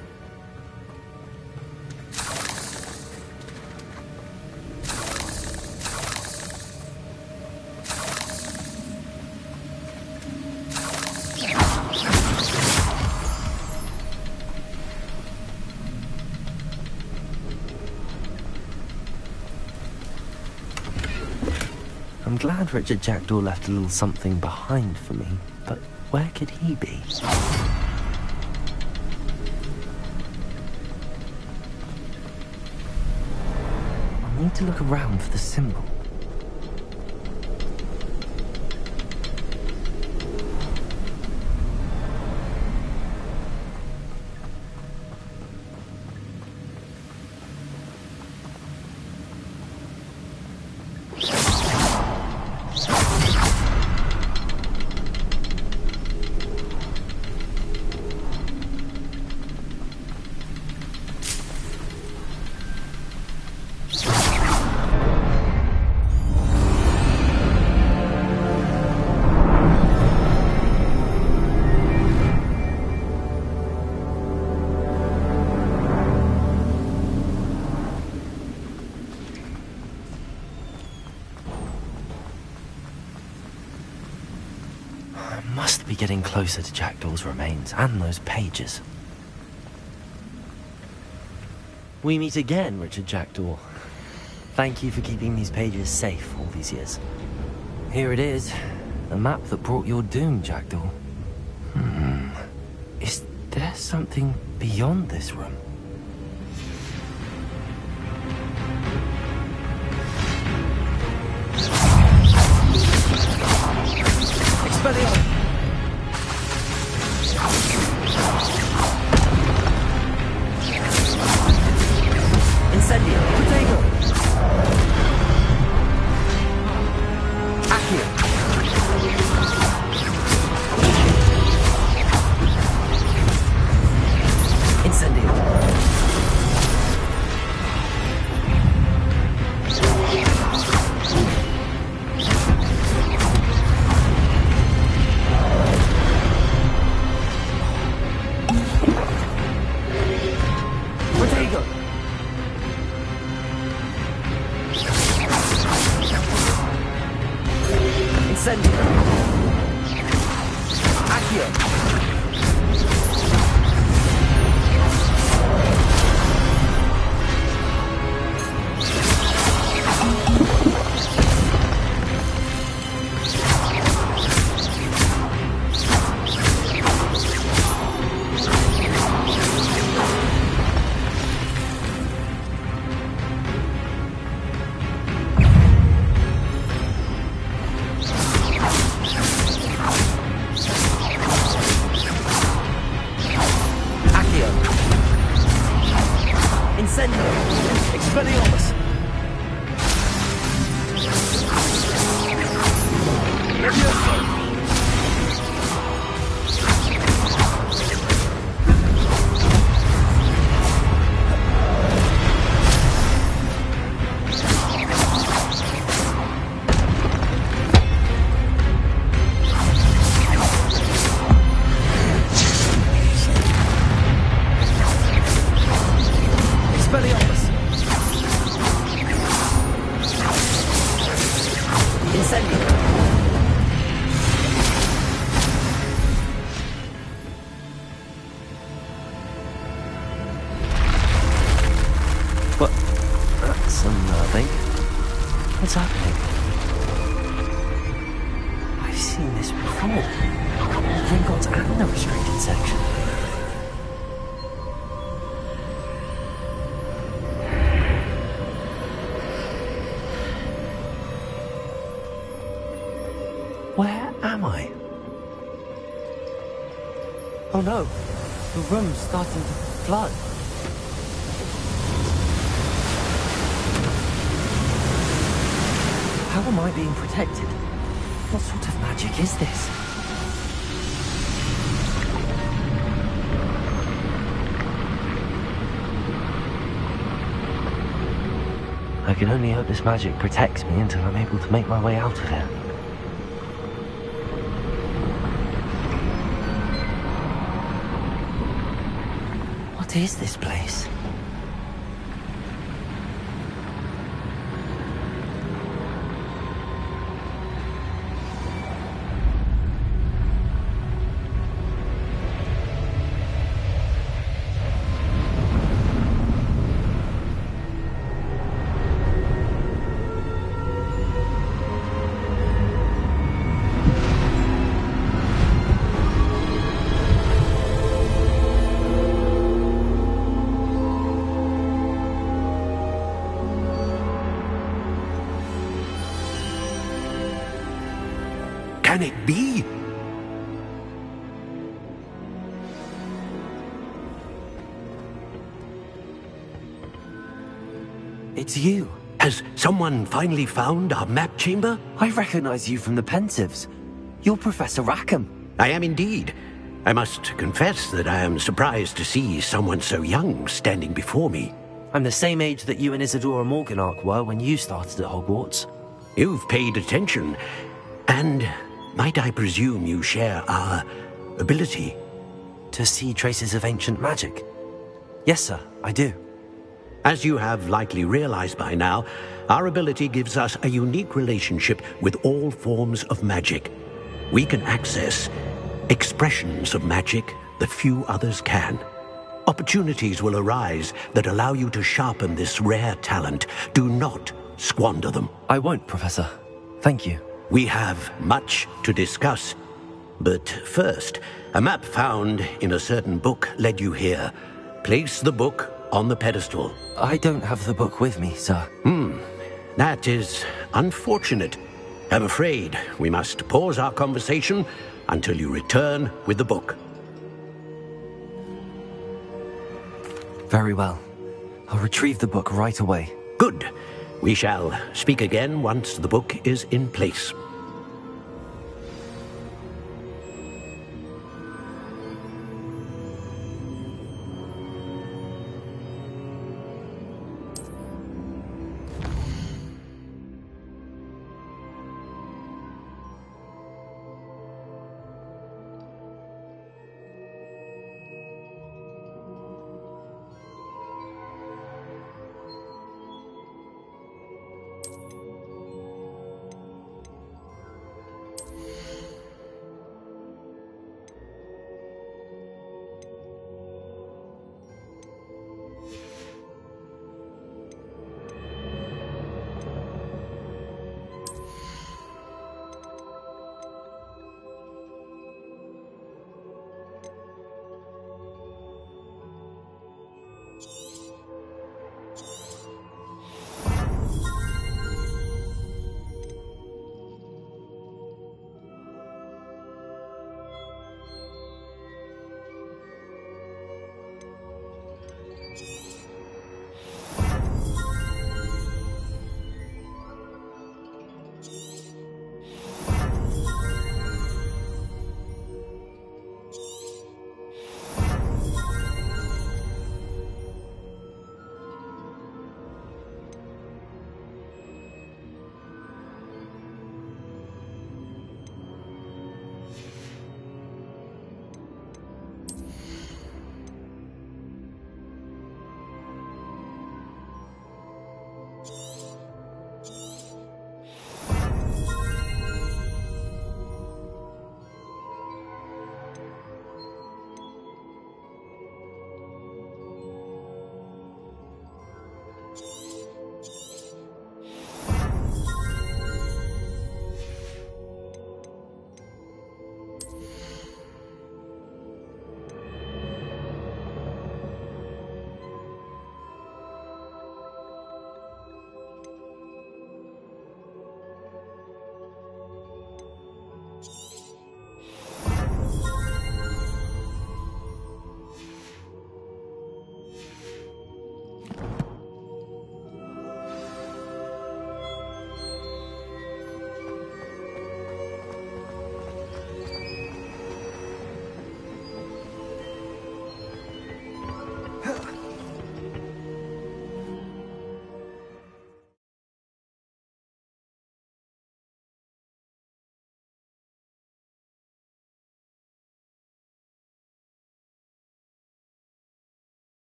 Speaker 1: I'm glad Richard Jackdaw left a little something behind for me, but where could he be? I need to look around for the symbol. Must be getting closer to Jackdaw's remains and those pages. We meet again, Richard Jackdaw. Thank you for keeping these pages safe all these years. Here it is, the map that brought your doom, Jackdaw. Is there something beyond this room? Expelliarmus! Incendio! Protego! Accio! Incendio! Protego! Incendio! Accio! Incendio! Expelliarmus! Levioso! Expelliarmus! Incendio! What? That's unnerving. What's happening? I've seen this before. Gringotts and the restricted section. Where am I? Oh no, the room's starting to flood. How am I being protected? What sort of magic is this? I can only hope this magic protects me until I'm able to make my way out of here. What is this place?
Speaker 15: Can it be?
Speaker 1: It's you.
Speaker 15: Has someone finally found our map chamber?
Speaker 1: I recognize you from the Pensives. You're Professor Rackham.
Speaker 15: I am indeed. I must confess that I am surprised to see someone so young standing before me.
Speaker 1: I'm the same age that you and Isadora Morganark were when you started at Hogwarts.
Speaker 15: You've paid attention, and might I presume you share our ability?
Speaker 1: To see traces of ancient magic? Yes, sir, I do.
Speaker 15: As you have likely realized by now, our ability gives us a unique relationship with all forms of magic. We can access expressions of magic that few others can. Opportunities will arise that allow you to sharpen this rare talent. Do not squander them.
Speaker 1: I won't, Professor. Thank you.
Speaker 15: We have much to discuss. But first, a map found in a certain book led you here. Place the book on the pedestal.
Speaker 1: I don't have the book with me, sir.
Speaker 15: That is unfortunate. I'm afraid we must pause our conversation until you return with the book.
Speaker 1: Very well. I'll retrieve the book right away.
Speaker 15: Good. We shall speak again once the book is in place.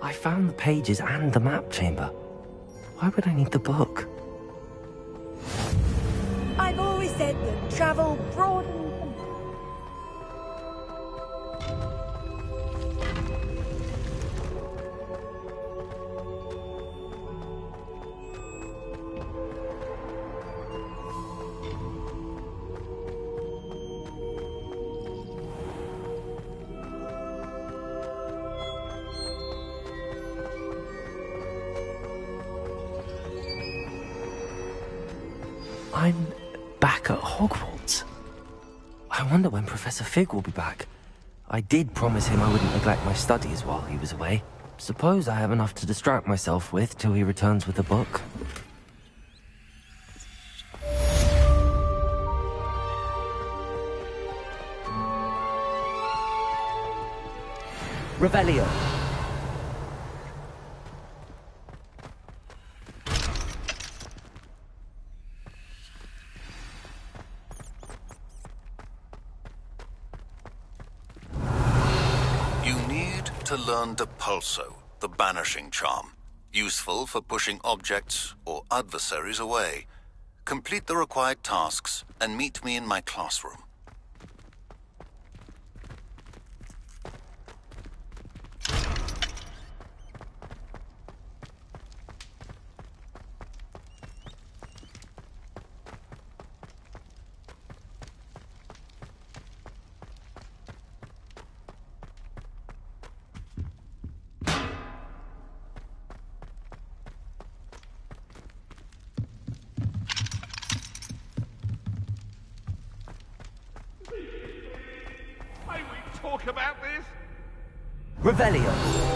Speaker 1: I found the pages and the map chamber. Why would I need the book?
Speaker 8: I've always said that travel broadens.
Speaker 1: I'm back at Hogwarts. I wonder when Professor Fig will be back. I did promise him I wouldn't neglect my studies while he was away. Suppose I have enough to distract myself with till he returns with the book.
Speaker 20: Revelio.
Speaker 13: To learn Depulso, the banishing charm, useful for pushing objects or adversaries away. Complete the required tasks and meet me in my classroom.
Speaker 19: talk about this?
Speaker 1: Revelio.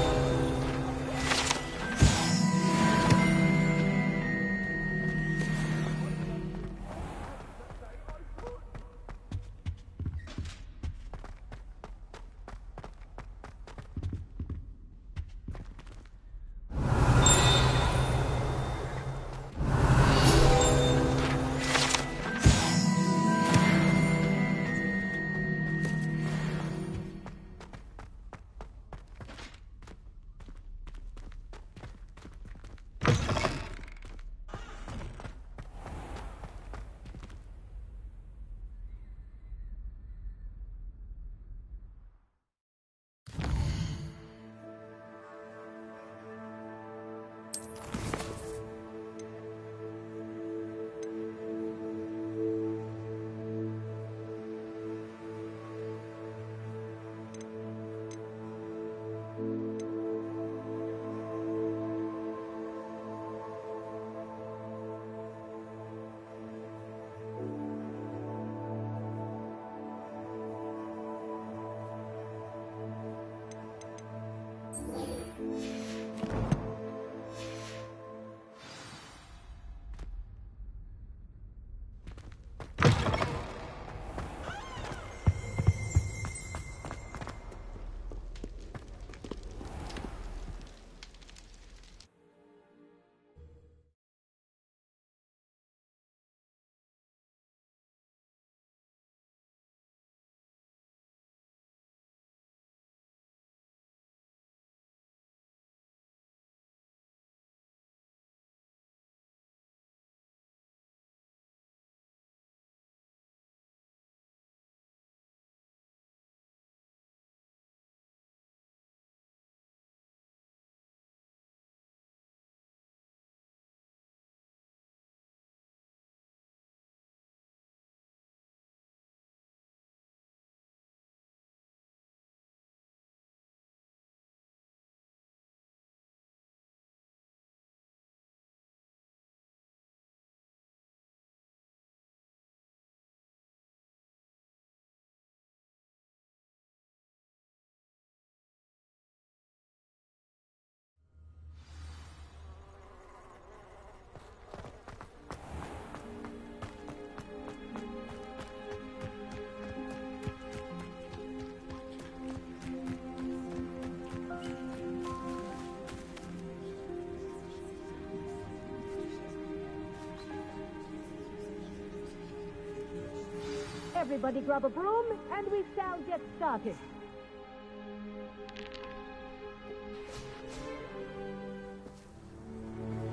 Speaker 3: Everybody grab a broom, and we shall get started.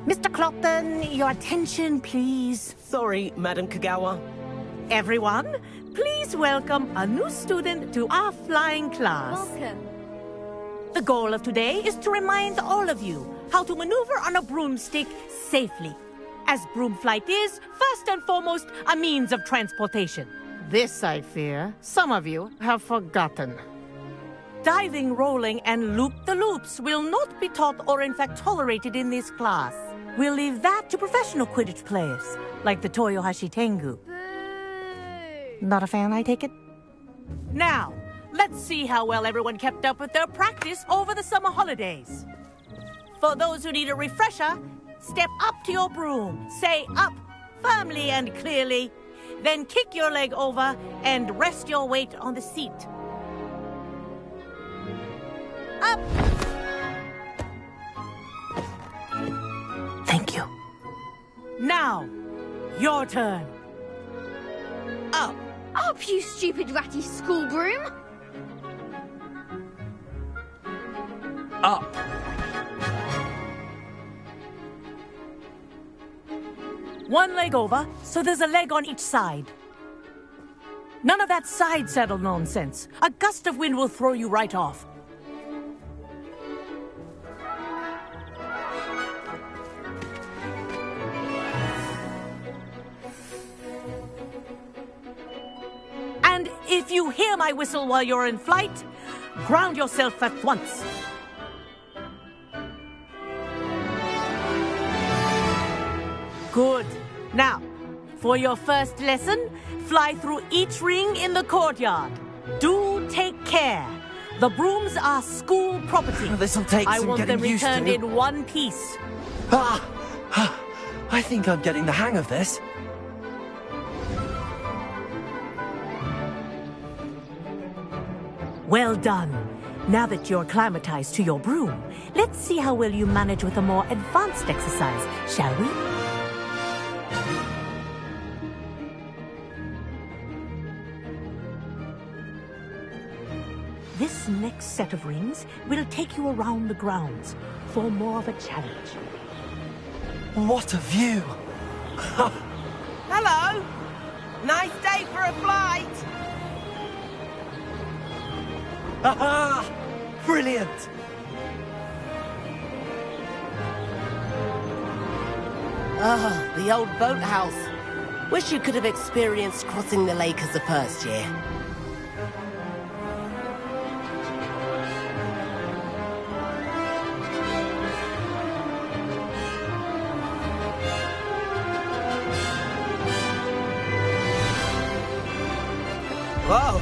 Speaker 7: Mr. Clopton, your attention, please.
Speaker 20: Sorry, Madam Kagawa.
Speaker 7: Everyone, please welcome a new student to our flying class.
Speaker 11: Welcome.
Speaker 7: The goal of today is to remind all of you how to maneuver on a broomstick safely, as broom flight is, first and foremost, a means of transportation.
Speaker 23: This, I fear, some of you have forgotten.
Speaker 7: Diving, rolling, and loop-the-loops will not be taught or in fact tolerated in this class. We'll leave that to professional Quidditch players, like the Toyohashi Tengu. Not a fan, I take it? Now, let's see how well everyone kept up with their practice over the summer holidays. For those who need a refresher, step up to your broom, say up firmly and clearly, then kick your leg over and rest your weight on the seat. Up!
Speaker 20: Thank you.
Speaker 7: Now, your turn. Up.
Speaker 21: Up, you stupid ratty school broom!
Speaker 20: Up.
Speaker 7: One leg over, so there's a leg on each side. None of that side saddle nonsense. A gust of wind will throw you right off. And if you hear my whistle while you're in flight, ground yourself at once. Good. Now, for your first lesson, fly through each ring in the courtyard. Do take care. The brooms are school property.
Speaker 1: This'll take
Speaker 7: I
Speaker 1: some
Speaker 7: want them
Speaker 1: getting used
Speaker 7: returned
Speaker 1: to.
Speaker 7: in one piece.
Speaker 1: I think I'm getting the hang of this.
Speaker 7: Well done. Now that you're acclimatized to your broom, let's see how well you manage with a more advanced exercise, shall we? This next set of rings will take you around the grounds for more of a challenge.
Speaker 1: What a view!
Speaker 20: Hello! Nice day for a flight!
Speaker 1: Aha! Brilliant!
Speaker 20: Oh, the old boathouse. Wish you could have experienced crossing the lake as a first year. Whoa,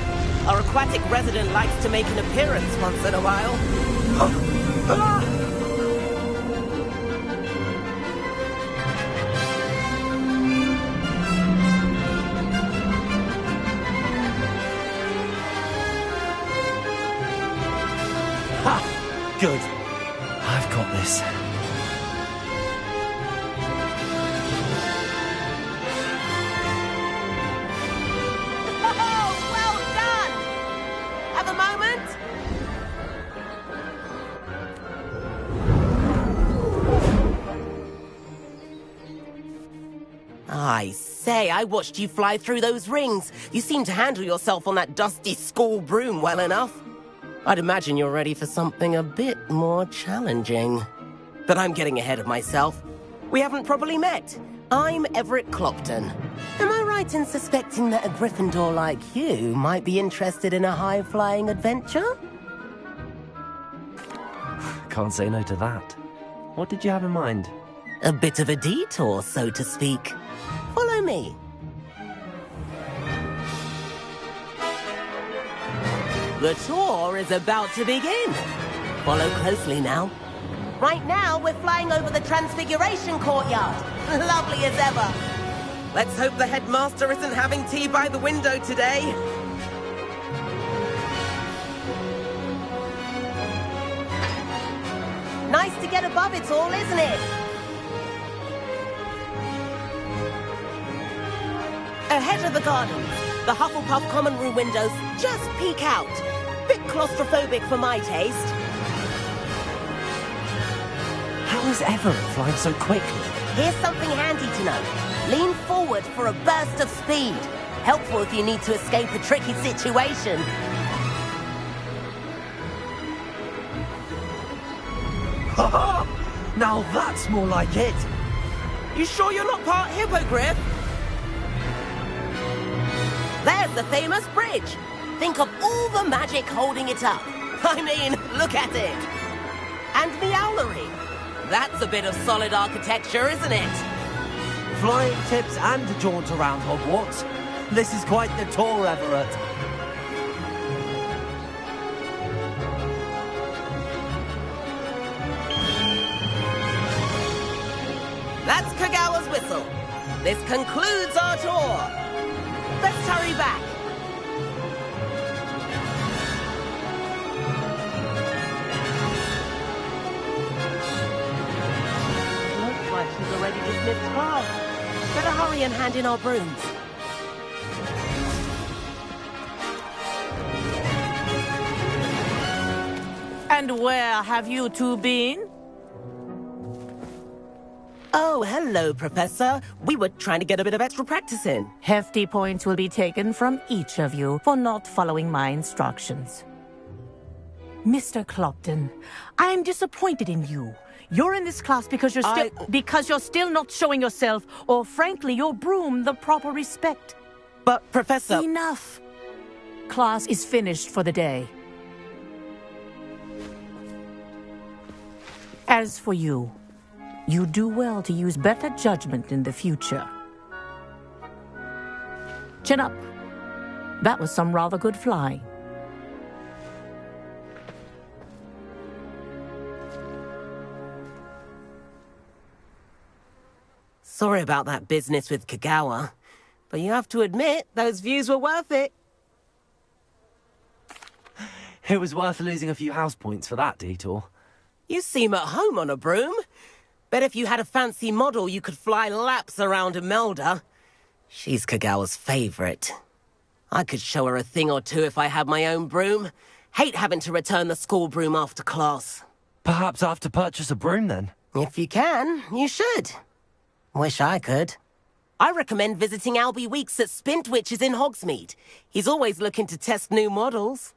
Speaker 20: our aquatic resident likes to make an appearance once in a while.
Speaker 1: Ha! Good. I've got this.
Speaker 20: I say, I watched you fly through those rings. You seem to handle yourself on that dusty school broom well enough. I'd imagine you're ready for something a bit more challenging. But I'm getting ahead of myself. We haven't properly met. I'm Everett Clopton. Am I right in suspecting that a Gryffindor like you might be interested in a high-flying adventure?
Speaker 1: Can't say no to that. What did you have in mind?
Speaker 20: A bit of a detour, so to speak. Follow me. The tour is about to begin. Follow closely now. Right now, we're flying over the Transfiguration Courtyard. Lovely as ever. Let's hope the headmaster isn't having tea by the window today. Nice to get above it all, isn't it? Ahead of the gardens, the Hufflepuff common room windows just peek out. Bit claustrophobic for my taste.
Speaker 1: How is Everett flying so quickly?
Speaker 20: Here's something handy to know. Lean forward for a burst of speed. Helpful if you need to escape a tricky situation.
Speaker 1: Ha! Now that's more like it.
Speaker 20: You sure you're not part hippogriff? There's the famous bridge. Think of all the magic holding it up. I mean, look at it. And the owlery. That's a bit of solid architecture, isn't it?
Speaker 1: Flying tips and a jaunt around Hogwarts. This is quite the tour, Everett.
Speaker 20: That's Kagawa's whistle. This concludes our tour. Let's hurry back. Looks like she's already dismissed class. Better hurry and hand in our brooms.
Speaker 7: And where have you two been?
Speaker 20: Oh, hello, Professor. We were trying to get a bit of extra practice in.
Speaker 7: Hefty points will be taken from each of you for not following my instructions. Mr. Clopton, I am disappointed in you. You're in this class because you're still not showing yourself, or frankly, your broom the proper respect.
Speaker 20: But, Professor...
Speaker 7: Enough. Class is finished for the day. As for you, you do well to use better judgment in the future. Chin up. That was some rather good flying.
Speaker 20: Sorry about that business with Kagawa, but you have to admit, those views were worth it.
Speaker 1: It was worth losing a few house points for that detour.
Speaker 20: You seem at home on a broom. Bet if you had a fancy model, you could fly laps around Imelda. She's Kagawa's favorite. I could show her a thing or two if I had my own broom. Hate having to return the school broom after class.
Speaker 1: Perhaps I have to purchase a broom then?
Speaker 20: If you can, you should. Wish I could. I recommend visiting Albie Weeks at Spintwitches in Hogsmeade. He's always looking to test new models.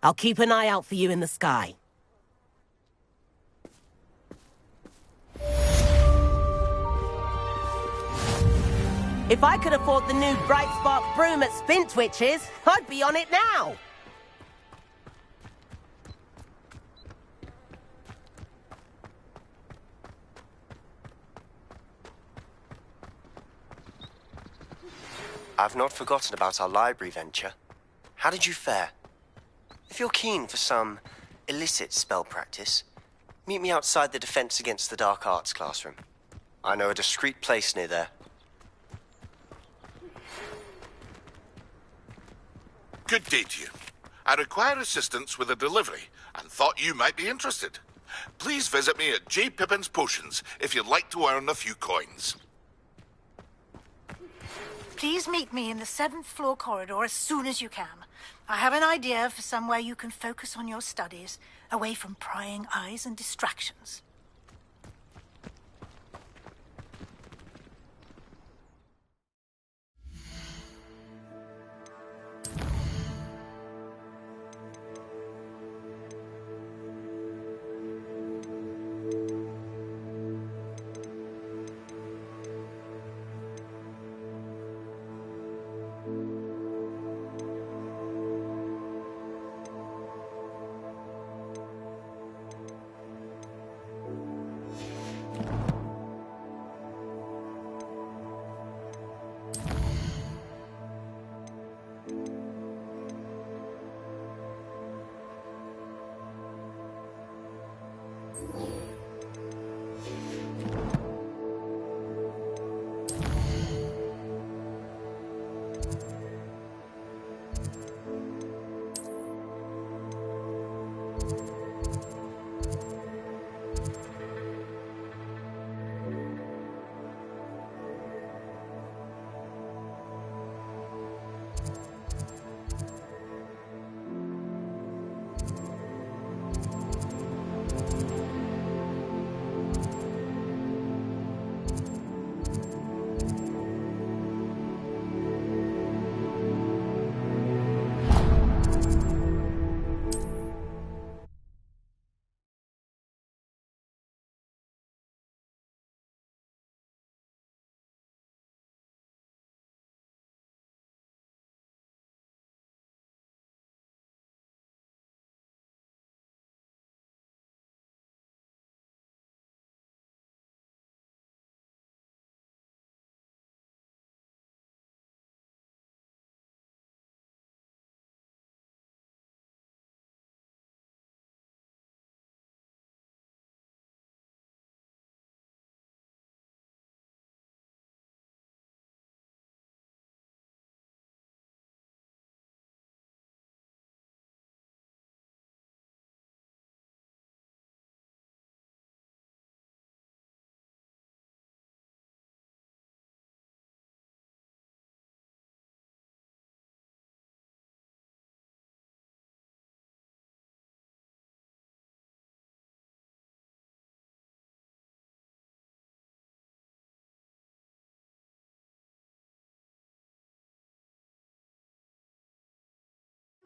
Speaker 20: I'll keep an eye out for you in the sky. If I could afford the new Bright Spark broom at Spintwitches, I'd be on it now!
Speaker 12: I've not forgotten about our library venture. How did you fare? If you're keen for some illicit spell practice, meet me outside the Defense Against the Dark Arts classroom. I know a discreet place near there.
Speaker 19: Good day to you. I require assistance with a delivery and thought you might be interested. Please visit me at J. Pippin's Potions if you'd like to earn a few coins.
Speaker 17: Please meet me in the 7th floor corridor as soon as you can. I have an idea for somewhere you can focus on your studies, away from prying eyes and distractions.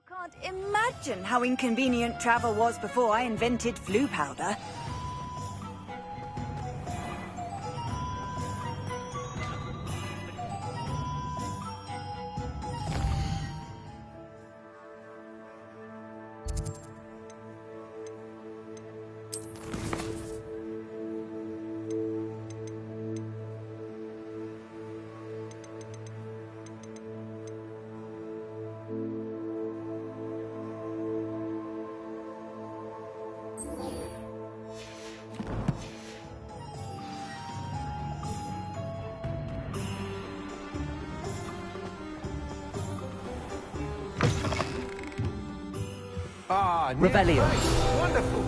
Speaker 18: Can't imagine how inconvenient travel was before I invented flu powder.
Speaker 14: Ah,
Speaker 1: Rebellion.
Speaker 14: Nice. Wonderful.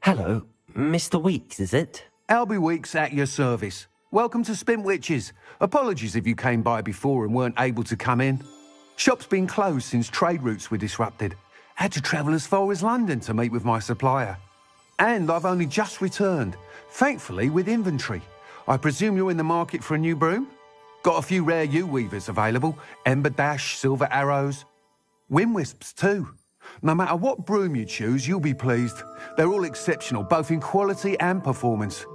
Speaker 1: Hello, Mr. Weeks, is it?
Speaker 14: Albie Weeks at your service. Welcome to Spintwitches. Apologies if you came by before and weren't able to come in. Shop's been closed since trade routes were disrupted. Had to travel as far as London to meet with my supplier. And I've only just returned, thankfully with inventory. I presume you're in the market for a new broom? Got a few rare U-weavers available. Ember Dash, Silver Arrows. Wind Wisps too. No matter what broom you choose, you'll be pleased. They're all exceptional, both in quality and performance.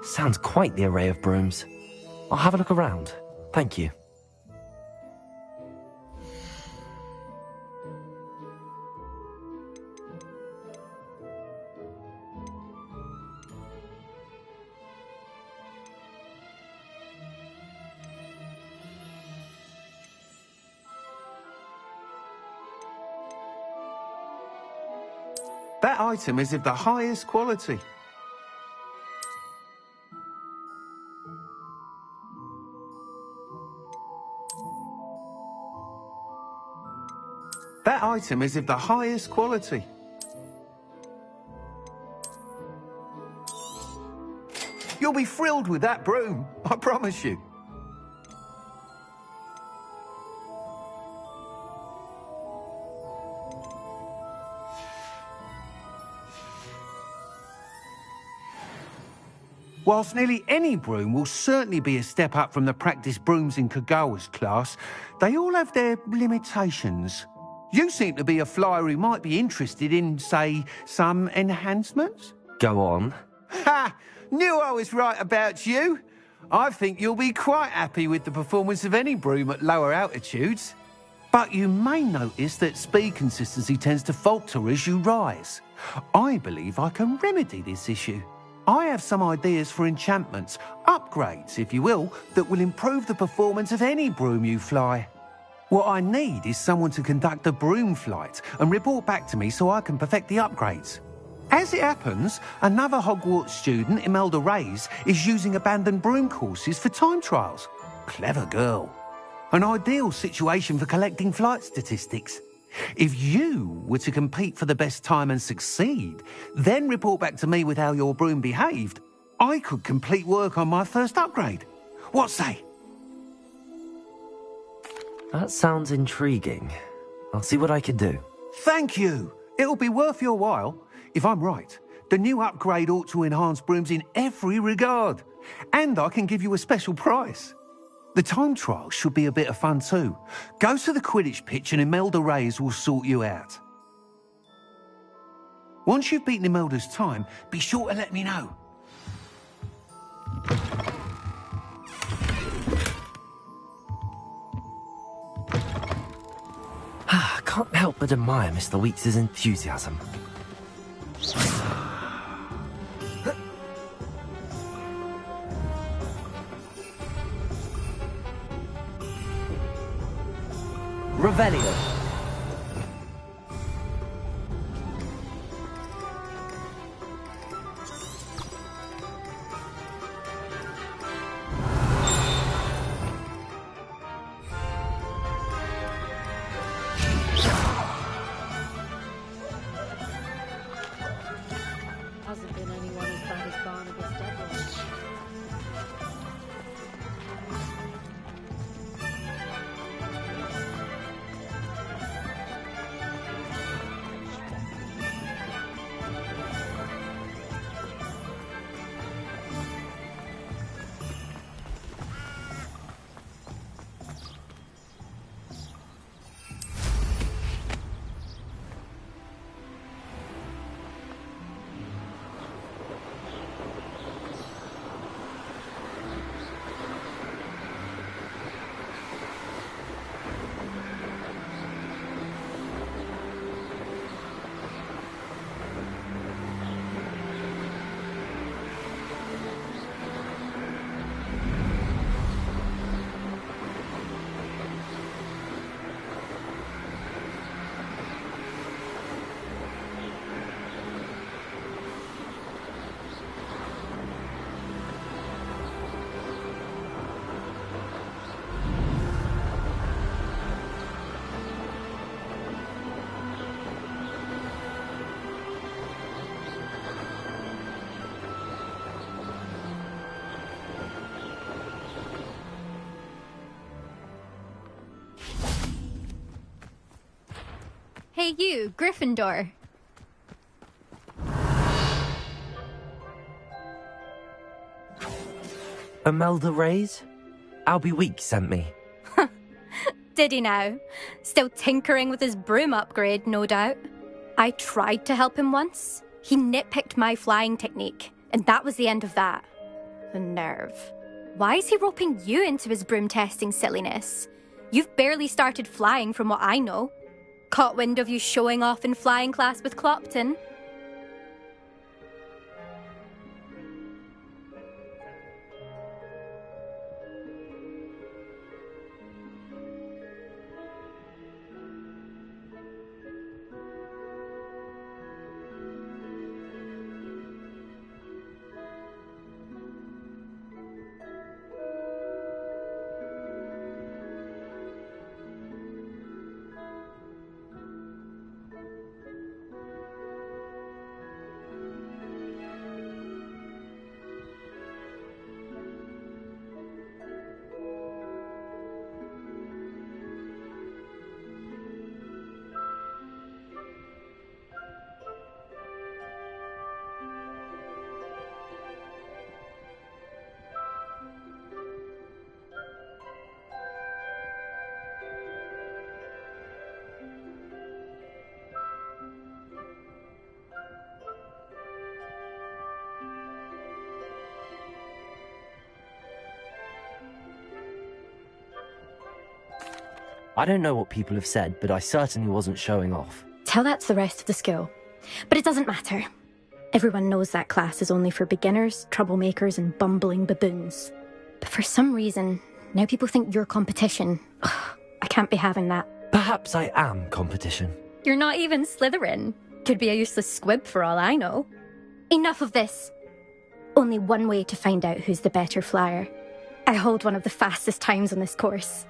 Speaker 1: Sounds quite the array of brooms. I'll have a look around. Thank you.
Speaker 14: That item is of the highest quality. That item is of the highest quality. You'll be thrilled with that broom, I promise you. Whilst nearly any broom will certainly be a step up from the practice brooms in Kagawa's class, they all have their limitations. You seem to be a flyer who might be interested in, say, some enhancements?
Speaker 1: Go on.
Speaker 14: Ha! Knew I was right about you. I think you'll be quite happy with the performance of any broom at lower altitudes. But you may notice that speed consistency tends to falter as you rise. I believe I can remedy this issue. I have some ideas for enchantments, upgrades, if you will, that will improve the performance of any broom you fly. What I need is someone to conduct a broom flight and report back to me so I can perfect the upgrades. As it happens, another Hogwarts student, Imelda Reyes, is using abandoned broom courses for time trials. Clever girl. An ideal situation for collecting flight statistics. If you were to compete for the best time and succeed, then report back to me with how your broom behaved, I could complete work on my first upgrade. What say?
Speaker 1: That sounds intriguing. I'll see what I can do.
Speaker 14: Thank you. It'll be worth your while. If I'm right, the new upgrade ought to enhance brooms in every regard. And I can give you a special price. The time trial should be a bit of fun too. Go to the Quidditch pitch and Imelda Reyes will sort you out. Once you've beaten Imelda's time, be sure to let me know.
Speaker 1: I can't help but admire Mr. Weeks' enthusiasm. Revelio.
Speaker 3: Hasn't been anyone as bad as Barnabas Devil.
Speaker 9: Hey you, Gryffindor.
Speaker 1: Imelda Reyes? Albie Weeks sent me.
Speaker 9: Did he now? Still tinkering with his broom upgrade, no doubt. I tried to help him once. He nitpicked my flying technique, and that was the end of that. The nerve. Why is he roping you into his broom testing silliness? You've barely started flying from what I know. Caught wind of you showing off in flying class with Clopton.
Speaker 1: I don't know what people have said, but I certainly wasn't showing off.
Speaker 9: Tell that to the rest of the school. But it doesn't matter. Everyone knows that class is only for beginners, troublemakers, and bumbling baboons. But for some reason, now people think you're competition. Ugh, I can't be having that.
Speaker 1: Perhaps I am competition.
Speaker 9: You're not even Slytherin. Could be a useless squib for all I know. Enough of this. Only one way to find out who's the better flyer. I hold one of the fastest times on this course.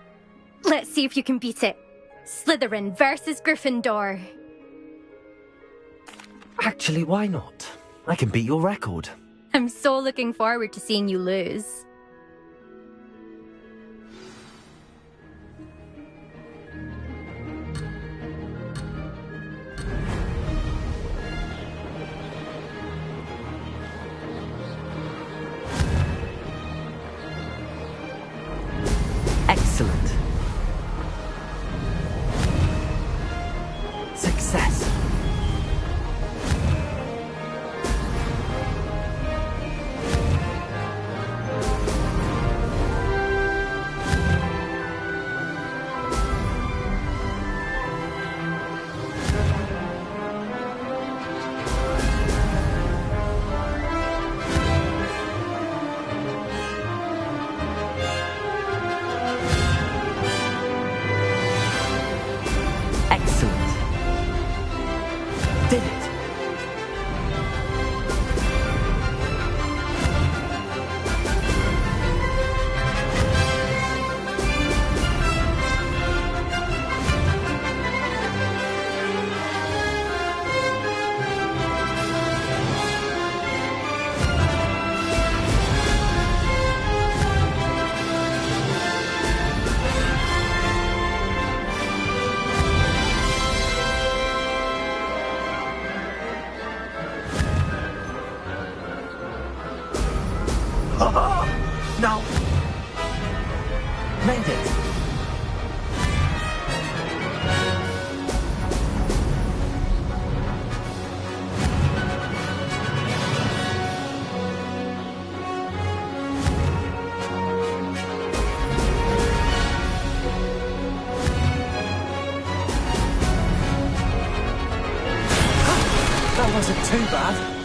Speaker 9: Let's see if you can beat it. Slytherin versus Gryffindor.
Speaker 1: Actually, why not? I can beat your record.
Speaker 9: I'm so looking forward to seeing you lose.
Speaker 1: Excellent. Success. Did it! No! Made it! That wasn't too bad.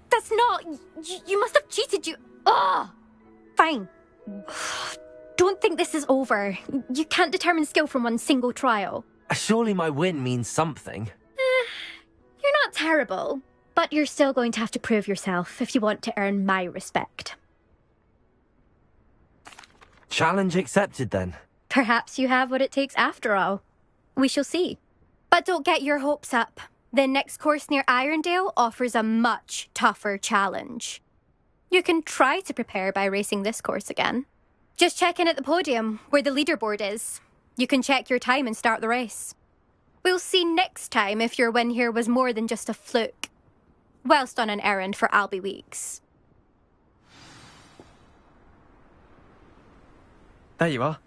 Speaker 9: That's not... You must have cheated, you... Ugh! Fine. Don't think this is over. You can't determine skill from one single trial.
Speaker 1: Surely my win means something.
Speaker 9: You're not terrible. But you're still going to have to prove yourself if you want to earn my respect.
Speaker 1: Challenge accepted, then.
Speaker 9: Perhaps you have what it takes after all. We shall see. But don't get your hopes up. The next course near Irondale offers a much tougher challenge. You can try to prepare by racing this course again. Just check in at the podium, where the leaderboard is. You can check your time and start the race. We'll see next time if your win here was more than just a fluke. Whilst on an errand for Albie Weeks.
Speaker 10: There you are.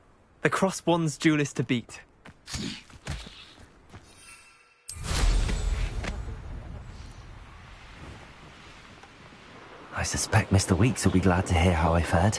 Speaker 10: The Cross Wands duelist to beat.
Speaker 1: I suspect Mr. Weeks will be glad to hear how I fared.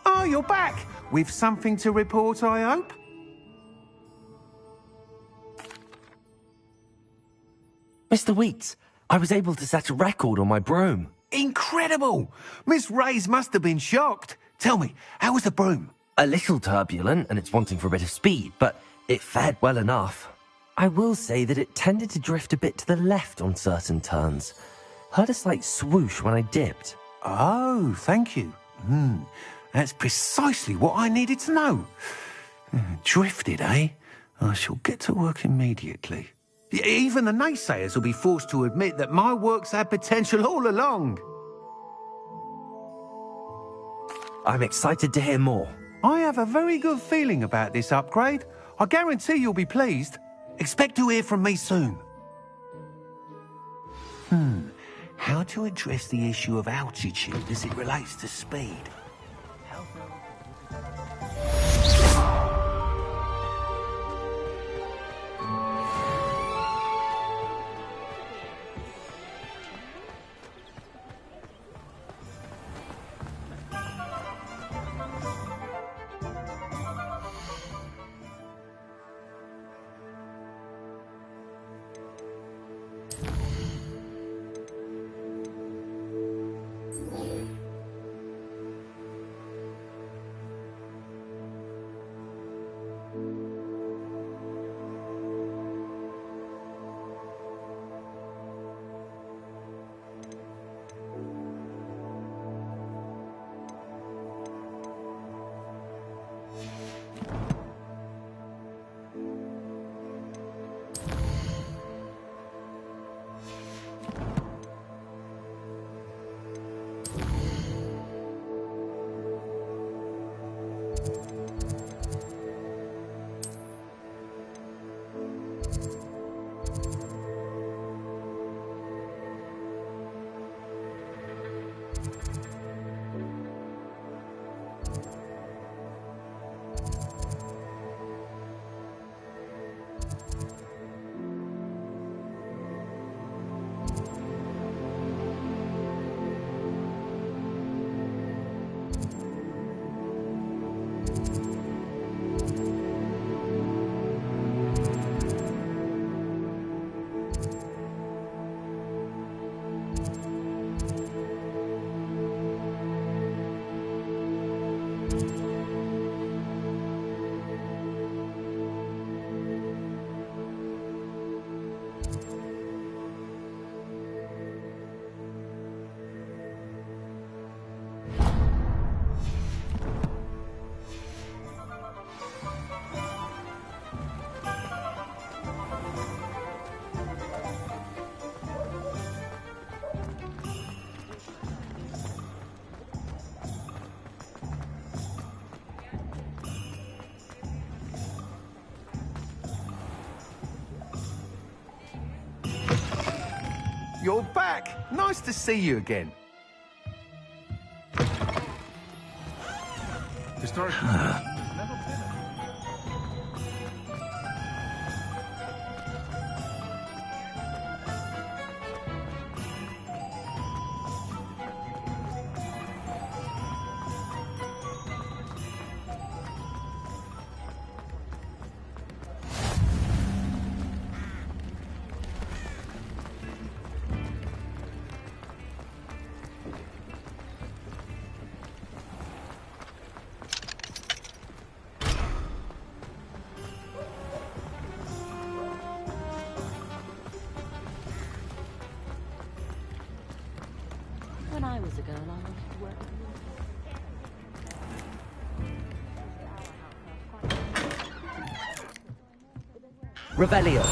Speaker 14: Oh, you're back! With something to report, I hope?
Speaker 1: Mr. Weeks, I was able to set a record on my broom.
Speaker 14: Incredible! Miss Reyes must have been shocked. Tell me, how was the broom?
Speaker 1: A little turbulent, and it's wanting for a bit of speed, but it fared well enough. I will say that it tended to drift a bit to the left on certain turns. Heard a slight swoosh when I dipped.
Speaker 14: Oh, thank you. That's precisely what I needed to know. Drifted, eh? I shall get to work immediately. Even the naysayers will be forced to admit that my work's had potential all along.
Speaker 1: I'm excited to hear more.
Speaker 14: I have a very good feeling about this upgrade. I guarantee you'll be pleased. Expect to hear from me soon. How to address the issue of altitude as it relates to speed? You're back. Nice to see you again.
Speaker 19: Historically, never been a...
Speaker 3: When I was a girl, I wanted to work with
Speaker 1: Revelio.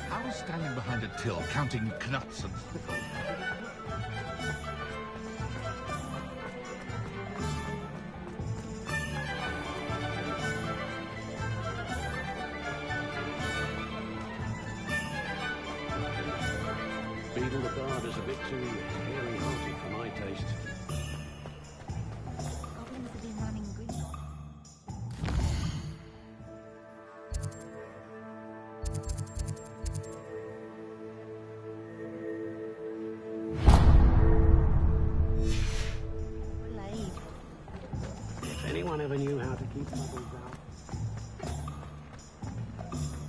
Speaker 19: I was standing behind a till, counting knuts and pickles.
Speaker 15: Beadle the Bard is a bit too hairy-hearted for my taste.
Speaker 3: goblins have been running green.
Speaker 15: If anyone ever knew how to keep bubbles out.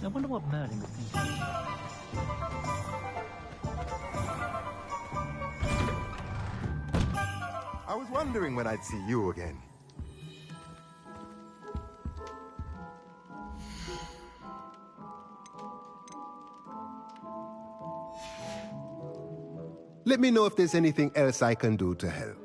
Speaker 2: I wonder what Merlin would think.
Speaker 6: I was wondering when I'd see you again. Let me know if there's anything else I can do to help.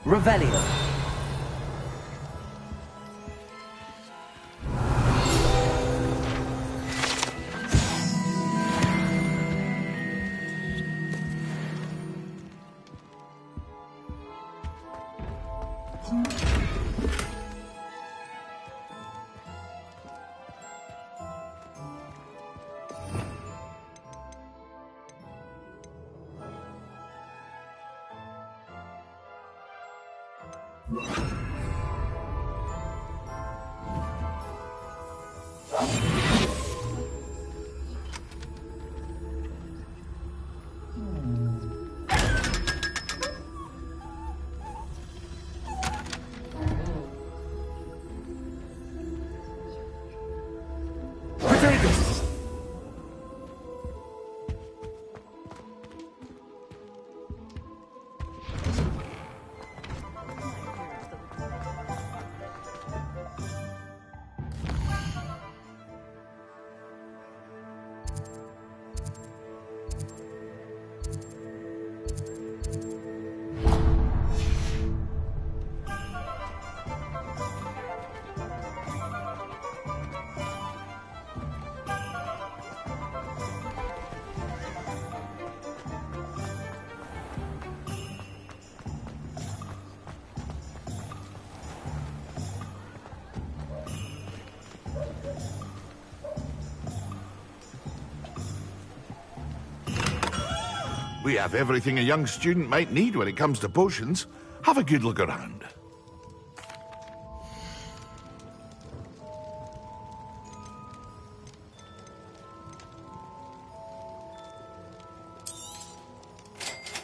Speaker 1: Revelio.
Speaker 19: We have everything a young student might need when it comes to potions. Have a good look around.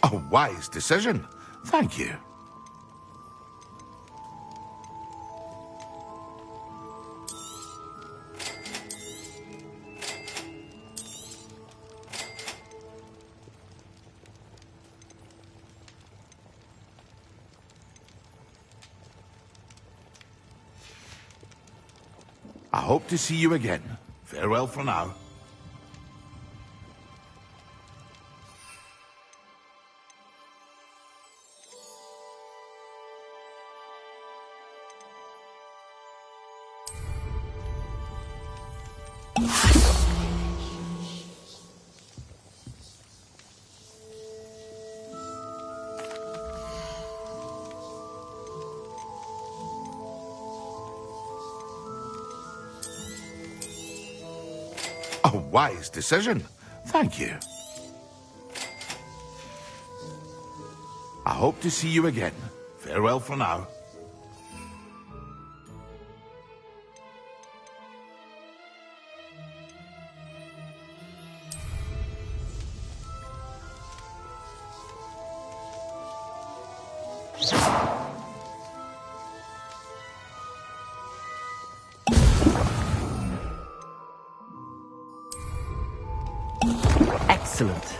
Speaker 19: A wise decision. Thank you. I hope to see you again. Farewell for now. A wise decision. Thank you. I hope to see you again. Farewell for now.
Speaker 1: Excellent.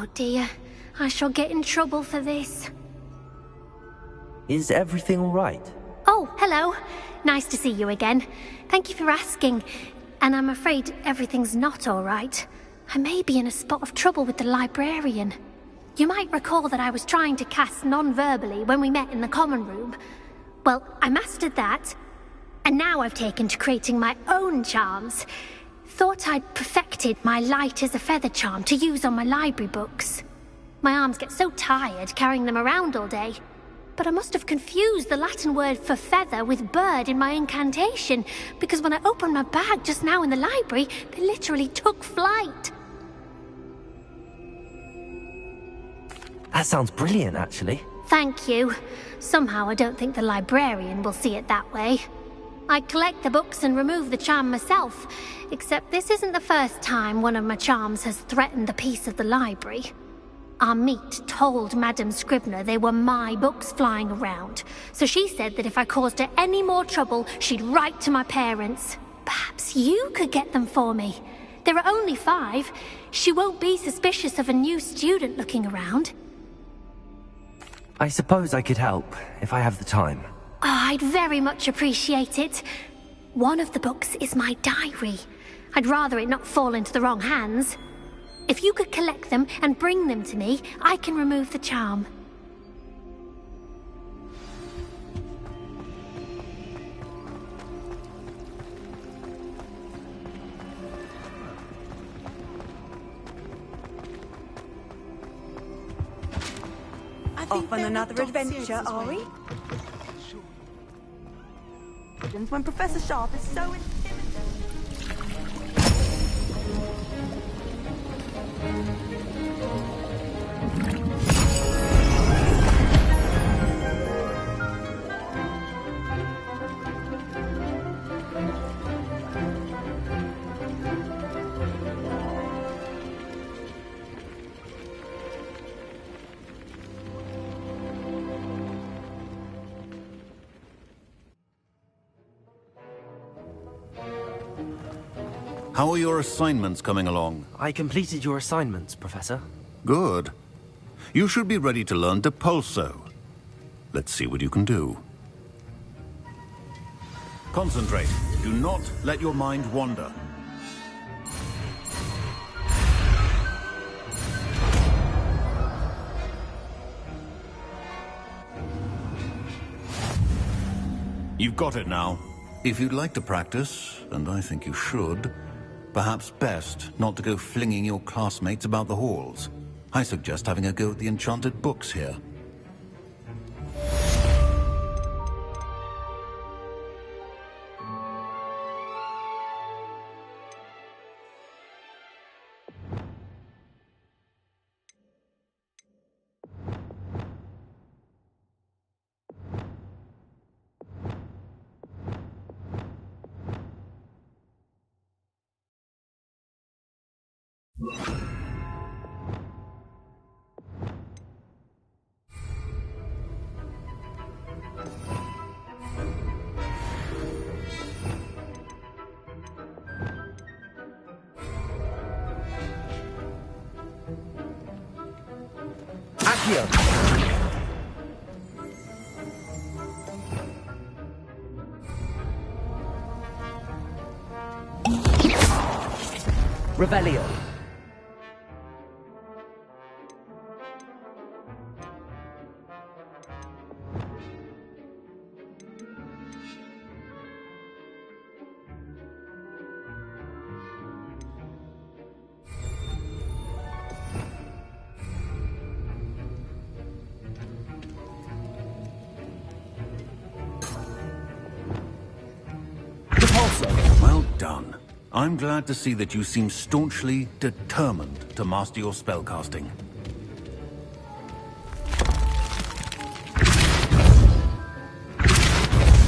Speaker 21: Oh dear, I shall get in trouble for this.
Speaker 1: Is everything all right?
Speaker 21: Oh, hello. Nice to see you again. Thank you for asking. And I'm afraid everything's not all right. I may be in a spot of trouble with the librarian. You might recall that I was trying to cast non-verbally when we met in the common room. Well, I mastered that, and now I've taken to creating my own charms. Thought I'd perfected my light as a feather charm to use on my library books. My arms get so tired carrying them around all day. But I must have confused the Latin word for feather with bird in my incantation, because when I opened my bag just now in the library, they literally took flight.
Speaker 1: That sounds brilliant, actually.
Speaker 21: Thank you. Somehow I don't think the librarian will see it that way. I collect the books and remove the charm myself, except this isn't the first time one of my charms has threatened the peace of the library. Our meet told Madame Scribner they were my books flying around, so she said that if I caused her any more trouble, she'd write to my parents. Perhaps you could get them for me. There are only 5. She won't be suspicious of a new student looking around.
Speaker 1: I suppose I could help, if I have the time.
Speaker 21: Oh, I'd very much appreciate it. One of the books is my diary. I'd rather it not fall into the wrong hands. If you could collect them and bring them to me, I can remove the charm.
Speaker 18: Off on another adventure, are we? When Professor Sharp is so intimidating.
Speaker 13: How are your assignments coming along?
Speaker 1: I completed your assignments, Professor.
Speaker 13: Good. You should be ready to learn Depulso. Let's see what you can do. Concentrate. Do not let your mind wander. You've got it now. If you'd like to practice, and I think you should, perhaps best not to go flinging your classmates about the halls. I suggest having a go at the enchanted books here.
Speaker 1: Accio! Revelio.
Speaker 13: Well done. I'm glad to see that you seem staunchly determined to master your spellcasting.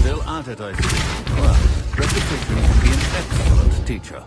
Speaker 13: Still at it, I see. Well, repetition can be an excellent teacher.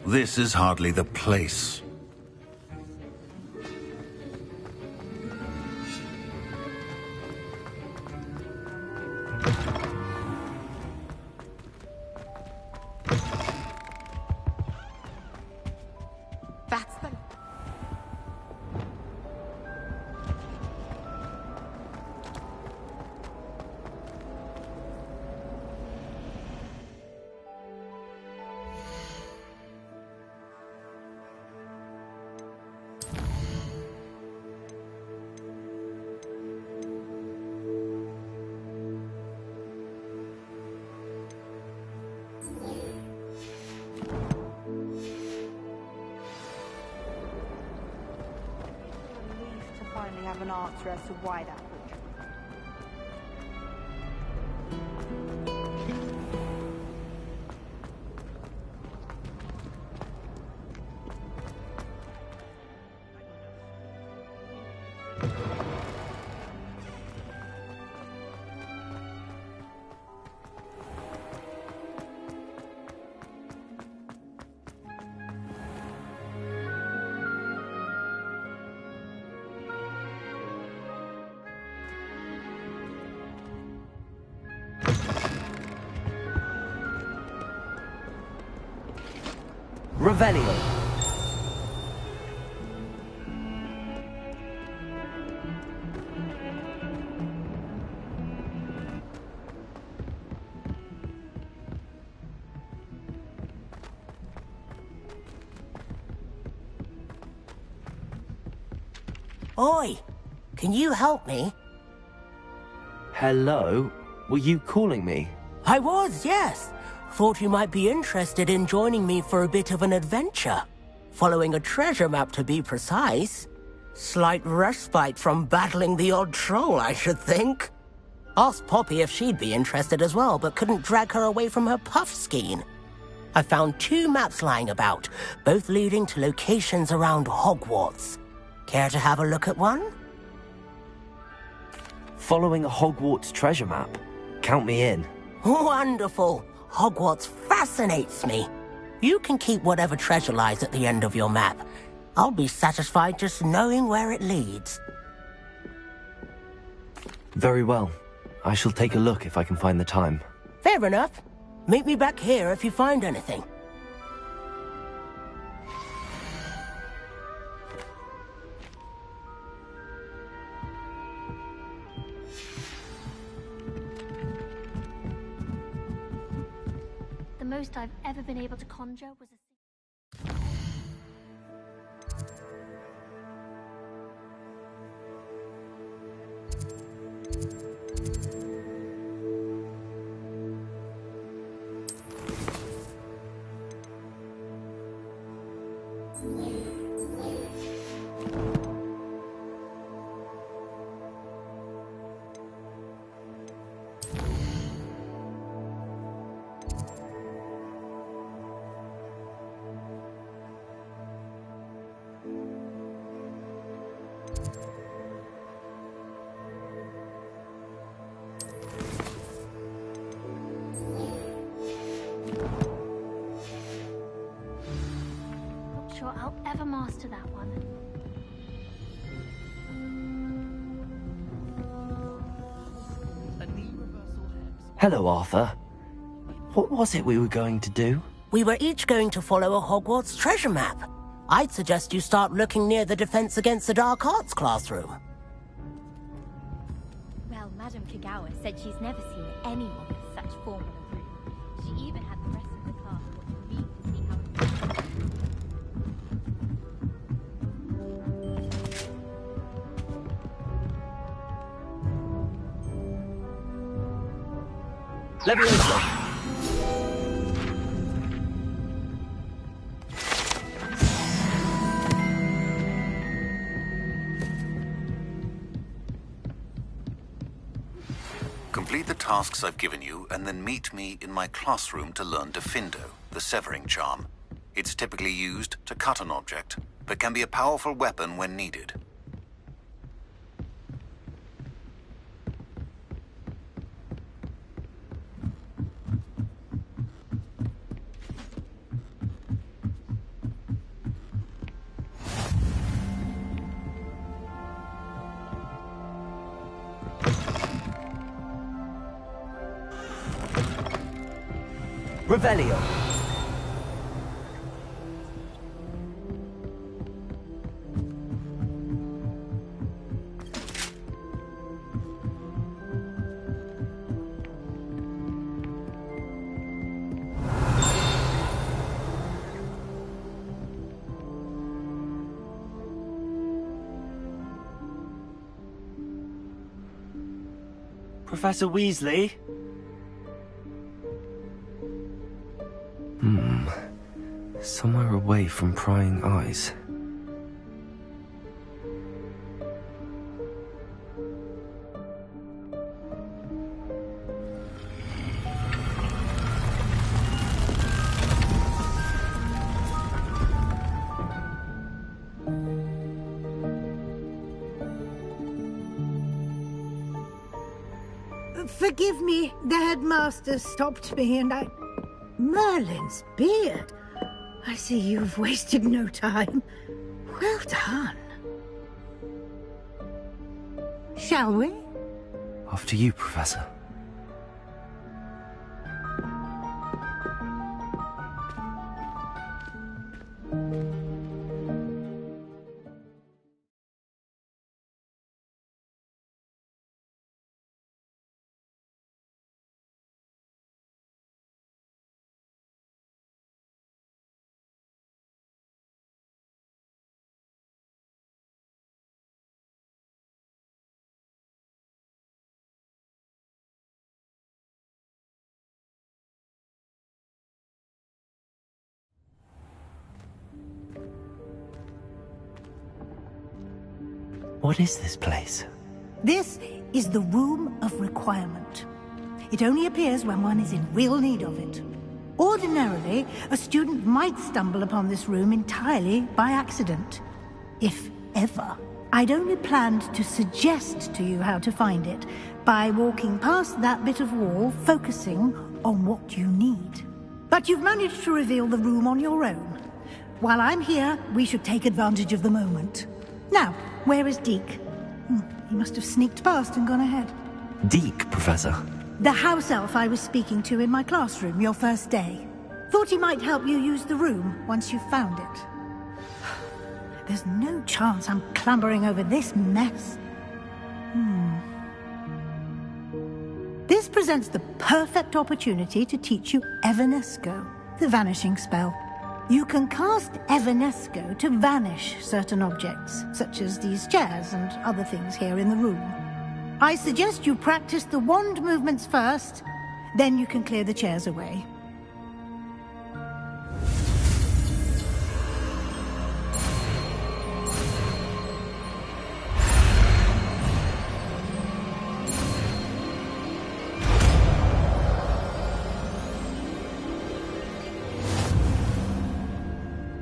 Speaker 13: This is hardly the place.
Speaker 11: That's the...
Speaker 18: To finally have an answer as to why that portrait.
Speaker 1: Revelio.
Speaker 20: Oi! Can you help me?
Speaker 1: Hello? Were you calling me?
Speaker 20: I was, yes. Thought you might be interested in joining me for a bit of an adventure. Following a treasure map, to be precise. Slight respite from battling the odd troll, I should think. Asked Poppy if she'd be interested as well, but couldn't drag her away from her puff skein. I found 2 maps lying about, both leading to locations around Hogwarts. Care to have a look at one?
Speaker 1: Following a Hogwarts treasure map? Count me in.
Speaker 20: Wonderful! Hogwarts fascinates me. You can keep whatever treasure lies at the end of your map. I'll be satisfied just knowing where it leads.
Speaker 1: Very well. I shall take a look if I can find the time.
Speaker 20: Fair enough. Meet me back here if you find anything.
Speaker 21: The most I've ever been able to conjure was a... Not sure I'll ever master that one.
Speaker 1: Hello, Arthur. What was it we were going to do?
Speaker 20: We were each going to follow a Hogwarts treasure map. I'd suggest you start looking near the Defense Against the Dark Arts classroom.
Speaker 9: Well, Madame Kagawa said she's never seen anyone with such formal approval. She even had the rest of the class watch me to see how it
Speaker 1: Leviosa.
Speaker 13: Complete the tasks I've given you, and then meet me in my classroom to learn Defindo, the severing charm. It's typically used to cut an object, but can be a powerful weapon when needed.
Speaker 1: Revelio. Professor Weasley? Somewhere away from prying eyes.
Speaker 17: Forgive me, the headmaster stopped me and I... Merlin's beard. I see you've wasted no time. Well done. Shall we?
Speaker 1: After you, Professor. What is this place?
Speaker 17: This is the Room of Requirement. It only appears when one is in real need of it. Ordinarily, a student might stumble upon this room entirely by accident. If ever. I'd only planned to suggest to you how to find it by walking past that bit of wall, focusing on what you need. But you've managed to reveal the room on your own. While I'm here, we should take advantage of the moment. Now, where is Deke? He must have sneaked past and gone ahead.
Speaker 1: Deke, Professor.
Speaker 17: The house elf I was speaking to in my classroom your first day. Thought he might help you use the room once you've found it. There's no chance I'm clambering over this mess. This presents the perfect opportunity to teach you Evanesco, the vanishing spell. You can cast Evanesco to vanish certain objects, such as these chairs and other things here in the room. I suggest you practice the wand movements first, then you can clear the chairs away.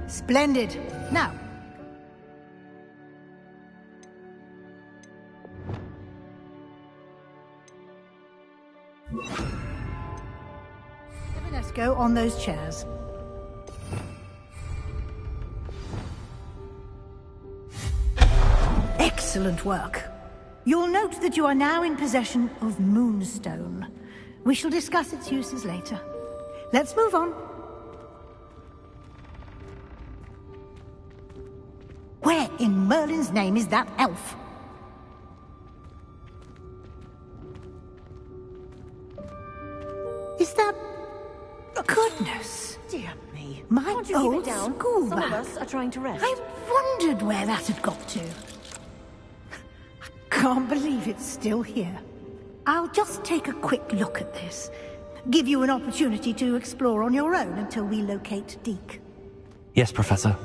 Speaker 17: Splendid. Now. Evanesco on those chairs. Excellent work. You'll note that you are now in possession of Moonstone. We shall discuss its uses later. Let's move on. Where in Merlin's name is that elf? Is that... Goodness!
Speaker 8: Dear me.
Speaker 17: My
Speaker 8: Can't you keep
Speaker 17: old
Speaker 8: it down?
Speaker 17: school
Speaker 8: Some of
Speaker 17: bag.
Speaker 8: us are trying to rest.
Speaker 17: I wondered where that had got to. I can't believe it's still here. I'll just take a quick look at this. Give you an opportunity to explore on your own until we locate Deke.
Speaker 1: Yes, Professor.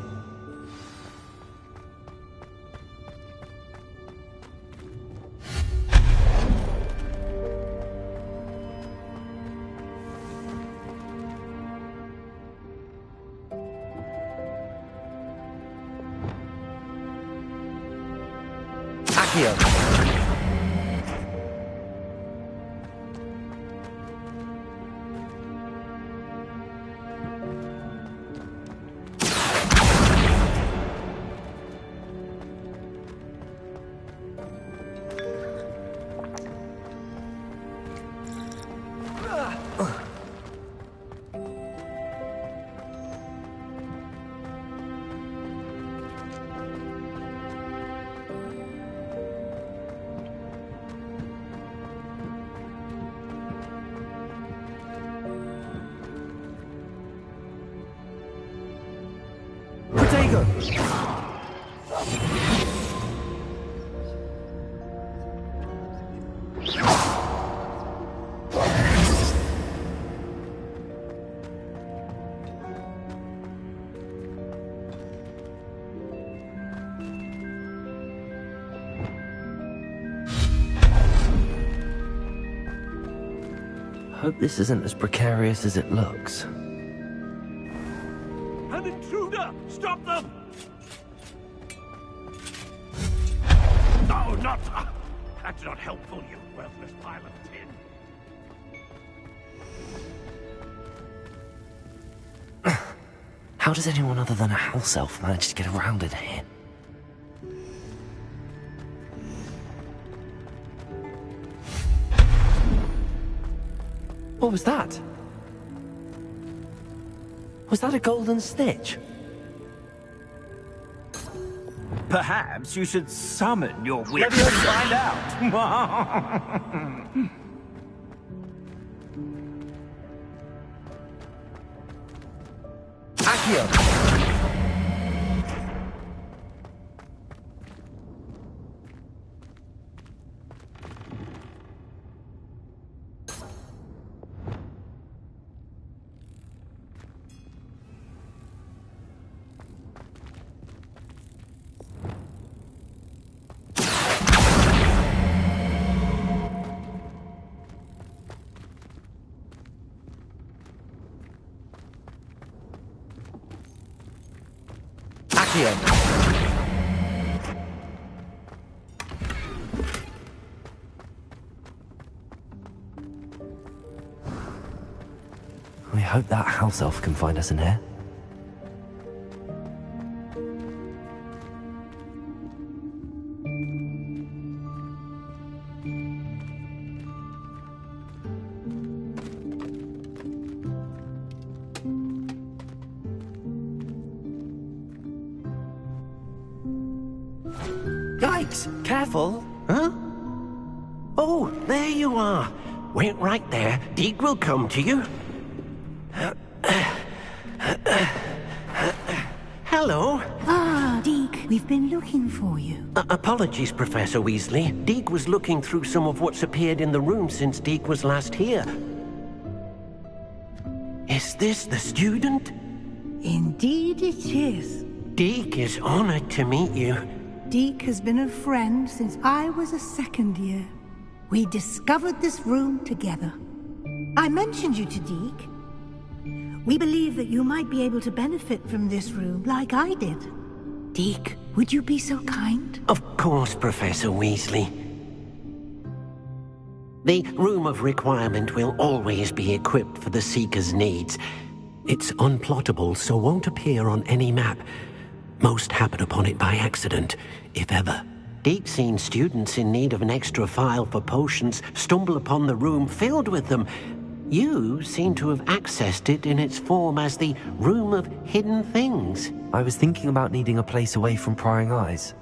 Speaker 1: Accio. Protego! Hope this isn't as precarious as it looks.
Speaker 2: An intruder! Stop them! No, not... That's not helpful, you worthless pile of tin.
Speaker 1: How does anyone other than a house elf manage to get around in here? What was that? Was that a golden snitch?
Speaker 2: Perhaps you should summon your witch and find out.
Speaker 1: Accio! We hope that house elf can find us in here.
Speaker 15: Yikes! Careful! Huh? Oh, there you are. Wait right there. Deke will come to you. Hello.
Speaker 17: Ah, Deke, we've been looking for you.
Speaker 15: Apologies, Professor Weasley. Deke was looking through some of what's appeared in the room since Deke was last here. Is this the student?
Speaker 17: Indeed it is.
Speaker 15: Deke is honored to meet you.
Speaker 17: Deke has been a friend since I was a second year. We discovered this room together. I mentioned you to Deke. We believe that you might be able to benefit from this room like I did. Deke, would you be so kind?
Speaker 15: Of course, Professor Weasley. The Room of Requirement will always be equipped for the Seeker's needs. It's unplottable, so won't appear on any map. Most happen upon it by accident, if ever. Deke's seen students in need of an extra file for potions stumble upon the room filled with them. You seem to have accessed it in its form as the Room of Hidden Things.
Speaker 1: I was thinking about needing a place away from prying eyes.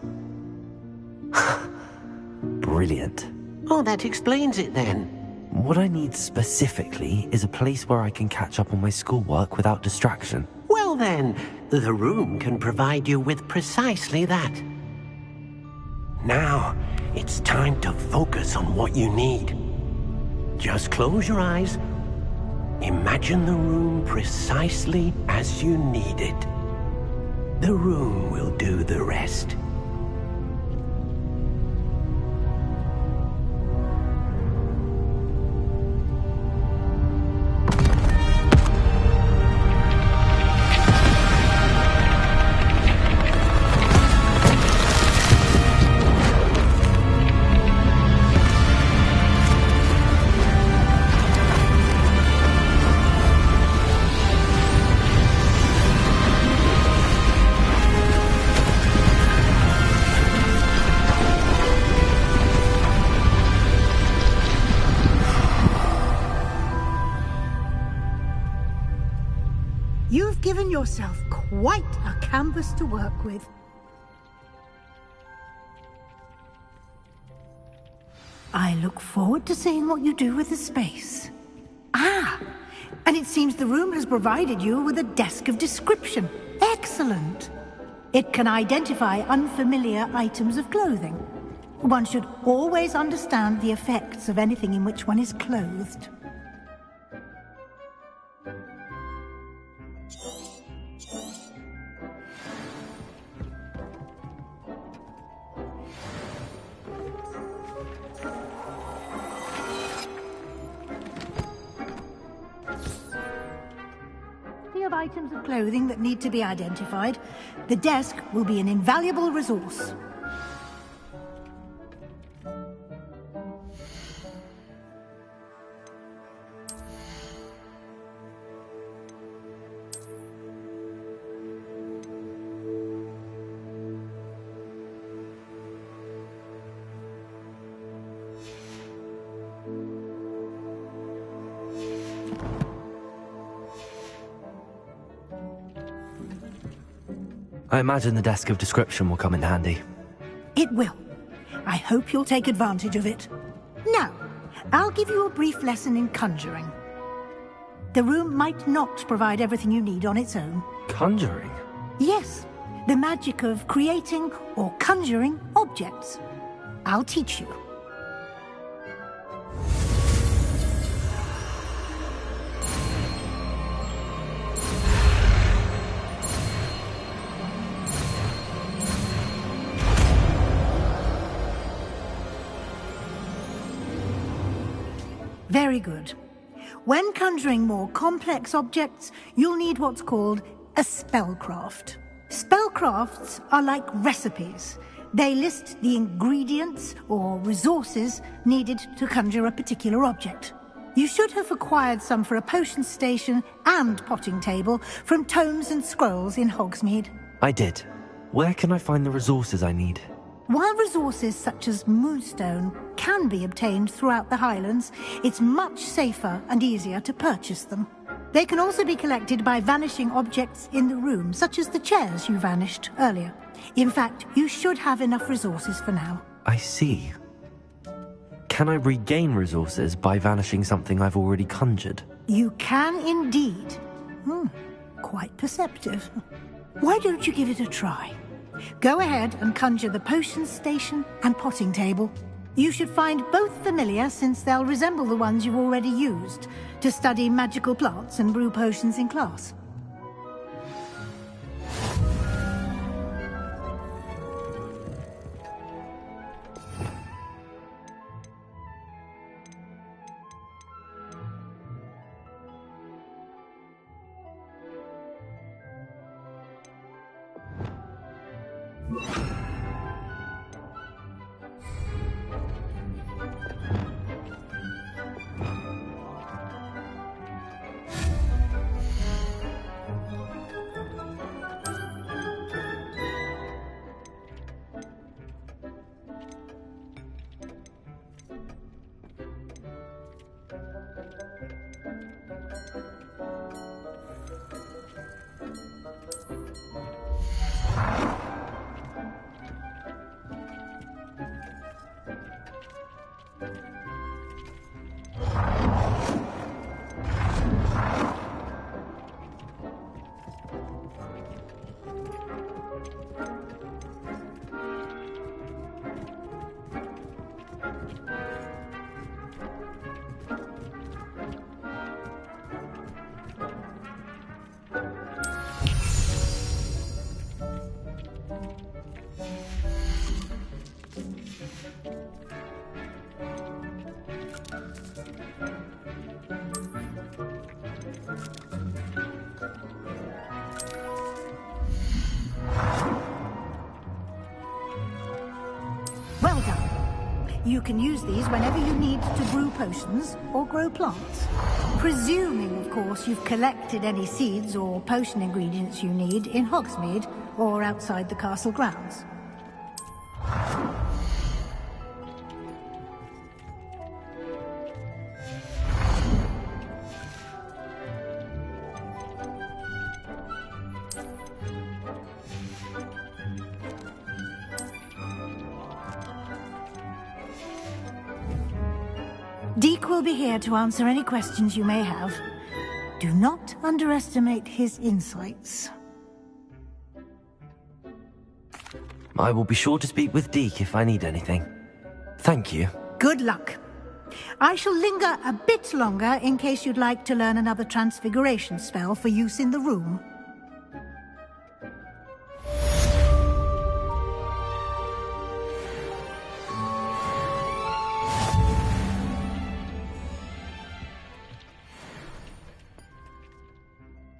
Speaker 1: Brilliant.
Speaker 15: Oh, that explains it then.
Speaker 1: What I need specifically is a place where I can catch up on my schoolwork without distraction.
Speaker 15: Well then, the room can provide you with precisely that. Now, it's time to focus on what you need. Just close your eyes. Imagine the room precisely as you need it. The room will do the rest.
Speaker 17: You've given yourself quite a canvas to work with. I look forward to seeing what you do with the space. Ah, and it seems the room has provided you with a desk of description. Excellent. It can identify unfamiliar items of clothing. One should always understand the effects of anything in which one is clothed. Of items of clothing that need to be identified, the desk will be an invaluable resource.
Speaker 1: I imagine the desk of description will come in handy.
Speaker 17: It will. I hope you'll take advantage of it. Now, I'll give you a brief lesson in conjuring. The room might not provide everything you need on its own.
Speaker 1: Conjuring?
Speaker 17: Yes, the magic of creating or conjuring objects. I'll teach you. Very good. When conjuring more complex objects, you'll need what's called a spellcraft. Spellcrafts are like recipes. They list the ingredients or resources needed to conjure a particular object. You should have acquired some for a potion station and potting table from tomes and scrolls in Hogsmeade.
Speaker 1: I did. Where can I find the resources I need?
Speaker 17: While resources such as moonstone can be obtained throughout the Highlands, it's much safer and easier to purchase them. They can also be collected by vanishing objects in the room, such as the chairs you vanished earlier. In fact, you should have enough resources for now.
Speaker 1: I see. Can I regain resources by vanishing something I've already conjured?
Speaker 17: You can indeed. Quite perceptive. Why don't you give it a try? Go ahead and conjure the potion station and potting table. You should find both familiar, since they'll resemble the ones you've already used to study magical plants and brew potions in class. Well done. You can use these whenever you need to brew potions or grow plants. Presuming, of course, you've collected any seeds or potion ingredients you need in Hogsmeade or outside the castle grounds. Deke will be here to answer any questions you may have. Do not underestimate his insights.
Speaker 1: I will be sure to speak with Deke if I need anything. Thank you.
Speaker 17: Good luck. I shall linger a bit longer in case you'd like to learn another transfiguration spell for use in the room.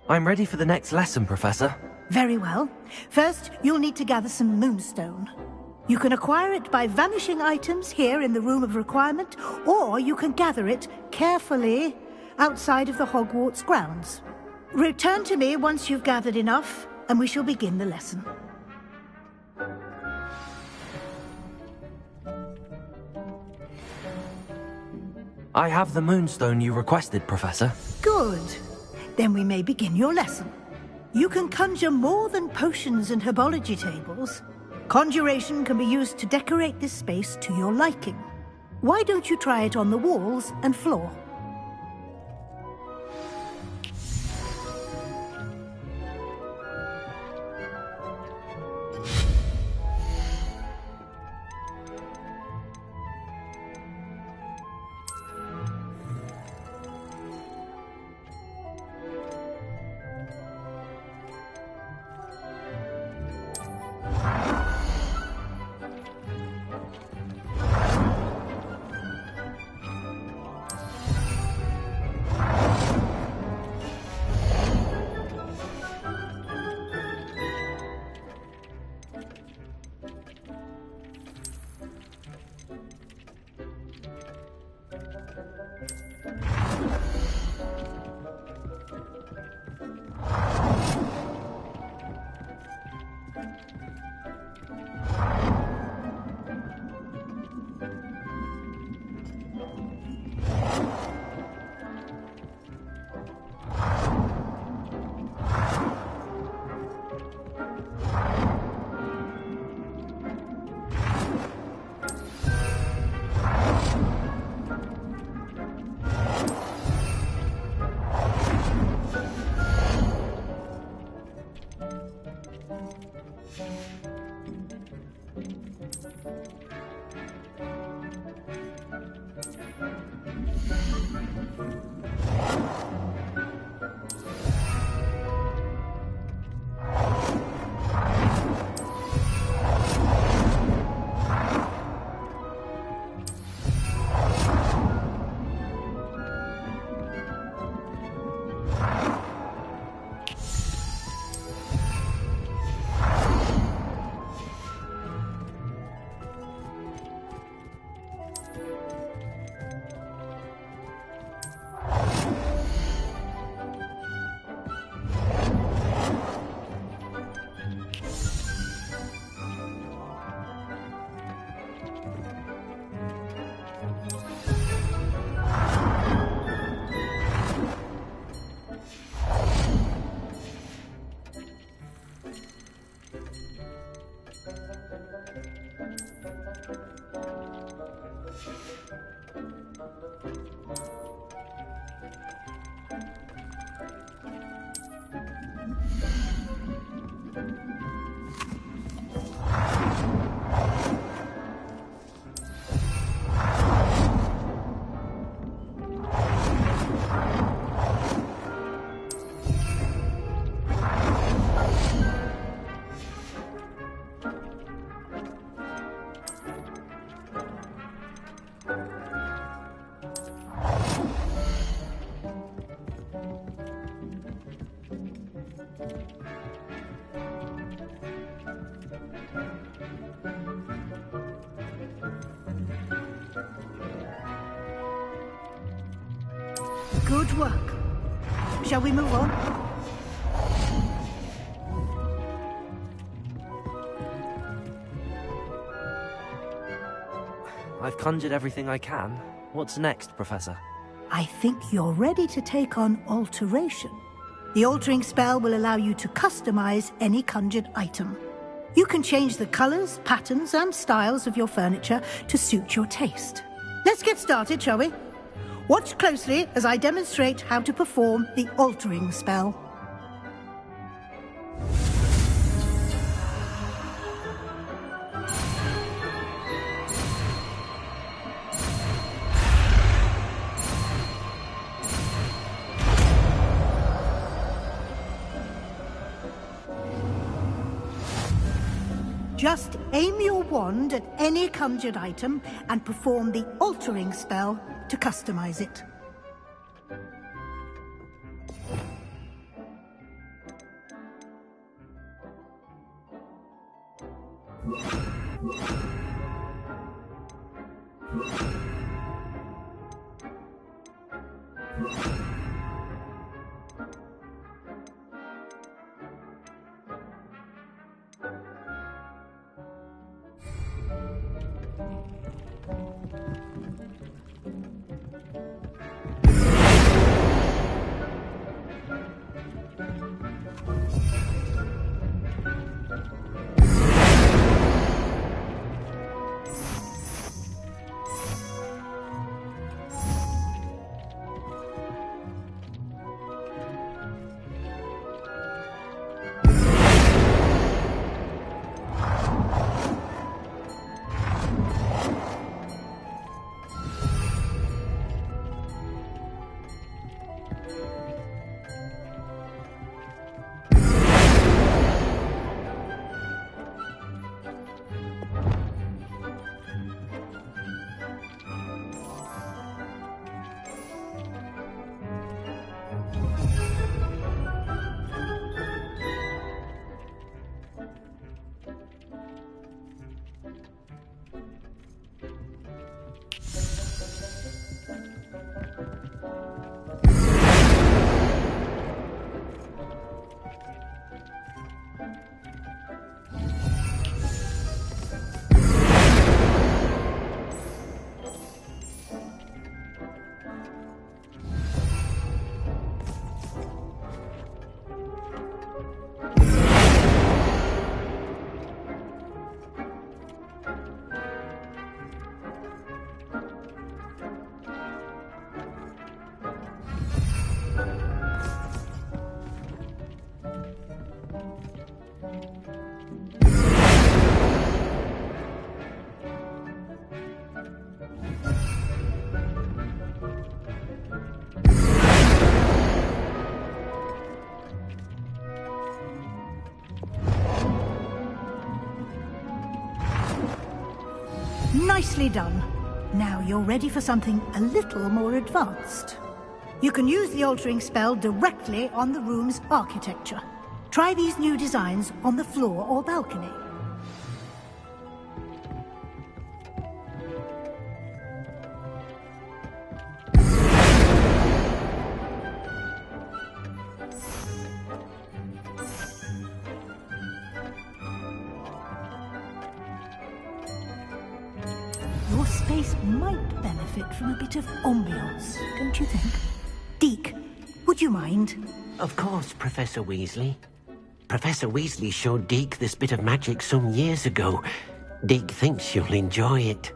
Speaker 1: I'm ready for the next lesson, Professor.
Speaker 17: Very well. First, you'll need to gather some moonstone. You can acquire it by vanishing items here in the Room of Requirement, or you can gather it carefully outside of the Hogwarts grounds. Return to me once you've gathered enough, and we shall begin the lesson.
Speaker 1: I have the moonstone you requested, Professor.
Speaker 17: Good. Then we may begin your lesson. You can conjure more than potions and herbology tables. Conjuration can be used to decorate this space to your liking. Why don't you try it on the walls and floor? Good work. Shall we move on?
Speaker 1: I've conjured everything I can. What's next, Professor?
Speaker 17: I think you're ready to take on alteration. The altering spell will allow you to customize any conjured item. You can change the colors, patterns, and styles of your furniture to suit your taste. Let's get started, shall we? Watch closely as I demonstrate how to perform the altering spell. just aim your wand at any conjured item and perform the altering spell to customize it. Nicely done. Now you're ready for something a little more advanced. You can use the altering spell directly on the room's architecture. Try these new designs on the floor or balcony. Your space might benefit from a bit of ambiance, don't you think? Deke, would you mind?
Speaker 15: Of course, Professor Weasley. Professor Weasley showed Deke this bit of magic some years ago. Deke thinks you'll enjoy it.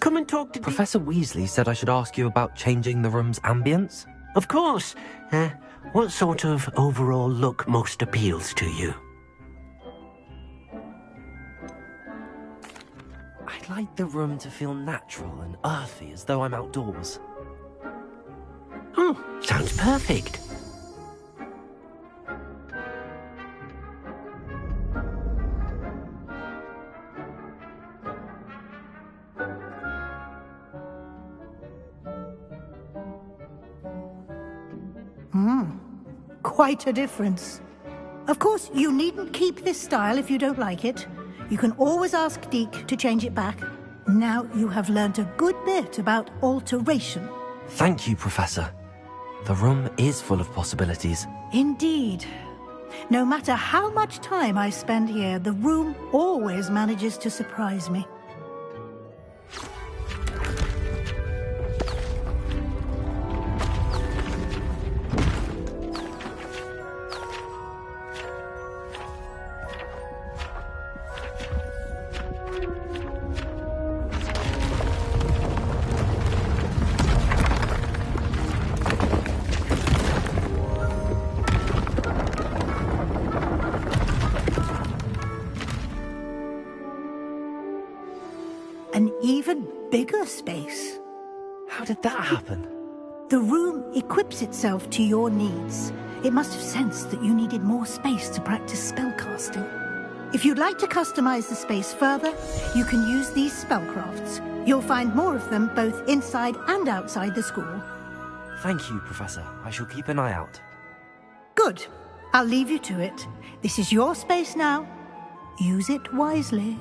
Speaker 15: Come and talk to
Speaker 1: Professor Weasley said I should ask you about changing the room's ambience?
Speaker 15: Of course. What sort of overall look most appeals to you?
Speaker 1: I'd like the room to feel natural and earthy, as though I'm outdoors.
Speaker 15: Oh, sounds perfect.
Speaker 17: Quite a difference. Of course, you needn't keep this style if you don't like it. You can always ask Deke to change it back. Now you have learnt a good bit about alteration.
Speaker 1: Thank you, Professor. The room is full of possibilities.
Speaker 17: Indeed. No matter how much time I spend here, the room always manages to surprise me. An even bigger space.
Speaker 1: How did that happen?
Speaker 17: The room equips itself to your needs. It must have sensed that you needed more space to practice spellcasting. If you'd like to customize the space further, you can use these spellcrafts. You'll find more of them both inside and outside the school.
Speaker 1: Thank you, Professor. I shall keep an eye out.
Speaker 17: Good. I'll leave you to it. This is your space now. Use it wisely.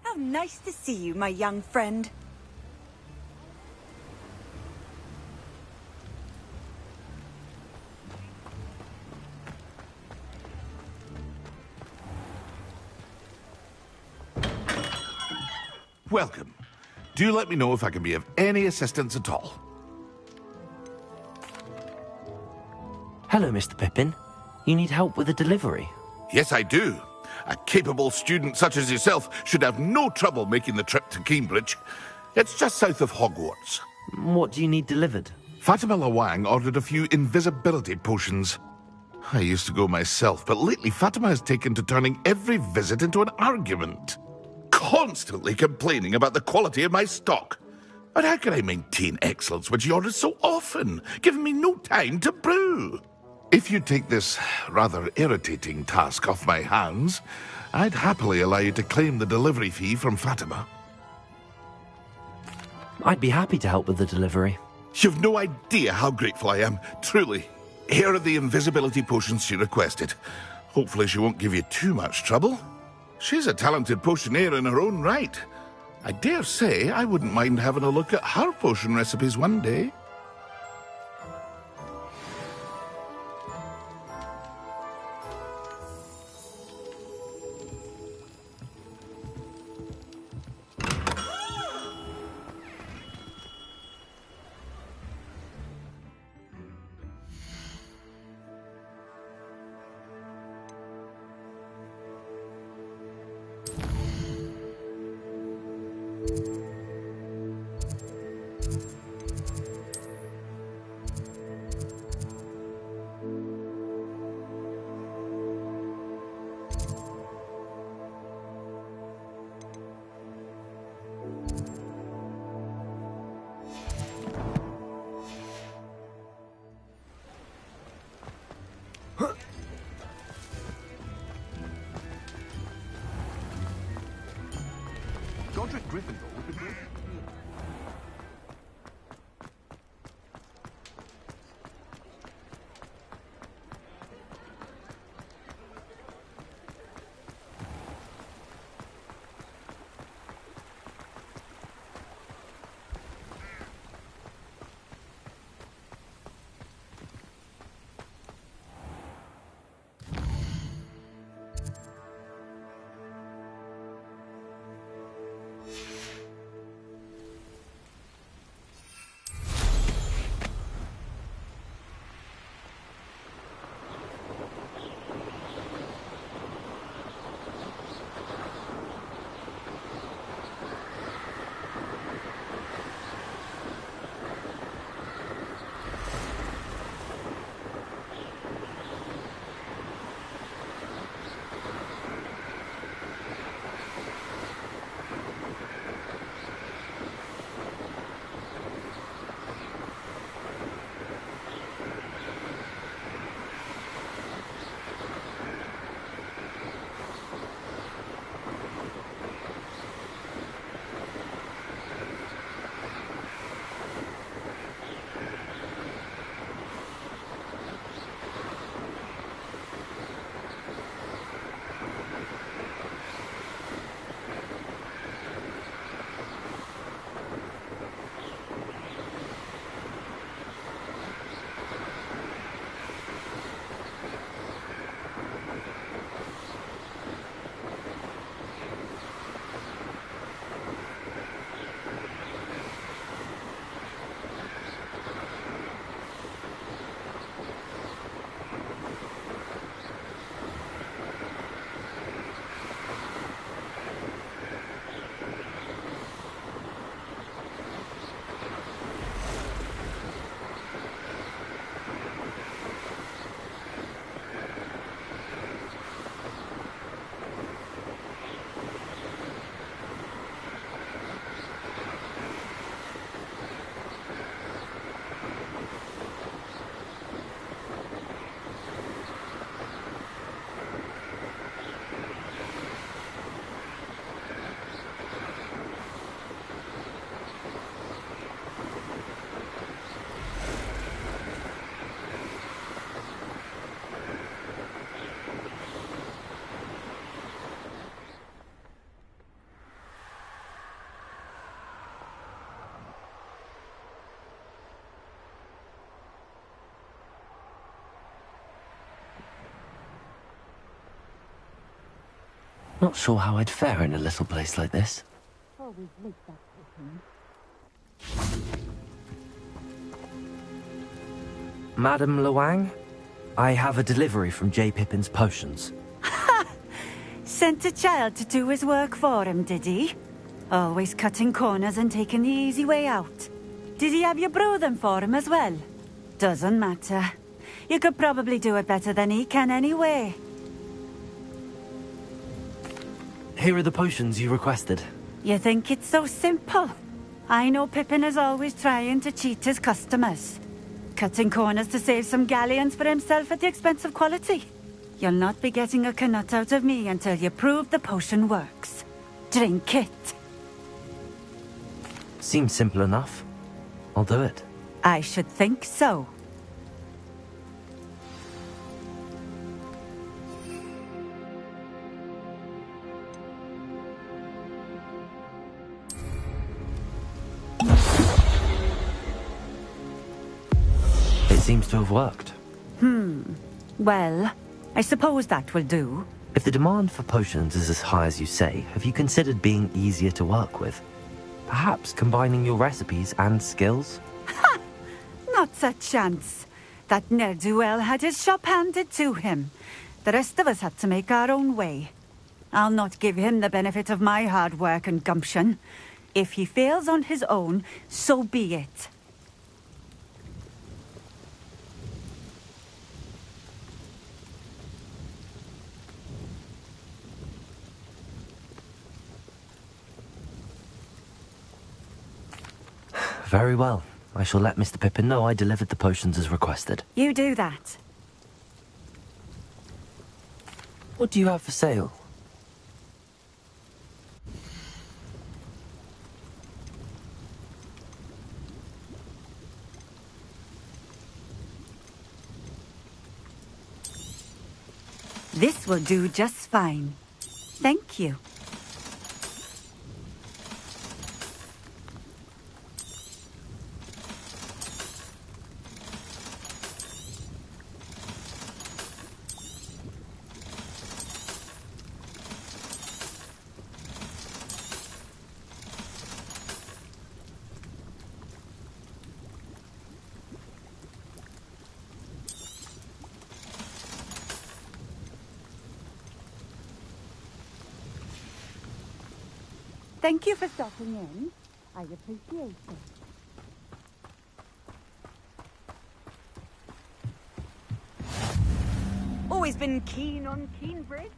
Speaker 18: How nice to see you, my young friend.
Speaker 19: welcome. Do let me know if I can be of any assistance at all.
Speaker 1: Hello, Mr. Pippin. You need help with a delivery?
Speaker 19: Yes, I do. A capable student such as yourself should have no trouble making the trip to Cambridge. It's just south of Hogwarts.
Speaker 1: What do you need delivered?
Speaker 19: Fatima Lawang ordered a few invisibility potions. I used to go myself, but lately Fatima has taken to turning every visit into an argument. Constantly complaining about the quality of my stock. But how can I maintain excellence when she orders so often, giving me no time to brew? If you take this rather irritating task off my hands, I'd happily allow you to claim the delivery fee from Fatima.
Speaker 1: I'd be happy to help with the delivery.
Speaker 19: You've no idea how grateful I am, truly. Here are the invisibility potions she requested. Hopefully she won't give you too much trouble. She's a talented potioneer in her own right. I dare say I wouldn't mind having a look at her potion recipes one day.
Speaker 1: Not sure how I'd fare in a little place like this.
Speaker 3: Oh, always make that potion.
Speaker 1: Madam Luang, I have a delivery from J. Pippin's potions.
Speaker 5: Sent a child to do his work for him, did he? Always cutting corners and taking the easy way out. Did he have you brew them for him as well? Doesn't matter. You could probably do it better than he can anyway.
Speaker 1: Here are the potions you requested.
Speaker 5: You think it's so simple? I know Pippin is always trying to cheat his customers. Cutting corners to save some galleons for himself at the expense of quality. You'll not be getting a canut out of me until you prove the potion works. Drink it.
Speaker 1: Seems simple enough. I'll do it.
Speaker 5: I should think so.
Speaker 1: It seems to have worked.
Speaker 5: Well, I suppose that will do.
Speaker 1: If the demand for potions is as high as you say, have you considered being easier to work with? Perhaps combining your recipes and skills?
Speaker 5: Not a chance. That ne'er-do-well had his shop handed to him. The rest of us had to make our own way. I'll not give him the benefit of my hard work and gumption. If he fails on his own, so be it.
Speaker 1: Very well. I shall let Mr. Pippin know I delivered the potions as requested.
Speaker 5: You do that.
Speaker 1: What do you have for sale?
Speaker 5: This will do just fine. Thank you. Thank you for stopping in. I appreciate it.
Speaker 18: Always been keen on Keenbridge.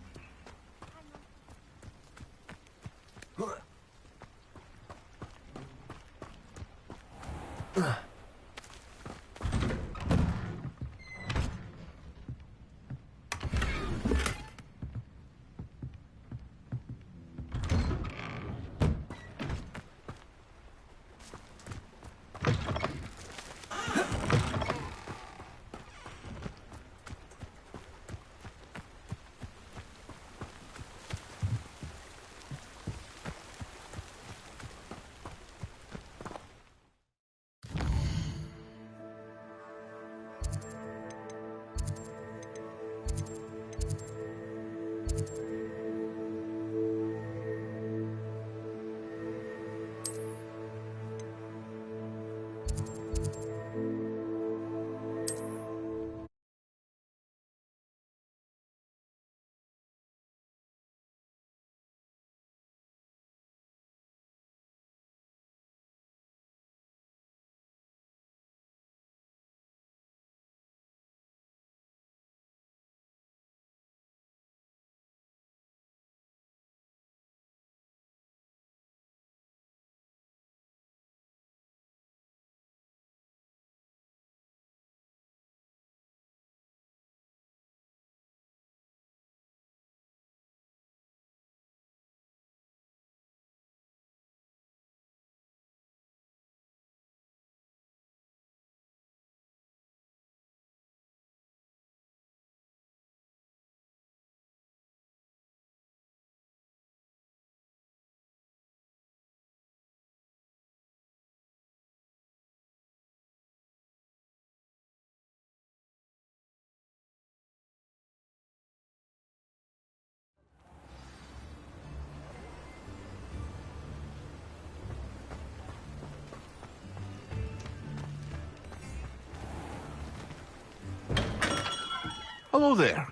Speaker 19: Hello there.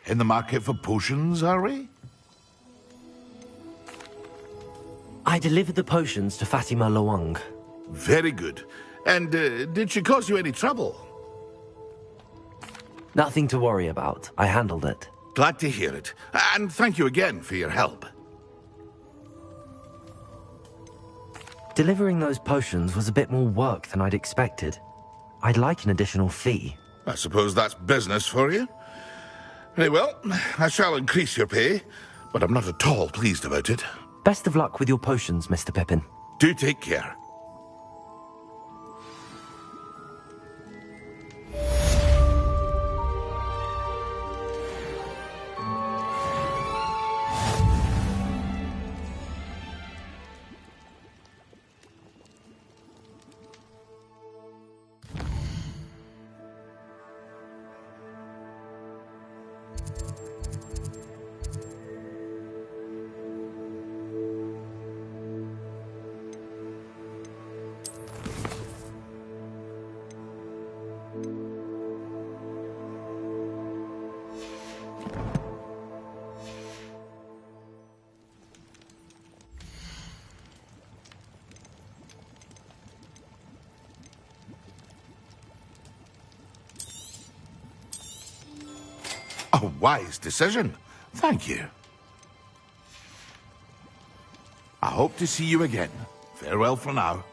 Speaker 19: In the market for potions, are we?
Speaker 1: I delivered the potions to Fatima Lawang.
Speaker 19: Very good. And did she cause you any trouble?
Speaker 1: Nothing to worry about. I handled it.
Speaker 19: Glad to hear it. And thank you again for your help.
Speaker 1: Delivering those potions was a bit more work than I'd expected. I'd like an additional fee.
Speaker 19: I suppose that's business for you. Very well, I shall increase your pay, but I'm not at all pleased about it.
Speaker 1: Best of luck with your potions, Mr. Pippin.
Speaker 19: Do take care. A wise decision. Thank you. I hope to see you again. Farewell for now.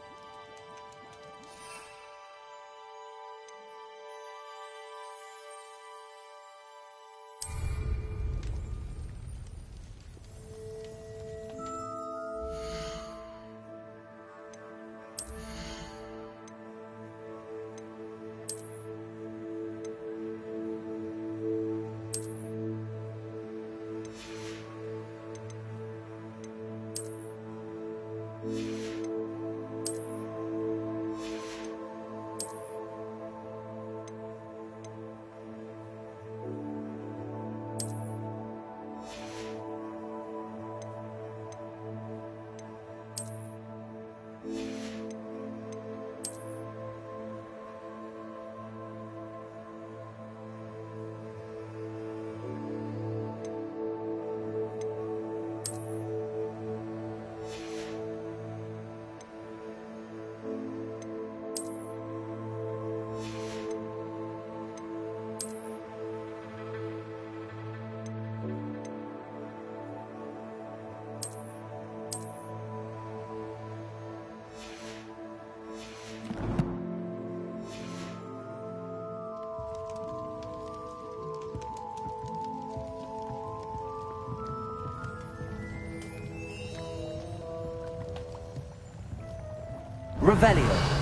Speaker 1: Revelio.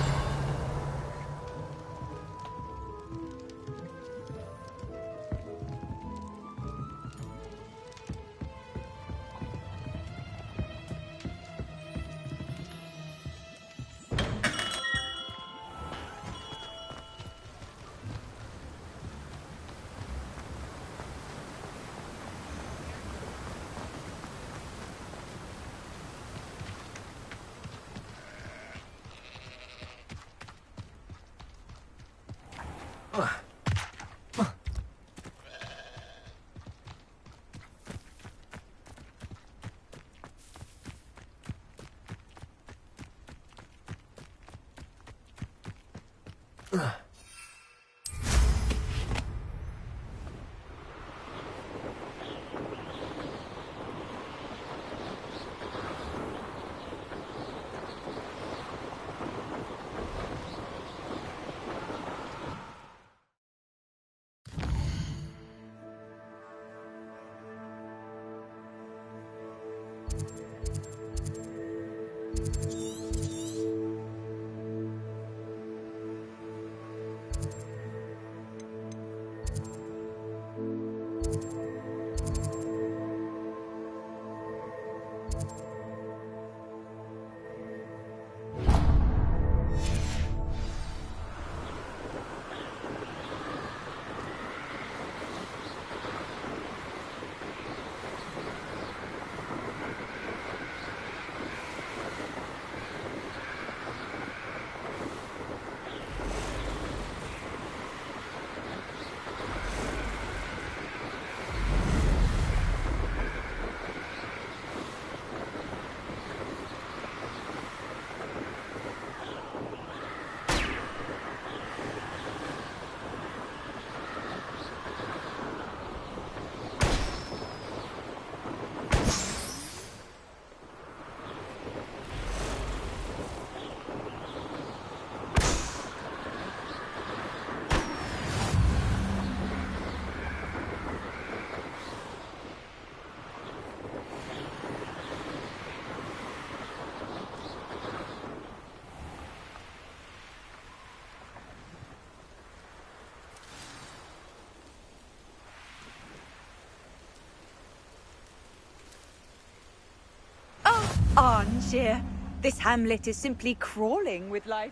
Speaker 18: Armchair. This hamlet is simply crawling with life.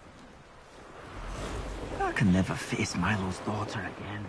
Speaker 4: I can never face Milo's daughter again.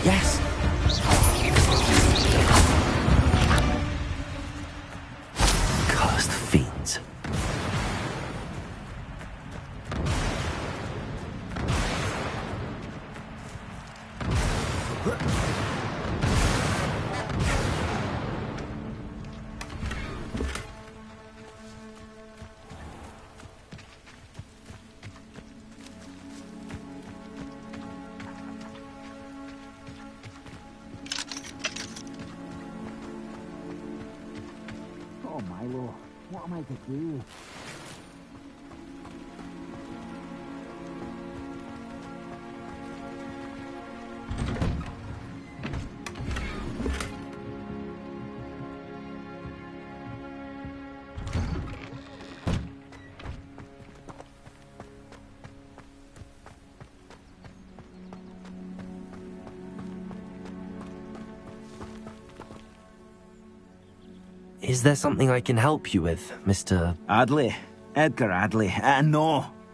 Speaker 1: Yes. Cursed fiends.
Speaker 4: Oh, Milo, what am I to do?
Speaker 1: Is there something I can help you with, Mr.
Speaker 4: Adley? Edgar Adley?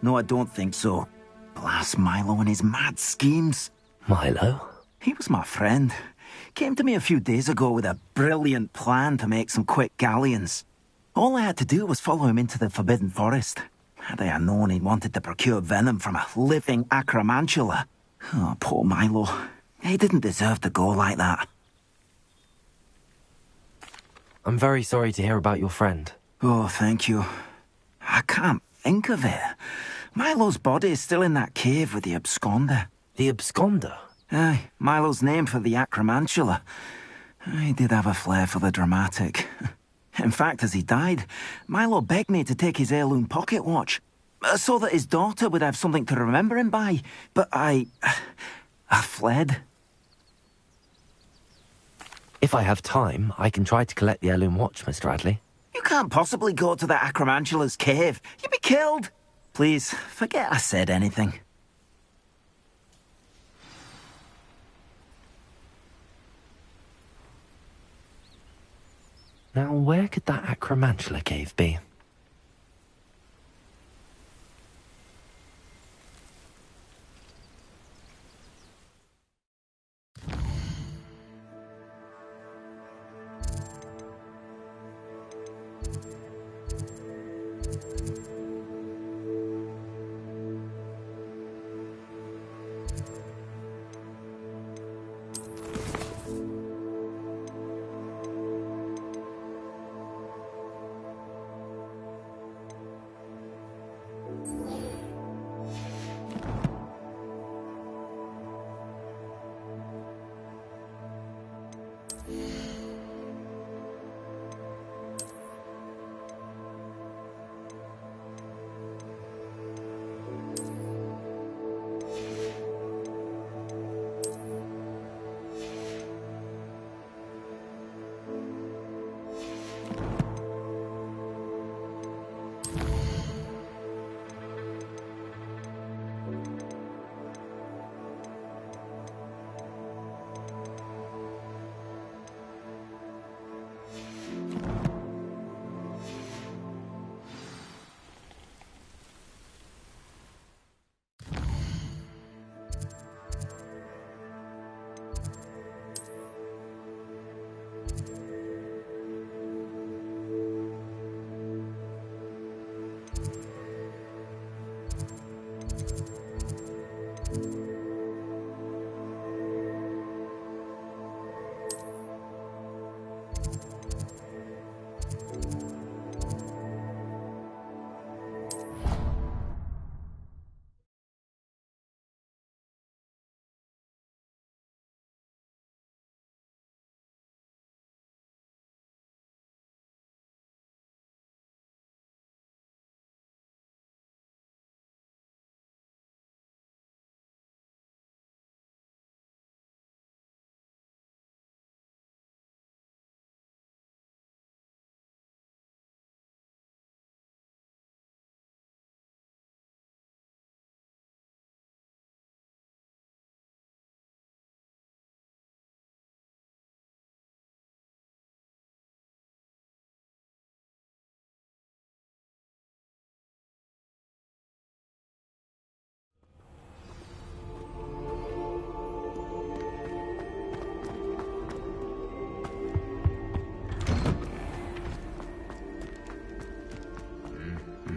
Speaker 4: No, I don't think so. Blast Milo and his mad schemes.
Speaker 1: Milo?
Speaker 4: He was my friend. Came to me a few days ago with a brilliant plan to make some quick galleons. All I had to do was follow him into the Forbidden Forest. Had I known he'd wanted to procure venom from a living acromantula. Oh, poor Milo. He didn't deserve to go like that.
Speaker 1: I'm very sorry to hear about your friend.
Speaker 4: Oh, thank you. I can't think of it. Milo's body is still in that cave with the absconder.
Speaker 1: The absconder?
Speaker 4: Aye, Milo's name for the acromantula. He did have a flair for the dramatic. In fact, as he died, Milo begged me to take his heirloom pocket watch, so that his daughter would have something to remember him by. But I fled.
Speaker 1: If I have time, I can try to collect the heirloom watch, Mr. Adley.
Speaker 4: You can't possibly go to the acromantula's cave. You'd be killed. Please, forget I said anything.
Speaker 1: Now, where could that acromantula cave be?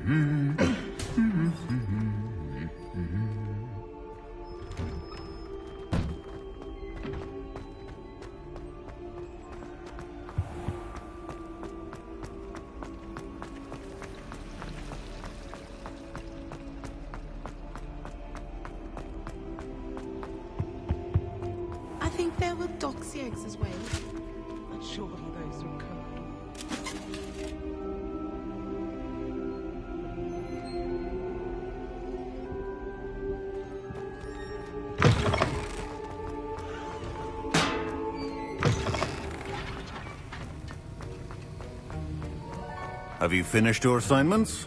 Speaker 16: I think there were doxy eggs as well. But surely those are cooked.
Speaker 13: Have you finished your assignments?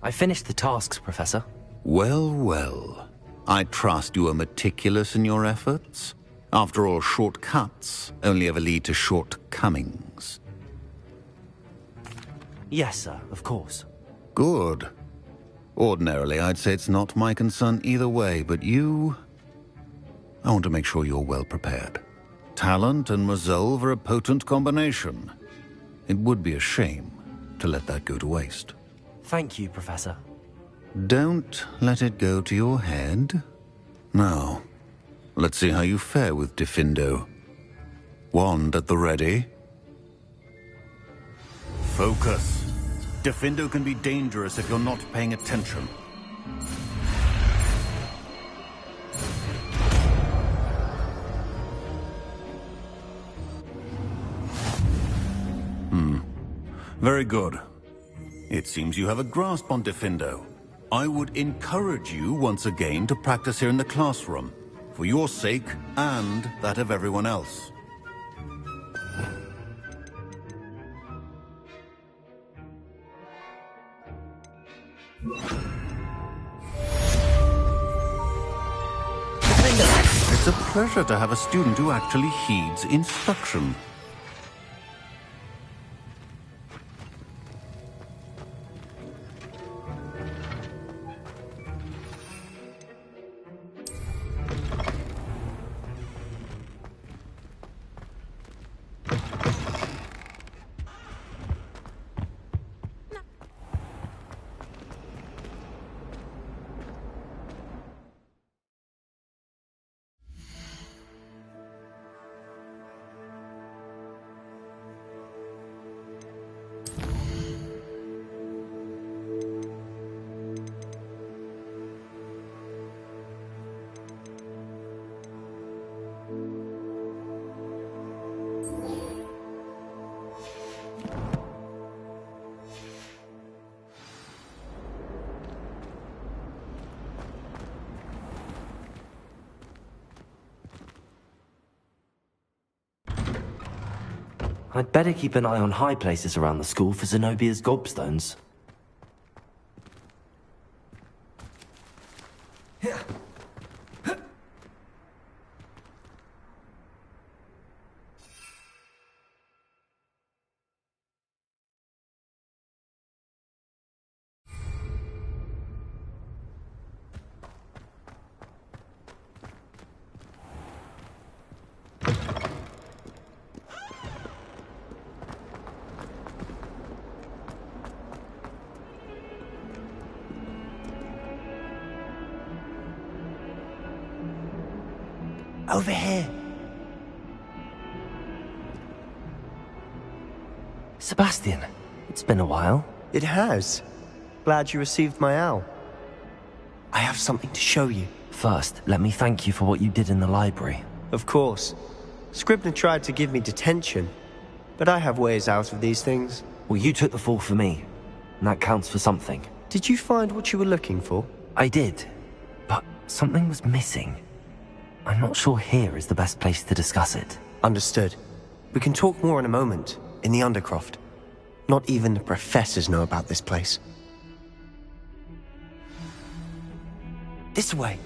Speaker 1: I finished the tasks, Professor.
Speaker 13: Well, well. I trust you are meticulous in your efforts. After all, shortcuts only ever lead to shortcomings.
Speaker 1: Yes, sir, of course.
Speaker 13: Good. Ordinarily, I'd say it's not my concern either way, but you... I want to make sure you're well prepared. Talent and resolve are a potent combination. It would be a shame to let that go to waste.
Speaker 1: Thank you, Professor.
Speaker 13: Don't let it go to your head. Now, let's see how you fare with Diffindo. Wand at the ready. Focus. Diffindo can be dangerous if you're not paying attention. Very good. It seems you have a grasp on Diffindo. I would encourage you once again to practice here in the classroom, for your sake and that of everyone else. It's a pleasure to have a student who actually heeds instruction.
Speaker 1: I'd better keep an eye on high places around the school for Zenobia's gobstones. Over here. Sebastian, it's been a while.
Speaker 12: It has. Glad you received my owl. I have something to show you.
Speaker 1: First, let me thank you for what you did in the library.
Speaker 12: Of course. Scribner tried to give me detention, but I have ways out of these things.
Speaker 1: Well, you took the fall for me, and that counts for something.
Speaker 12: Did you find what you were looking for?
Speaker 1: I did, but something was missing. I'm not sure here is the best place to discuss it.
Speaker 12: Understood. We can talk more in a moment, in the Undercroft. Not even the professors know about this place. This way.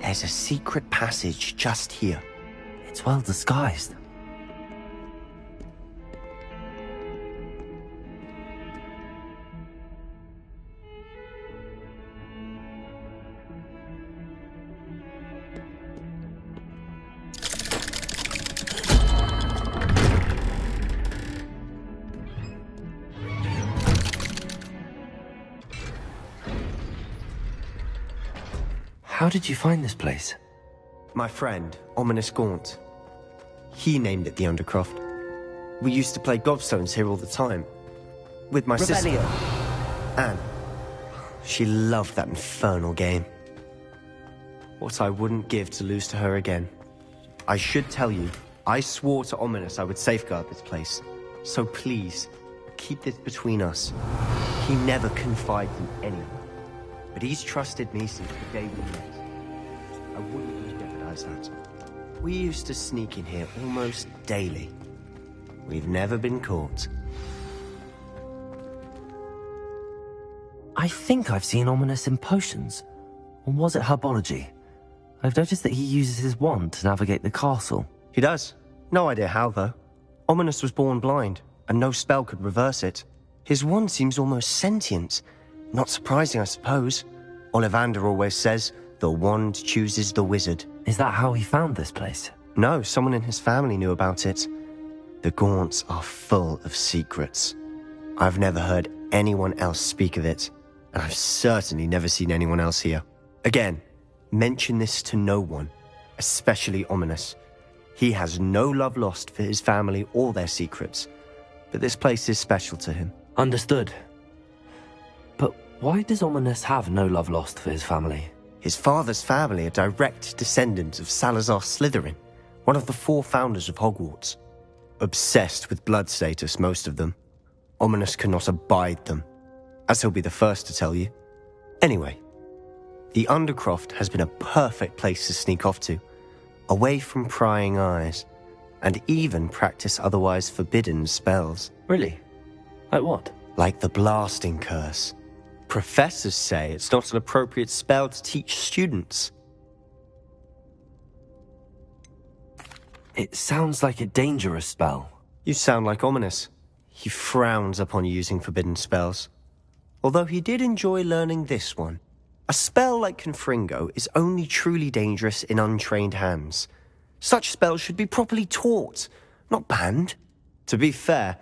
Speaker 12: There's a secret passage just here.
Speaker 1: It's well disguised. How did you find this place?
Speaker 12: My friend, Ominous Gaunt. He named it the Undercroft. We used to play gobstones here all the time. With my sister, Anne. She loved that infernal game. What I wouldn't give to lose to her again. I should tell you, I swore to Ominous I would safeguard this place. So please, keep this between us. He never confided in anyone. But he's trusted me since the day we met. I wouldn't jeopardize that. We used to sneak in here almost daily. We've never been caught.
Speaker 1: I think I've seen Ominous in potions. Or was it herbology? I've noticed that he uses his wand to navigate the castle.
Speaker 12: He does. No idea how, though. Ominous was born blind, and no spell could reverse it. His wand seems almost sentient. Not surprising, I suppose. Ollivander always says, the wand chooses the wizard.
Speaker 1: Is that how he found this place?
Speaker 12: No, someone in his family knew about it. The Gaunts are full of secrets. I've never heard anyone else speak of it, and I've certainly never seen anyone else here. Again, mention this to no one, especially Ominous. He has no love lost for his family or their secrets, but this place is special to him.
Speaker 1: Understood. But why does Ominous have no love lost for his family?
Speaker 12: His father's family are direct descendants of Salazar Slytherin, one of the 4 founders of Hogwarts. Obsessed with blood status, most of them. Ominous cannot abide them, as he'll be the first to tell you. Anyway, the Undercroft has been a perfect place to sneak off to, away from prying eyes, and even practice otherwise forbidden spells.
Speaker 1: Really? Like what?
Speaker 12: Like the blasting curse. Professors say it's not an appropriate spell to teach students.
Speaker 1: It sounds like a dangerous spell.
Speaker 12: You sound like Ominous. He frowns upon using forbidden spells. Although he did enjoy learning this one. A spell like Confringo is only truly dangerous in untrained hands. Such spells should be properly taught, not banned. To be fair,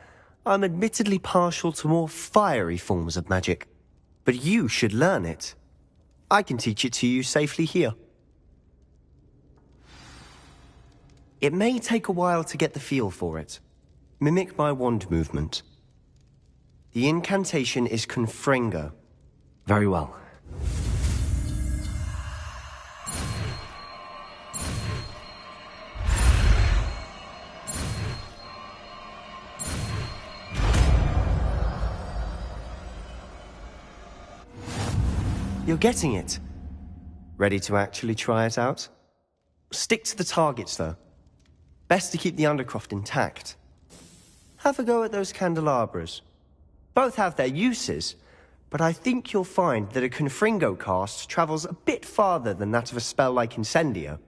Speaker 12: I'm admittedly partial to more fiery forms of magic. But you should learn it. I can teach it to you safely here. It may take a while to get the feel for it. Mimic my wand movement. The incantation is Confringo.
Speaker 1: Very well.
Speaker 12: You're getting it. Ready to actually try it out? Stick to the targets, though. Best to keep the Undercroft intact. Have a go at those candelabras. Both have their uses, but I think you'll find that a Confringo cast travels a bit farther than that of a spell like Incendio.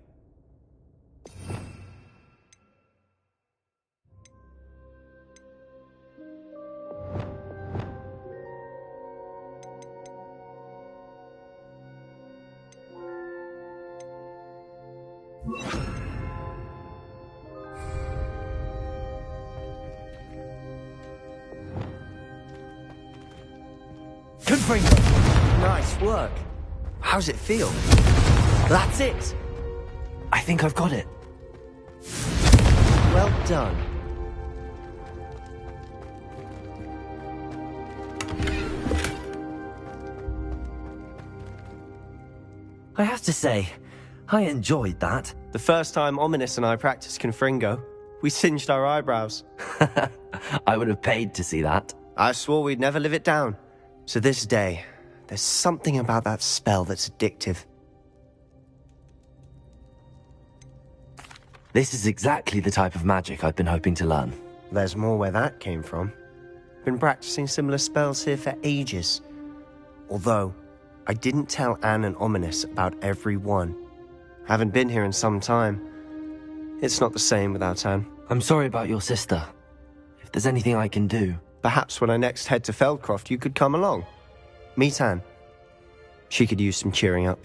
Speaker 12: Confringo! Nice work. How's it feel? That's it!
Speaker 1: I think I've got it.
Speaker 12: Well done.
Speaker 1: I have to say, I enjoyed that.
Speaker 12: The first time Ominous and I practiced Confringo, we singed our eyebrows.
Speaker 1: I would have paid to see that.
Speaker 12: I swore we'd never live it down. To this day, there's something about that spell that's addictive.
Speaker 1: This is exactly the type of magic I've been hoping to learn.
Speaker 12: There's more where that came from. Been practicing similar spells here for ages. Although, I didn't tell Anne and Ominous about every one. Haven't been here in some time. It's not the same without Anne.
Speaker 1: I'm sorry about your sister. If there's anything I can do...
Speaker 12: Perhaps when I next head to Feldcroft, you could come along. Meet Anne. She could use some cheering up.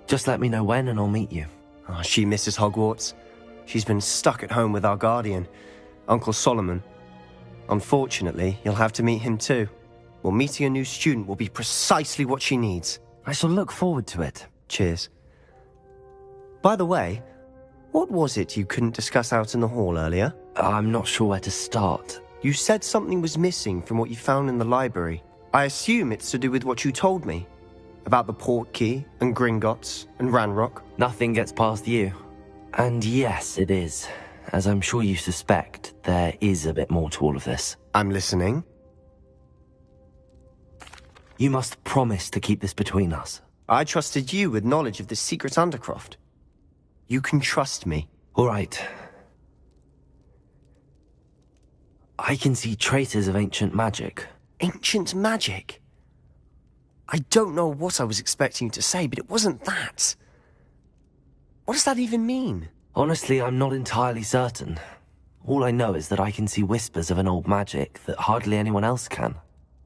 Speaker 1: Just let me know when and I'll meet you.
Speaker 12: Oh, she misses Hogwarts. She's been stuck at home with our guardian, Uncle Solomon. Unfortunately, you'll have to meet him too. Well, meeting a new student will be precisely what she needs.
Speaker 1: I shall look forward to it.
Speaker 12: Cheers. By the way, what was it you couldn't discuss out in the hall earlier?
Speaker 1: I'm not sure where to start.
Speaker 12: You said something was missing from what you found in the library. I assume it's to do with what you told me. About the port key, and Gringotts, and Ranrock.
Speaker 1: Nothing gets past you. And yes, it is. As I'm sure you suspect, there is a bit more to all of this.
Speaker 12: I'm listening.
Speaker 1: You must promise to keep this between us.
Speaker 12: I trusted you with knowledge of this secret undercroft. You can trust me.
Speaker 1: All right. I can see traces of ancient magic.
Speaker 12: Ancient magic? I don't know what I was expecting you to say, but it wasn't that. What does that even mean?
Speaker 1: Honestly, I'm not entirely certain. All I know is that I can see whispers of an old magic that hardly anyone else can.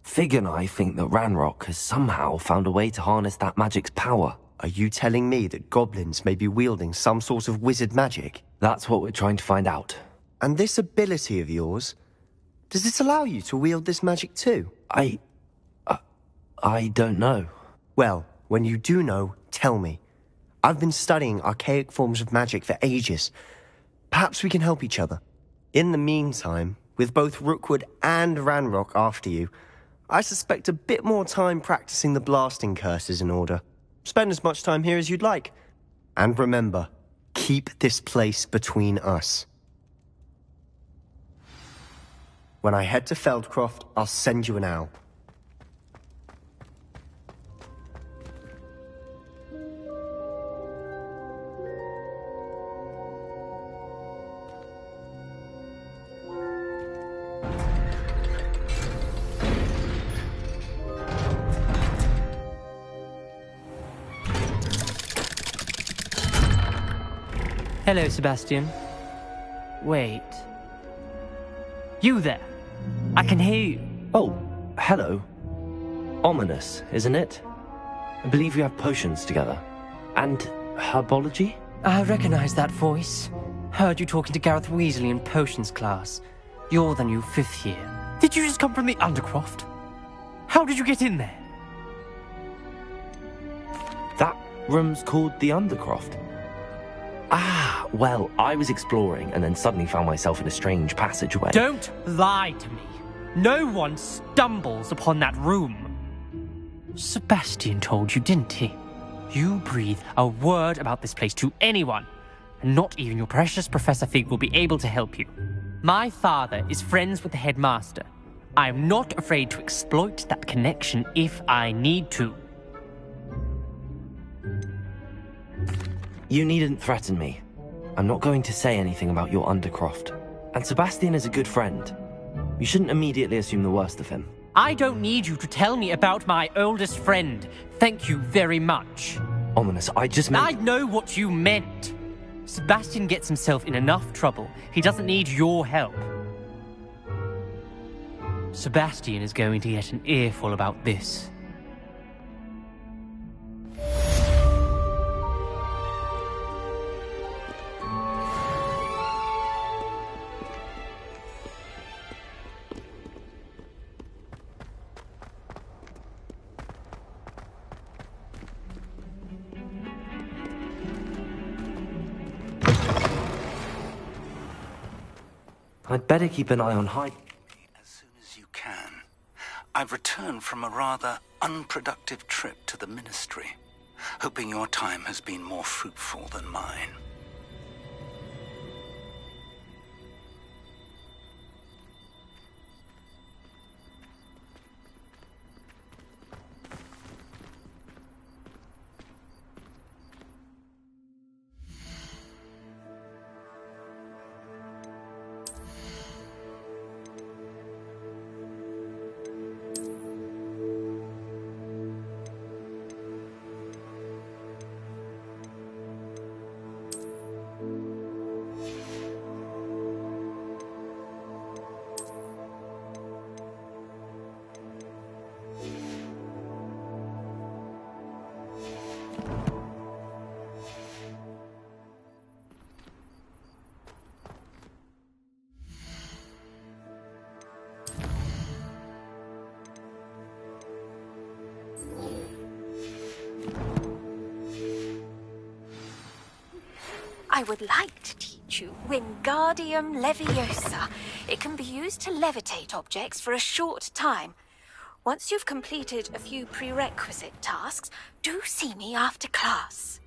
Speaker 1: Fig and I think that Ranrock has somehow found a way to harness that magic's power.
Speaker 12: Are you telling me that goblins may be wielding some sort of wizard magic?
Speaker 1: That's what we're trying to find out.
Speaker 12: And this ability of yours, does it allow you to wield this magic too?
Speaker 1: I don't know.
Speaker 12: Well, when you do know, tell me. I've been studying archaic forms of magic for ages. Perhaps we can help each other. In the meantime, with both Rookwood and Ranrock after you, I suspect a bit more time practicing the blasting curse is in order. Spend as much time here as you'd like. And remember, keep this place between us. When I head to Feldcroft, I'll send you an owl.
Speaker 7: Hello, Sebastian. Wait. You there? I can hear you.
Speaker 1: Oh, hello. Ominous, isn't it? I believe we have potions together. And herbology?
Speaker 7: I recognize that voice. Heard you talking to Gareth Weasley in potions class. You're the new 5th year. Did you just come from the Undercroft? How did you get in there?
Speaker 1: That room's called the Undercroft. Ah, well, I was exploring and then suddenly found myself in a strange passageway.
Speaker 7: Don't lie to me. No one stumbles upon that room. Sebastian told you, didn't he? You breathe a word about this place to anyone, and not even your precious Professor Fig will be able to help you. My father is friends with the headmaster. I am not afraid to exploit that connection if I need to.
Speaker 1: You needn't threaten me. I'm not going to say anything about your Undercroft. And Sebastian is a good friend. You shouldn't immediately assume the worst of him.
Speaker 7: I don't need you to tell me about my oldest friend. Thank you very much.
Speaker 1: Ominous, I just meant...
Speaker 7: I know what you meant. Sebastian gets himself in enough trouble. He doesn't need your help. Sebastian is going to get an earful about this.
Speaker 1: I'd better keep an eye on Hyde.
Speaker 22: As soon as you can. I've returned from a rather unproductive trip to the Ministry, hoping your time has been more fruitful than mine.
Speaker 10: I would like to teach you Wingardium Leviosa. It can be used to levitate objects for a short time. Once you've completed a few prerequisite tasks, do see me after class.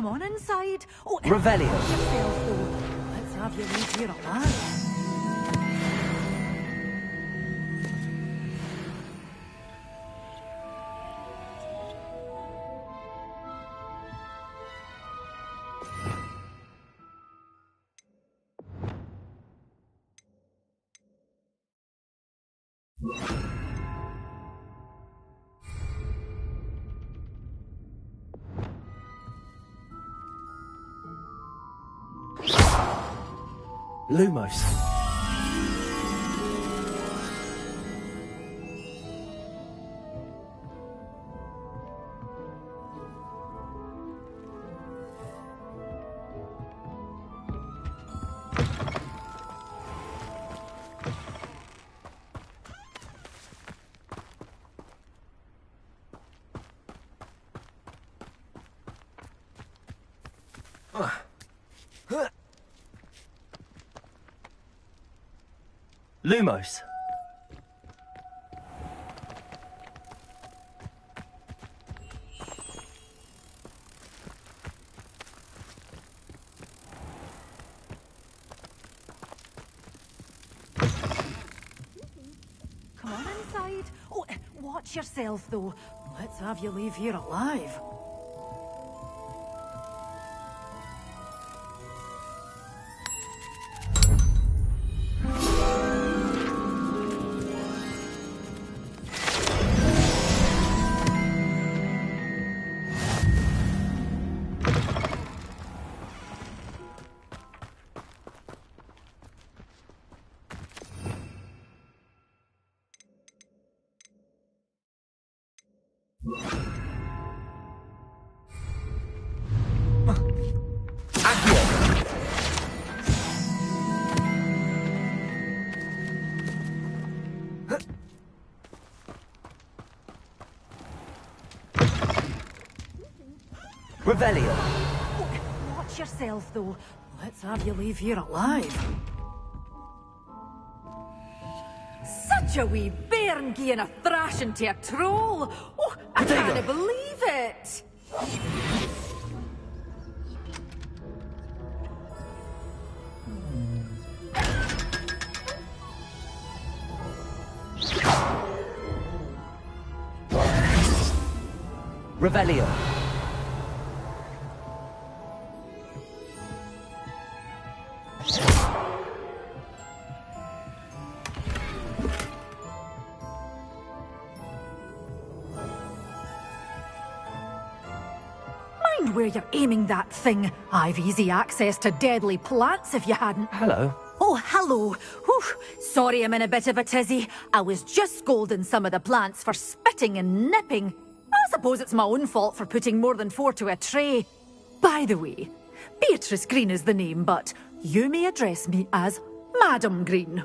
Speaker 5: Come on inside. Oh,
Speaker 1: Revelio.
Speaker 5: watch yourself, though. Let's have you leave here alive.
Speaker 1: Lumos. Lumos.
Speaker 5: Come on inside. Oh, watch yourself, though. Let's have you leave here alive.
Speaker 1: Revelio.
Speaker 5: Oh, watch yourself, though. Let's have you leave here alive. Such a wee bairn gieing a thrashing to a troll. Oh, I can't believe it.
Speaker 1: Revelio.
Speaker 5: Mind where you're aiming that thing. I've easy access to deadly plants if you hadn't.
Speaker 1: Hello.
Speaker 5: Oh, hello. Whew. Sorry I'm in a bit of a tizzy. I was just scolding some of the plants for spitting and nipping. I suppose it's my own fault for putting more than 4 to a tray. By the way, Beatrice Green is the name, but you may address me as Madam Green.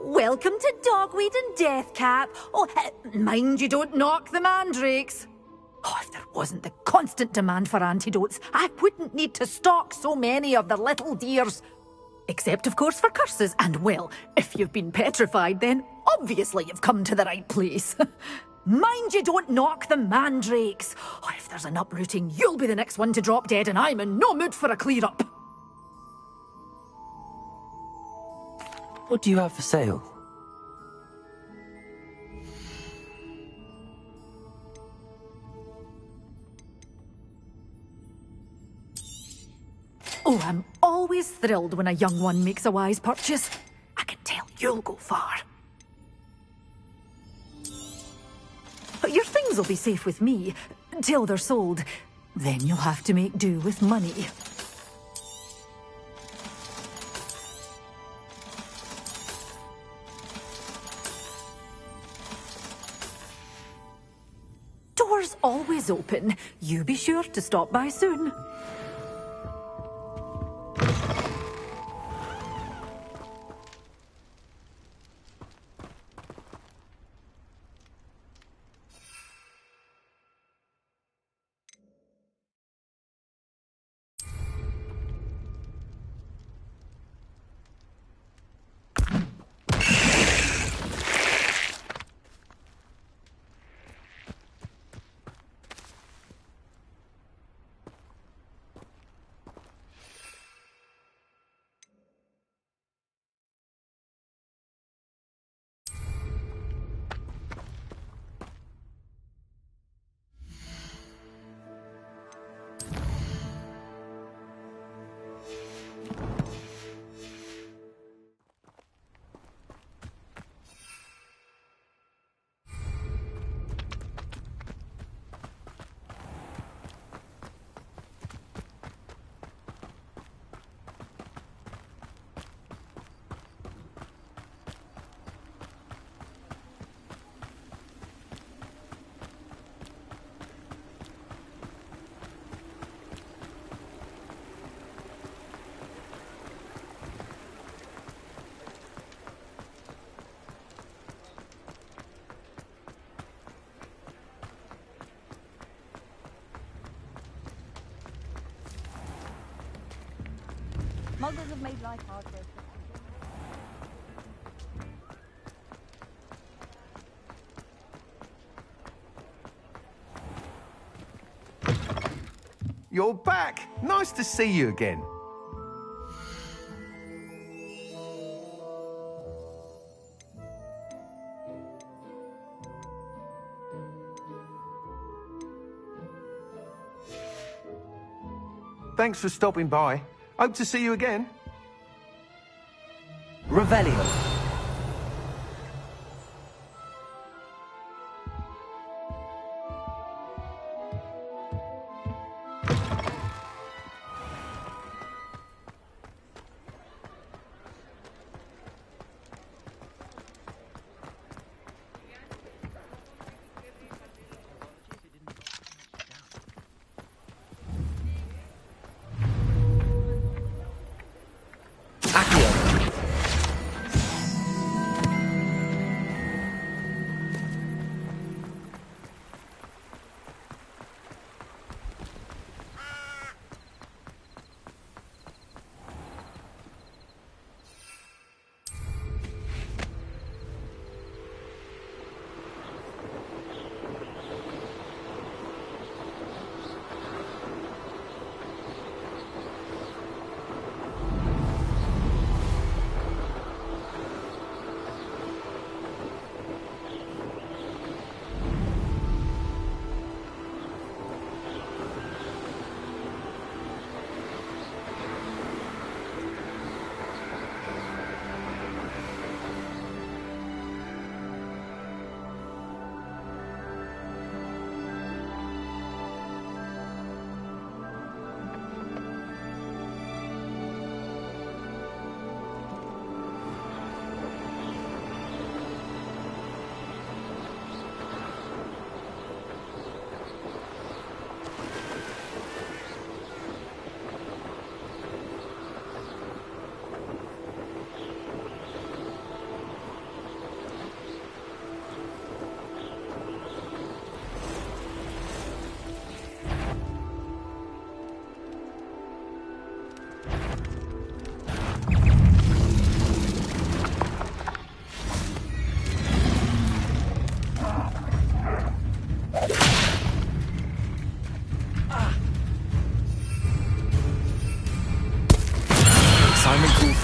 Speaker 5: Welcome to Dogweed and Deathcap. Oh, mind you don't knock the mandrakes. Oh, if there wasn't the constant demand for antidotes, I wouldn't need to stock so many of the little dears. Except, of course, for curses. And, well, if you've been petrified, then obviously you've come to the right place. Mind you don't knock the mandrakes. Oh, if there's an uprooting, you'll be the next one to drop dead, and I'm in no mood for a clear-up.
Speaker 1: What do you have for sale?
Speaker 5: Oh, I'm always thrilled when a young one makes a wise purchase. I can tell you'll go far. But your things will be safe with me, till they're sold. Then you'll have to make do with money. Doors always open. You be sure to stop by soon.
Speaker 3: Muggles have made life hard for us.
Speaker 6: You're back! Nice to see you again. Thanks for stopping by. Hope to see you again.
Speaker 1: Revelio.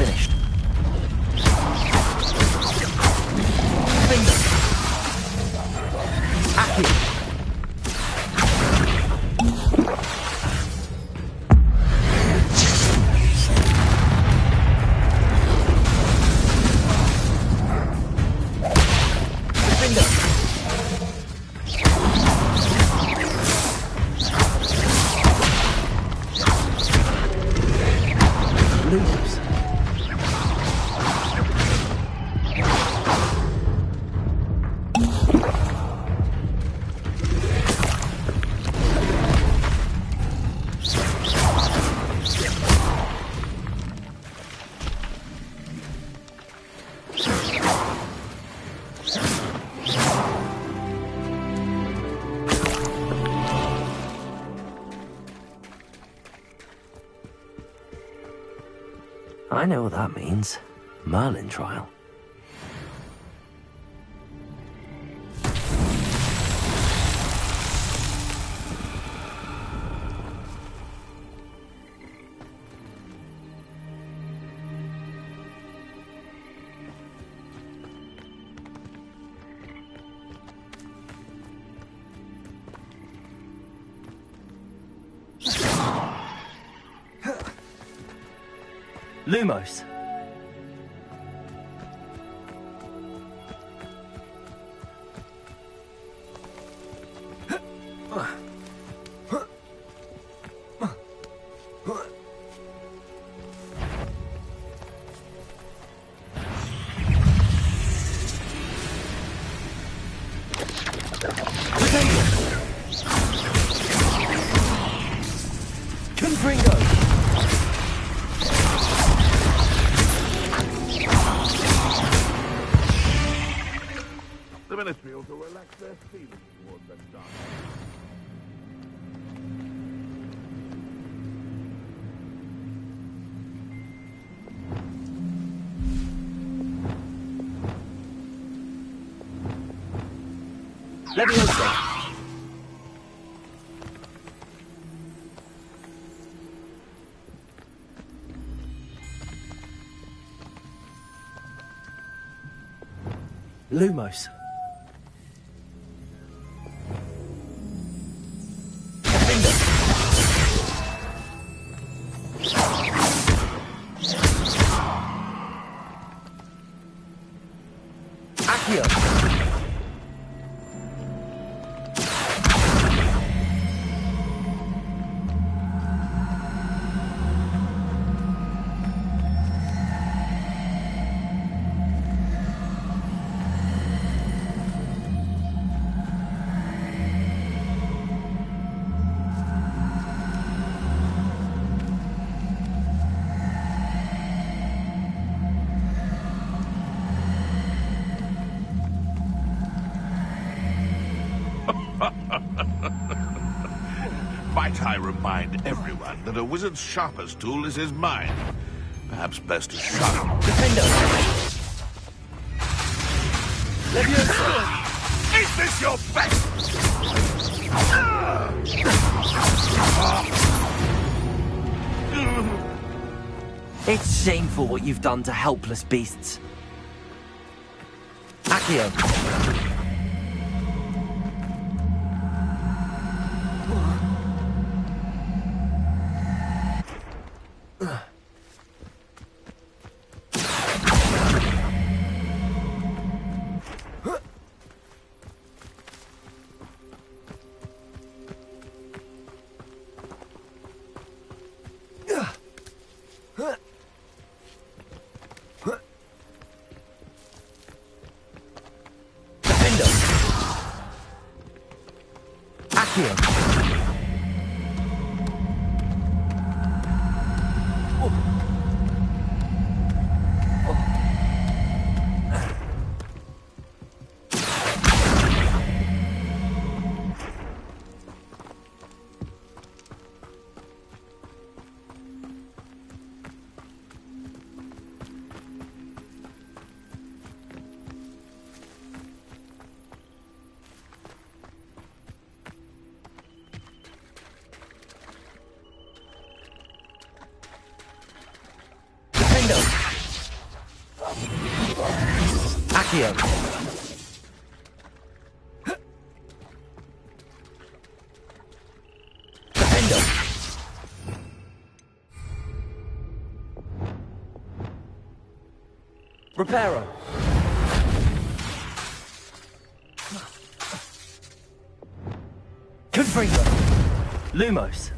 Speaker 1: Finished. Bingo. Aki. Bingo. Losers. I know what that means. Merlin trial. Lumos.
Speaker 19: The military ought to relax their feelings towards that dark.
Speaker 1: Leviosa! Lumos. Accio.
Speaker 19: Might I remind everyone that a wizard's sharpest tool is his mind? Perhaps best to shut up.
Speaker 1: Defender! Leviosa!
Speaker 19: Is this your best?
Speaker 1: It's shameful what you've done to helpless beasts. Accio. Accio. Defender. Reparo. Confringo. Lumos.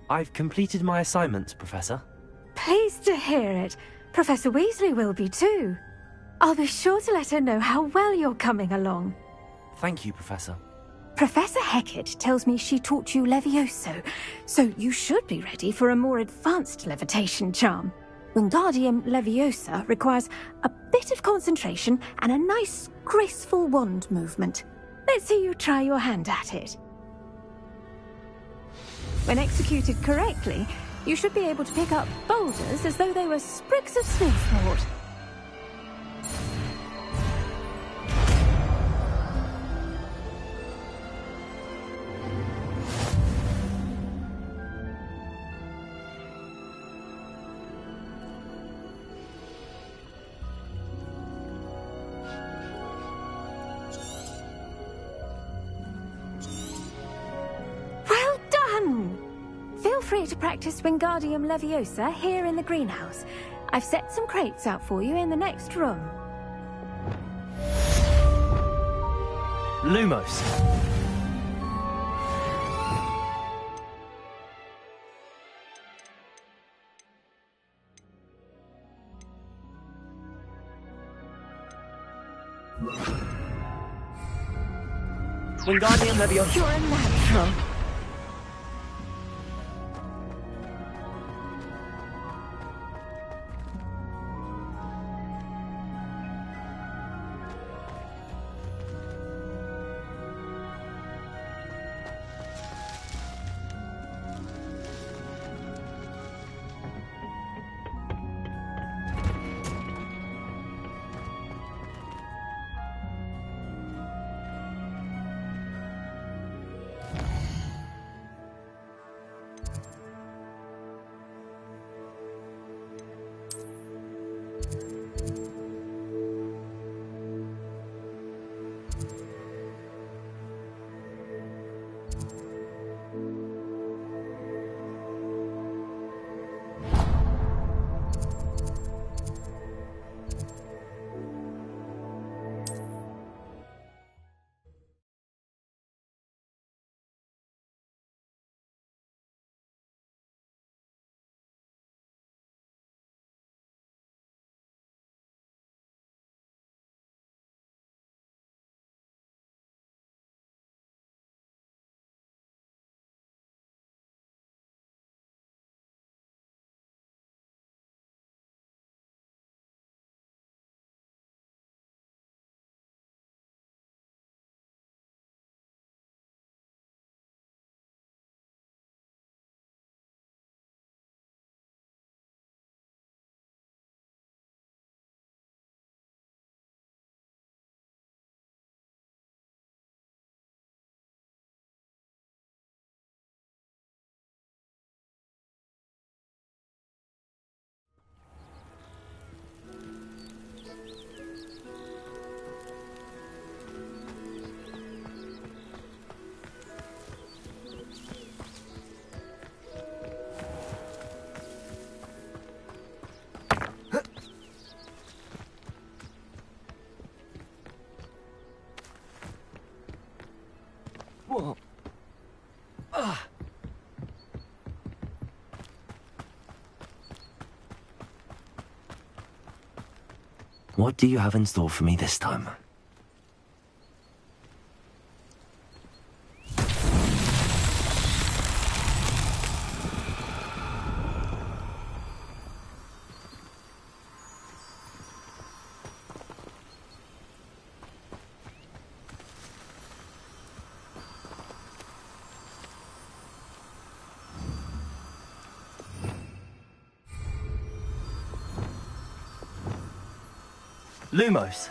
Speaker 1: I've completed my assignment, Professor.
Speaker 10: Pleased to hear it. Professor Weasley will be too. I'll be sure to let her know how well you're coming along.
Speaker 1: Thank you, Professor.
Speaker 10: Professor Hecat tells me she taught you Levioso, so you should be ready for a more advanced levitation charm. Wingardium Leviosa requires a bit of concentration and a nice, graceful wand movement. Let's see you try your hand at it. When executed correctly, you should be able to pick up boulders as though they were sprigs of smoothwort. Well done! Feel free to practice Wingardium Leviosa here in the greenhouse. I've set some crates out for you in the next room.
Speaker 1: Lumos. Wingardium Leviosa.
Speaker 10: You're a natural.
Speaker 1: Whoa. What do you have in store for me this time? Lumos.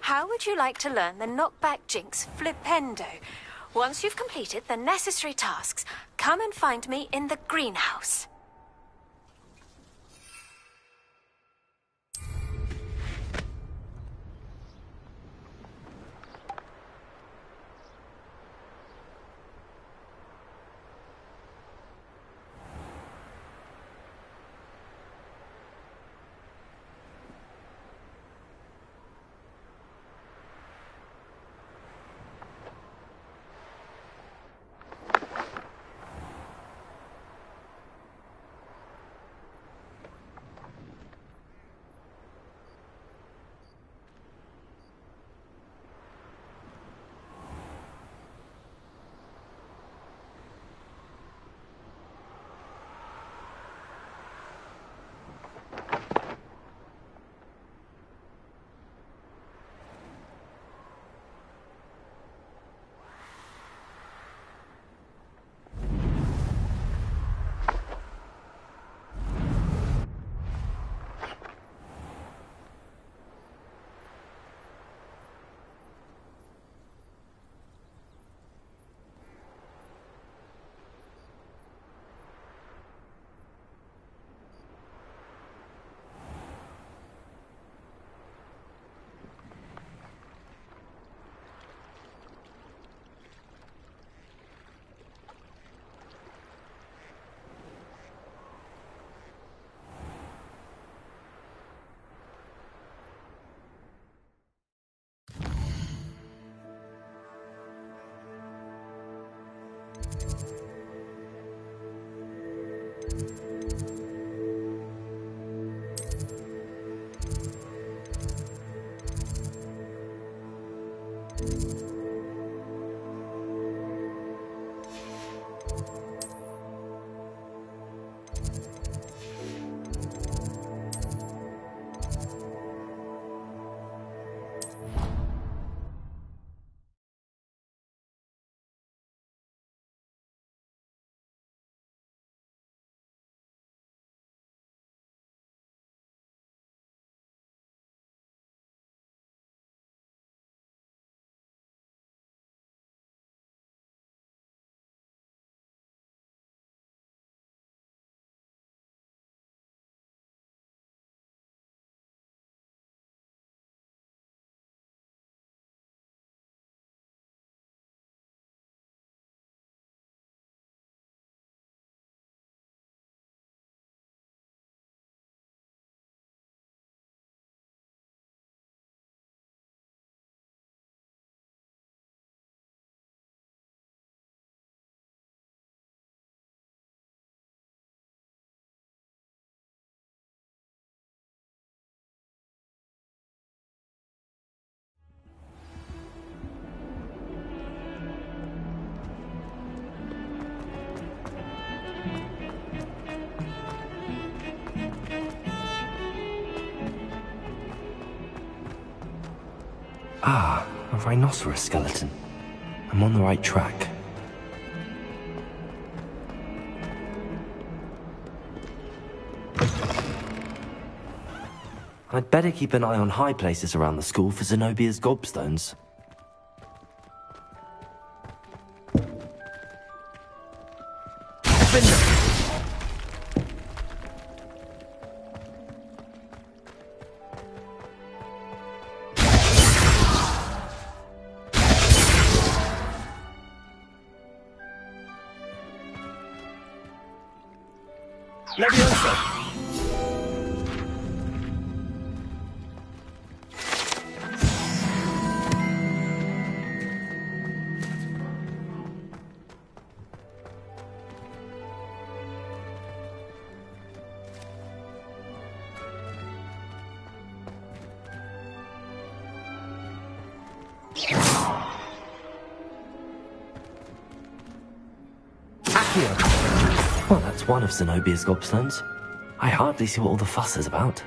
Speaker 10: how would you like to learn the knockback jinx flipendo? Once you've completed the necessary tasks, come and find me in the greenhouse.
Speaker 1: Ah, a rhinoceros skeleton. I'm on the right track. I'd better keep an eye on high places around the school for Zenobia's gobstones.
Speaker 2: Leviosa!
Speaker 1: Well, that's one of Zenobia's gobstones. I hardly see what all the fuss is about.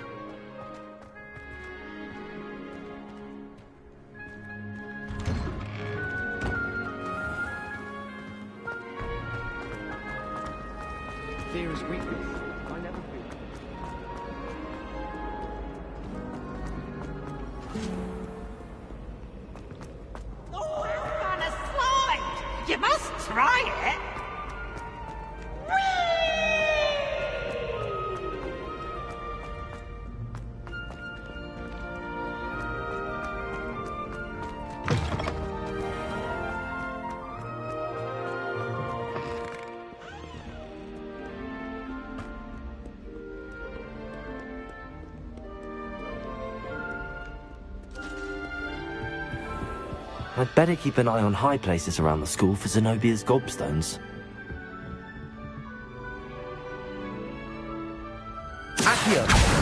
Speaker 11: Fear is weakness. I never fear.
Speaker 20: riot?
Speaker 1: I'd better keep an eye on high places around the school for Zenobia's gobstones. Accio!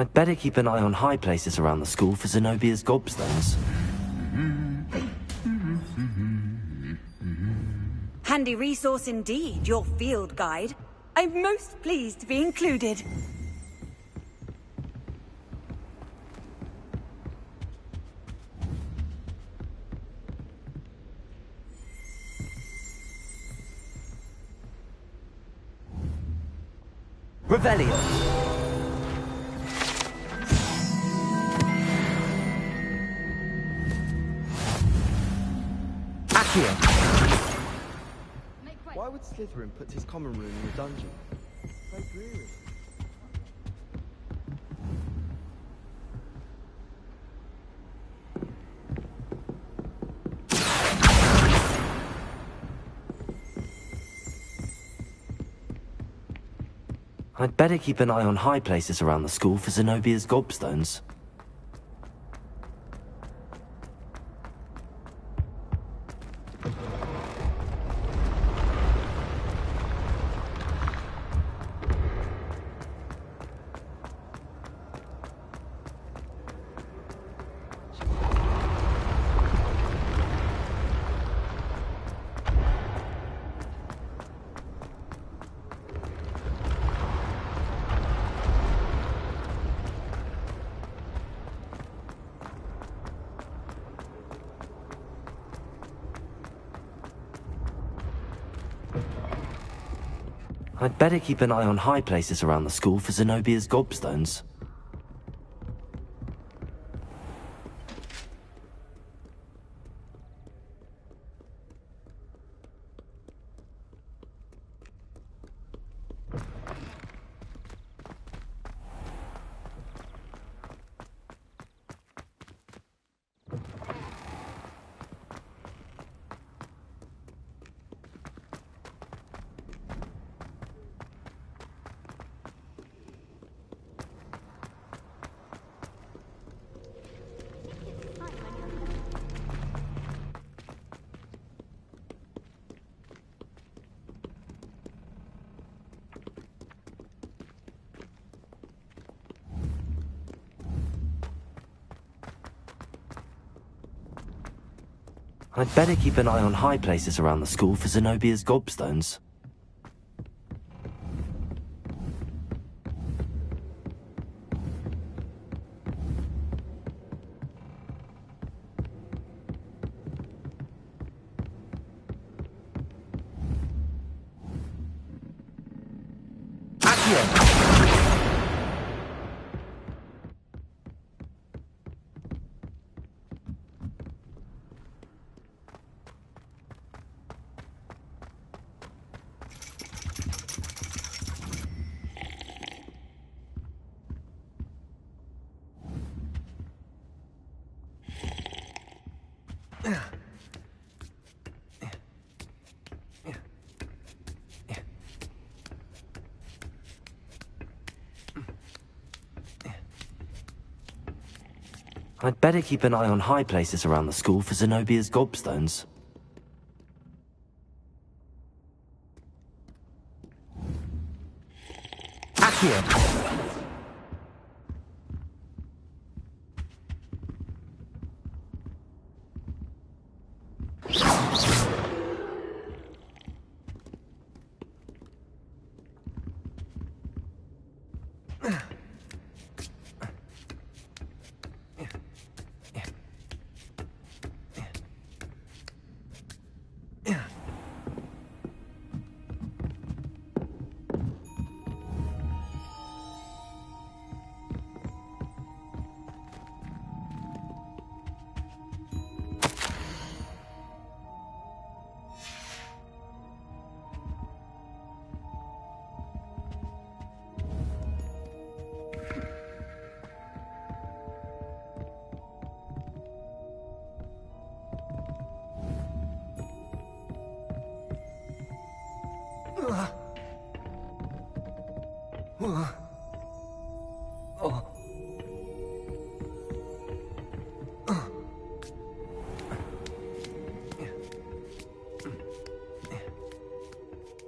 Speaker 1: I'd better keep an eye on high places around the school for Zenobia's gobstones.
Speaker 18: Handy resource indeed, your field guide. I'm most pleased to be included.
Speaker 1: Revelio!
Speaker 11: Why would Slytherin put his common room in a dungeon? So dreary.
Speaker 1: I'd better keep an eye on high places around the school for Zenobia's gobstones. I'd better keep an eye on high places around the school for Zenobia's gobstones. I'd better keep an eye on high places around the school for Zenobia's gobstones. I'd better keep an eye on high places around the school for Zenobia's gobstones. Accio!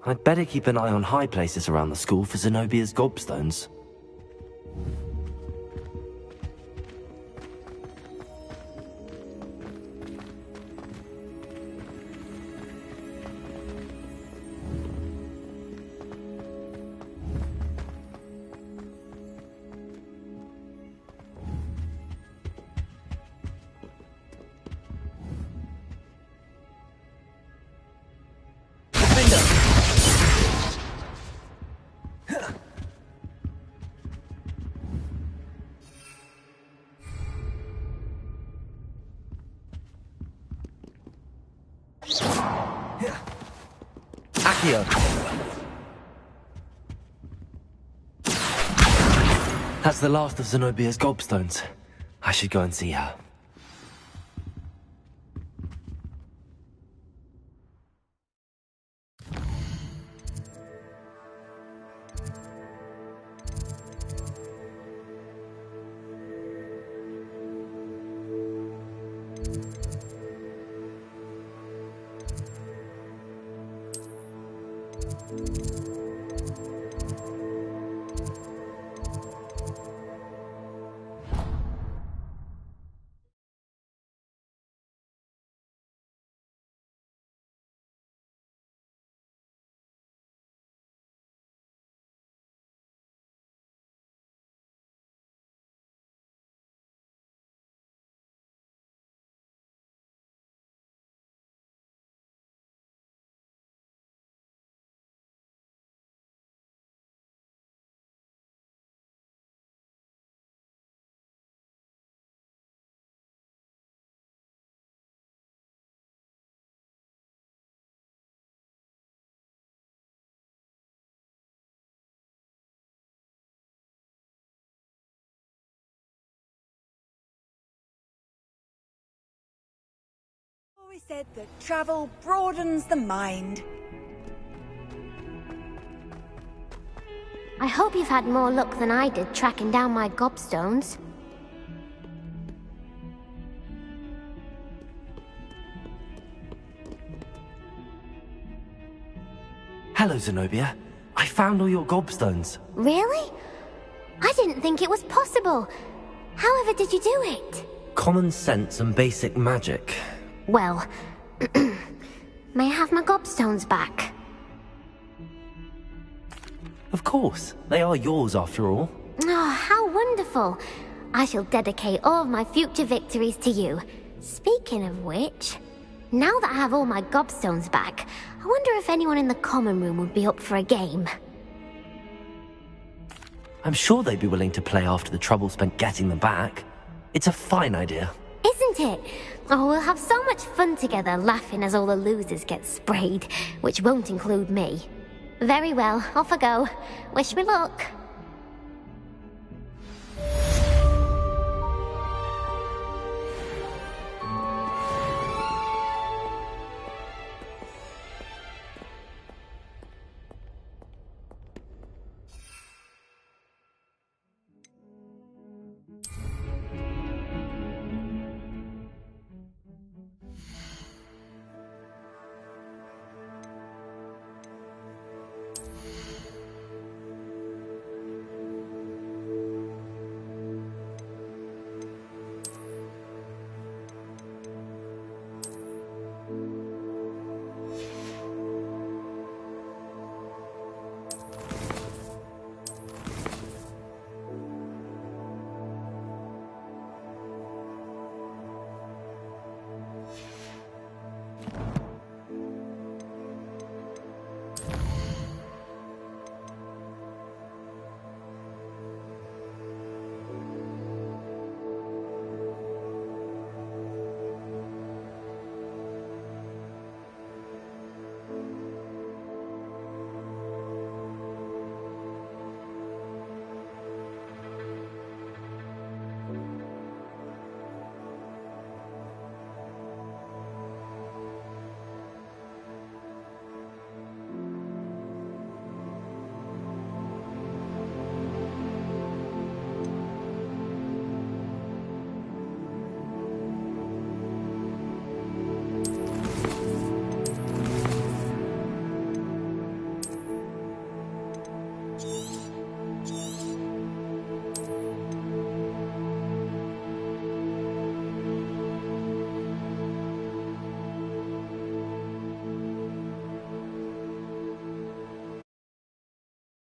Speaker 1: I'd better keep an eye on high places around the school for Zenobia's gobstones. Accio! That's the last of Zenobia's gobstones. I should go and see her.
Speaker 18: Always said that travel broadens the mind.
Speaker 14: I hope you've had more luck than I did tracking down my gobstones.
Speaker 1: Hello, Zenobia. I found all your gobstones.
Speaker 14: Really? I didn't think it was possible. However did you do it?
Speaker 1: Common sense and basic magic.
Speaker 14: Well, may I have my gobstones back?
Speaker 1: Of course. They are yours after all.
Speaker 14: Oh, how wonderful. I shall dedicate all of my future victories to you. Speaking of which, now that I have all my gobstones back, I wonder if anyone in the common room would be up for a game.
Speaker 1: I'm sure they'd be willing to play after the trouble spent getting them back. It's a fine idea.
Speaker 14: Isn't it? Oh, we'll have so much fun together, laughing as all the losers get sprayed, which won't include me. Very well, off I go. Wish me luck.